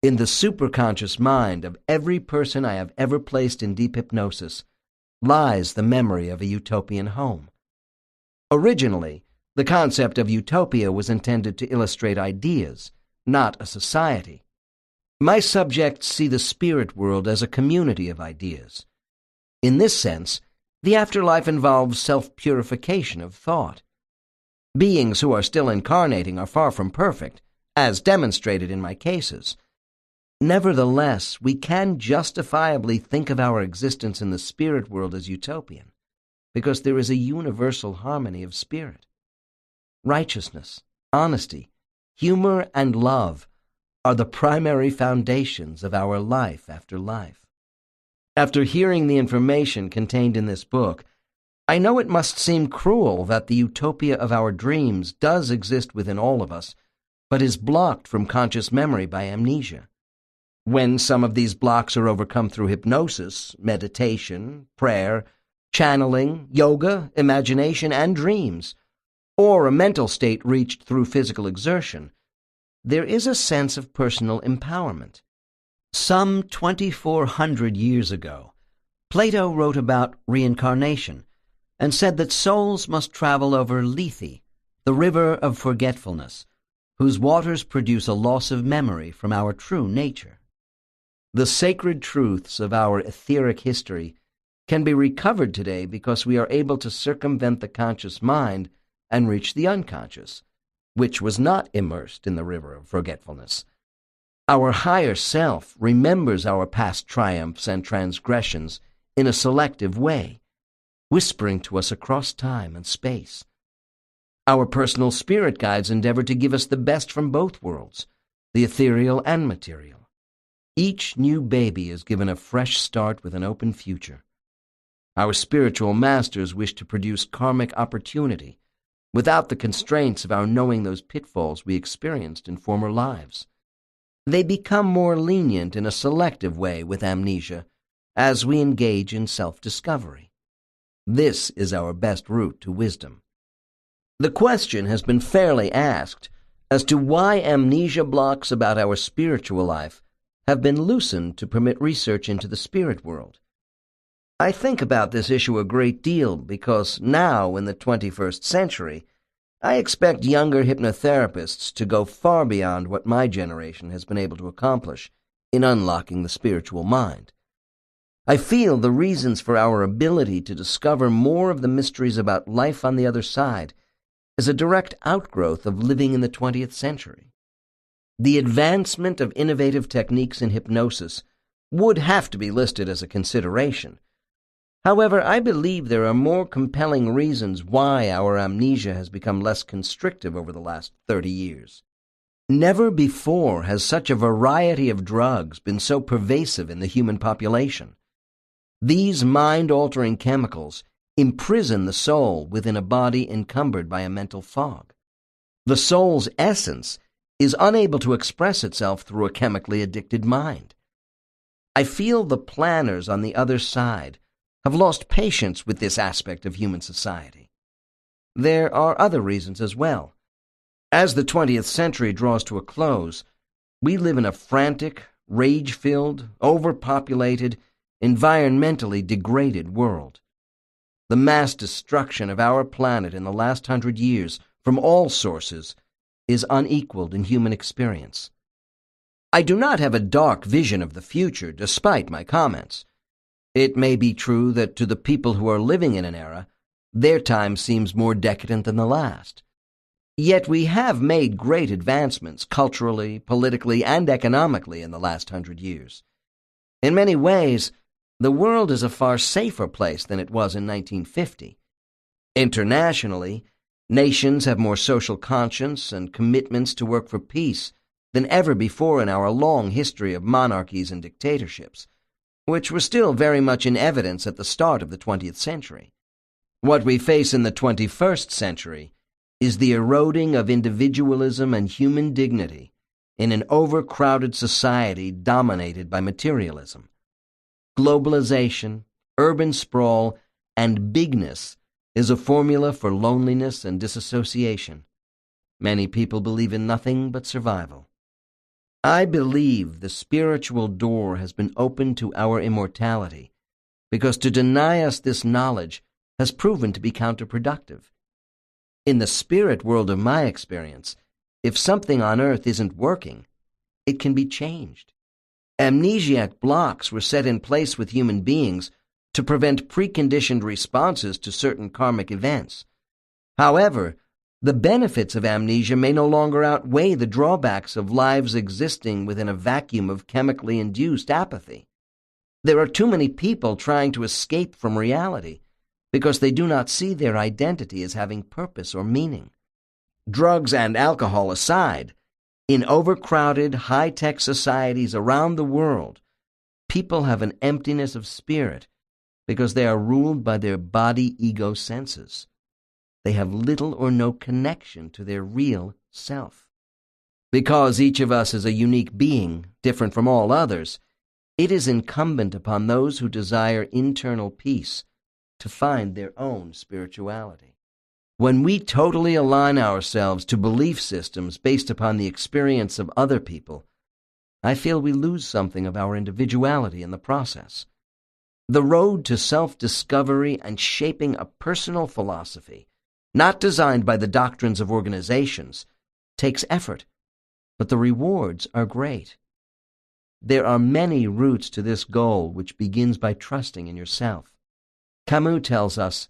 In the superconscious mind of every person I have ever placed in deep hypnosis lies the memory of a utopian home. Originally, the concept of utopia was intended to illustrate ideas, not a society. My subjects see the spirit world as a community of ideas. In this sense, the afterlife involves self-purification of thought. Beings who are still incarnating are far from perfect, as demonstrated in my cases. Nevertheless, we can justifiably think of our existence in the spirit world as utopian, because there is a universal harmony of spirit. Righteousness, honesty, humor, and love are the primary foundations of our life after life. After hearing the information contained in this book, I know it must seem cruel that the utopia of our dreams does exist within all of us, but is blocked from conscious memory by amnesia. When some of these blocks are overcome through hypnosis, meditation, prayer, channeling, yoga, imagination, and dreams, or a mental state reached through physical exertion, there is a sense of personal empowerment. Some 2,400 years ago, Plato wrote about reincarnation and said that souls must travel over Lethe, the river of forgetfulness, whose waters produce a loss of memory from our true nature. The sacred truths of our etheric history can be recovered today because we are able to circumvent the conscious mind and reach the unconscious, which was not immersed in the river of forgetfulness. Our higher self remembers our past triumphs and transgressions in a selective way, whispering to us across time and space. Our personal spirit guides endeavor to give us the best from both worlds, the ethereal and material. Each new baby is given a fresh start with an open future. Our spiritual masters wish to produce karmic opportunity without the constraints of our knowing those pitfalls we experienced in former lives. They become more lenient in a selective way with amnesia as we engage in self-discovery. This is our best route to wisdom. The question has been fairly asked as to why amnesia blocks about our spiritual life have been loosened to permit research into the spirit world. I think about this issue a great deal because now, in the 21st century, I expect younger hypnotherapists to go far beyond what my generation has been able to accomplish in unlocking the spiritual mind. I feel the reasons for our ability to discover more of the mysteries about life on the other side is a direct outgrowth of living in the 20th century. The advancement of innovative techniques in hypnosis would have to be listed as a consideration. However, I believe there are more compelling reasons why our amnesia has become less constrictive over the last 30 years. Never before has such a variety of drugs been so pervasive in the human population. These mind-altering chemicals imprison the soul within a body encumbered by a mental fog. The soul's essence is unable to express itself through a chemically addicted mind. I feel the planners on the other side have lost patience with this aspect of human society. There are other reasons as well. As the 20th century draws to a close, we live in a frantic, rage-filled, overpopulated, environmentally degraded world. The mass destruction of our planet in the last 100 years from all sources is unequaled in human experience. I do not have a dark vision of the future, despite my comments. It may be true that to the people who are living in an era, their time seems more decadent than the last. Yet we have made great advancements culturally, politically, and economically in the last 100 years. In many ways, the world is a far safer place than it was in 1950. Internationally, nations have more social conscience and commitments to work for peace than ever before in our long history of monarchies and dictatorships, which were still very much in evidence at the start of the 20th century. What we face in the 21st century is the eroding of individualism and human dignity in an overcrowded society dominated by materialism. Globalization, urban sprawl, and bigness is a formula for loneliness and disassociation. Many people believe in nothing but survival. I believe the spiritual door has been opened to our immortality because to deny us this knowledge has proven to be counterproductive. In the spirit world of my experience, if something on earth isn't working, it can be changed. Amnesiac blocks were set in place with human beings to prevent preconditioned responses to certain karmic events. However, the benefits of amnesia may no longer outweigh the drawbacks of lives existing within a vacuum of chemically induced apathy. There are too many people trying to escape from reality because they do not see their identity as having purpose or meaning. Drugs and alcohol aside, in overcrowded, high-tech societies around the world, people have an emptiness of spirit because they are ruled by their body-ego senses. They have little or no connection to their real self. Because each of us is a unique being, different from all others, it is incumbent upon those who desire internal peace to find their own spirituality. When we totally align ourselves to belief systems based upon the experience of other people, I feel we lose something of our individuality in the process. The road to self-discovery and shaping a personal philosophy, not designed by the doctrines of organizations, takes effort, but the rewards are great. There are many routes to this goal, which begins by trusting in yourself. Camus tells us,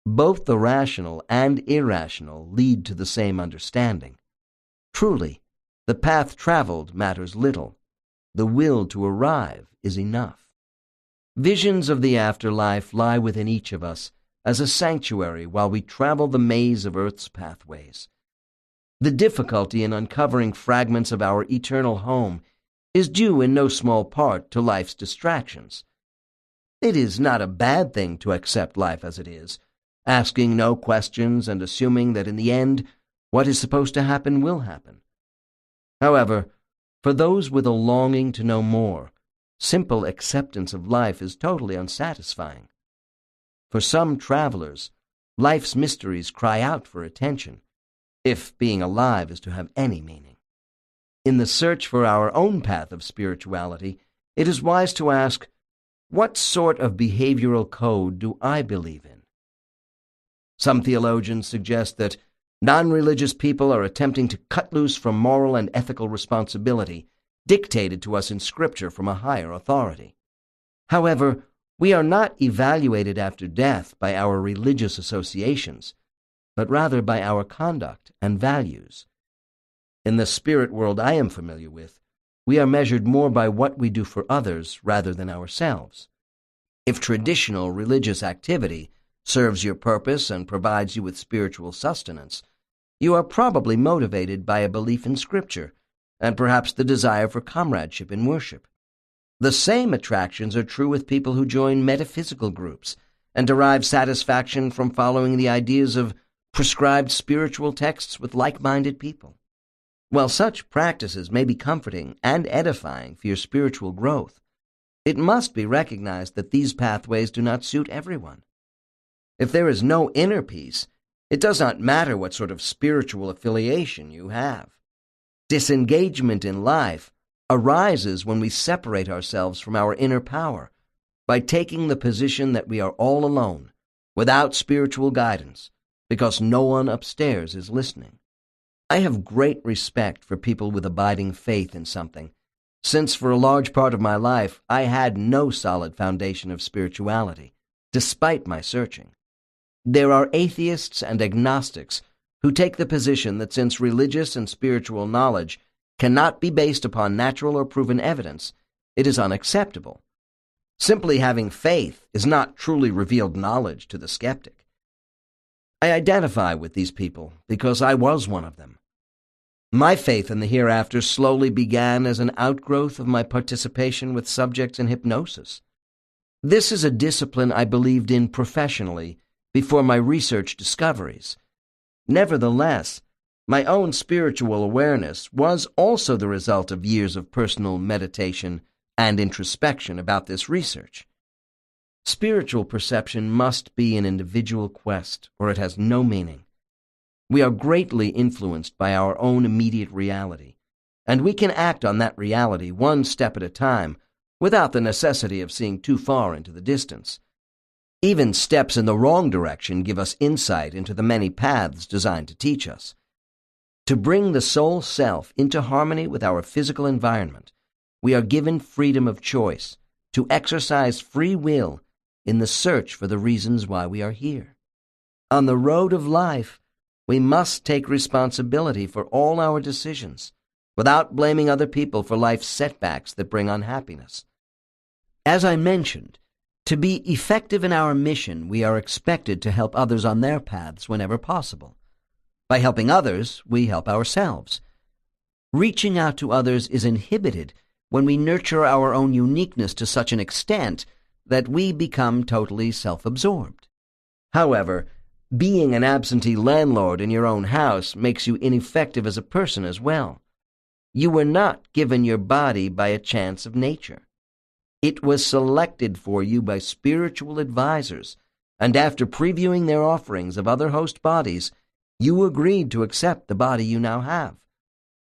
both the rational and irrational lead to the same understanding. Truly, the path traveled matters little. The will to arrive is enough. Visions of the afterlife lie within each of us as a sanctuary while we travel the maze of Earth's pathways. The difficulty in uncovering fragments of our eternal home is due in no small part to life's distractions. It is not a bad thing to accept life as it is, asking no questions and assuming that in the end, what is supposed to happen will happen. However, for those with a longing to know more, simple acceptance of life is totally unsatisfying. For some travelers, life's mysteries cry out for attention, if being alive is to have any meaning. In the search for our own path of spirituality, it is wise to ask, what sort of behavioral code do I believe in? Some theologians suggest that non-religious people are attempting to cut loose from moral and ethical responsibility dictated to us in Scripture from a higher authority. However, we are not evaluated after death by our religious associations, but rather by our conduct and values. In the spirit world I am familiar with, we are measured more by what we do for others rather than ourselves. If traditional religious activity serves your purpose and provides you with spiritual sustenance, you are probably motivated by a belief in Scripture and perhaps the desire for comradeship in worship. The same attractions are true with people who join metaphysical groups and derive satisfaction from following the ideas of prescribed spiritual texts with like-minded people. While such practices may be comforting and edifying for your spiritual growth, it must be recognized that these pathways do not suit everyone. If there is no inner peace, it does not matter what sort of spiritual affiliation you have. Disengagement in life arises when we separate ourselves from our inner power by taking the position that we are all alone, without spiritual guidance, because no one upstairs is listening. I have great respect for people with abiding faith in something, since for a large part of my life I had no solid foundation of spirituality, despite my searching. There are atheists and agnostics who take the position that since religious and spiritual knowledge cannot be based upon natural or proven evidence, it is unacceptable. Simply having faith is not truly revealed knowledge to the skeptic. I identify with these people because I was one of them. My faith in the hereafter slowly began as an outgrowth of my participation with subjects in hypnosis. This is a discipline I believed in professionally before my research discoveries. Nevertheless, my own spiritual awareness was also the result of years of personal meditation and introspection about this research. Spiritual perception must be an individual quest, or it has no meaning. We are greatly influenced by our own immediate reality, and we can act on that reality one step at a time without the necessity of seeing too far into the distance. Even steps in the wrong direction give us insight into the many paths designed to teach us. To bring the soul self into harmony with our physical environment, we are given freedom of choice to exercise free will in the search for the reasons why we are here. On the road of life, we must take responsibility for all our decisions without blaming other people for life's setbacks that bring unhappiness. As I mentioned, to be effective in our mission, we are expected to help others on their paths whenever possible. By helping others, we help ourselves. Reaching out to others is inhibited when we nurture our own uniqueness to such an extent that we become totally self-absorbed. However, being an absentee landlord in your own house makes you ineffective as a person as well. You were not given your body by a chance of nature. It was selected for you by spiritual advisors and after previewing their offerings of other host bodies, you agreed to accept the body you now have.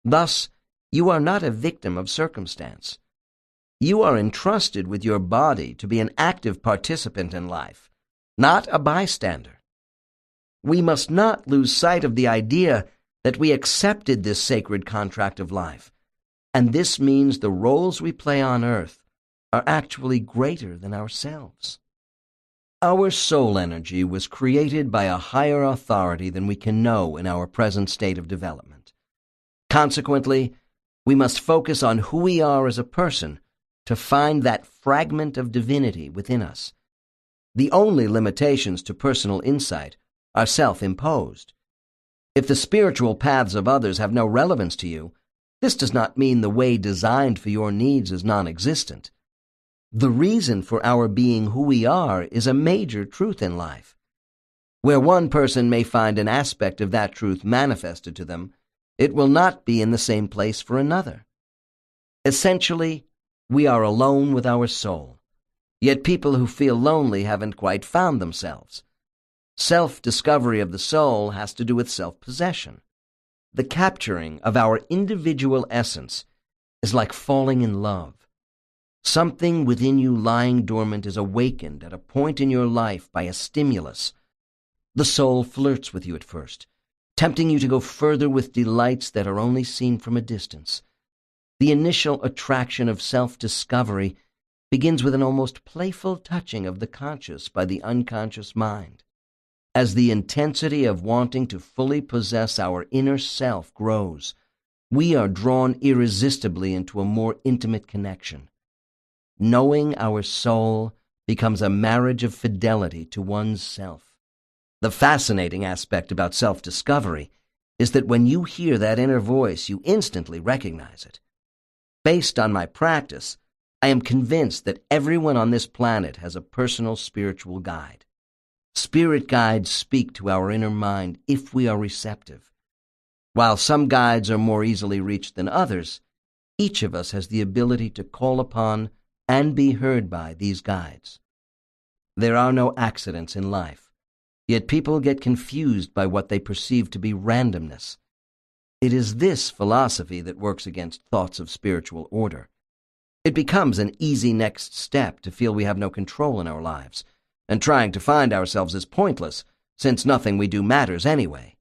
Thus, you are not a victim of circumstance. You are entrusted with your body to be an active participant in life, not a bystander. We must not lose sight of the idea that we accepted this sacred contract of life, and this means the roles we play on earth are actually greater than ourselves. Our soul energy was created by a higher authority than we can know in our present state of development. Consequently, we must focus on who we are as a person to find that fragment of divinity within us. The only limitations to personal insight are self-imposed. If the spiritual paths of others have no relevance to you, this does not mean the way designed for your needs is non-existent. The reason for our being who we are is a major truth in life. Where one person may find an aspect of that truth manifested to them, it will not be in the same place for another. Essentially, we are alone with our soul. Yet people who feel lonely haven't quite found themselves. Self-discovery of the soul has to do with self-possession. The capturing of our individual essence is like falling in love. Something within you lying dormant is awakened at a point in your life by a stimulus. The soul flirts with you at first, tempting you to go further with delights that are only seen from a distance. The initial attraction of self-discovery begins with an almost playful touching of the conscious by the unconscious mind. As the intensity of wanting to fully possess our inner self grows, we are drawn irresistibly into a more intimate connection. Knowing our soul becomes a marriage of fidelity to one's self. The fascinating aspect about self-discovery is that when you hear that inner voice, you instantly recognize it. Based on my practice, I am convinced that everyone on this planet has a personal spiritual guide. Spirit guides speak to our inner mind if we are receptive. While some guides are more easily reached than others, each of us has the ability to call upon and be heard by these guides. There are no accidents in life, yet people get confused by what they perceive to be randomness. It is this philosophy that works against thoughts of spiritual order. It becomes an easy next step to feel we have no control in our lives, and trying to find ourselves is pointless, since nothing we do matters anyway.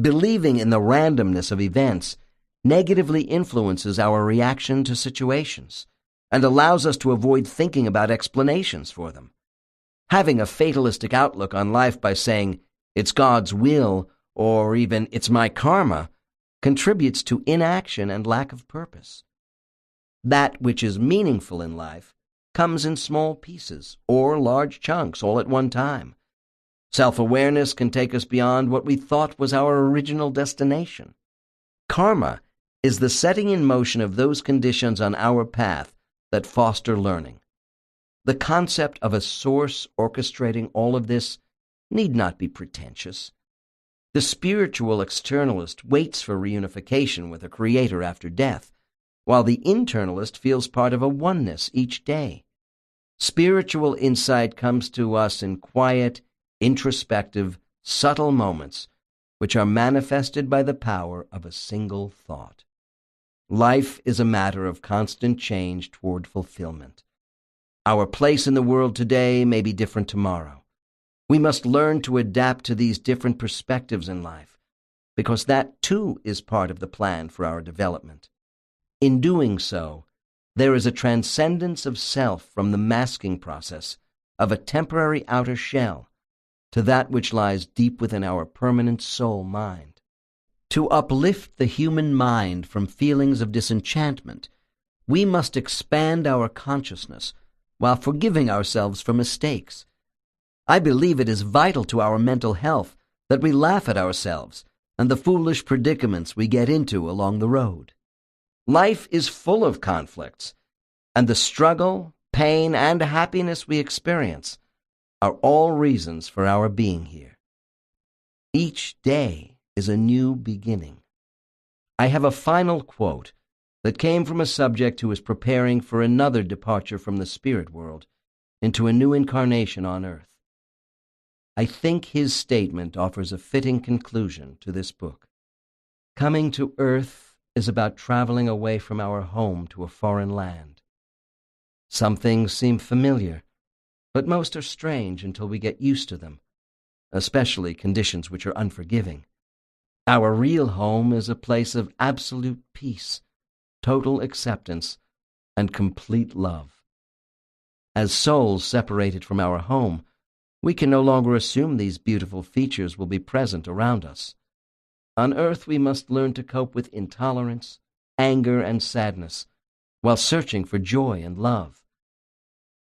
Believing in the randomness of events negatively influences our reaction to situations, and allows us to avoid thinking about explanations for them. Having a fatalistic outlook on life by saying, "It's God's will," or even, "It's my karma," contributes to inaction and lack of purpose. That which is meaningful in life comes in small pieces or large chunks all at one time. Self-awareness can take us beyond what we thought was our original destination. Karma is the setting in motion of those conditions on our path that foster learning. The concept of a source orchestrating all of this need not be pretentious. The spiritual externalist waits for reunification with a creator after death, while the internalist feels part of a oneness each day. Spiritual insight comes to us in quiet, introspective, subtle moments, which are manifested by the power of a single thought. Life is a matter of constant change toward fulfillment. Our place in the world today may be different tomorrow. We must learn to adapt to these different perspectives in life, because that too is part of the plan for our development. In doing so, there is a transcendence of self from the masking process of a temporary outer shell to that which lies deep within our permanent soul mind. To uplift the human mind from feelings of disenchantment, we must expand our consciousness while forgiving ourselves for mistakes. I believe it is vital to our mental health that we laugh at ourselves and the foolish predicaments we get into along the road. Life is full of conflicts, and the struggle, pain, and happiness we experience are all reasons for our being here. Each day is a new beginning. I have a final quote that came from a subject who is preparing for another departure from the spirit world into a new incarnation on earth. I think his statement offers a fitting conclusion to this book. Coming to Earth is about traveling away from our home to a foreign land. Some things seem familiar, but most are strange until we get used to them, especially conditions which are unforgiving. Our real home is a place of absolute peace, total acceptance, and complete love. As souls separated from our home, we can no longer assume these beautiful features will be present around us. On earth we must learn to cope with intolerance, anger, and sadness, while searching for joy and love.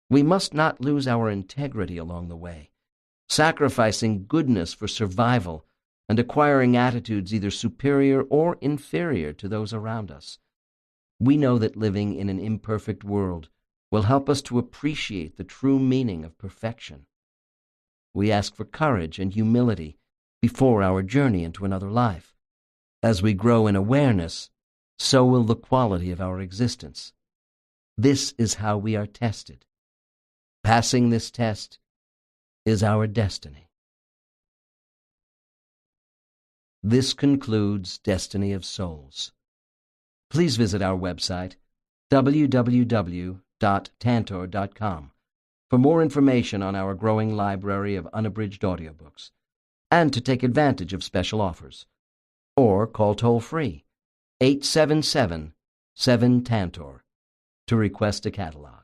We must not lose our integrity along the way, sacrificing goodness for survival and acquiring attitudes either superior or inferior to those around us. We know that living in an imperfect world will help us to appreciate the true meaning of perfection. We ask for courage and humility before our journey into another life. As we grow in awareness, so will the quality of our existence. This is how we are tested. Passing this test is our destiny. This concludes Destiny of Souls. Please visit our website, www.tantor.com, for more information on our growing library of unabridged audiobooks, and to take advantage of special offers. Or call toll-free 877-7-TANTOR to request a catalog.